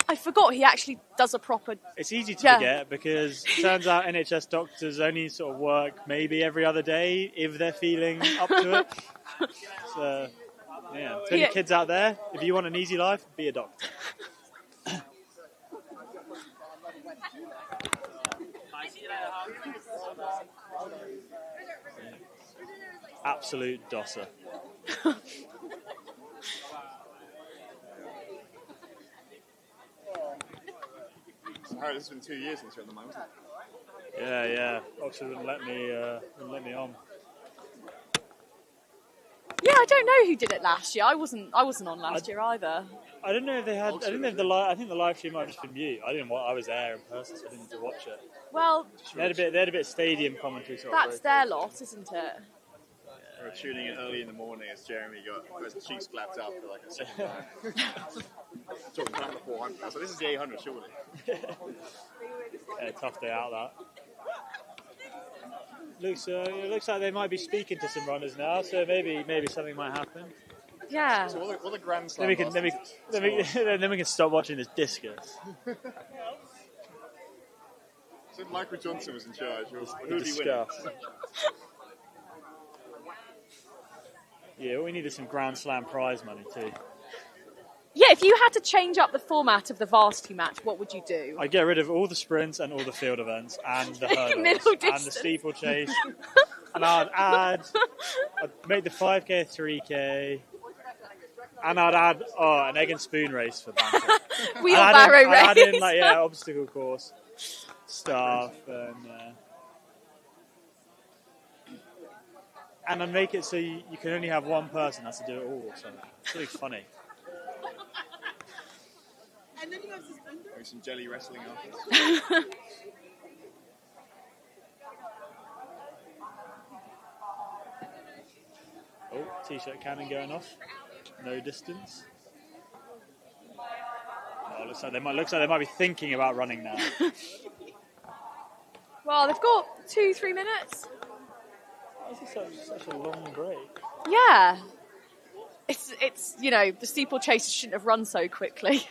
I forgot he actually does a proper. It's easy to forget because it turns out NHS doctors only sort of work maybe every other day if they're feeling up to it. So, yeah. To any kids out there, if you want an easy life, be a doctor. Absolute dosser. Harry, this has been 2 years since you're on the mic, wasn't it? Yeah. Oxford wouldn't let me on. Yeah, I don't know who did it last year. I wasn't on last year either. I don't know if they had. I don't know if I think the live stream might have just been mute. I was there in person, so I didn't get to watch it. Well, they had a bit of stadium commentary. That's their lot, isn't it? We were tuning in early in the morning as Jeremy got his cheeks clapped up for like a second time. Talking about the 400. So this is the 800, surely. Yeah, tough day out that. It looks like they might be speaking to some runners now, so maybe something might happen. Yeah. So what the Grand Slam? Then we can stop watching this discus. So if Michael Johnson was in charge, who would he win? Yeah, we needed some Grand Slam prize money too. Yeah, if you had to change up the format of the Varsity match, what would you do? I'd get rid of all the sprints and all the field events and the hurdles middle and distance. the steeplechase. And I'd make the 5k 3k. And I'd add an egg and spoon race for banter. Wheelbarrow race. I'd add in obstacle course stuff and I'd make it so you can only have one person has to do it all or something. It's really funny. And then you have Maybe some jelly wrestling after. Oh, t-shirt cannon going off. No distance. Oh, looks like they might be thinking about running now. Well, they've got 2-3 minutes. This is such a long break. Yeah. It's the steeplechasers shouldn't have run so quickly.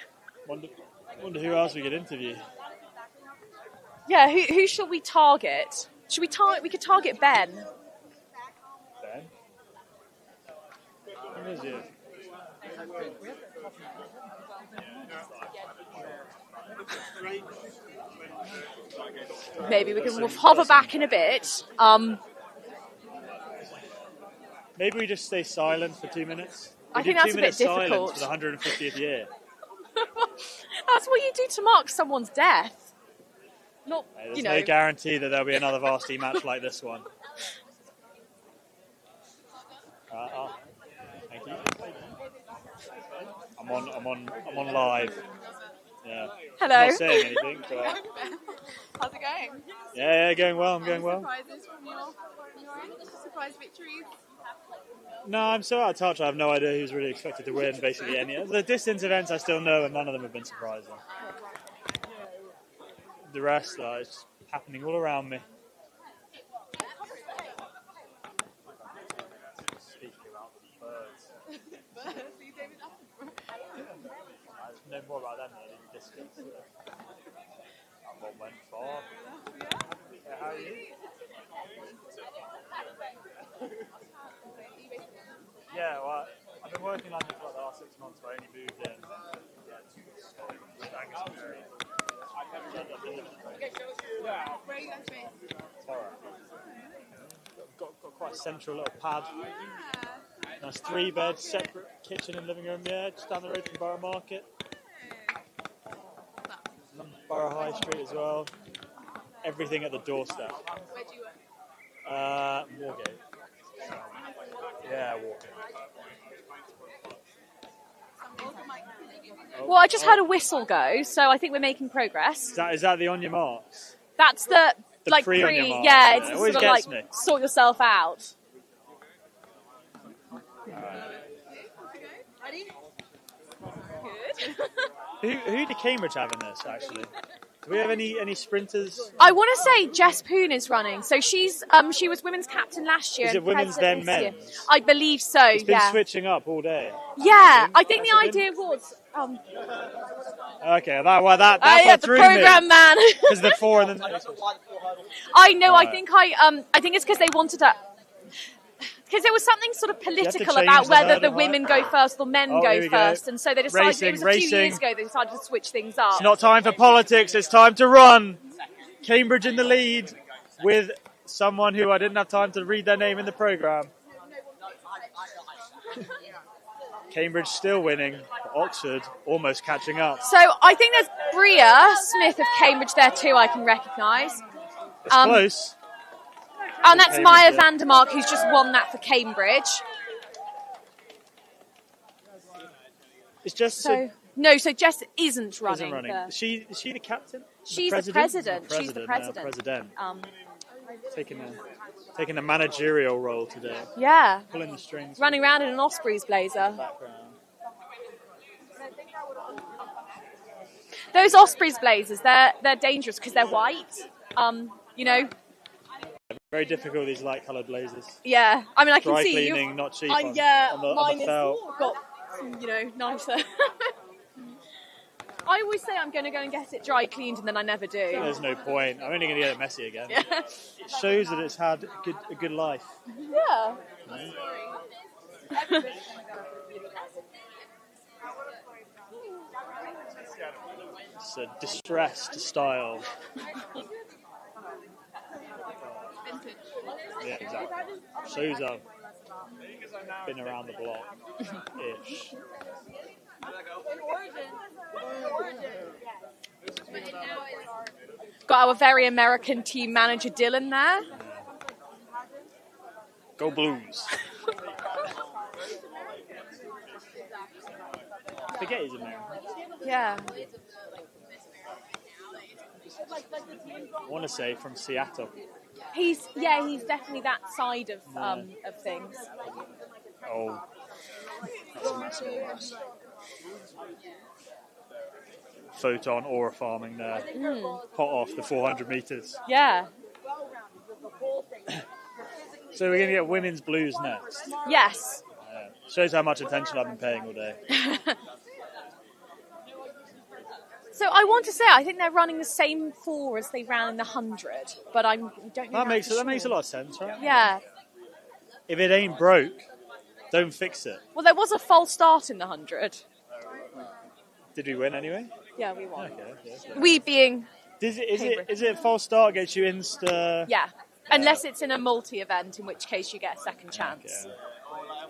Wonder who else we could interview. Yeah, who shall we target? Should we could target Ben. Ben? Who is it? Maybe we'll hover back in a bit. Maybe we just stay silent for 2 minutes. I think that's a bit difficult. For the 150th year. That's what you do to mark someone's death. Not, There's no guarantee that there'll be another varsity match like this one. Thank you. I'm on live. Yeah. Hello. I'm not saying anything, but How's it going? yeah, going well. I'm going well. Surprises from your end? Surprise victories? No, I'm so out of touch. I have no idea who's really expected to win. Basically, any the distance events I still know, and none of them have been surprising. The rest is just happening all around me. Speaking about birds. Birds? Are you David I know more about them than the distance. That one went far. Yeah, how are you? Yeah, well, I've been working on London for the last 6 months, but I only moved in. Where are you guys based? Got quite a central little pad. Nice 3-bed, separate kitchen and living room, yeah, just down the road from Borough Market. Borough High Street as well. Everything at the doorstep. Where do you work? Moorgate. Yeah, walking. Well, I just heard a whistle go, so I think we're making progress. Is that the on your marks? That's the pre on your marks. Yeah, it's It sort always of gets like me. sort yourself out. Ready? Who do Cambridge have in this, actually? Do we have any sprinters? I want to say Jess Poon is running. So she was women's captain last year. Is it and women's president then this year. men's? I believe so. It's been yeah. switching up all day. Yeah, I think the idea was. Okay, that's what the threw program me. man. Because the 4 and then. I know. Right. I think it's because they wanted a. Because there was something sort of political change about the whether hurdle the height. women go first or men Oh, go here we go. first, and so they decided it was a few Racing. years ago they decided to switch things up. It's not time for politics, it's time to run. Cambridge in the lead with someone who I didn't have time to read their name in the programme. Cambridge still winning, Oxford almost catching up. So I think there's Bria Smith of Cambridge there too. I can recognise. It's close. And that's Cambridge, Maya yeah. Vandermark, who's just won that for Cambridge. It's just So Jess isn't running. Is she the captain? She's the president. She's She's the president. president. Taking a managerial role today. Yeah. Pulling the strings. Running around in an Ospreys blazer. Those Ospreys blazers, they're dangerous because they're white. Very difficult, these light coloured blazers. Yeah. I mean, I can Dry see cleaning, not cheap. mine on the felt. is got, nicer. I always say I'm going to go and get it dry cleaned, and then I never do. There's no point. I'm only going to get it messy again. Yeah. It shows that it's had a good life. Yeah. It's a distressed style. Yeah, exactly. Shows I've been around the block ish. Got our very American team manager Dylan there. Go Blues. forget he's American. Yeah. I want to say from Seattle. He's definitely that side of things. Oh. That's a massive photon aura farming there. Hot off the 400 metres. Yeah. So we're going to get women's blues next. Yes. Shows how much attention I've been paying all day. So I want to say I think they're running the same 4 as they ran in the 100, but I don't know. That makes a lot of sense, right? Yeah. If it ain't broke, don't fix it. Well, there was a false start in the 100. Did we win anyway? Yeah, we won. Okay. We being. Is it false start gets you insta? Yeah. Unless it's in a multi-event, in which case you get a second chance. Okay.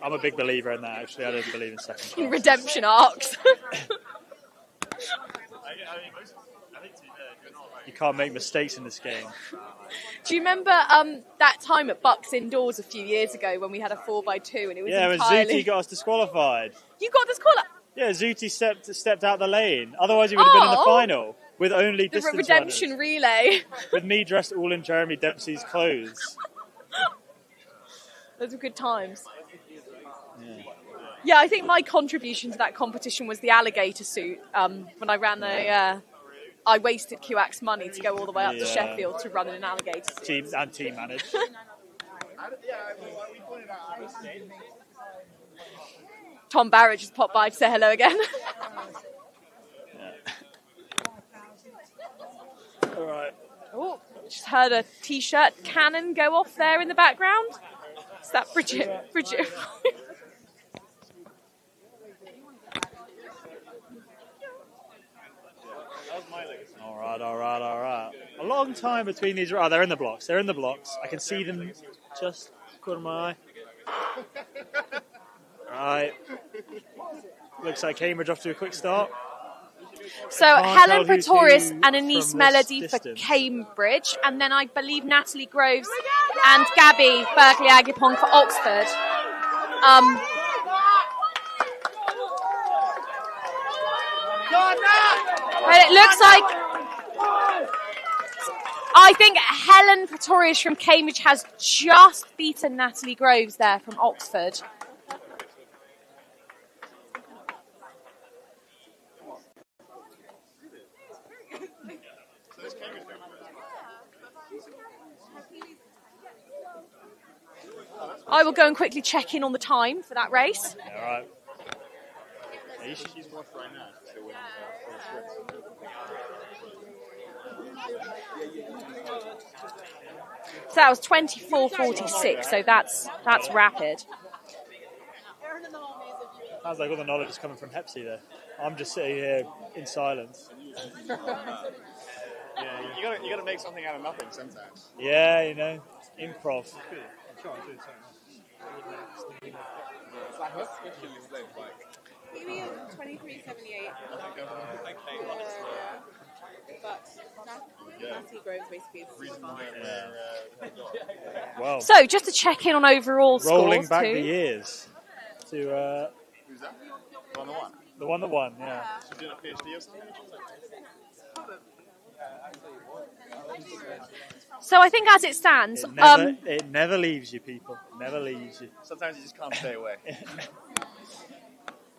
I'm a big believer in that, actually. I don't believe in second chances. In redemption arcs. You can't make mistakes in this game. Do you remember that time at Bucks Indoors a few years ago when we had a 4x2 and it was when Zuti got us disqualified. You got disqualified? Yeah, Zuti stepped out the lane. Otherwise he would have been in the final with only distance redemption runners. Relay. With me dressed all in Jeremy Dempsey's clothes. Those were good times. Yeah, I think my contribution to that competition was the alligator suit. When I ran I wasted QAC's money to go all the way up to Sheffield to run in an alligator suit. Team managed. Tom Barrett just popped by to say hello again. All right. Oh, just heard a T-shirt cannon go off there in the background. Is that Bridget? All right. A long time between these. Oh, they're in the blocks. I can see them just corner of my eye. Right. Looks like Cambridge off to a quick start. So Helen Pretorius and Anise Melody for Cambridge, and then I believe Natalie Groves and Gabby Berkeley-Agipong for Oxford. But it looks like I think Helen Pretorius from Cambridge has just beaten Natalie Groves there from Oxford. I will go and quickly check in on the time for that race. All right. So that was 24:46. So that's rapid. Sounds like all the knowledge is coming from Hepsi there. I'm just sitting here in silence. Yeah, you got to make something out of nothing sometimes. Yeah, improv. Give me a 2378. But Natalie Groves basically is Well, so just to check in on overall scores. Rolling back too. the years to Who's that? The one that won? the one that won, yeah. She's doing a PhD or something? So I think as it stands, It never leaves you, people. Never leaves you. Sometimes you just can't stay away.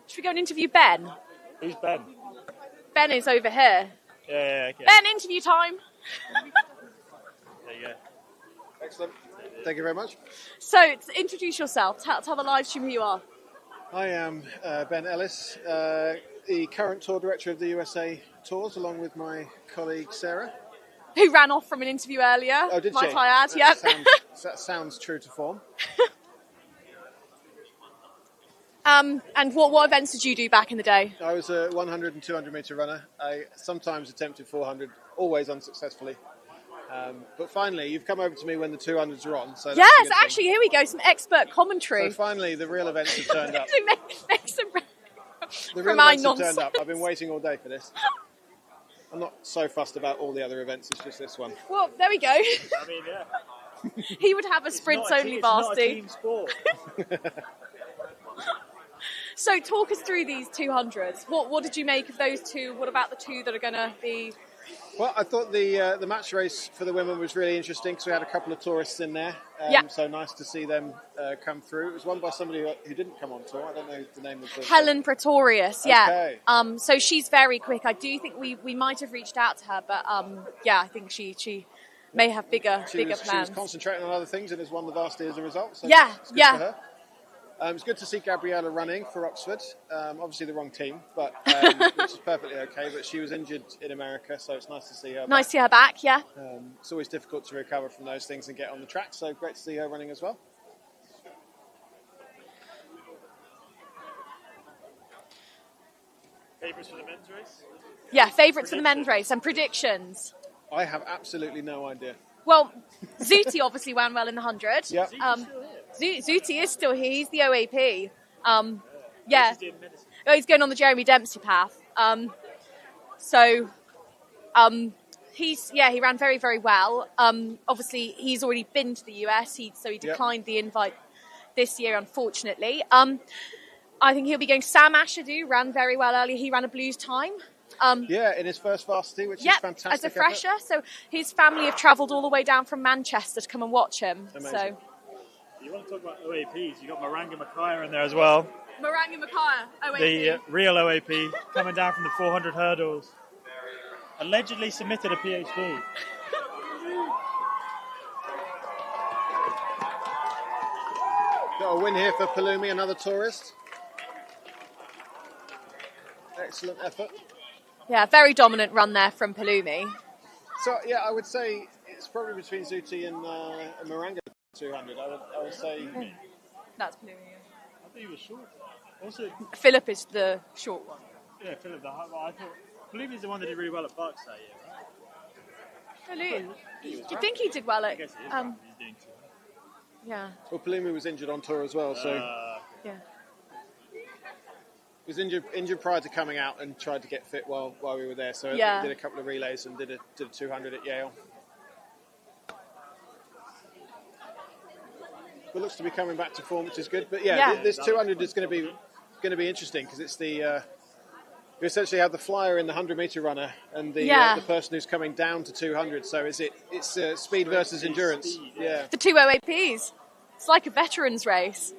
should we go and interview Ben? Who's Ben? Ben is over here. Yeah, okay. Ben, interview time. There you go. Excellent. Thank you very much. So introduce yourself. Tell the live stream who you are. I am Ben Ellis, the current tour director of the USA Tours, along with my colleague Sarah. Who ran off from an interview earlier. Oh, did might she? I add, yep. That sounds true to form. And what events did you do back in the day? I was a 100 and 200 metre runner. I sometimes attempted 400, always unsuccessfully. But finally, you've come over to me when the 200s are on. So that's yes, a good actually, here we go. Some expert commentary. So finally, the real events have turned up. Make some The from real my events have turned nonsense. up. I've been waiting all day for this. I'm not so fussed about all the other events, it's just this one. Well, there we go. I mean, yeah. He would have a sprints only It's not a Varsity. team sport. So talk us through these 200s. What did you make of those two? What about the two that are going to be... Well, I thought the match race for the women was really interesting because we had a couple of tourists in there. So nice to see them come through. It was won by somebody who didn't come on tour. I don't know the name of the... Helen Pretorius, yeah. Okay. So she's very quick. I do think we might have reached out to her, but yeah, I think she may have bigger plans. She was concentrating on other things and has won the Varsity as a result. So yeah, it's good for her. It's good to see Gabriella running for Oxford. Obviously the wrong team, but which is perfectly okay. But she was injured in America, so it's nice to see her. Nice to see her back, yeah. It's always difficult to recover from those things and get on the track, so great to see her running as well. Favourites for the men's race? Yeah, favourites for the men's race and predictions. I have absolutely no idea. Well, Zuti obviously ran well in the 100. Yep. Zuti is still here. He's the OAP. Yeah. He's going on the Jeremy Dempsey path. He ran very, very well. Obviously, he's already been to the US, so he declined the invite this year, unfortunately. I think he'll be going. Sam Ashadu ran very well earlier. He ran a blues time. In his first Varsity, which is fantastic. As a fresher. So his family have travelled all the way down from Manchester to come and watch him. Amazing. So you want to talk about OAPs? You got Maranga Mackaya in there as well. Maranga Mackaya, OAP. The real OAP coming down from the 400 hurdles. Allegedly submitted a PhD. Got a win here for Palumi, another tourist. Excellent effort. Yeah, very dominant run there from Palumi. So, yeah, I would say it's probably between Zuti and Maranga 200. I would say... That's Palumi, I think he was short. Also, Philip is the short one. Yeah, Philip. I thought Palumi's the one that did really well at Bucks that year, right? You think he did well at... He's doing too. Yeah. Well, Palumi was injured on tour as well, so... yeah. He was injured prior to coming out and tried to get fit while we were there. So yeah. Did a couple of relays and did a 200 at Yale. But looks to be coming back to form, which is good. But this 200 is going to be interesting because it's the you essentially have the flyer in the 100-meter runner and the person who's coming down to 200. So it's speed versus endurance. Yeah. The two OAPs. It's like a veterans race.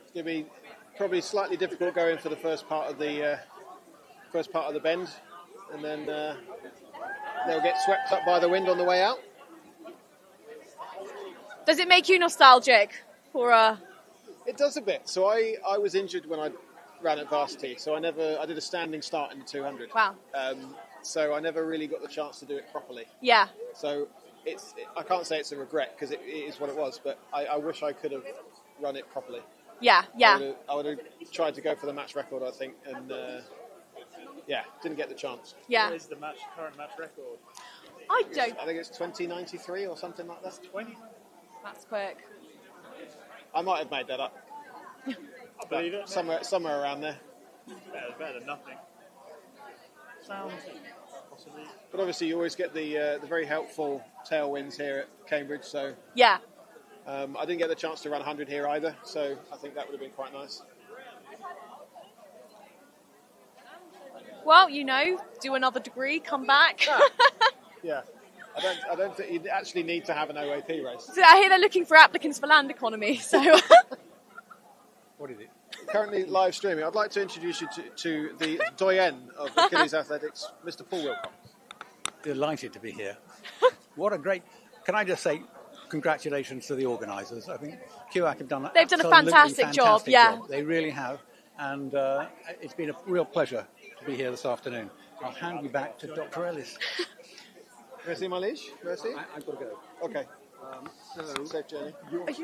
It's going to be probably slightly difficult going for the first part of the bend, and then they'll get swept up by the wind on the way out. Does it make you nostalgic for It does a bit. So I was injured when I ran at Varsity, so I did a standing start in the 200. Wow. So I never really got the chance to do it properly. Yeah. So I can't say it's a regret because it is what it was, but I wish I could have run it properly. Yeah. I would have tried to go for the match record, I think, and didn't get the chance. Yeah. What is the current match record? I think it's 2093 or something like that. 20. That's quick. I might have made that up. I believe it. Somewhere around there. Better than nothing. Sounds possibly. But obviously, you always get the very helpful tailwinds here at Cambridge. So yeah. I didn't get the chance to run 100 here either, so I think that would have been quite nice. Well, do another degree, come back. Yeah. I don't think you actually need to have an OAP race. So I hear they're looking for applicants for land economy, so... What is it? Currently live streaming. I'd like to introduce you to the doyen of Achilles Athletics, Mr. Paul Wilcox. Delighted to be here. What a great... Can I just say congratulations to the organisers. I think QAC have done They've done a fantastic job, yeah. They really have. And it's been a real pleasure to be here this afternoon. I'll hand you back to Dr. Ellis. Merci, my liege. Merci. I've got to go. Okay. Safe journey.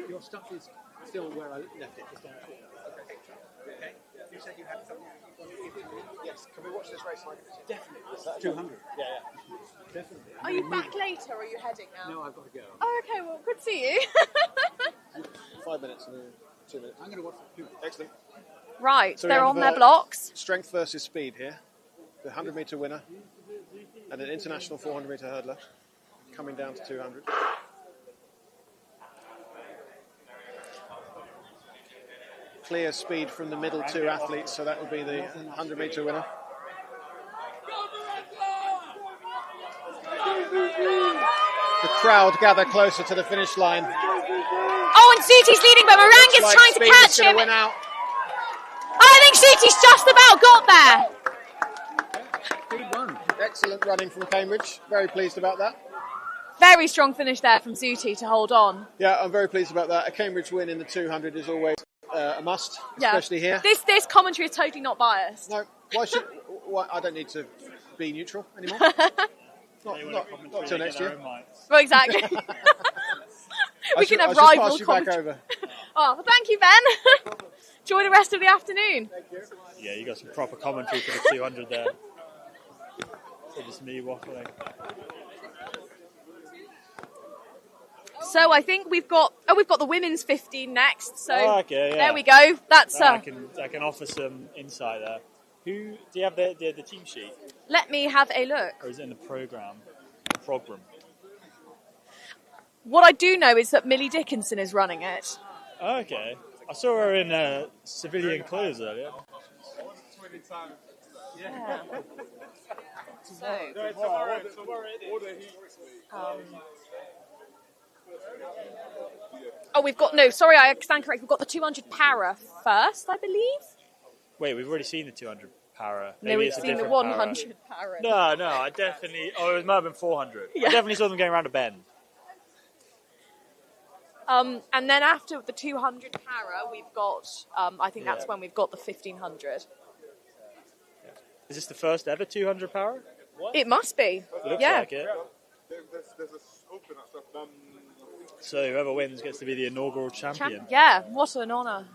Your stuff is still where I left it. Just okay. You said you had something. Yes. Can we watch this race? Definitely. 200. Yeah. Definitely. Are you back later or are you heading now? No, I've got to go. Oh, okay. Well, good to see you. 5 minutes and 2 minutes. I'm going to watch the 2. Excellent. Right. So they're on their blocks. Strength versus speed here. The 100-meter winner and an international 400-meter hurdler coming down to 200. clear speed from the middle two athletes, so that will be the 100-metre winner. The crowd gather closer to the finish line. Oh, and Suti's leading, but Moranga's trying to catch him. Win out. I think Suti's just about got there. Good one. Excellent running from Cambridge. Very pleased about that. Very strong finish there from Suti to hold on. Yeah, I'm very pleased about that. A Cambridge win in the 200 is always a must, especially here. This commentary is totally not biased. No, why I don't need to be neutral anymore. not until next year. Well, exactly. We can have rival commentary. Oh, well, thank you, Ben. Enjoy the rest of the afternoon. Yeah, you got some proper commentary for the 200 there. So just me waffling. So I think we've got the women's 15 next. So okay, there we go. That's I can offer some insight there. Do you have the team sheet? Let me have a look. Or is it in the program? What I do know is that Millie Dickinson is running it. Okay. I saw her in civilian clothes earlier. Yeah. We've got I stand correct. We've got the 200 para first, I believe. Wait, we've already seen the 200 para. No, we've seen the 100 para. No, I definitely. Oh, it might have been 400. Yeah. I definitely saw them going around a bend. And then after the 200 para, we've got. I think that's when we've got the 1500. Is this the first ever 200 para? It must be. It looks like it. So whoever wins gets to be the inaugural champion. Yeah, what an honour.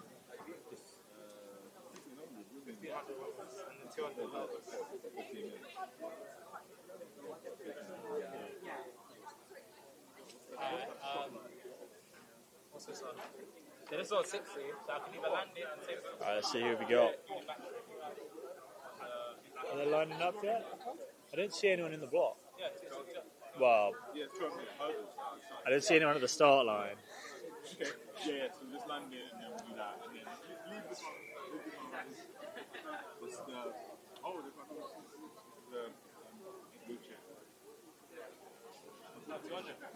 What's this on? This is on 60, so I can either land it and save it. Alright, let's see who we got. Are they lining up yet? I didn't see anyone in the block. Well, I didn't see anyone at the start line. Okay, yeah, so just land it and then we'll do that. And then what's the blue chip.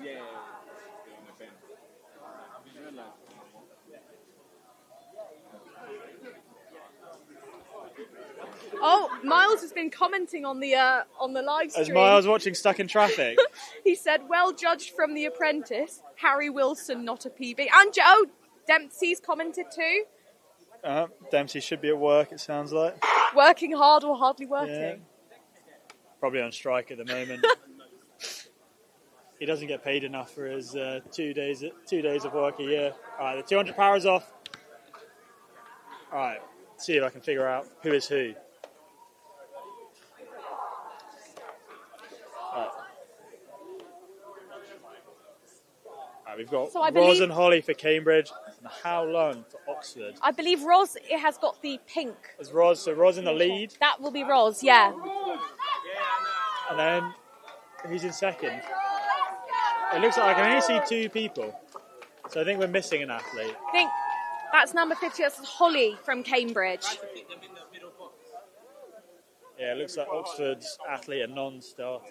Yeah. On the bend. I didn't realize. Oh, Miles has been commenting on the live stream. As Miles watching Stuck in Traffic. He said, "Well judged from The Apprentice. Harry Wilson, not a PB." And Joe Dempsey's commented too. Dempsey should be at work, it sounds like. Working hard or hardly working. Yeah. Probably on strike at the moment. He doesn't get paid enough for his 2 days of work a year. All right, the 200 power's off. All right, see if I can figure out who is who. We've got Ros and Holly for Cambridge and How Lung for Oxford. I believe Ros has got the pink. Is Ros in the lead? That will be Ros, yeah. And then who's in second? It looks like I can only see two people. So I think we're missing an athlete. I think that's number 50, that's Holly from Cambridge. Yeah, it looks like Oxford's athlete, a non-starter.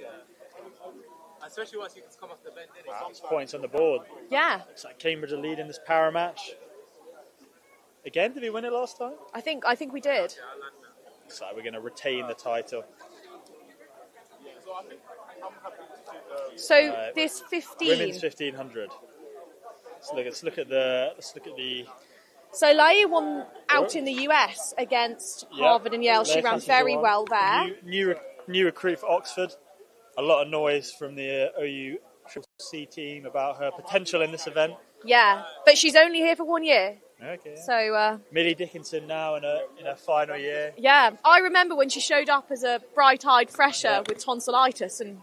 Especially once you can come off the bench. There's points on the board. Yeah. Looks like Cambridge are leading this para match. Again, did we win it last time? I think we did. Looks like we're going to retain the title. So this 15. Women's 1500. Let's look at the. So Laia won out in the US against Harvard and Yale. She ran very well there. New recruit for Oxford. A lot of noise from the OU C team about her potential in this event. Yeah, but she's only here for 1 year. Okay. So Millie Dickinson now in her final year. Yeah, I remember when she showed up as a bright-eyed fresher with tonsillitis and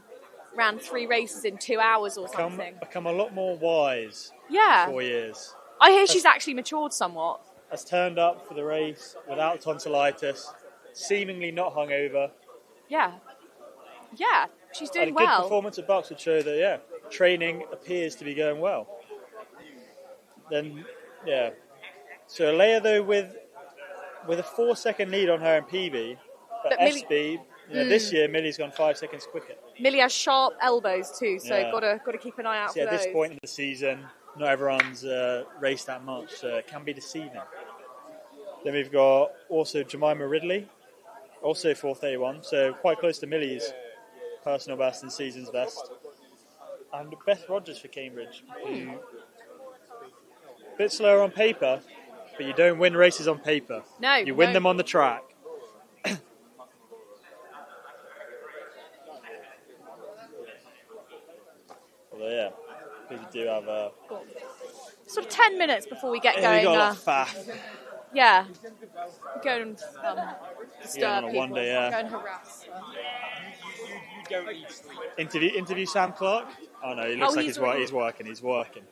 ran 3 races in 2 hours or something. Become a lot more wise. Yeah. In 4 years. I hear she's actually matured somewhat. Has turned up for the race without tonsillitis, seemingly not hungover. Yeah. Yeah, she's doing and a good well. Performance at Bucks would show that, training appears to be going well. Then, So Leia, though, with a 4-second lead on her in PB, but Millie- SB, this year Millie's gone 5 seconds quicker. Millie has sharp elbows too, so Yeah. got to keep an eye out See, for at those. this point in the season, not everyone's raced that much, so it can be deceiving. Then we've got also Jemima Ridley, also 4:31, so quite close to Millie's personal best and season's best. And Beth Rogers for Cambridge, who a bit slower on paper, but you don't win races on paper. No, you win no. them on the track. Although, yeah, people do have a... Sort of 10 minutes before we get Yeah, going. we got a lot of faff. Yeah. Go and disturb Yeah, on a people. one day, yeah. Go and harass. Interview Sam Clark? Oh no, he looks like he's working.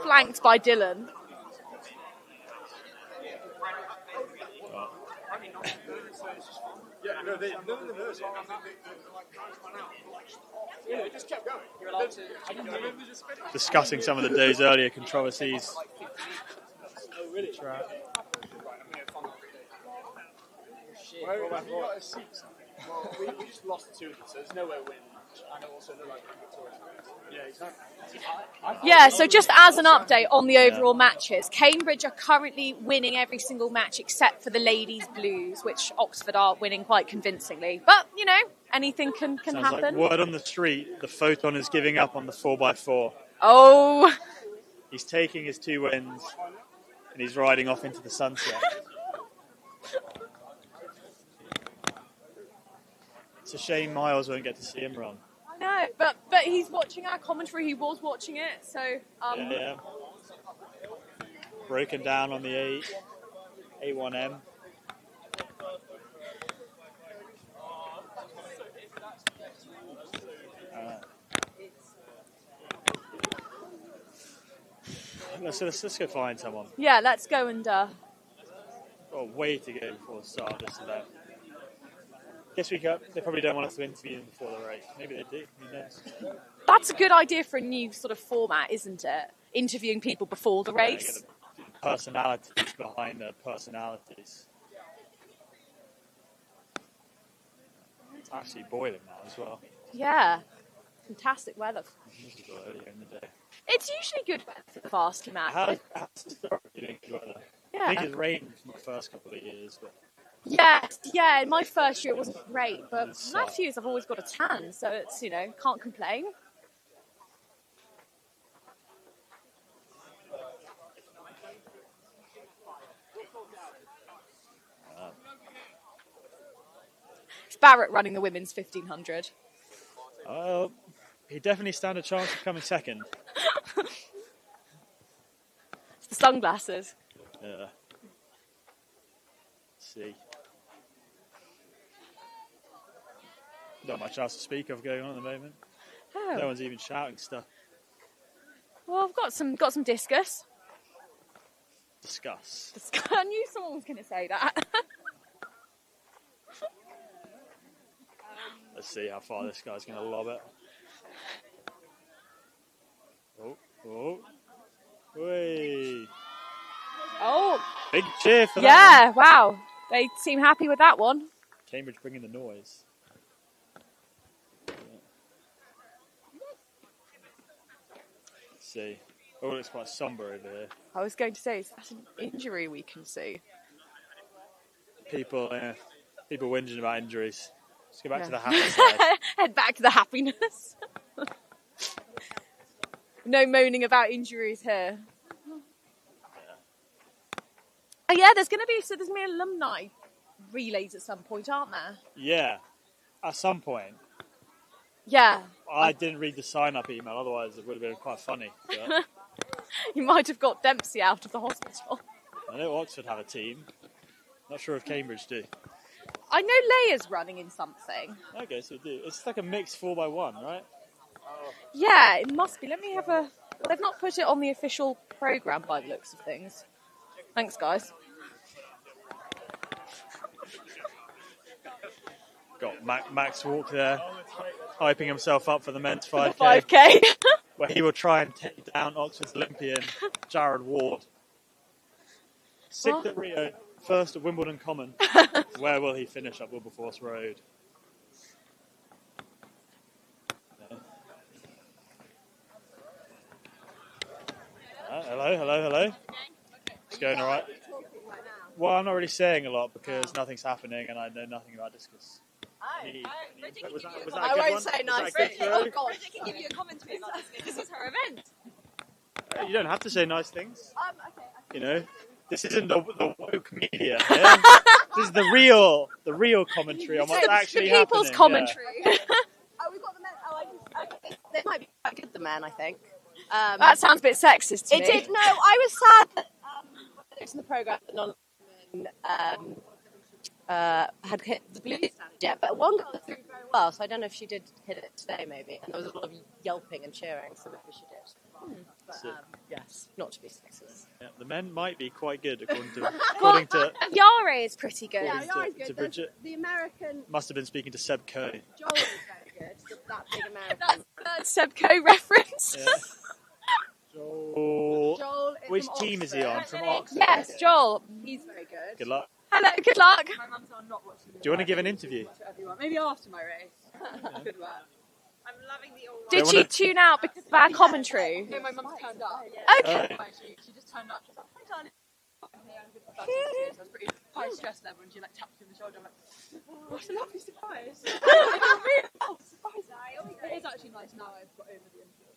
Flanked by Dylan. Yeah, no, they just kept going. You're allowed to. Discussing some of the day's earlier controversies. Oh, really? Right. Well, have you got a seat? Well, we just lost 2 of them, so there's no way we're winning. And it also looked like victorious. Yeah, exactly. Yeah, so just as an update on the overall matches, Cambridge are currently winning every single match except for the ladies' blues, which Oxford are winning quite convincingly. But, you know, anything can Sounds happen. like word on the street, the Photon is giving up on the 4x4. Oh! He's taking his 2 wins and he's riding off into the sunset. It's a shame Miles won't get to see him run. I know, but he's watching our commentary. He was watching it, so... Yeah. Broken down on the A1M. Let's go find someone. Yeah, let's go and... Got a way to go before the start of this event. Guess they probably don't want us to interview them before the race. Maybe they do. Who knows? That's a good idea for a new sort of format, isn't it? Interviewing people before the race. Get the personalities behind their personalities. It's actually boiling now as well. Yeah. Fantastic weather. Usually got earlier in the day. It's usually good weather for the Varsity match. How's historically doing good weather? Yeah. I think it's rained for the first couple of years, but... Yeah, in my first year it wasn't great, but last few years I've always got a tan, so it's, can't complain. It's Barrett running the women's 1500. He definitely stand a chance of coming second. It's the sunglasses. Yeah. Let's see. Not much else to speak of going on at the moment. Oh. No one's even shouting stuff. Well, I've got some discus. Discuss. I knew someone was going to say that. Let's see how far this guy's going to lob it. Oh. Whey. Oh. Big cheer for that. Yeah, wow. They seem happy with that one. Cambridge bringing the noise. Let's see. Oh, it's quite sombre over here. I was going to say, is that an injury we can see? People whinging about injuries. Let's go back to the happy side. Head back to the happiness. No moaning about injuries here. Oh yeah, there's going to be alumni relays at some point, aren't there? Yeah, at some point. Yeah. I didn't read the sign-up email, otherwise it would have been quite funny. But You might have got Dempsey out of the hospital. I know Oxford have a team. Not sure if Cambridge do. I know Leia's running in something. Okay, so they do. It's like a mixed 4x1, right? Yeah, it must be. Let me have a... They've not put it on the official programme by the looks of things. Thanks, guys. Got Max Walk there, hyping himself up for the men's 5K. 5K. Where he will try and take down Oxford's Olympian, Jared Ward. Sixth at Rio, first at Wimbledon Common. Where will he finish at Wilberforce Road? Hello. It's going all right. Well, I'm not really saying a lot because nothing's happening and I know nothing about discus. Was that a good I won't one? say Was nice that a good things. throw? Oh God, I can give you a commentary about this. This is her event. You don't have to say nice things. Okay. You know, this isn't the woke media. Yeah? This is the real commentary on what's actually the people's happening. commentary. Oh, we've got the men. Okay. They might be quite good, the men, I think. That sounds a bit sexist to me. It did. No, I was sad that it's in the programme that none of the men had hit the blue standard yet, but one girl threw very well, so I don't know if she did hit it today, maybe. And there was a lot of yelping and cheering, so maybe she did. But yes, not to be sexist. Yeah, the men might be quite good according to Yara is pretty good. Yeah, Yara's good. to There's Bridget. the American Must have been speaking to Seb Coe. Joel is very good. That big American. That's Seb Coe reference. Yeah. Joel. Joel is Which from team is he on? From Oxford. Yes, Joel. He's very good. Good luck. Hello, good luck. My mum's not watching. Do you want to give an interview? To everyone. Maybe after my race. Good work. I'm loving the old. Did she tune out because of our commentary? No, my mum's turned up. Okay. She just turned up. She was like, "Hi, darling." I was pretty high stress level, and she like tapped me on the shoulder. I'm like, "Oh, what a lovely surprise!" Surprise! It is actually nice now. I've got over the interview.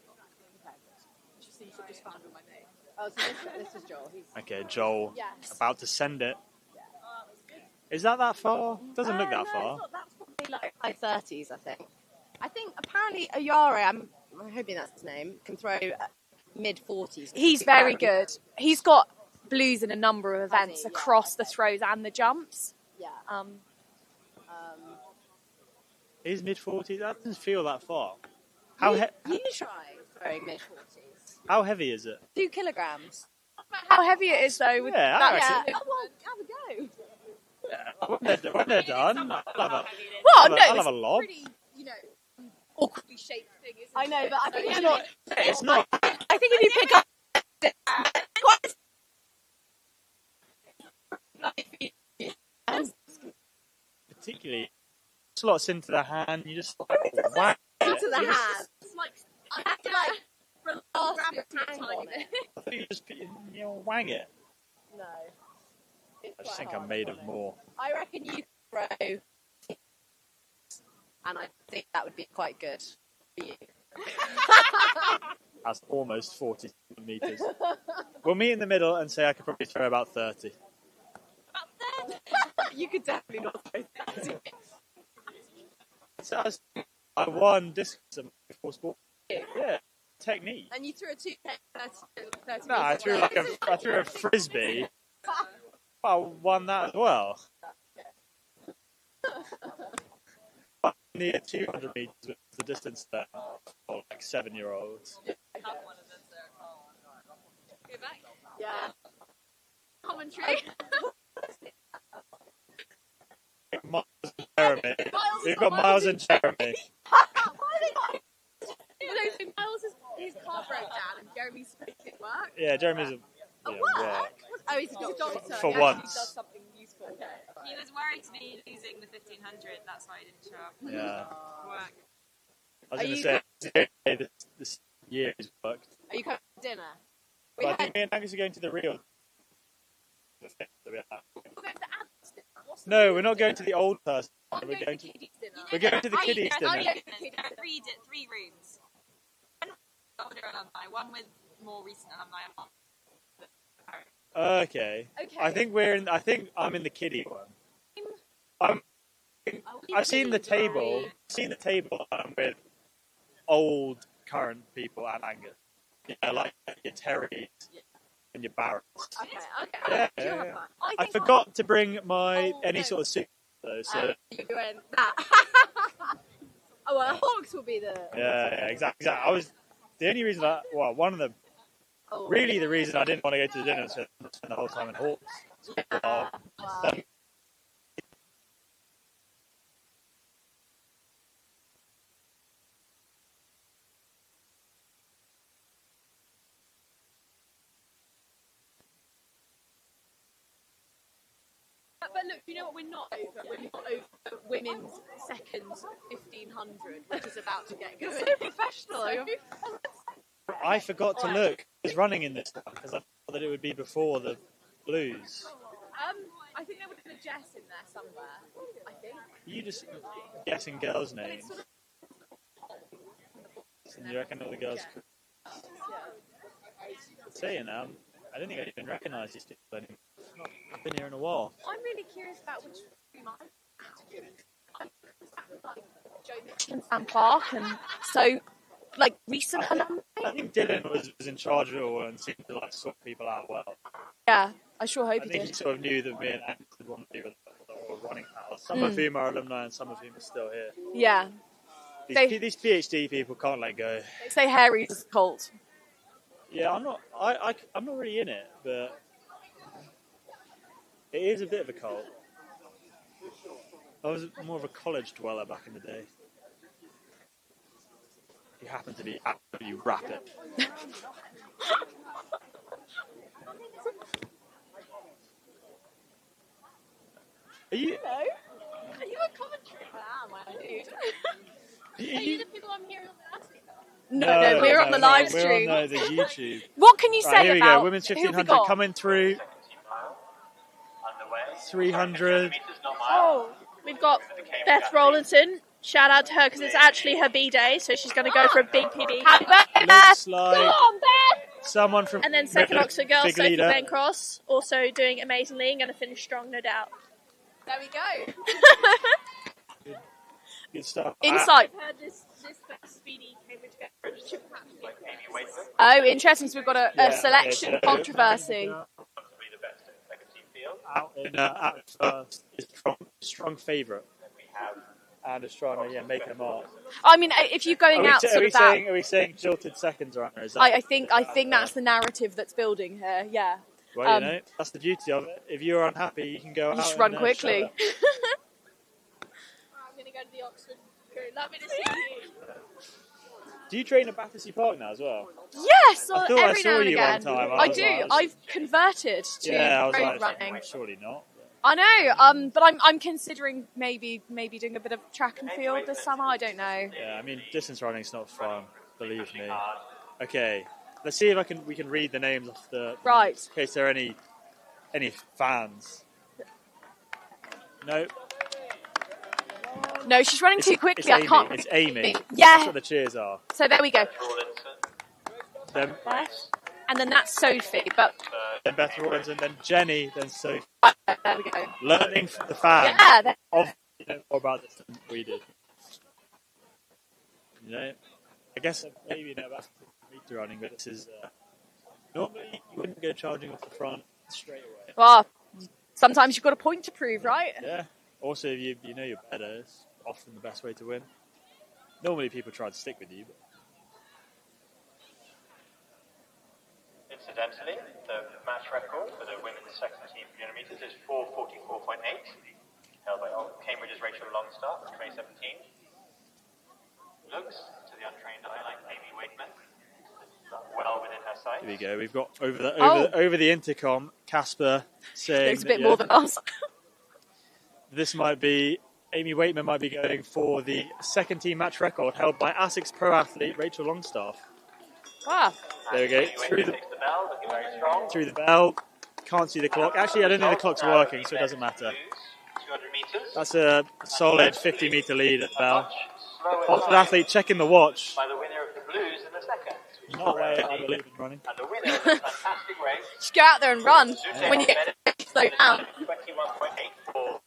She seems to have just found all my mates. Oh, so this is Joel. Okay, Joel. Yes. About to send it. Is that far? Doesn't look that far. That's probably like high 30s, I think. I think apparently Oyara, I'm hoping that's his name, can throw mid 40s. He's very good. He's got blues in a number of events across the throws and the jumps. Yeah. Is mid-40s? That doesn't feel that far. How you try throwing mid 40s. How heavy is it? 2 kilograms. How heavy it is though? With Yeah, that I reckon. Well, have a go. When they're done, I'll have a lob. Pretty, awkwardly shaped thing, isn't it? I know, but I think it's not. It's not. I think if you pick up. Particularly, slots into the hand. You just whack Into the it. hand. It's like I have to grab your hand on it. I think you just wang it. No. I just think I'm made of more. I reckon you throw, and I think that would be quite good for you. That's almost 40 meters. We'll meet in the middle and say I could probably throw about 30. You could definitely not throw 30. So I won discus at my sport. Yeah, technique. And you threw a 30 No, I threw a frisbee. I won that as well. But near 200 meters was the distance there for like 7-year-olds. Yeah. Commentary. Miles and Jeremy. We've got Miles and Jeremy. Miles, his car broke down and Jeremy's supposed to work. Yeah, Jeremy's a work. Oh, he's a doctor. For He once. actually does something useful. He was worried to be losing the 1500. That's why he didn't show up. Yeah. Work. I was going to say, this year has worked. Are you coming to dinner? But I think me and Angus are going to the real. No, we're not going to the old person. We're going to the kiddies dinner. Three rooms. Older alumni, one with more recent alumni. Okay. I think I'm in the kiddie one. I've seen the table. With old current people and Angus. Yeah, like your Terrys and your Barretts. Okay. Yeah. I forgot to bring my sort of suit though. So You're doing that. Oh well, Hawks will be the. yeah, exactly. The only reason one of them. Really, the reason I didn't want to go to the dinner was to spend the whole time in Hawks. Wow. But look, you know what? We're not over. We're not over women's second 1500, which is about to get going. So professional. I forgot to look. Who's running in this one because I thought that it would be before the Blues. I think there would have been a Jess in there somewhere. I think. You just guessing girls' names. And you reckon all the girls could... Saying that, I don't think I even recognise these people anymore. I've been here in a while. I'm really curious about which room I'm Sam Clark, and so like recent alumni. I think Dylan was in charge of it all and seemed to like sort people out well. Yeah, I sure hope I he think did. he sort of knew that me and Ant would want to be with the running panel. Some of whom are alumni and some of whom are still here. Yeah. These PhD people can't let go. They say Harry's is a cult. Yeah, I'm not really in it, but it is a bit of a cult. I was more of a college dweller back in the day. You happen to be absolutely rapid. Are you? Hello? Are you a commentary? Dude. Are you the people I'm hearing on the last week? No, we're on the live stream. We're on the YouTube. What can you say here about... we go. Women's 1500 coming through. 300. Oh, we've got Beth Rollinson. Shout out to her because it's actually her B-day, so she's going to go for a big PB. Happy birthday, Beth! Like Come on, Beth! Someone from... And then second Oxford girl, Big Sophie leader. Bencross, also doing amazingly and going to finish strong, no doubt. There we go. Good stuff. Insight. I've heard this speedy Cambridge Cambridge Oh, interesting. So we've got a selection controversy. Out in at first is strong favourite. And is trying to make a mark. I mean, if you're going out sort of that... Are we saying jilted seconds right now? I think that's the narrative that's building here, yeah. Well, that's the beauty of it. If you're unhappy, you can go out. You should run quickly. I'm going to go to the Oxford crew. Lovely to see you. Do you train at Battersea Park now as well? Yes, I thought every I saw now and you again. one time. I do. I've converted to road running. Surely not. I know, but I'm considering maybe doing a bit of track and field this summer. I don't know. Yeah, I mean, distance running's not fun, believe me. Okay, let's see if we can read the names off the... Right. In case there are any fans. No. No, she's running too quickly. I can't. It's Amy. Yeah. That's what the cheers are. So there we go. Then, and then that's Sophie, but... Then Beth Rawlinson, then Jenny, then Sophie. There we go. Learning from the fans. Yeah. More about this than we did. I guess maybe about meter running, but this is... normally you wouldn't go charging off the front straight away. Well, sometimes you've got a point to prove, right? Yeah. Also, if you know you're better, it's often the best way to win. Normally people try to stick with you, but... Incidentally, the match record for the women's second 300 meters is 4:44.8, held by Cambridge's Rachel Longstaff in 2017. Looks, to the untrained eye, like Amy Wakeman. Well within her sight. Here we go. We've got over the intercom, Casper saying... There's a bit more than us. This might be... Amy Wakeman might be going for the second team match record held by ASIC's pro athlete Rachel Longstaff. Wow. There we go. Through the bell. Can't see the clock. Actually, I don't think the clock's working, so it doesn't matter. That's a solid 50-meter lead at the bell. Oxford athlete checking the watch. By the winner of the Blues in the second. Not way I believe in running. And the winner of a fantastic race. Just go out there and run when you get slowed down. 21.84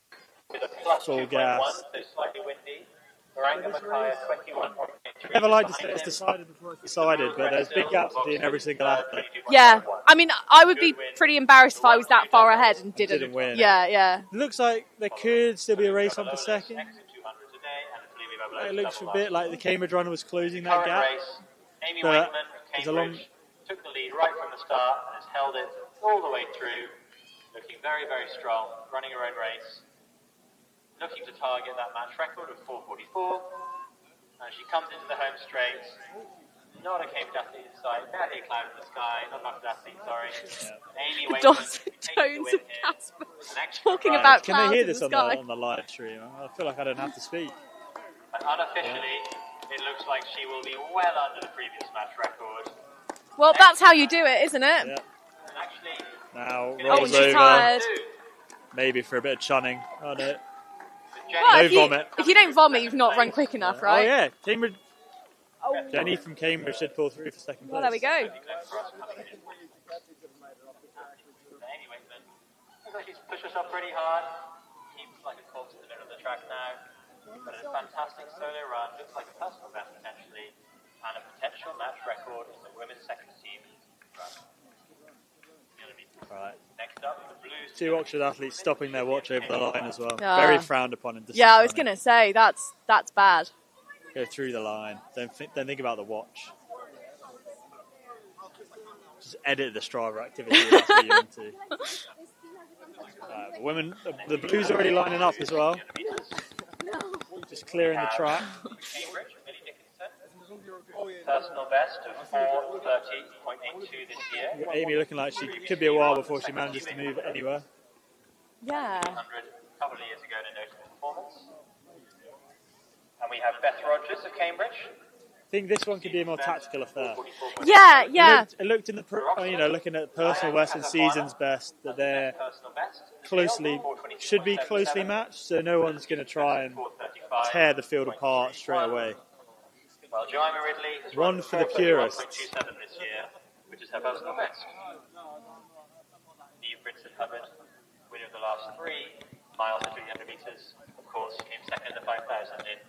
with a plus 2.1, so slightly windy. Miranda Mackay, 21.83. Never like to say it's decided before it's decided, but there's big gaps between every single athlete. Yeah, I mean, I would be pretty embarrassed if I was that far ahead and didn't win. Yeah. It looks like there could still be a race on for second. It looks a bit like the Cambridge runner was closing that gap. Amy But Wakeman there's from a long... Cambridge took the lead right from the start and has held it all the way through, looking very, very strong, running her own race, looking to target that match record of 4:44. And she comes into the home straight, Not a Cambridge athlete inside. Barely a cloud in the sky. Not an athlete, sorry. Amy The Wakeman Dorset takes the tones win of here. Casper An extra talking prize. about Can they clouds hear in this the on the, sky. on the live stream? I feel like I don't have to speak. And unofficially, it looks like she will be well under the previous match record. Well, that's how you do it, isn't it? Yeah. And actually, Now Oh, rolls she's over. tired. Maybe for a bit of chunning. Oh no. Well, No vomit. if you don't vomit, you've not run quick enough, right? Oh yeah, Cambridge. Oh. Jenny from Cambridge did pull through for second place. Well, there we go. Amy Wakeman looks like she's pushed herself pretty hard. Keeps like a corpse in the middle of the track now. But a fantastic solo run. Looks like a personal best potentially. And a potential match record in the women's second team run. Right. Next up, the Blues. Two Oxford athletes stopping their watch over the line as well. Ah. Very frowned upon in distance Yeah, I was running. going to say, that's bad. Go through the line. Don't think about the watch. Just edit the Strava activity. That's what you're into. The women, the Blues are already lining up as well. Just clearing the track. Cambridge, Millie Dickinson. Personal best of 4:30.82 this year. Amy looking like she could be a while before she manages to move anywhere. Yeah. 100 a couple of years ago in a notable performance. And we have Beth Rogers of Cambridge. I think this one could be a more tactical affair. Yeah, yeah. It looked in the looking at personal best and season's best that they're should be closely matched, so no one's going to try and tear the field apart straight away. Well, Jemima Ridley has One run for the purists. 4:31.27 this year, which is her personal best. Neve Brinson Hubbard, winner of the last 3 miles at 300 metres, of course, came second at 5,000 in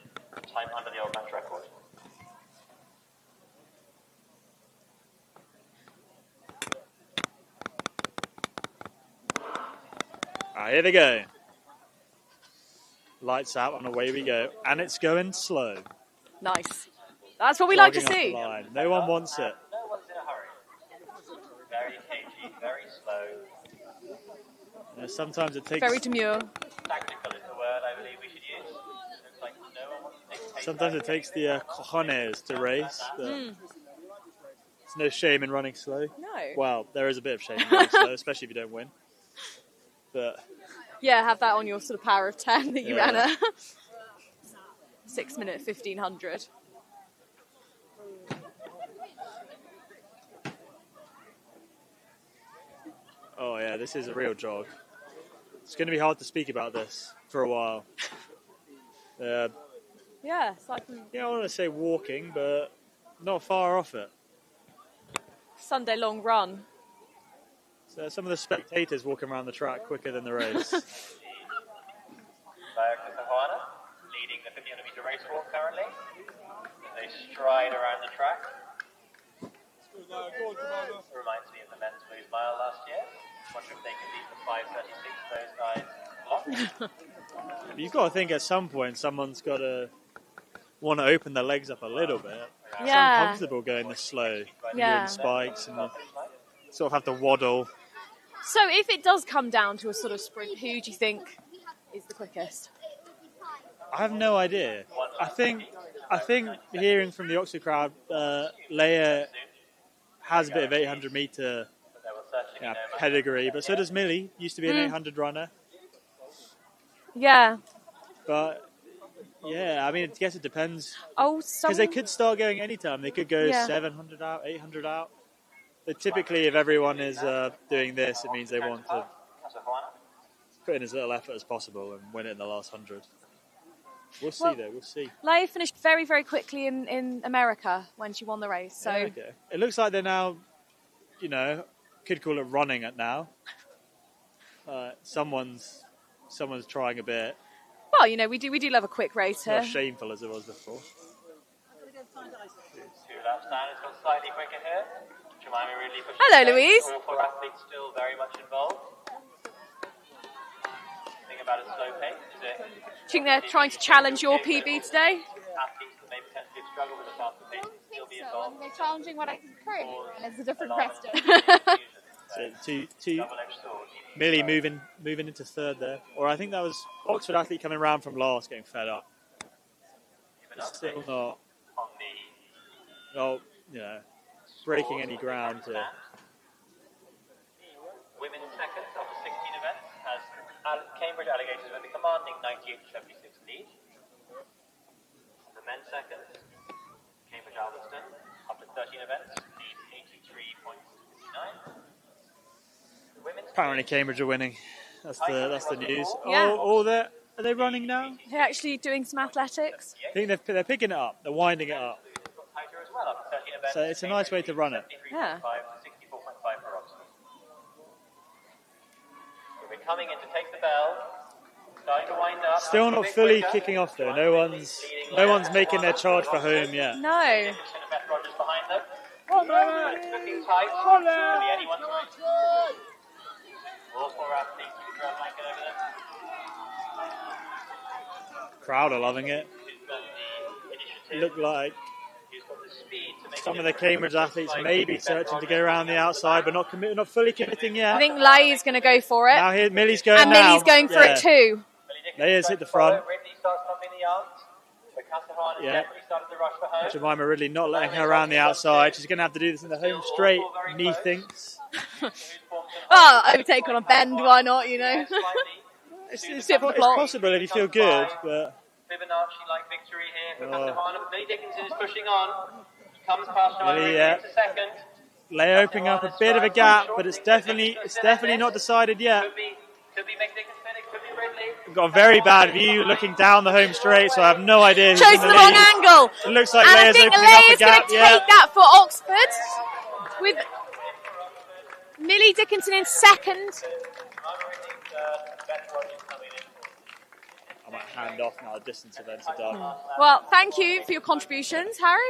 time under the old match record. Here they go. Lights out and away we go. And it's going slow. Nice. That's what we like to Jogging up see. the line. No one wants it. No one's in a hurry. Very cagey, very slow. Sometimes it takes. Very demure. Tactical is the word I believe we should use. Looks like no one wants to take pace. Sometimes it takes the cojones to race. But Mm. There's no shame in running slow. No. Well, there is a bit of shame in running slow, especially if you don't win. But Yeah, have that on your sort of power of 10 that you Yeah. ran a 6 minute 1500. oh yeah, this is a real jog. It's going to be hard to speak about this for a while. Yeah, so I can I want to say walking, but not far off it. Sunday long run. So some of the spectators walking around the track quicker than the race. America Savannah leading the 50 meter race walk currently. They stride around the track. Reminds me of the men's Blues Mile last year. Wonder if they can beat the 5:36 those guys blocked. You've got to think at some point someone's got to want to open their legs up a little bit. It's Yeah. uncomfortable going this slow. Yeah. Doing spikes and you sort of have to waddle. So if it does come down to a sort of sprint, who do you think is the quickest? I have no idea. I think hearing from the Oxford crowd, Leia has a bit of 800 metre pedigree, but so does Millie. Used to be an 800 runner. Yeah. But yeah, I mean, I guess it depends. Oh, because they could start going anytime. They could go 700 out, 800 out. But typically, if everyone is doing this, it means they want to put in as little effort as possible and win it in the last 100. We'll see, though. We'll see. Leia finished very, very quickly in America when she won the race. So Yeah, okay. It looks like they're now, could call it running it now. Someone's trying a bit. well, we do love a quick race Not here. shameful as it was before. 2 laps down, it's got slightly quicker here. Jemima Ridley pushing Hello, pace. Louise. All 4 athletes still very much involved. Think about a slow pace. Is it Do you think they're trying to challenge your PB today? athletes that may potentially struggle with a faster pace can still be involved? They're challenging what I can currently, and it's a different question. So two Millie moving into third there. Or I think that was Oxford athlete coming round from last, getting fed up. Still not. breaking any ground here. Women's seconds after 16 events as Cambridge Alligators with a commanding 98-76 lead. The men's seconds, Cambridge Alveston after 13 events lead 83.59. The women's Apparently Cambridge are winning. That's the news. Yeah. Are they running now? They're actually doing some athletics. I think they're picking it up. They're winding it up. tighter as well after 13 events. So it's a nice way to run it. Yeah. 64.5 for Oxford. We're coming in to take the bell. Starting to wind up. Still not fully kicking off though. No one's making their charge for home yet. No. Beth Rogers behind them. Looking tight. Could be anyone's race. All four athletes with the drum blanket over them. Crowd are loving it. Look like some of the Cambridge athletes may be searching to get around the outside, but not fully committing yet. I think Leigh's going to go for it. Now here, Millie's going and now. Millie's going for it too. Leia's hit the front. Ridley starts pumping the yards. But Casahan has definitely started the rush for home. Jemima Ridley not letting her around the outside. She's going to have to do this in the home straight, Nee thinks. Oh, overtake on a bend, why not, you know? It's possible if you feel good, but... Fibonacci-like victory here for Casahan. Millie Dickinson is pushing on. Comes past Ridley into second. Leia opening up a bit of a gap, but it's definitely not decided yet. Could be Dickinson, it could be Ridley. We've got a very bad view looking down the home straight, so I have no idea who's Chose in the the lead. wrong angle. It looks like and Leia's I think opening up a Leia's gap. going to take that for Oxford with Millie Dickinson in second. I might hand off now. The distance events are done. Well, thank you for your contributions, Harry.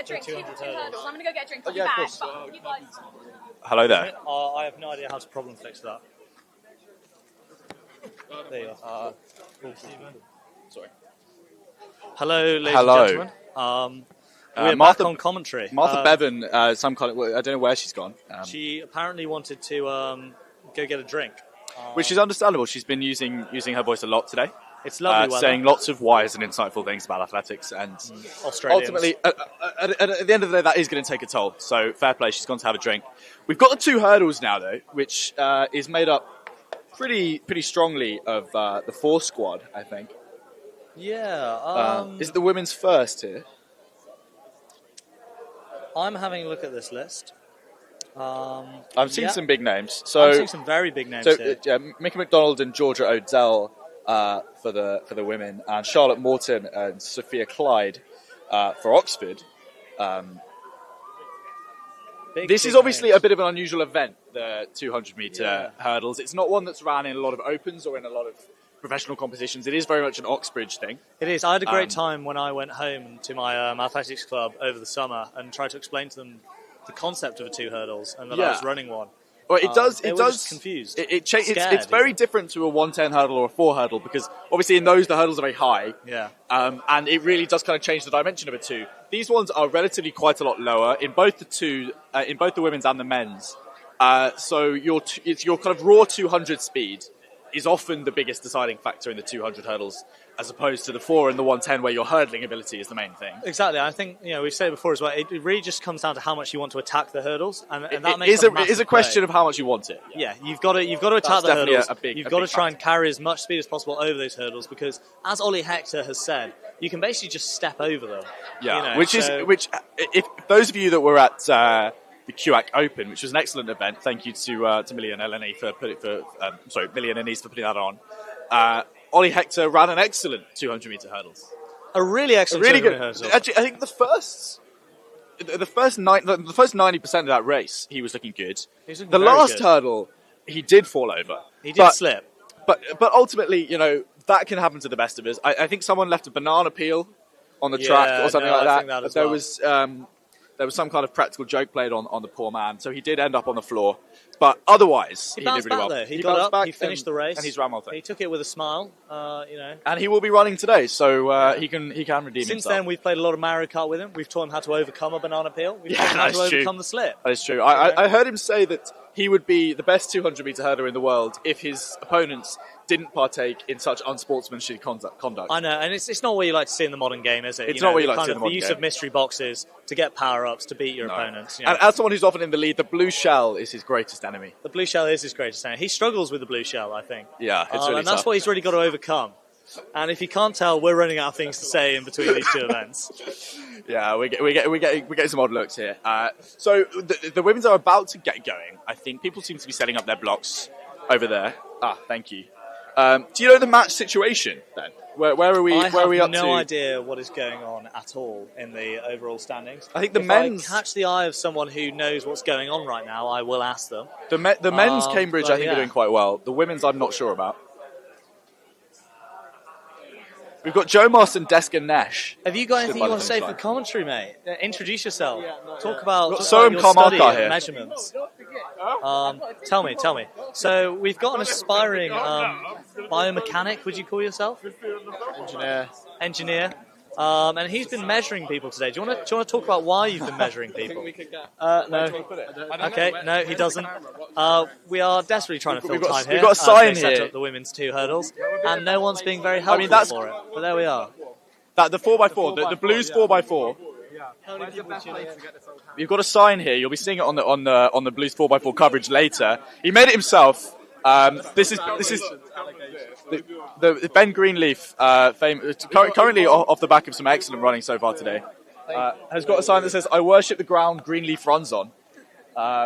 get a drink. Keep it 2 hurdles. I'm going to go get a drink. I'll be yeah, of back. course. But you guys... Hello there. I have no idea how to problem fix that. There you are. Sorry. Hello, ladies Hello. and gentlemen. We're Martha, back on commentary. Martha Bevan, some kind of, I don't know where she's gone. She apparently wanted to go get a drink. Which is understandable. She's been using her voice a lot today. It's lovely weather. Saying lots of wise and insightful things about athletics. And Australians. ultimately, at the end of the day, that is going to take a toll. So fair play, she's gone to have a drink. We've got the 2 hurdles now, though, which is made up pretty strongly of the 4 squad, I think. Yeah. Is it the women's first here? I'm having a look at this list. I've seen some big names. I'm seeing some very big names here. Yeah, Mickey McDonald and Georgia Odell for the women, and Charlotte Morton and Sophia Clyde for Oxford. This is obviously names. a bit of an unusual event, the 200-metre hurdles. It's not one that's ran in a lot of opens or in a lot of professional competitions. It is very much an Oxbridge thing. It is. I had a great time when I went home to my athletics club over the summer and tried to explain to them the concept of a 2 hurdles and that I was running one. Well, it does. They It were does. just confused. It's very different to a 110 hurdle or a 4 hurdle because obviously in those the hurdles are very high. Yeah. And it really does kind of change the dimension of a 2. These ones are relatively quite a lot lower in both the women's and the men's. So your kind of raw 200 speed is often the biggest deciding factor in the 200 hurdles, as opposed to the 4 and the 110 where your hurdling ability is the main thing. Exactly. I think we've said it before as well. It really just comes down to how much you want to attack the hurdles, and that makes it is a question of how much you want it. Yeah, you've got to attack the definitely hurdles. you've got to try and carry as much speed as possible over those hurdles because, as Ollie Hector has said, you can basically just step over them. Yeah, which if those of you that were at the QAC Open, which was an excellent event, thank you to Millie and Eleni Millie and Anise for putting that on. Ollie Hector ran an excellent 200-metre hurdles. A really excellent, really good. Hurdles. Actually, I think the first 90% of that race, he was looking good. The last hurdle, he did fall over. He did slip. But ultimately, that can happen to the best of us. I think someone left a banana peel on the track or something like that. I think that as well. There was some kind of practical joke played on the poor man, so he did end up on the floor. But otherwise, he did really well. Though. He got up, back, he finished the race, and he's ran well. He took it with a smile, And he will be running today, so he can redeem himself. Since then, we've played a lot of Mario Kart with him. We've taught him how to overcome a banana peel. We've taught him how to overcome the slip. That is true. I heard him say that he would be the best 200-metre hurdler in the world if his opponents didn't partake in such unsportsmanship conduct. I know, and it's not what you like to see in the modern game, is it? It's not what you like to see in the modern game. The use of mystery boxes to get power-ups to beat your opponents. And as someone who's often in the lead, the blue shell is his greatest enemy. The blue shell is his greatest enemy. He struggles with the blue shell, I think. Yeah, it's really and that's tough. what he's really got to overcome. And if you can't tell, we're running out of things to say in between these 2 events. Yeah, we get some odd looks here. So the women's are about to get going. I think people seem to be setting up their blocks over there. Thank you. Do you know the match situation then? Where are we? I where are we up have to? no idea what is going on at all in the overall standings. I think the if men's I catch the eye of someone who knows what's going on right now, I will ask them. The men's Cambridge, I think, are doing quite well. The women's, I'm not sure about. We've got Joe Moss and Deska Nash. Have you got anything you want to say for the commentary, mate? Introduce yourself. Talk about Soam your study Carmartha and here. measurements. Tell me. So we've got an aspiring biomechanic, would you call yourself? Engineer. And he's been measuring people today. Do you want to talk about why you've been measuring people? No. Okay, no, he doesn't. We are desperately trying to fill time here. We've got a sign they here. set up the women's 2 hurdles, and no one's being very helpful for it. But there we are. The 4x4, the blues 4x4. You've got a sign here. You'll be seeing it on the Blues 4x4 coverage later. He made it himself. This is the Ben Greenleaf, currently off the back of some excellent running so far today, has got a sign that says, "I worship the ground Greenleaf runs on,"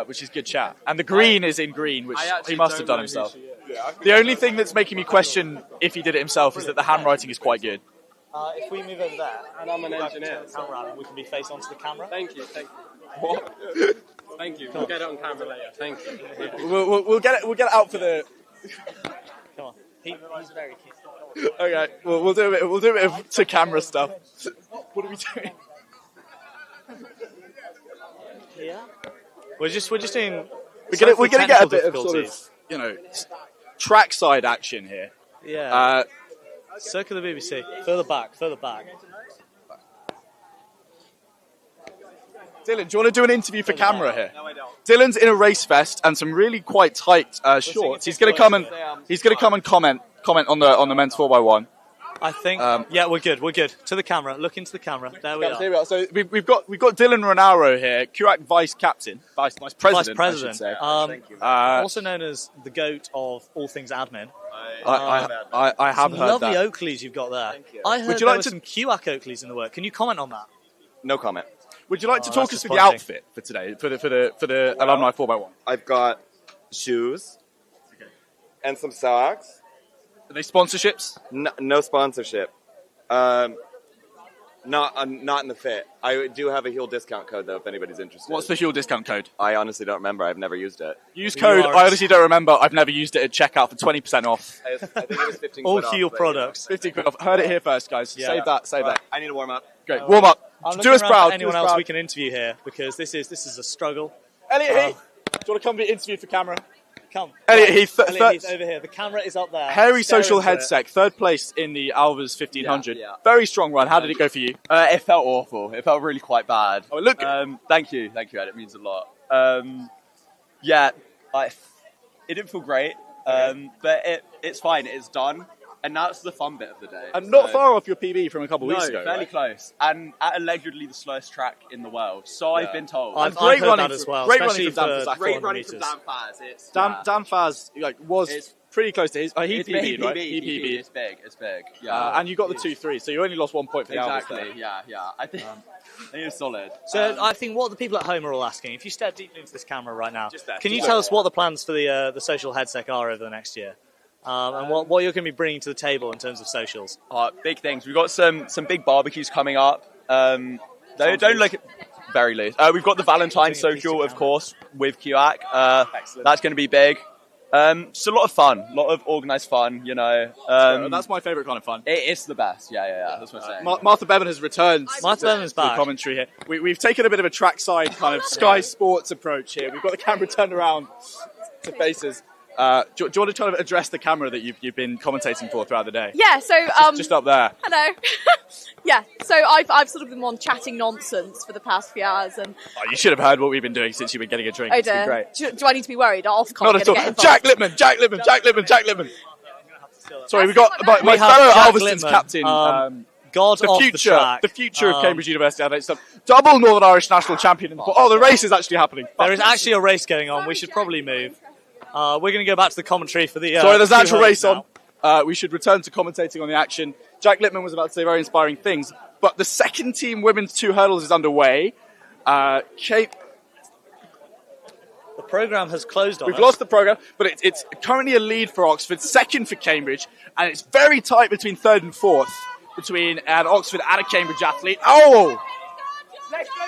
which is good chat. And the green is in green, which he must have done himself. The only thing that's making me question if he did it himself is that the handwriting is quite good. If we move over there, and I'm an engineer, we can be face onto the camera. Thank you. What? Thank you. We'll get it on camera later. Thank you. We'll get it out for the. Come on. He's very cute. Okay, we'll do a bit of to camera stuff. What are we doing? Yeah. We're just doing. We're gonna get a bit of sort of, you know, trackside action here. Yeah. Circle the BBC. Further back. Dylan, do you want to do an interview for camera here? No, I don't. Dylan's in a race vest and some really quite tight shorts. He's going to come and comment on the men's 4x1. I think. Yeah, we're good. To the camera. Look into the camera. There we are. Here we are. So we've got Dylan Renaro here, QAC vice captain, vice president. I should say. Thank you. Also known as the GOAT of all things admin. I have heard lovely that. Oakleys you've got there. I heard Would you there like were some QAC Oakleys in the work. Can you comment on that? No comment. Would you like to talk us through the outfit for today, for the alumni 4x1? I've got shoes and some socks. Are they sponsorships? No sponsorship. Not in the fit. I do have a Huel discount code though, if anybody's interested. What's the Huel discount code? I honestly don't remember. I've never used it. Use code. I honestly don't remember. I've never used it at checkout for 20% off. I think it was 15 all quid Huel off, products. 15 quid off. Heard it here first, guys. Yeah. Save that. I need to warm up. Great. Warm up. Do us proud. Anyone else we can interview here, because this is a struggle. Elliot Heath, do you want to come be interviewed for camera? Come. Elliot Heath, Elliot Heath over here. The camera is up there. Hairy social head sec, third place in the Alvas 1500. Yeah. Very strong run. How did it go for you? It felt awful. It felt really quite bad. Oh, look. Thank you, Ed. It means a lot. It didn't feel great, but it's fine. It's done. And that's the fun bit of the day. And not far off your PB from a couple of weeks ago. Fairly close. And at allegedly the slowest track in the world. So I've been told. I've great heard running that as well. Great running from Dan Faz. Great running from Dan Faz. Dan Faz was pretty close to his. He PB'd, right? He PB'd. It's big. Yeah. And you got the 2-3, so you only lost 1 point for the Alvas. Exactly. Yeah. I think it was solid. So I think what the people at home are all asking, if you step deeply into this camera right now, Just there. can you tell us what the plans for the social headsec are over the next year? And what you're going to be bringing to the table in terms of socials? Big things. We've got some big barbecues coming up. Don't look at very late. We've got the Valentine's social, of course, with QAC. That's going to be big. It's a lot of fun, a lot of organised fun, you know. That's my favourite kind of fun. It's the best. Yeah. That's what I'm saying. Martha Bevan has returned. Martha Bevan's back. The commentary here. We've taken a bit of a trackside kind of Sky Sports approach here. We've got the camera turned around to faces. Do you want to kind of address the camera that you've been commentating for throughout the day? Yeah, so just up there. Hello. Yeah, so I've sort of been on chatting nonsense for the past few hours, and you should have heard what we've been doing since you've been getting a drink. It's been great. Do I need to be worried? Ofcom Not at all. Jack Lippman. Sorry, we got my fellow Alveston's captain. God the off future, the track. The future of Cambridge University Athletics. Double Northern Irish national champion. The race is actually happening. There is actually a race going on. We should probably move. We're going to go back to the commentary for the... Sorry, there's an actual race on. We should return to commentating on the action. Jack Lippman was about to say very inspiring things, but the second team women's 2 hurdles is underway. The programme has closed on We've lost the programme, but it's currently a lead for Oxford, second for Cambridge, and it's very tight between third and fourth, between an Oxford and a Cambridge athlete. Oh!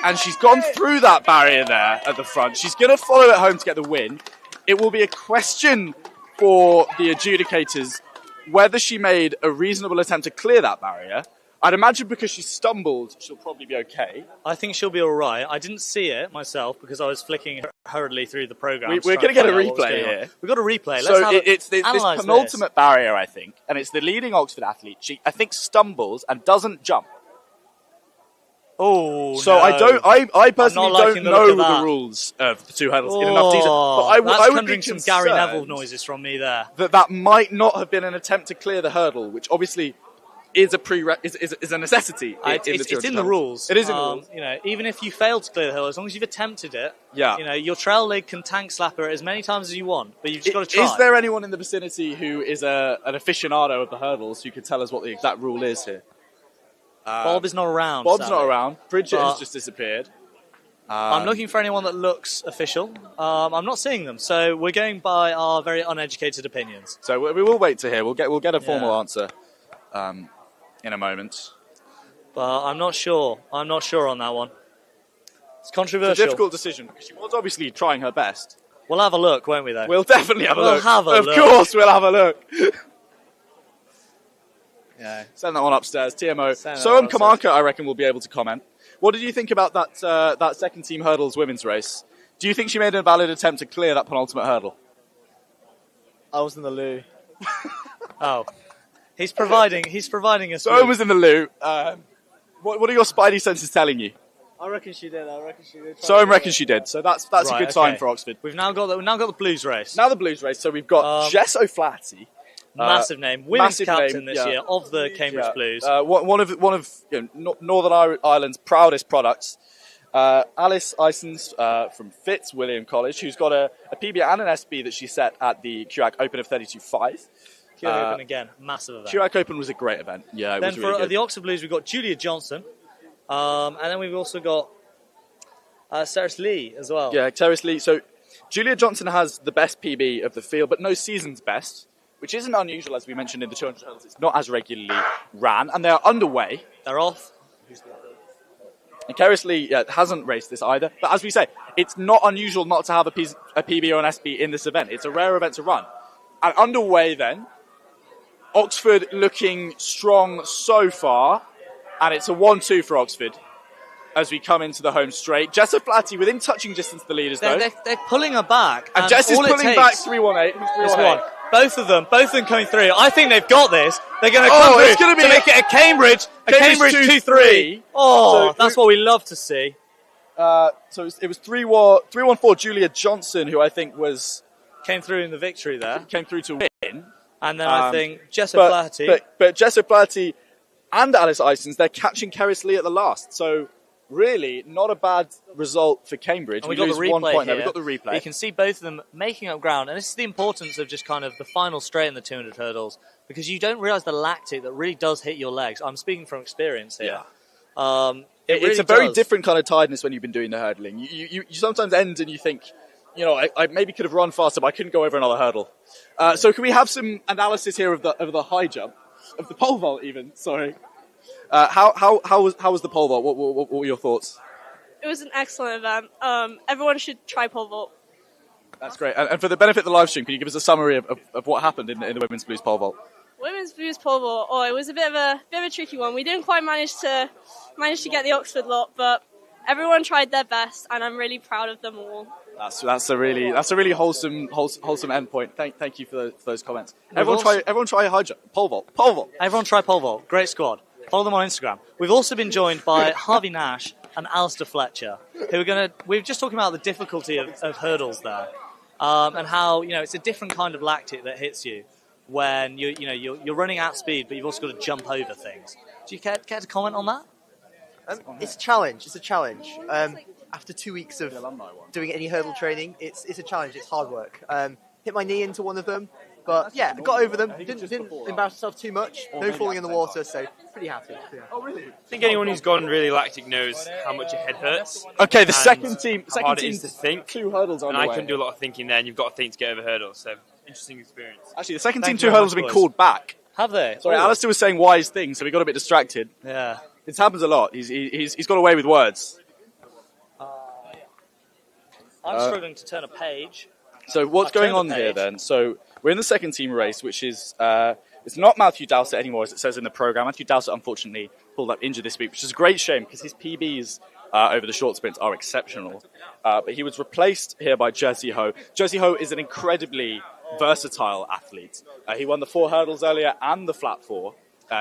And she's gone through that barrier there at the front. She's going to follow it home to get the win. It will be a question for the adjudicators whether she made a reasonable attempt to clear that barrier. I'd imagine because she stumbled, she'll probably be okay. I think she'll be all right. I didn't see it myself because I was flicking hurriedly through the programme. We're going to get a replay here. We've got a replay. It's this penultimate barrier, I think, and it's the leading Oxford athlete. She, I think, stumbles and doesn't jump. Oh, so no. I personally don't know the rules of the 2 hurdles in enough detail. But I would be some Gary Neville noises from me there. That might not have been an attempt to clear the hurdle, which obviously is a necessity. It's in the rules. It is in the rules. You know, even if you fail to clear the hurdle, as long as you've attempted it, you know, your trail leg can tank slapper it as many times as you want, but you've just got to try. Is there anyone in the vicinity who is an aficionado of the hurdles who could tell us what the exact rule is here? Bob is not around. Bob's not around. Bridget has just disappeared. I'm looking for anyone that looks official. I'm not seeing them, so we're going by our very uneducated opinions. So we will wait to hear. We'll get a formal answer in a moment. But I'm not sure. I'm not sure on that one. It's controversial. It's a difficult decision because she was obviously trying her best. We'll have a look, won't we? Though we'll definitely have a look. Of course, we'll have a look. Yeah, send that one upstairs. TMO. Soam Kamaka, I reckon, will be able to comment. What did you think about that second team hurdles women's race? Do you think she made a valid attempt to clear that penultimate hurdle? I was in the loo. Oh, he's providing us. So I was in the loo. What are your spidey senses telling you? I reckon she did. So I reckon she did. So that's Right, a good sign okay. for Oxford. We've now got the blues race. Now the blues race. So we've got Jess O'Flaherty. Massive name, women's massive captain name, this yeah. year of the Cambridge Blues. One of Northern Ireland's proudest products. Alice Isons from Fitzwilliam College, who's got a PB and an SB that she set at the QAC Open of 32.5. QAC Open again, massive event. QAC Open was a great event. Yeah, it then was really for good. the Oxford Blues, we've got Julia Johnson, and then we've also got Ceres Lee as well. Yeah, Ceres Lee. So Julia Johnson has the best PB of the field, but no season's best, which isn't unusual, as we mentioned in the 200 hurdles. It's not as regularly ran, and they are underway. They're off. And Ceres Lee hasn't raced this either. But as we say, it's not unusual not to have a PB or an SB in this event. It's a rare event to run. And underway then, Oxford looking strong so far. And it's a 1-2 for Oxford as we come into the home straight. Jess O'Flaherty within touching distance of the leaders, though. They're pulling her back. And Jess is pulling back 3-1-8. This one. Both of them coming through. I think they've got this. They're going to come through it's gonna be to make it a Cambridge 2-3. Oh, that's what we love to see. So it was 3-1-4 Julia Johnson, who I think came through in the victory there. Came through to win. And then I think Jess O'Flaherty. But Jess O'Flaherty and Alice Isons, they're catching Ceres Lee at the last. So really, not a bad result for Cambridge. And we got the lose 1 replay point here. there. We got the replay. You can see both of them making up ground, and this is the importance of just kind of the final straight in the 200 hurdles, because you don't realise the lactic that really does hit your legs. I'm speaking from experience here. Yeah. It's It's a very different kind of tiredness when you've been doing the hurdling. You sometimes end and you think, I maybe could have run faster, but I couldn't go over another hurdle. So can we have some analysis here of the high jump, of the pole vault even? Sorry. How was the pole vault? What were your thoughts? It was an excellent event. Everyone should try pole vault. That's great. And for the benefit of the live stream, can you give us a summary of what happened in the women's blues pole vault? Women's blues pole vault. Oh, it was a bit of a tricky one. We didn't quite manage to get the Oxford lot, but everyone tried their best, and I'm really proud of them all. That's a really wholesome end point. Thank you for those comments. Everyone try a high jump. Pole vault. Everyone try pole vault. Great squad. Follow them on Instagram. We've also been joined by Harvey Nash and Alistair Fletcher, who we're just talking about the difficulty of hurdles there, and how it's a different kind of lactic that hits you when you're running at speed, but you've also got to jump over things. Do you care to comment on that? It's a challenge. After 2 weeks of doing any hurdle training, it's a challenge. It's hard work. Hit my knee into one of them, but yeah, got over them. Didn't embarrass myself too much. No falling in the water, so pretty happy. Yeah. Oh, really? I think anyone who's gone really lactic knows how much your head hurts. Okay, the second team Hard it is to think. 2 hurdles on and the I way. couldn't do a lot of thinking there, and you've got to think to get over hurdles. So interesting experience. Actually, the second team 2 hurdles have been called back. Have they? Sorry, Alistair was saying wise things, so we got a bit distracted. Yeah, this happens a lot. He's got away with words. I'm struggling to turn a page. So what's going on here then? So we're in the second team race, which is it's not Matthew Dowsett anymore, as it says in the programme. Matthew Dowsett unfortunately pulled up injured this week, which is a great shame because his PBs over the short sprints are exceptional. But he was replaced here by Jersey Ho. Jersey Ho is an incredibly versatile athlete. He won the 4 hurdles earlier and the flat 4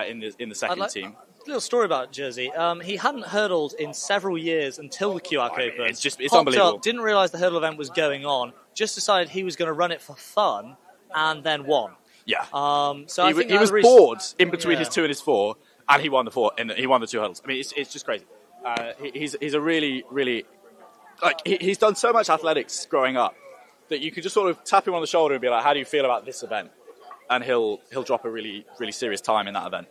in the second team. Little story about Jersey. He hadn't hurdled in several years until the QAC Open. It's unbelievable. Up, didn't realise the hurdle event was going on. Just decided he was going to run it for fun, and then won. Yeah. So I think he was bored in between his 2 and his 4, and he won the 4, and he won the 2 hurdles. I mean, it's just crazy. He's a really he's done so much athletics growing up that you could just sort of tap him on the shoulder and be like, "How do you feel about this event?" And he'll drop a really serious time in that event.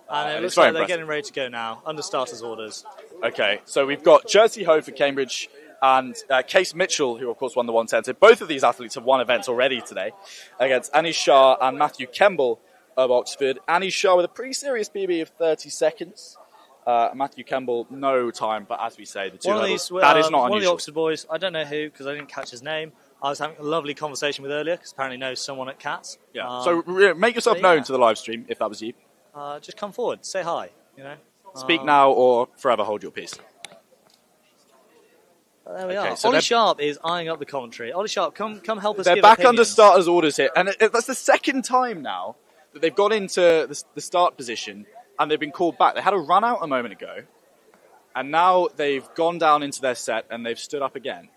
And it looks like they're getting ready to go now, under starters' orders. Okay, so we've got Jersey Ho for Cambridge and Case Mitchell, who of course won the 110. So both of these athletes have won events already today against Annie Shah and Matthew Kemble of Oxford. Annie Shah with a pretty serious PB of 30 seconds. Matthew Kemble, no time, but as we say, the 2 hurdles, that is not unusual. One of the Oxford boys, I don't know who, because I didn't catch his name. I was having a lovely conversation with earlier, because apparently knows someone at Cats. Yeah. So make yourself known to the live stream, if that was you. Just come forward, say hi, Speak now or forever hold your peace. There we Okay, are. so Ollie they're- Sharp is eyeing up the commentary. Ollie Sharp, come help us. They're give back under opinions. starters' orders here, and that's the second time now that they've gone into the start position and they've been called back. They had a run out a moment ago, and now they've gone down into their set and they've stood up again.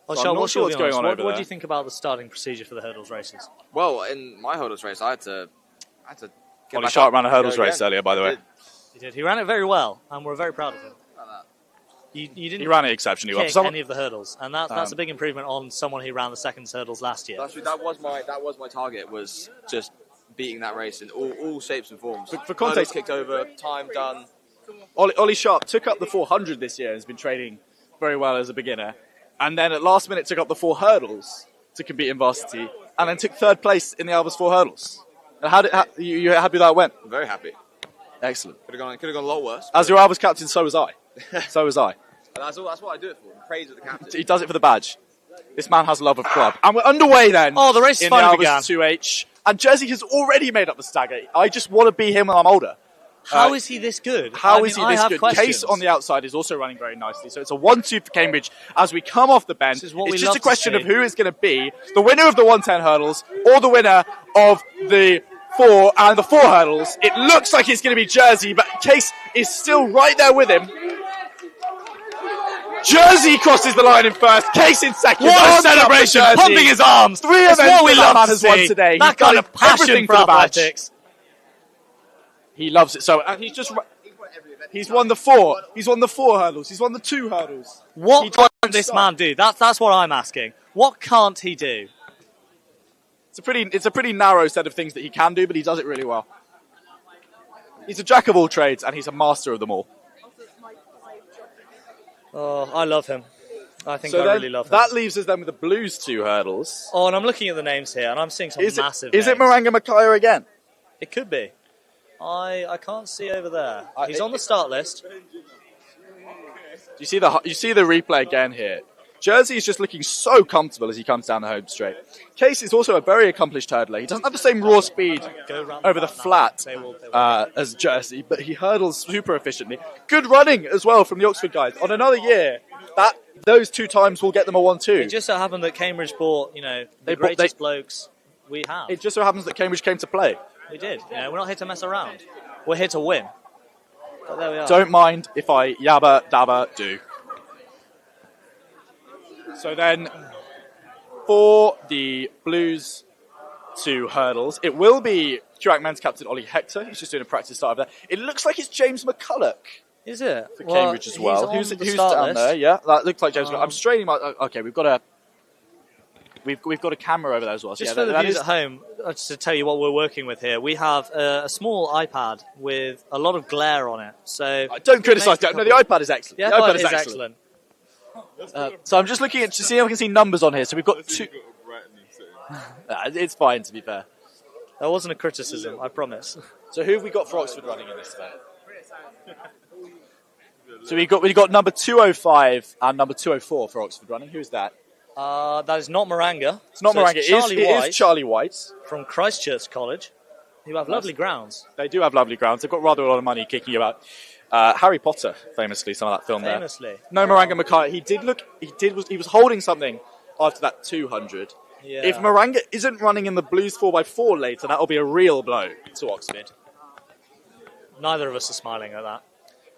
Well, So Sharp, I'm not what's sure your what's view on going this? on over What there. do you think about the starting procedure for the hurdles races? Well, in my hurdles race, I had to get Ollie back Sharp up ran a and hurdles go race again. earlier, by the way. He did. He ran it very well, and we're very proud of him. You didn't He ran it exceptionally well. kick Someone- any of the hurdles, and that's a big improvement on someone who ran the second hurdles last year. That was my target, was just beating that race in all shapes and forms. For Hurdles context, kicked over, time done. Ollie Sharp took up the 400 this year and has been training very well as a beginner, and then at last minute took up the 4 hurdles to compete in Varsity, and then took 3rd place in the Albers 4 hurdles. And you happy that went? Very happy. Excellent. Could have gone a lot worse. As your Albers captain, so was I. So was I. And that's what I do it for. Praise of the captain. He does it for the badge. This man has love of club. And we're underway then. Oh, the race in finally the Albers began. 2H. And Jersey has already made up the stagger. I just want to be him when I'm older. How is he this good? How I is mean, he I this have good? questions. Case on the outside is also running very nicely. So it's a 1-2 for Cambridge as we come off the bend. This is what we It's love just a to question see. of who is going to be the winner of the 110 hurdles or the winner of the 4 and the 4 hurdles. It looks like it's going to be Jersey, but Case is still right there with him. Jersey crosses the line in first, Case in second. What a Arms up for celebration, Jersey. pumping his arms. 3 It's events what we that love man to has won see. today. That He's done kind of passion everything for the badge. athletics. He loves it. So and he's won the 4. He's won the 4 hurdles. He's won the 2 hurdles. What can't this man do? That's what I'm asking. What can't he do? It's a pretty narrow set of things that he can do, but he does it really well. He's a jack of all trades, and he's a master of them all. Oh, I love him. I think So I then really love him. that leaves us then with the Blues 2 hurdles. Oh, and I'm looking at the names here, and I'm seeing some massive Is it names. Maranga Makaya again? It could be. I can't see over there. He's on the start list. You see the replay again here. Jersey is just looking so comfortable as he comes down the home straight. Case is also a very accomplished hurdler. He doesn't have the same raw speed over the flat as Jersey, but he hurdles super efficiently. Good running as well from the Oxford guys. On another year, those 2 times will get them a 1-2. It just so happened that Cambridge bought, the greatest blokes we have. It just so happens that Cambridge came to play. We did. We're not here to mess around. We're here to win. But there we are. Don't mind if I yabba dabba do. So then, for the Blues 2 hurdles, it will be QAC men's captain Ollie Hector. He's just doing a practice start over there. It looks like it's James McCulloch. Is it? For Cambridge as well. He's Who's on the start down list. there? Yeah, that looks like James McCulloch. I'm straining my... Okay, we've got a camera over there as well. So Just yeah, for the that viewers is- at home, just to tell you what we're working with here, we have a small iPad with a lot of glare on it. So Don't criticise that. No, the iPad is excellent. The The iPad iPad is is excellent. So I'm just looking to see if I can see numbers on here. So we've got 2... It's fine, to be fair. That wasn't a criticism, I promise. So who have we got for Oxford running in this event? So we've got number 205 and number 204 for Oxford running. Who's that? That is not Maranga. It's not So Maranga. Charlie It White is Charlie White. from Christchurch College, who have lovely grounds. They do have lovely grounds. They've got rather a lot of money kicking about. Harry Potter, famously, some of that film Famously. there. No Maranga Mackay. He was holding something after that 200. Yeah. If Maranga isn't running in the Blues 4x4 later, that'll be a real blow to Oxford. Neither of us are smiling at that.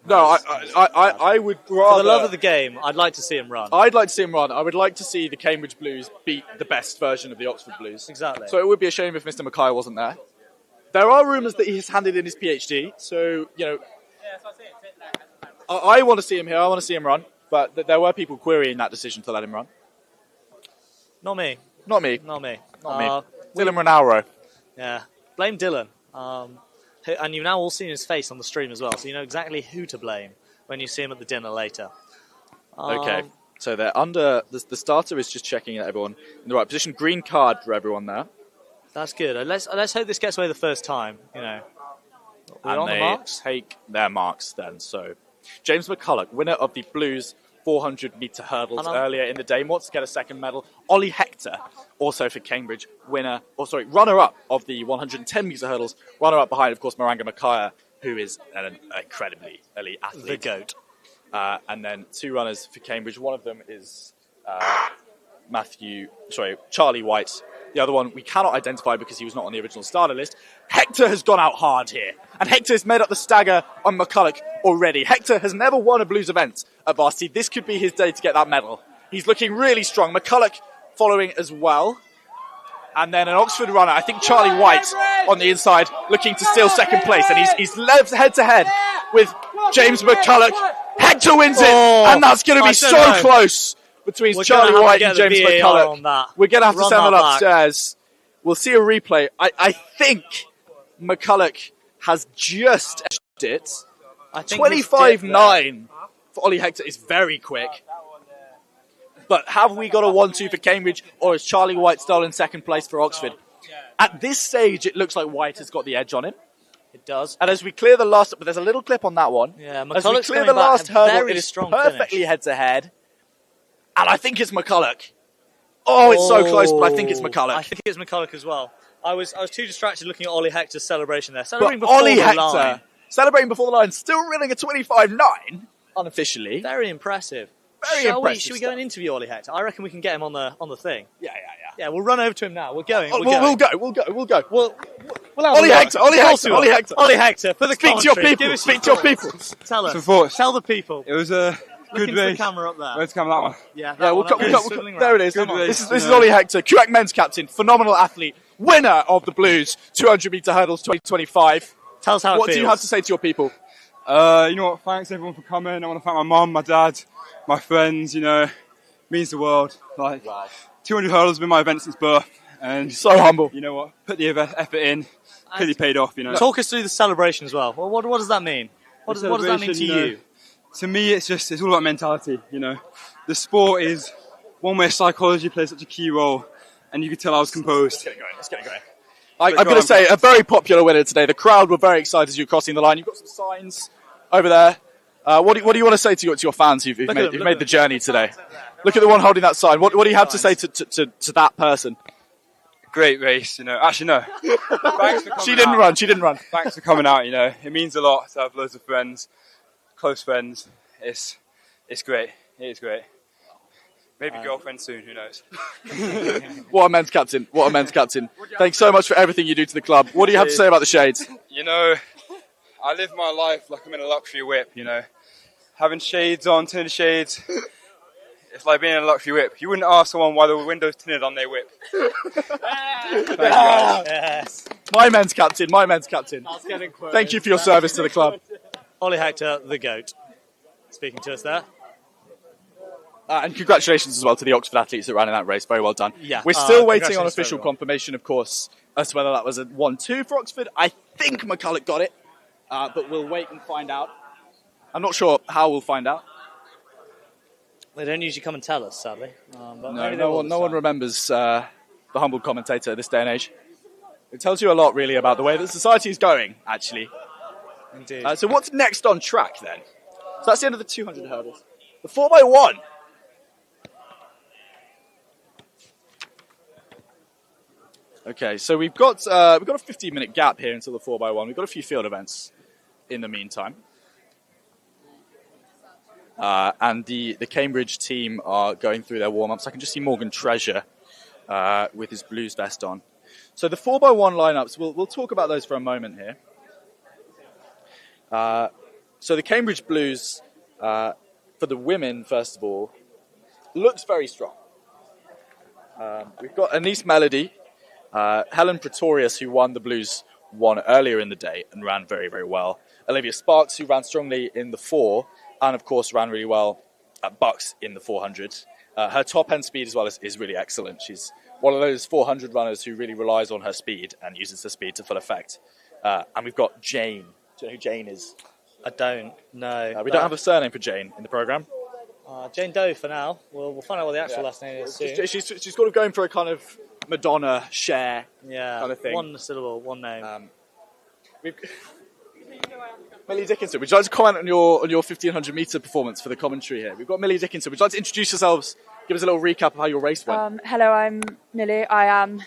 No, I would rather... For the love of the game, I'd like to see him run. I'd like to see him run. I would like to see the Cambridge Blues beat the best version of the Oxford Blues. Exactly. So it would be a shame if Mr. Mackay wasn't there. There are rumours that he's handed in his PhD, so, I want to see him here, I want to see him run, but there were people querying that decision to let him run. Not me. Not me. Not me. Dylan Renauro. Yeah. Blame Dylan. And you've now all seen his face on the stream as well, so you know exactly who to blame when you see him at the dinner later. Okay, so they're under... The starter is just checking that everyone in the right position. Green card for everyone there. That's good. Let's hope this gets away the first time, We're And on the they marks? take their marks then. So, James McCulloch, winner of the Blues 400-metre hurdles earlier in the day, wants to get a second medal. Ollie Hector, also for Cambridge, runner-up of the 110-metre hurdles, runner-up behind, of course, Maranga Makaya, who is an incredibly elite athlete. The GOAT. And then 2 runners for Cambridge. One of them is Charlie White. The other one we cannot identify because he was not on the original starter list. Hector has gone out hard here. And Hector has made up the stagger on McCulloch already. Hector has never won a Blues event at Varsity. This could be his day to get that medal. He's looking really strong. McCulloch following as well. And then an Oxford runner, I think Charlie White on the inside, looking to steal second place. And he's left head-to-head with James McCulloch. Hector wins it, and that's going to be so close between Charlie White and James McCulloch. We're going to have to send that upstairs. We'll see a replay. I think McCulloch has just edged it. 25.9 for Ollie Hector is very quick. But have we got a 1-2 for Cambridge, or is Charlie White still in second place for Oxford? At this stage, it looks like White has got the edge on him. It does. And as we clear the last, but there's a little clip on that one. Yeah, as we clear the last hurdle, it is perfectly head-to-head. And I think it's McCulloch. Oh, it's so close, but I think it's McCulloch. I think it's McCulloch as well. I was too distracted looking at Ollie Hector's celebration there. Celebrating before the line. Celebrating before the line, still running a 25.9, unofficially. Very impressive. Should we go and interview Ollie Hector? I reckon we can get him on the thing. Yeah, we'll run over to him now. We're going. We'll go. We'll Ollie Hector, for the Speak to your people. Speak to your people. Tell us. Some thoughts. Tell the people. It was a good race. The camera up there. Where's the camera? That one. Yeah, there it is. This is Ollie Hector, QAC men's captain, phenomenal athlete, winner of the Blues 200-meter hurdles 2025. Tell us how it feels. What do you have to say to your people? You know what? Thanks everyone for coming. I want to thank my mum, my dad, my friends. You know, means the world. 200 hurdles has been my event since birth, and so humble. You know what? Put the effort in. Clearly paid off. You know. Talk us through the celebration as well. What does that mean? What does that mean to you? To me, it's all about mentality. You know, the sport is one where psychology plays such a key role, and you could tell I was composed. Let's get it going. I'm going to say a very popular winner today. The crowd were very excited as you were crossing the line. You've got some signs over there. What do you want to say to your fans who've made the journey today? Look at the one holding that sign. What do you have to say to that person? Great race, you know. Actually, no. Thanks for coming She didn't run. Thanks for coming out, you know. It means a lot to have loads of friends, close friends. It's great. It is great. Maybe girlfriend soon, who knows? What a men's captain. Thanks so much for everything you do to the club. What do you have to say about the Shades? You know, I live my life like I'm in a luxury whip, you know. Having shades on, tinted shades, it's like being in a luxury whip. You wouldn't ask someone why the window's tinted on their whip. Thank you, guys. Yes. My men's captain. Thank you for your service to the club. Ollie Hector, the GOAT, speaking to us there. And congratulations as well to the Oxford athletes that ran in that race. Very well done. Yeah. We're still waiting on official confirmation, of course, as to whether that was a 1-2 for Oxford. I think McCulloch got it, but we'll wait and find out. I'm not sure how we'll find out. They don't usually come and tell us, sadly. No one remembers the humble commentator at this day and age. It tells you a lot, really, about the way that society is going, actually. Indeed. So what's next on track, then? So that's the end of the 200 hurdles. The 4x1. Okay, so we've got a 15-minute gap here until the 4x1. We've got a few field events in the meantime. And the Cambridge team are going through their warm-ups. I can just see Morgan Treasure with his Blues vest on. So the 4x1 lineups, we'll talk about those for a moment here. So the Cambridge Blues, for the women, first of all, looks very strong. We've got Anise Melody, Helen Pretorius, who won the Blues one earlier in the day and ran very, very well. Olivia Sparks, who ran strongly in the 4, and of course ran really well at Bucks in the 400. Her top end speed as well is really excellent. She's one of those 400 runners who really relies on her speed and uses her speed to full effect. And we've got Jane. Do you know who Jane is? I don't know. We don't have a surname for Jane in the programme. Jane Doe for now. We'll find out what the actual last name is soon. She's sort of going for a kind of Madonna, Cher kind of thing. One syllable, one name. Millie Dickinson, would you like to comment on your 1500 metre performance for the commentary here? We've got Millie Dickinson. Would you like to introduce yourselves Give us a little recap of how your race went. Hello, I'm Millie. I am,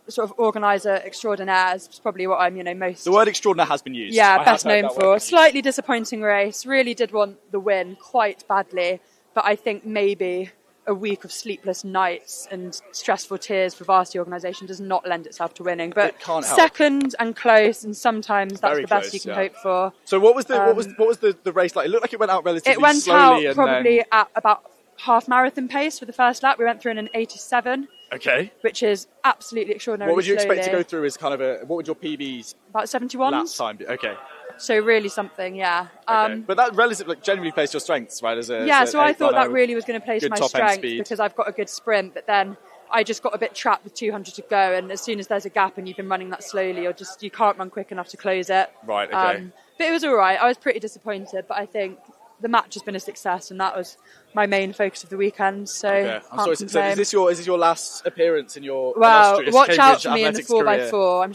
sort of organiser extraordinaire. Is probably what I'm, most. The word extraordinaire has been used. Yeah, best known for. Slightly disappointing race. Really did want the win quite badly, but I think maybe a week of sleepless nights and stressful tears for Varsity organisation does not lend itself to winning. But it can't help. Second and close, and sometimes that's Very the best close, you can yeah. hope for. So what was the race like? It looked like it went out relatively It went slowly. out probably at about half marathon pace for the first lap. We went through in an 87. Okay. Which is absolutely extraordinary. What would you slowly. expect to go through as kind of what would your PBs? About 71. Lap time be? Okay. So really something, yeah. Okay. But that relatively generally plays your strengths, right? So I thought that really was going to play to my strength because I've got a good sprint, but then I just got a bit trapped with 200 to go, and as soon as there's a gap and you've been running that slowly, you can't run quick enough to close it. Right, okay. But it was all right. I was pretty disappointed, but I think the match has been a success, and that was my main focus of the weekend. So, I'm sorry. So is this your last appearance in your illustrious watch Cambridge out for me in the athletics career? 4x4.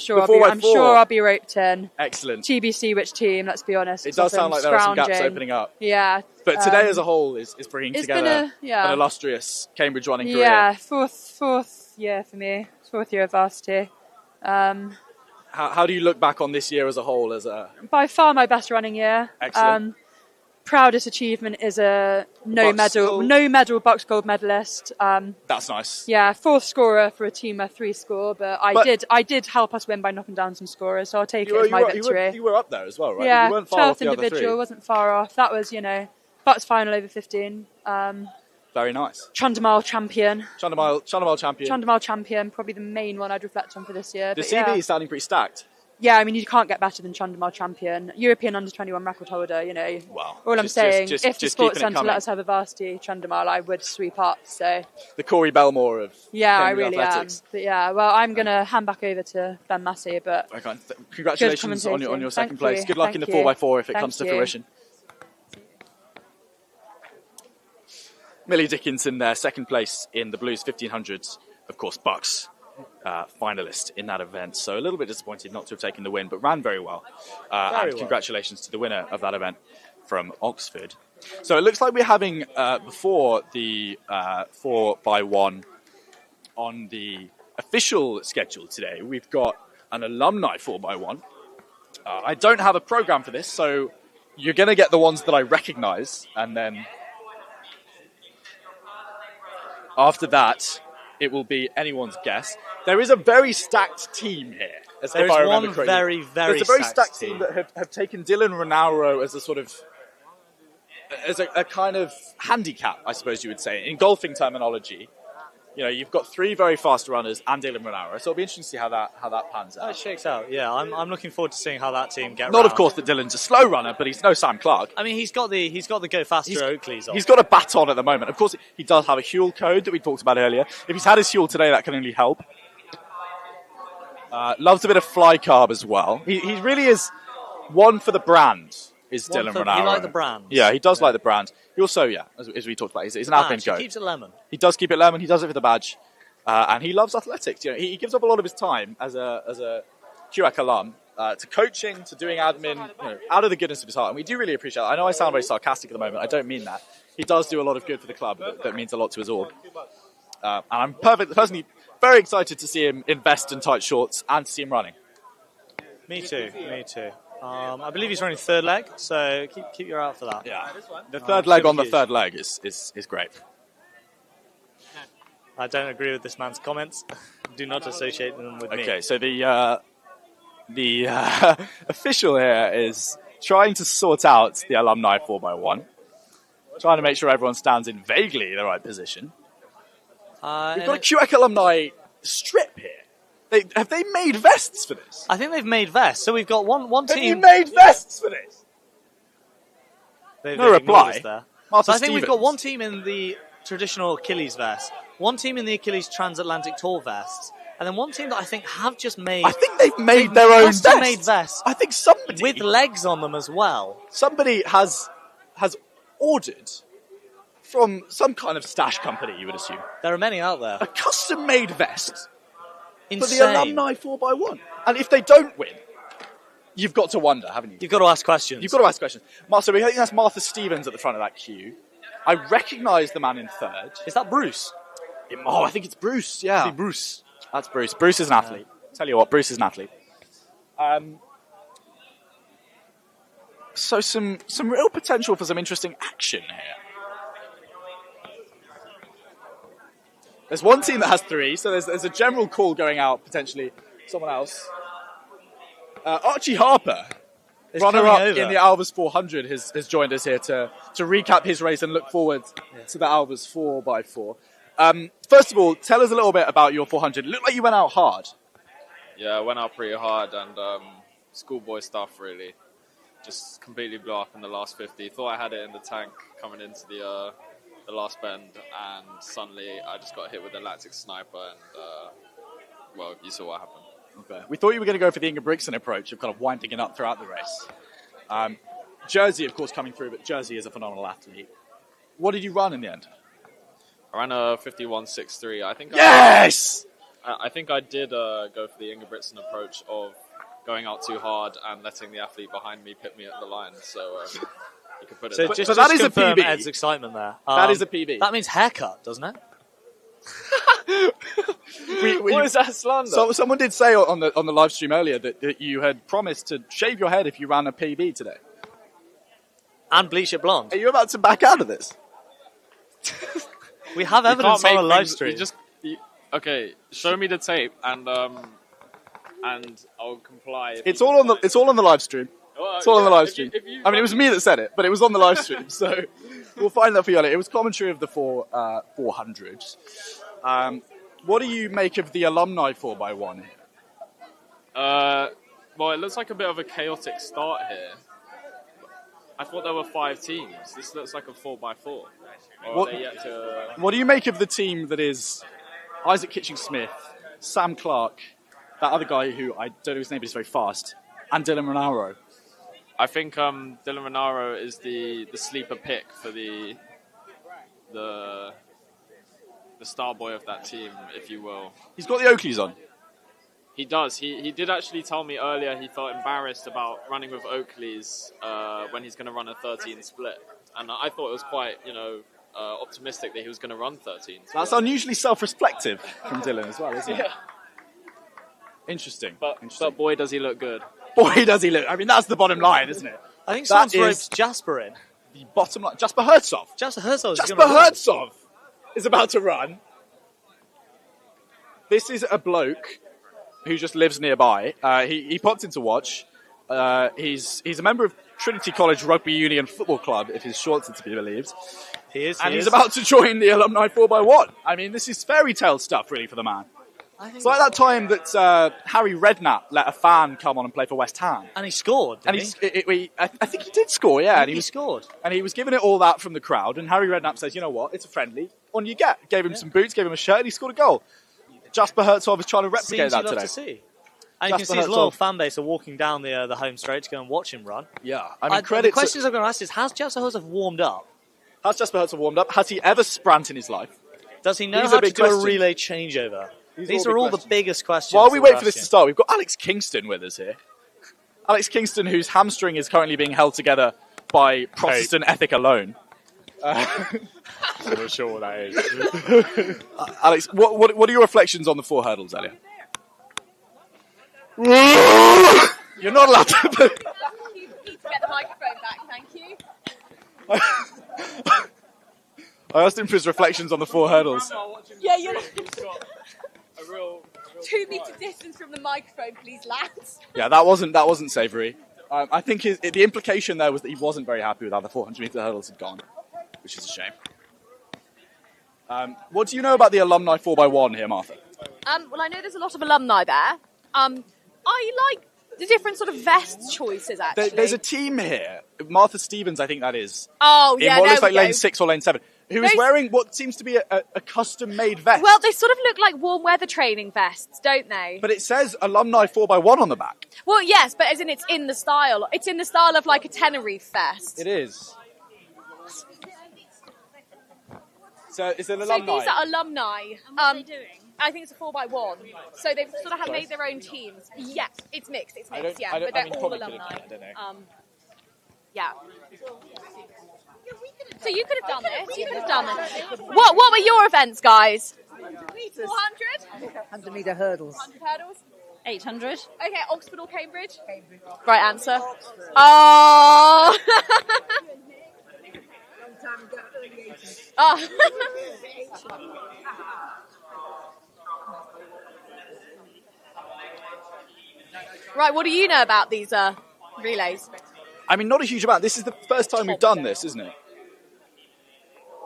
I'm sure I'll be roped in. Excellent. TBC which team? Let's be honest. It does sound like there are some gaps opening up. Yeah. But today as a whole is bringing it's together been an illustrious Cambridge running career. Yeah, fourth year for me. Fourth year of Varsity. How do you look back on this year as a whole? By far my best running year. Excellent. Proudest achievement is a no medal box gold medalist. That's nice. Yeah, fourth scorer for a team where 3 score, but I did help us win by knocking down some scorers, so I'll take it as my victory. You were up there as well, right? Yeah, you weren't far 12th off the individual, other 3. Wasn't far off. That was, Bucks final over 15. Very nice. Chandimal champion. Chandimal champion. Probably the main one I'd reflect on for this year. The CV is sounding pretty stacked. Yeah, I mean, you can't get better than Chandimal champion. European under-21 record holder, Wow. All I'm saying, if the Sports keeping it Centre let us have a Varsity Chandimal, I would sweep up, so... The Corey Belmore of I Cambridge really athletics. am. But yeah, well, I'm going to hand back over to Ben Massey, but... Congratulations on your second place. Good luck in the 4x4 if it comes to fruition. Millie Dickinson there, second place in the Blues 1500s. Of course, Bucks. Finalist in that event, so a little bit disappointed not to have taken the win, but ran very well. Congratulations to the winner of that event from Oxford. So it looks like we're having, before the 4x1 on the official schedule today, we've got an alumni 4x1. I don't have a program for this, so you're going to get the ones that I recognise, and then after that, it will be anyone's guess. There is a very stacked team here. There's one very, very There's a very stacked team that have taken Dylan Renauro as a sort of, as a kind of handicap, I suppose you would say, in golfing terminology. You've got 3 very fast runners and Dylan Renauro, so it'll be interesting to see how that pans out. It shakes out, yeah. I'm looking forward to seeing how that team get Not, round. of course, that Dylan's a slow runner, but he's no Sam Clark. I mean, he's got the go faster Oakleys on. He's got a baton at the moment. Of course, he does have a Huel code that we talked about earlier. If he's had his Huel today, that can only help. Loves a bit of fly carb as well. He really is one for the brand. Is Dylan Renauro. You like the brand? Yeah, he does like the brand. He also, as we talked about, he's an admin goat. He keeps it lemon. He does keep it lemon. He does it for the badge. And he loves athletics. He gives up a lot of his time as a QAC alum to coaching, to doing admin, out of the goodness of his heart. And we do really appreciate that. I know I sound very sarcastic at the moment. I don't mean that. He does do a lot of good for the club. That means a lot to us all. And I'm personally very excited to see him invest in tight shorts and to see him running. Me too. I believe he's running third leg, so keep your eye out for that. Yeah, the third leg on the third leg is great. I don't agree with this man's comments. Do not associate them with me. Okay, so the official here is trying to sort out the alumni 4x1, trying to make sure everyone stands in vaguely the right position. We've got a QAC alumni strip here. Have they made vests for this? I think they've made vests. So we've got one team. Have you made vests for this? No reply. So I think we've got one team in the traditional Achilles vest, one team in the Achilles transatlantic tour vest, and then one team that I think have just made... I think they've made their own vests. Made vests. I think somebody... With legs on them as well. Somebody has ordered from some kind of stash company, you would assume. There are many out there. A custom-made vest Insane. for the alumni 4x1. And if they don't win, you've got to wonder, haven't you? You've got to ask questions. So I think that's Martha Stevens at the front of that queue. I recognise the man in third. Is that Bruce? Oh, I think it's Bruce, yeah. Is it Bruce? That's Bruce. Bruce is an athlete. Tell you what, Bruce is an athlete. So some real potential for some interesting action here. There's one team that has 3, so there's a general call going out, potentially someone else. Archie Harper, runner-up in the Albers 400, has joined us here to recap his race and look forward to the Albers 4x4. First of all, tell us a little bit about your 400. It looked like you went out hard. Yeah, I went out pretty hard and schoolboy stuff, really. Just completely blew up in the last 50. Thought I had it in the tank coming into the last bend, and suddenly I just got hit with a lactic sniper, and well, you saw what happened. Okay. We thought you were going to go for the Ingebrigtsen approach of kind of winding it up throughout the race. Jersey, of course, coming through, but Jersey is a phenomenal athlete. What did you run in the end? I ran a 51.63. I think. Yes! I think I did go for the Ingebrigtsen approach of going out too hard and letting the athlete behind me pit me at the line. So you could put it. So that just way. that is a PB. Ed's excitement there. That is a PB. That means haircut, doesn't it? What is that slander? So someone did say on the live stream earlier that you had promised to shave your head if you ran a PB today. And bleach it blonde. Are you about to back out of this? We have evidence on a live stream. Okay, show me the tape and I'll comply. It's all on the live stream. It's all on the live stream. I mean, it was me that said it, but it was on the live stream, so we'll find that for you later. It was commentary of the 400s. What do you make of the alumni 4x1 here? Well, it looks like a bit of a chaotic start here. I thought there were 5 teams. This looks like a 4x4. What do you make of the team that is Isaac Kitching-Smith, Sam Clark, that other guy who I don't know his name, but he's very fast, and Dylan Renaro? I think Dylan Renaro is the sleeper pick for the star boy of that team, if you will. He's got the Oakleys on. He does. He did actually tell me earlier he felt embarrassed about running with Oakleys when he's going to run a 13 split. And I thought it was quite, optimistic that he was going to run 13. That's unusually self-reflective from Dylan as well, isn't it? Yeah. Interesting. But boy, does he look good. Boy, does he look. I mean, that's the bottom line, isn't it? I think someone's roped Jasper in. The bottom line. Jasper Hertzov. Jasper Hertzov is about to run. This is a bloke who just lives nearby. He popped in to watch. He's a member of Trinity College Rugby Union Football Club, if his shorts are to be believed. He's about to join the alumni 4x1. I mean, this is fairy tale stuff, really, for the man. It's like that time that Harry Redknapp let a fan come on and play for West Ham. And he scored, I think he did score, yeah. He scored. And he was giving it all that from the crowd, and Harry Redknapp says, you know what, it's a friendly, on you get. Gave him some boots, gave him a shirt, and he scored a goal. Jasper Hertzov is trying to replicate that today. To see. And you can see his loyal fan base are walking down the home straight to go and watch him run. Yeah. I mean, the questions I'm going to ask is, has Jasper Hertzov warmed up? Has Jasper Hertzov warmed up? Has he ever sprant in his life? Does he know how to do a relay changeover? These are all the biggest questions. While we wait for this to start, we've got Alex Kingston with us here. Alex Kingston, whose hamstring is currently being held together by Protestant ethic alone. I'm not sure what that is. Alex, what are your reflections on the 4 hurdles, Elliot? You're not allowed to... You need to get the microphone back, thank you. I asked him for his reflections on the 4 hurdles. Yeah, you're not... 2 metre distance from the microphone, please, lads. Yeah, that wasn't savoury. I think the implication there was that he wasn't very happy with how the 400-metre hurdles had gone, which is a shame. What do you know about the alumni 4x1 here, Martha? Well, I know there's a lot of alumni there. I like the different sort of vest choices, actually. There's a team here. Martha Stevens, I think that is. Oh, yeah, in what looks like lane 6 or lane 7. Who is wearing what seems to be a custom-made vest. Well, they sort of look like warm weather training vests, don't they? But it says alumni 4x1 on the back. Well, yes, but as in it's in the style. It's in the style of like a Tenerife vest. It is. So it's an alumni. So these are alumni. And what are they doing? I think it's a 4x1. So they've sort of made their own teams. Yes, it's mixed. It's mixed. Yeah, but they're all alumni. I don't know. Yeah. Yeah, we could have So you could have done this. You could have done this. What were your events, guys? 400? 100 metre hurdles. 100 hurdles? 800. Okay, Oxford or Cambridge? Cambridge. Right answer. Oh. Oh. Right, what do you know about these relays? I mean, not a huge amount. This is the first time we've done this, isn't it?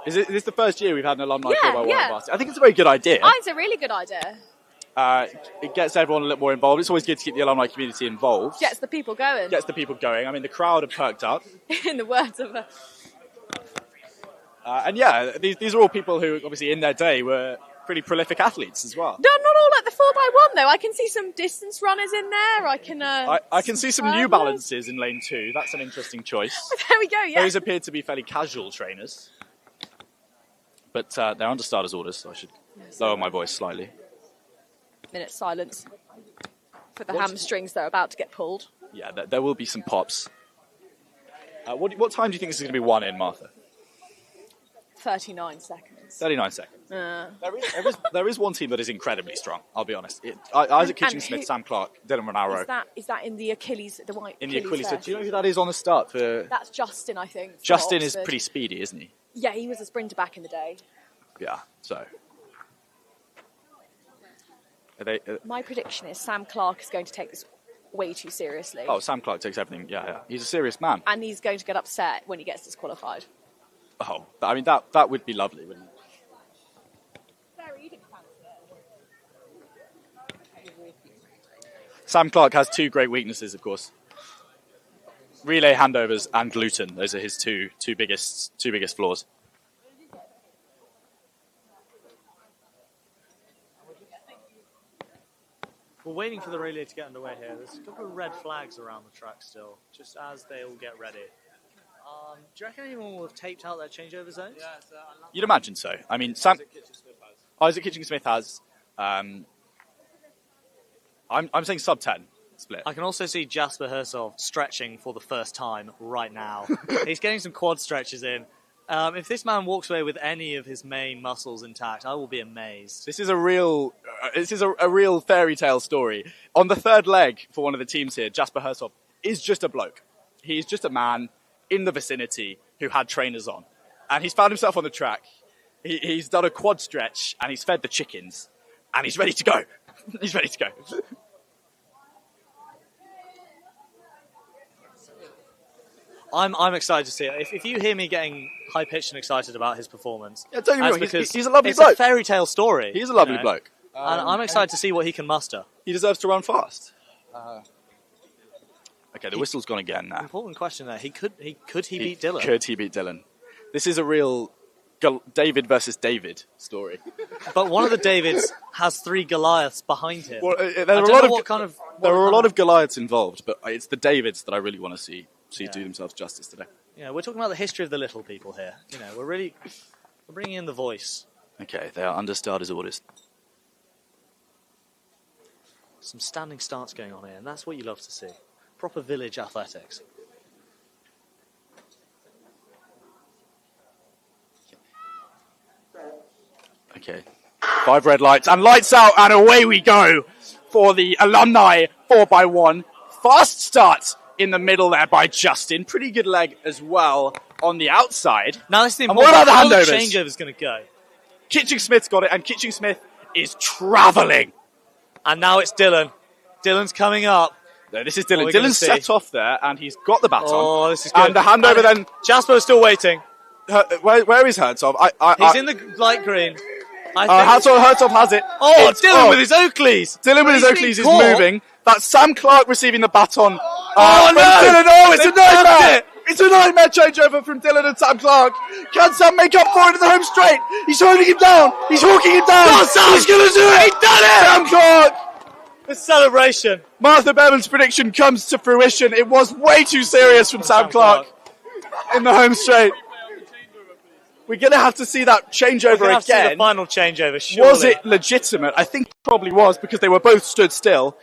Is this the first year we've had an alumni 4x1 Varsity? I think it's a very good idea. Oh, it's a really good idea. It gets everyone a little more involved. It's always good to keep the alumni community involved. Gets the people going. Gets the people going. I mean, the crowd are perked up. In the words of a... And yeah, these are all people who, obviously, in their day were pretty prolific athletes as well. No, not all like the 4x1 though. I can see some distance runners in there. I can see some New Balances in lane 2. That's an interesting choice. There we go, yeah. Those appear to be fairly casual trainers. But they're under starters orders, so I should lower my voice slightly. Minute silence for the hamstrings that are about to get pulled. Yeah, there will be some pops. What time do you think this is going to be won in, Martha? 39 seconds. 39 seconds. There is one team that is incredibly strong, I'll be honest. Isaac Kitching-Smith, Sam Clark, Dylan Renaro. Is that in the Achilles, the white in the Achilles. vest? Do you know who that is on the start? That's Justin, I think. Justin is pretty speedy, isn't he? Yeah, he was a sprinter back in the day. Yeah, so... My prediction is Sam Clark is going to take this way too seriously. Oh, Sam Clark takes everything, yeah. He's a serious man. And he's going to get upset when he gets disqualified. Oh, I mean, that would be lovely, wouldn't it? Sam Clark has two great weaknesses, of course. Relay handovers and gluten. Those are his two biggest flaws. We're waiting for the relay to get underway here. There's a couple of red flags around the track still, just as they all get ready. Do you reckon anyone will have taped out their changeover zones? You'd imagine so. I mean, Isaac Kitching-Smith has. I'm saying sub 10 split. I can also see Jasper Hersov stretching for the first time right now. He's getting some quad stretches in. If this man walks away with any of his main muscles intact, I will be amazed. This is a real fairy tale story. On the third leg for one of the teams here, Jasper Hersov is just a bloke. He's just a man in the vicinity who had trainers on. And he's found himself on the track. He's done a quad stretch and he's fed the chickens. And he's ready to go. He's ready to go. I'm excited to see it. If you hear me getting high-pitched and excited about his performance, yeah, don't get me wrong, because he's a lovely it's bloke. a fairy tale story. He's a lovely bloke. And I'm excited to see what he can muster. He deserves to run fast. Okay, the whistle's gone again now. Important question there. Could he beat Dylan? Could he beat Dylan? This is a real David versus David story. But one of the Davids has 3 Goliaths behind him. Well, there are a lot of Goliaths involved, but it's the Davids that I really want to see do themselves justice today. Yeah, we're talking about the history of the little people here. You know, we're bringing in the voice. Okay, they are under starters orders. Some standing starts going on here, and that's what you love to see. Proper village athletics. Okay, 5 red lights, and lights out, and away we go for the alumni 4x1. Fast start in the middle there by Justin. Pretty good leg as well on the outside. Now this is the important. What about the handovers? How the changeover's going to go? Kitching-Smith's got it, and Kitching-Smith is travelling. And now it's Dylan. Dylan's coming up. No, this is Dylan. Dylan's set off there, and he's got the baton. Oh, this is good. And the handover then... Jasper's still waiting. Where is Herzog? He's in the light green. Herzog has it. Oh, Dylan with his Oakleys. Dylan with his Oakleys is moving. That's Sam Clark receiving the baton. Oh, no! Dylan, it's a nightmare! It's a nightmare changeover from Dylan and Sam Clark. Can Sam make up for it in the home straight? He's holding him down. He's hawking him down. Oh, Sam! He's going to do it. He's done it! Sam Clark. The celebration. Martha Bevan's prediction comes to fruition. It was way too serious from Sam Clark in the home straight. We're going to have to see that changeover See the again. final changeover, surely. Was it legitimate? I think it probably was, because they were both stood still.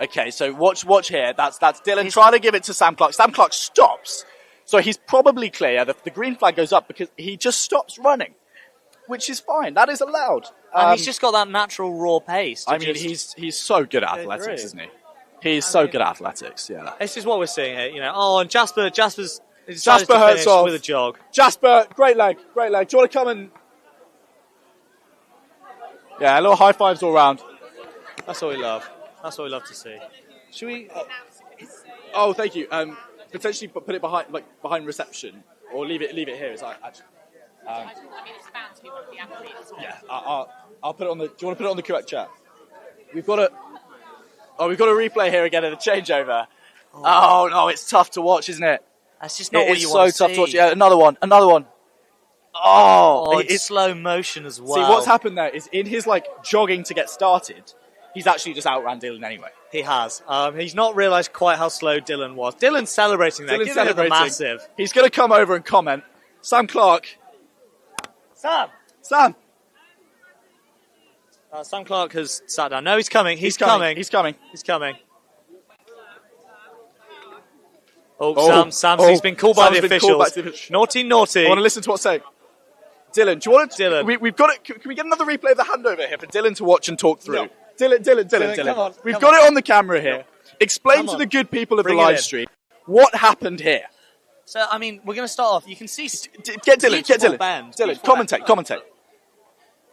Okay, so watch here. That's Dylan trying to give it to Sam Clark. Sam Clark stops. So he's probably clear. The green flag goes up because he just stops running, which is fine. That is allowed. And he's just got that natural raw pace. I mean, he's so good at athletics, isn't he? He's so good at athletics, yeah. This is what we're seeing here, and Jasper hurts off with a jog. Jasper, great leg. Do you want to come and... Yeah, a little high fives all round. That's what we love. That's what we love to see. Should we... Oh, thank you. Potentially put it behind reception, or leave it here. Is actually... I mean, it's bound to be one of the athletes. Yeah, I'll put it on the... Do you want to put it on the QX chat? We've got a replay here again of the changeover. Oh no, it's tough to watch, isn't it? That's just not what you want to see. It's so tough to watch. Yeah, another one. Oh, it's slow motion as well. See, what's happened there is in his jogging to get started, he's actually just outran Dylan anyway. He has. He's not realised quite how slow Dylan was. Dylan's celebrating there. Dylan's celebrating. Massive. He's going to come over and comment. Sam Clark. Sam. Sam Clark has sat down. No, he's coming. He's coming. He's been called by the officials. Naughty. I want to listen to what's saying. Dylan, do you want to... Dylan. We've got it. Can we get another replay of the handover here for Dylan to watch and talk through? No. Dylan. Come on. We've got it on the camera here. Explain to the good people of the live stream what happened here. So, I mean, we're going to start off. You can see... Get Dylan. Dylan, commentate.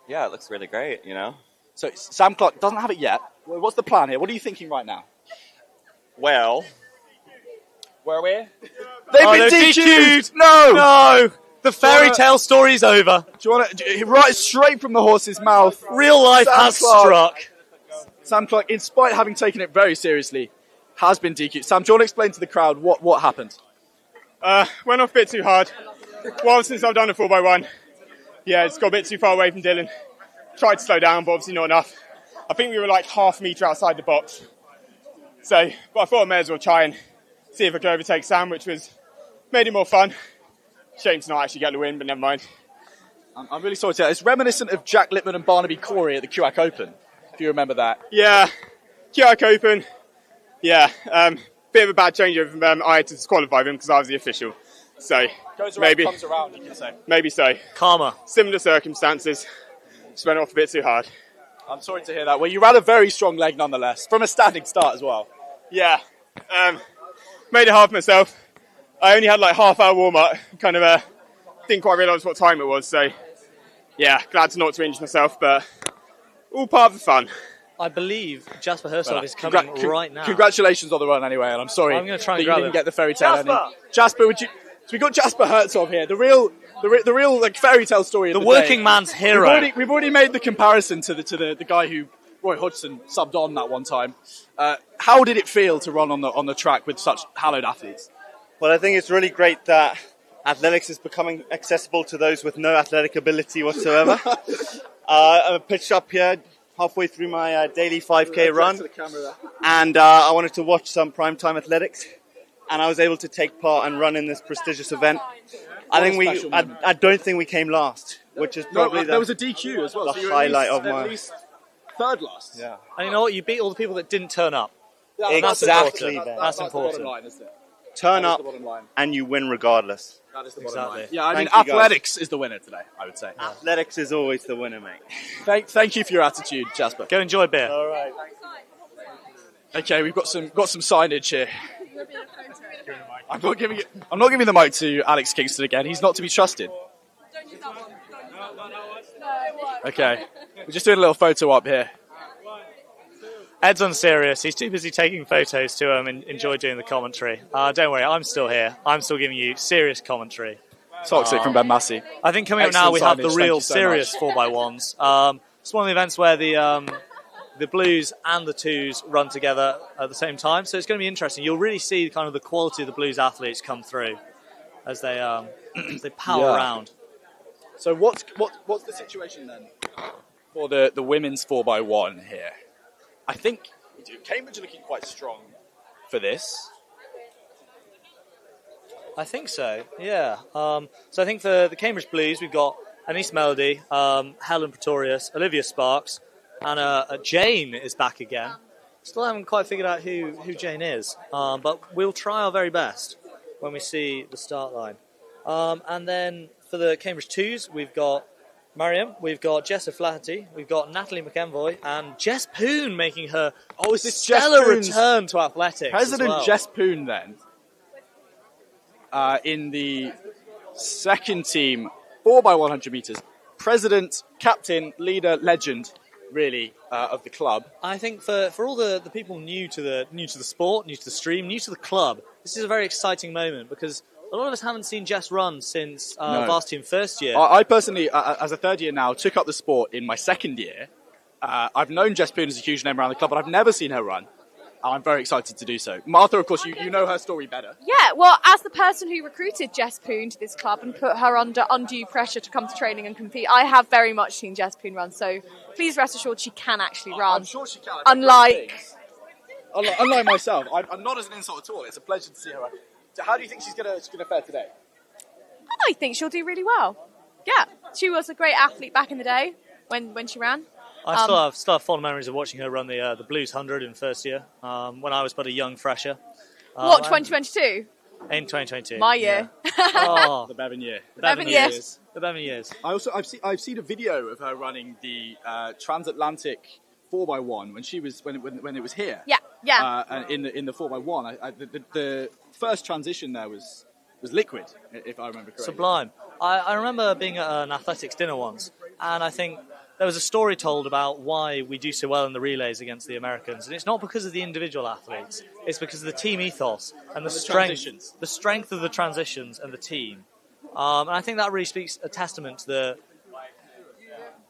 Yeah, it looks really great, So, Sam Clark doesn't have it yet. What's the plan here? What are you thinking right now? Well... Where are we? They've been DQ'd! No! The fairy tale story's over. Do you want to... Right straight from the horse's mouth. Real life has struck. Sam Clark, in spite of having taken it very seriously, has been DQ'd. Sam, do you want to explain to the crowd what happened? Went off a bit too hard. Well, since I've done a 4x1, it's got a bit too far away from Dylan. Tried to slow down, but obviously not enough. I think we were half a metre outside the box. But I thought I may as well try and see if I could overtake Sam, which made it more fun. Shame to not actually get the win, but never mind. I'm really sorry to hear. It's reminiscent of Jack Lippman and Barnaby Corey at the QAC Open, if you remember that. Yeah, QAC Open. Yeah, bit of a bad changeover. I had to disqualify him because I was the official. So goes around, comes around, you can say. Maybe so. Karma. Similar circumstances. Just went off a bit too hard. I'm sorry to hear that. Well, you ran a very strong leg nonetheless, from a standing start as well. Yeah. Made it hard for myself. I only had half hour warm up. Didn't quite realise what time it was. So, yeah, glad to not to injure myself, but all part of the fun. I believe Jasper Herzog is coming right now. Congratulations on the run anyway, and I'm sorry I'm going to try and that grab you didn't him. get the fairy tale. Jasper, would you... So we got Jasper Herzog here, the real fairy tale story of the the working day. man's hero. We've already made the comparison to the guy who Roy Hodgson subbed on that one time. How did it feel to run on the track with such hallowed athletes? Well, I think it's really great that athletics is becoming accessible to those with no athletic ability whatsoever. I'm pitched up here halfway through my daily 5K run, and I wanted to watch some primetime athletics, and I was able to take part and run in this prestigious event. I don't think we came last, which is probably there was a DQ as well. The so highlight of at my least third last. Yeah. And you know what? You beat all the people that didn't turn up. Exactly. That's important. The bottom line, isn't it? Turn up and you win regardless. That is the bottom line. Yeah, I mean, athletics is the winner today, I would say. Athletics is always the winner, mate. Thank you for your attitude, Jasper. Go enjoy a beer. All right. Okay, we've got some signage here. I'm not giving the mic to Alex Kingston again. He's not to be trusted. Okay, we're just doing a little photo up here. Ed's unserious. He's too busy taking photos to and enjoy doing the commentary. Don't worry, I'm still here. I'm still giving you serious commentary. Toxic from Ben Massey. I think coming up now we have the real serious 4x1s. It's one of the events where the blues and the twos run together at the same time, so it's going to be interesting. You'll really see kind of the quality of the blues athletes come through as they power around. So what's the situation then for the women's 4x1 here? I think Cambridge are looking quite strong for this. I think so, yeah. So I think for the Cambridge Blues, we've got Anise Melody, Helen Pretorius, Olivia Sparks, and Jane is back again. Still haven't quite figured out who Jane is, but we'll try our very best when we see the start line. And then for the Cambridge 2s, we've got Mariam, we've got Jess O'Flaherty, we've got Natalie McEnvoy, and Jess Poon making her stellar return to athletics. President as well. Jess Poon, then, in the second team, 4x100 metres. President, captain, leader, legend, really, of the club. I think for all the people new to the sport, new to the stream, new to the club, this is a very exciting moment because a lot of us haven't seen Jess run since Varsity in first year. I personally, as a third year now, took up the sport in my second year. I've known Jess Poon as a huge name around the club, but I've never seen her run. I'm very excited to do so. Martha, of course, you know her story better. Yeah, well, as the person who recruited Jess Poon to this club and put her under undue pressure to come to training and compete, I have very much seen Jess Poon run, so please rest assured she can actually run. I'm sure she can. Unlike myself, I'm not as an insult at all. It's a pleasure to see her run. So how do you think she's gonna fare today? I think she'll do really well. Yeah, she was a great athlete back in the day when she ran. I still have fond memories of watching her run the Blues 100 in first year when I was but a young fresher. What, 2022? In 2022. My year. Yeah. Oh, the Bevan year. The Bevan years. The Bevan years. I've seen a video of her running the transatlantic 4x1 when it was here. Yeah. In the 4x1, the first transition there was liquid, if I remember correctly. Sublime. I remember being at an athletics dinner once, and I think there was a story told about why we do so well in the relays against the Americans, and it's not because of the individual athletes, it's because of the team ethos and the strength of the transitions and the team. And I think that really speaks a testament to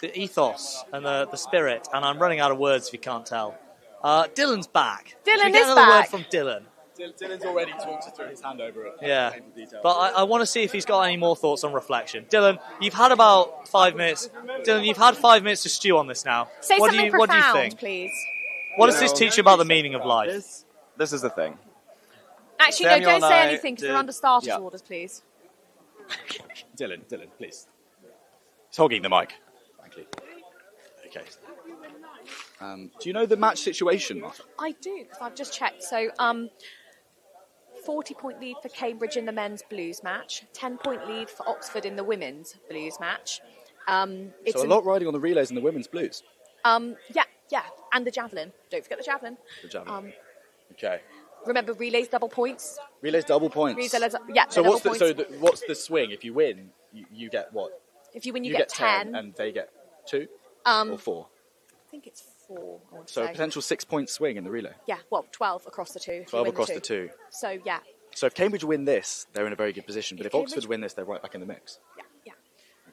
the ethos and the spirit, and I'm running out of words if you can't tell. Dylan's back. Dylan is back. Word from Dylan. Dylan's already talked through his hand over it. Yeah, but I want to see if he's got any more thoughts on reflection. Dylan, you've had about 5 minutes. Dylan, you've had 5 minutes to stew on this now. Say something profound, what do you think? Please. What does this teach you about the meaning of life? This is the thing. Actually, Samuel don't say and I anything because they're under starters yeah. orders, please. Dylan, please. He's hogging the mic. Thank you. Okay. Do you know the match situation, Martha? I do, because I've just checked. So, 40-point lead for Cambridge in the men's blues match, 10-point lead for Oxford in the women's blues match. It's a lot riding on the relays in the women's blues. Yeah, and the javelin. Don't forget the javelin. Okay. Remember, relays double points. Relays double points. So what's the swing? If you win, you get what? If you win, you get 10. And they get 2 or 4? I think it's 4. So a potential 6-point swing in the relay. Yeah, well, 12 across the 2. 12 across the 2. So, yeah. So if Cambridge win this, they're in a very good position. But if Oxford win this, they're right back in the mix. Yeah.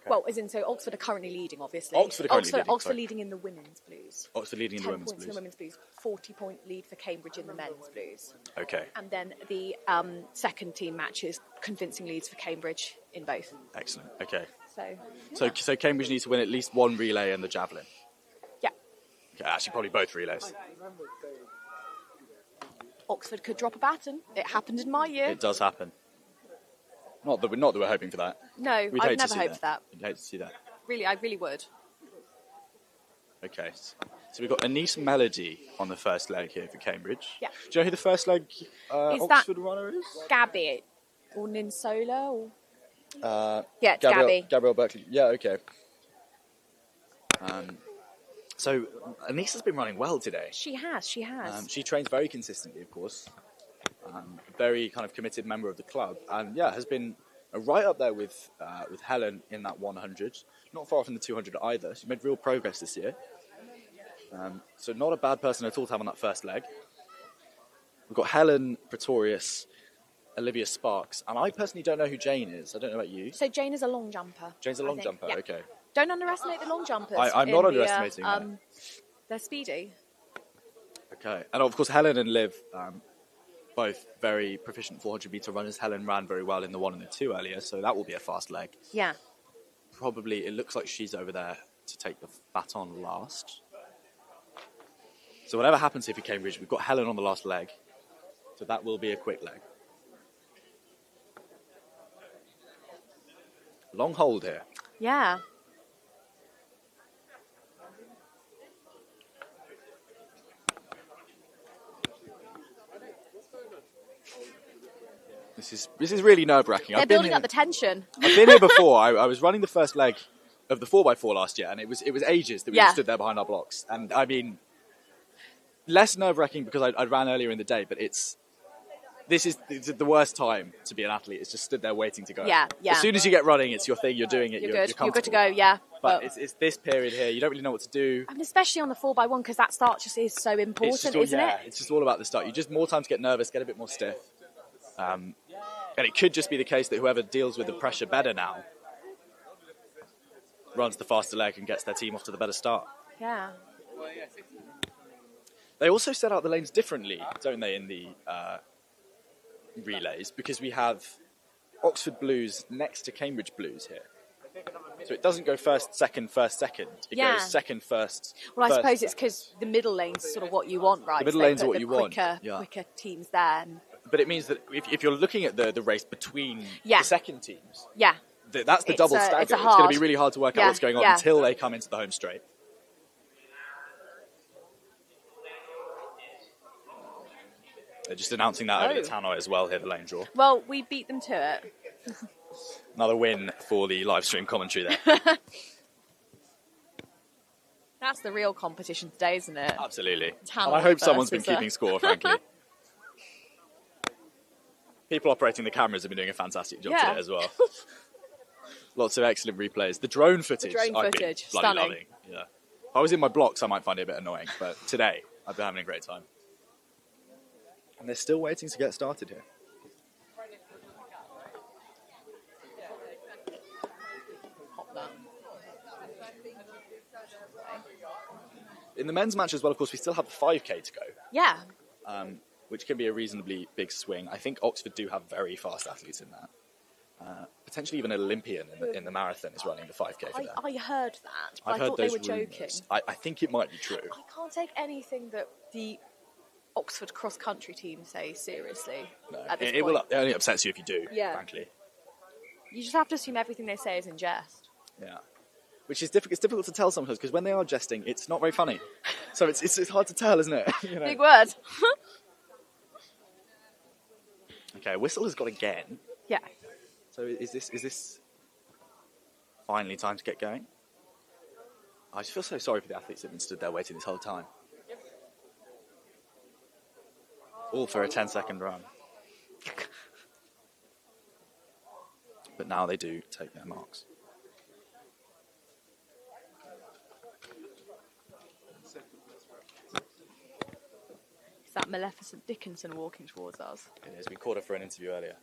Well, as in, so Oxford are currently leading, obviously. Oxford leading in the women's blues. Oxford leading in the women's 10 points in the women's blues. 40-point lead for Cambridge in the men's blues. Okay. And then the second team matches, convincing leads for Cambridge in both. Excellent. Okay. So Cambridge needs to win at least one relay and the javelin. Yeah. Okay, actually, probably both relays. Oxford could drop a baton. It happened in my year. It does happen. Not that we're hoping for that. No, I'd never hoped for that. We'd hate to see that. Really, I really would. Okay, so we've got Anise Melody on the first leg here for Cambridge. Yeah. Do you know who the first leg Oxford runner is? Gabby or Ninsola or? Yeah, it's Gabby. Gabrielle Berkeley. Yeah, okay. So Anise has been running well today. She has. She trains very consistently, of course. Very kind of committed member of the club, and has been right up there with Helen in that 100. Not far from the 200 either. She made real progress this year. So not a bad person at all to have on that first leg. We've got Helen Pretorius, Olivia Sparks, and I personally don't know who Jane is. I don't know about you. So Jane is a long jumper. Jane's a long jumper. Yeah. Okay. Don't underestimate the long jumpers. I'm not underestimating them. They're speedy. Okay, and of course Helen and Liv, both very proficient 400-metre runners. Helen ran very well in the 1 and the 2 earlier, so that will be a fast leg. Yeah. Probably, it looks like she's over there to take the baton last. So whatever happens here for Cambridge, we've got Helen on the last leg, so that will be a quick leg. Long hold here. Yeah. This is really nerve-wracking. They're building up the tension. I've been here before. I was running the first leg of the 4x4 last year, and it was ages that we stood there behind our blocks. And I mean, less nerve-wracking because I ran earlier in the day, but it's the worst time to be an athlete. It's just stood there waiting to go. Yeah. As soon as you get running, it's your thing. You're doing it. You're good. You're You're good to go. Yeah. But it's this period here. You don't really know what to do. And especially on the 4x1 because that start just is so important, isn't it? It's just all about the start. You just more time to get nervous, get a bit more stiff. And it could just be the case that whoever deals with the pressure better now runs the faster leg and gets their team off to the better start. Yeah. They also set out the lanes differently, don't they, in the relays, because we have Oxford Blues next to Cambridge Blues here. So it doesn't go first, second, first, second. It goes second, first. Well, I first, suppose it's because the middle lane's sort of what you want, right? The middle lanes are what you want. Quicker teams there. But it means that if you're looking at the race between the second teams, that's the double stagger. It's going to be really hard to work out what's going on until they come into the home straight. They're just announcing that over the tannoy as well here, the lane draw. Well, we beat them to it. Another win for the live stream commentary there. That's the real competition today, isn't it? Absolutely. Tannoy And I hope someone's been versus keeping score, frankly. People operating the cameras have been doing a fantastic job today as well. Lots of excellent replays. The drone footage, I've been bloody stunning. loving. Yeah. If I was in my blocks, I might find it a bit annoying, but today I've been having a great time. And they're still waiting to get started here. In the men's match as well, of course, we still have the 5K to go. Yeah. Which can be a reasonably big swing. I think Oxford do have very fast athletes in that. Potentially even an Olympian in the marathon is running the 5K for them. I heard that, but I've I heard thought they those were joking. rumours. I think it might be true. I can't take anything that the Oxford cross-country team say seriously at this point. It only upsets you if you do, frankly. You just have to assume everything they say is in jest. Yeah. Which is difficult. It's difficult to tell sometimes because when they are jesting, it's not very funny. So it's hard to tell, isn't it? You know? Big word. Okay, whistle has got again. Yeah. So is this finally time to get going? I just feel so sorry for the athletes that have been stood there waiting this whole time. All for a 10-second run. But now they do take their marks. Is that Maleficent Dickinson walking towards us? It is. We called her for an interview earlier.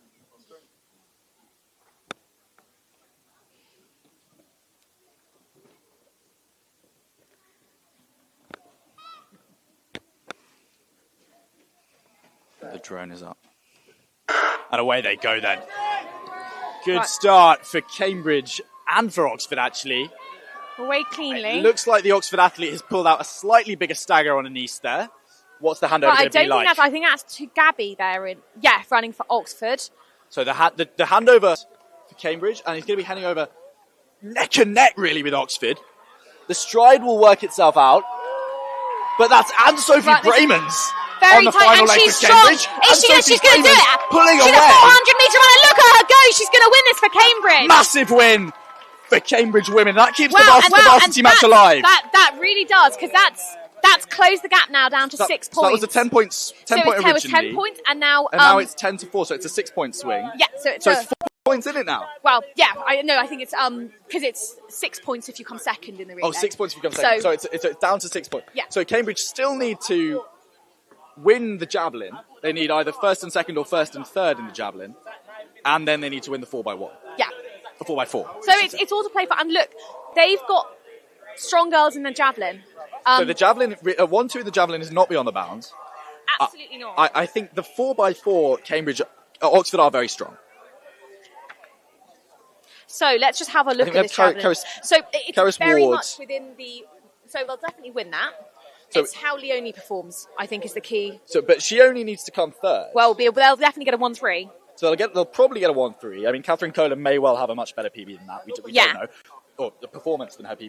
The drone is up. And away they go then. Good start for Cambridge and for Oxford, actually. Away cleanly. It looks like the Oxford athlete has pulled out a slightly bigger stagger on Anise there. What's the handover going to be like? I think that's to Gabby there. Running for Oxford. So the handover for Cambridge, and he's going to be handing over neck and neck, really, with Oxford. The stride will work itself out. But that's Anne-Sophie Brayman's on the final leg for Cambridge. She's going to do it. Pulling she's away. She's a 400-metre runner. Look at her go. She's going to win this for Cambridge. Massive win for Cambridge women. That keeps the varsity match alive. That really does, because that's closed the gap now down to 6 points. So that was a 10 point originally. It was 10 points, and now it's 10-4, so it's a 6-point swing. Yeah, so it's 4 points in it now. Well, yeah, I think it's because it's 6 points if you come second in the relay. 6 points if you come second. So it's down to 6 points. Yeah. So Cambridge still need to win the javelin. They need either first and second or first and third in the javelin, and then they need to win the 4x1. Yeah. The 4x4. So it's all to play for. And look, they've got strong girls in the javelin. So the javelin, 1-2 in the javelin is not beyond the bounds. Absolutely not. I think the 4x4 Cambridge, Oxford are very strong. So let's just have a look at this javelin. So it's very much within the. So they'll definitely win that. So it's how Leonie performs, I think, is the key. So, but she only needs to come third. Well, they'll definitely get a 1-3. So they'll probably get a 1-3. I mean, Catherine Kohler may well have a much better PB than that. We don't know. Or the performance than her PB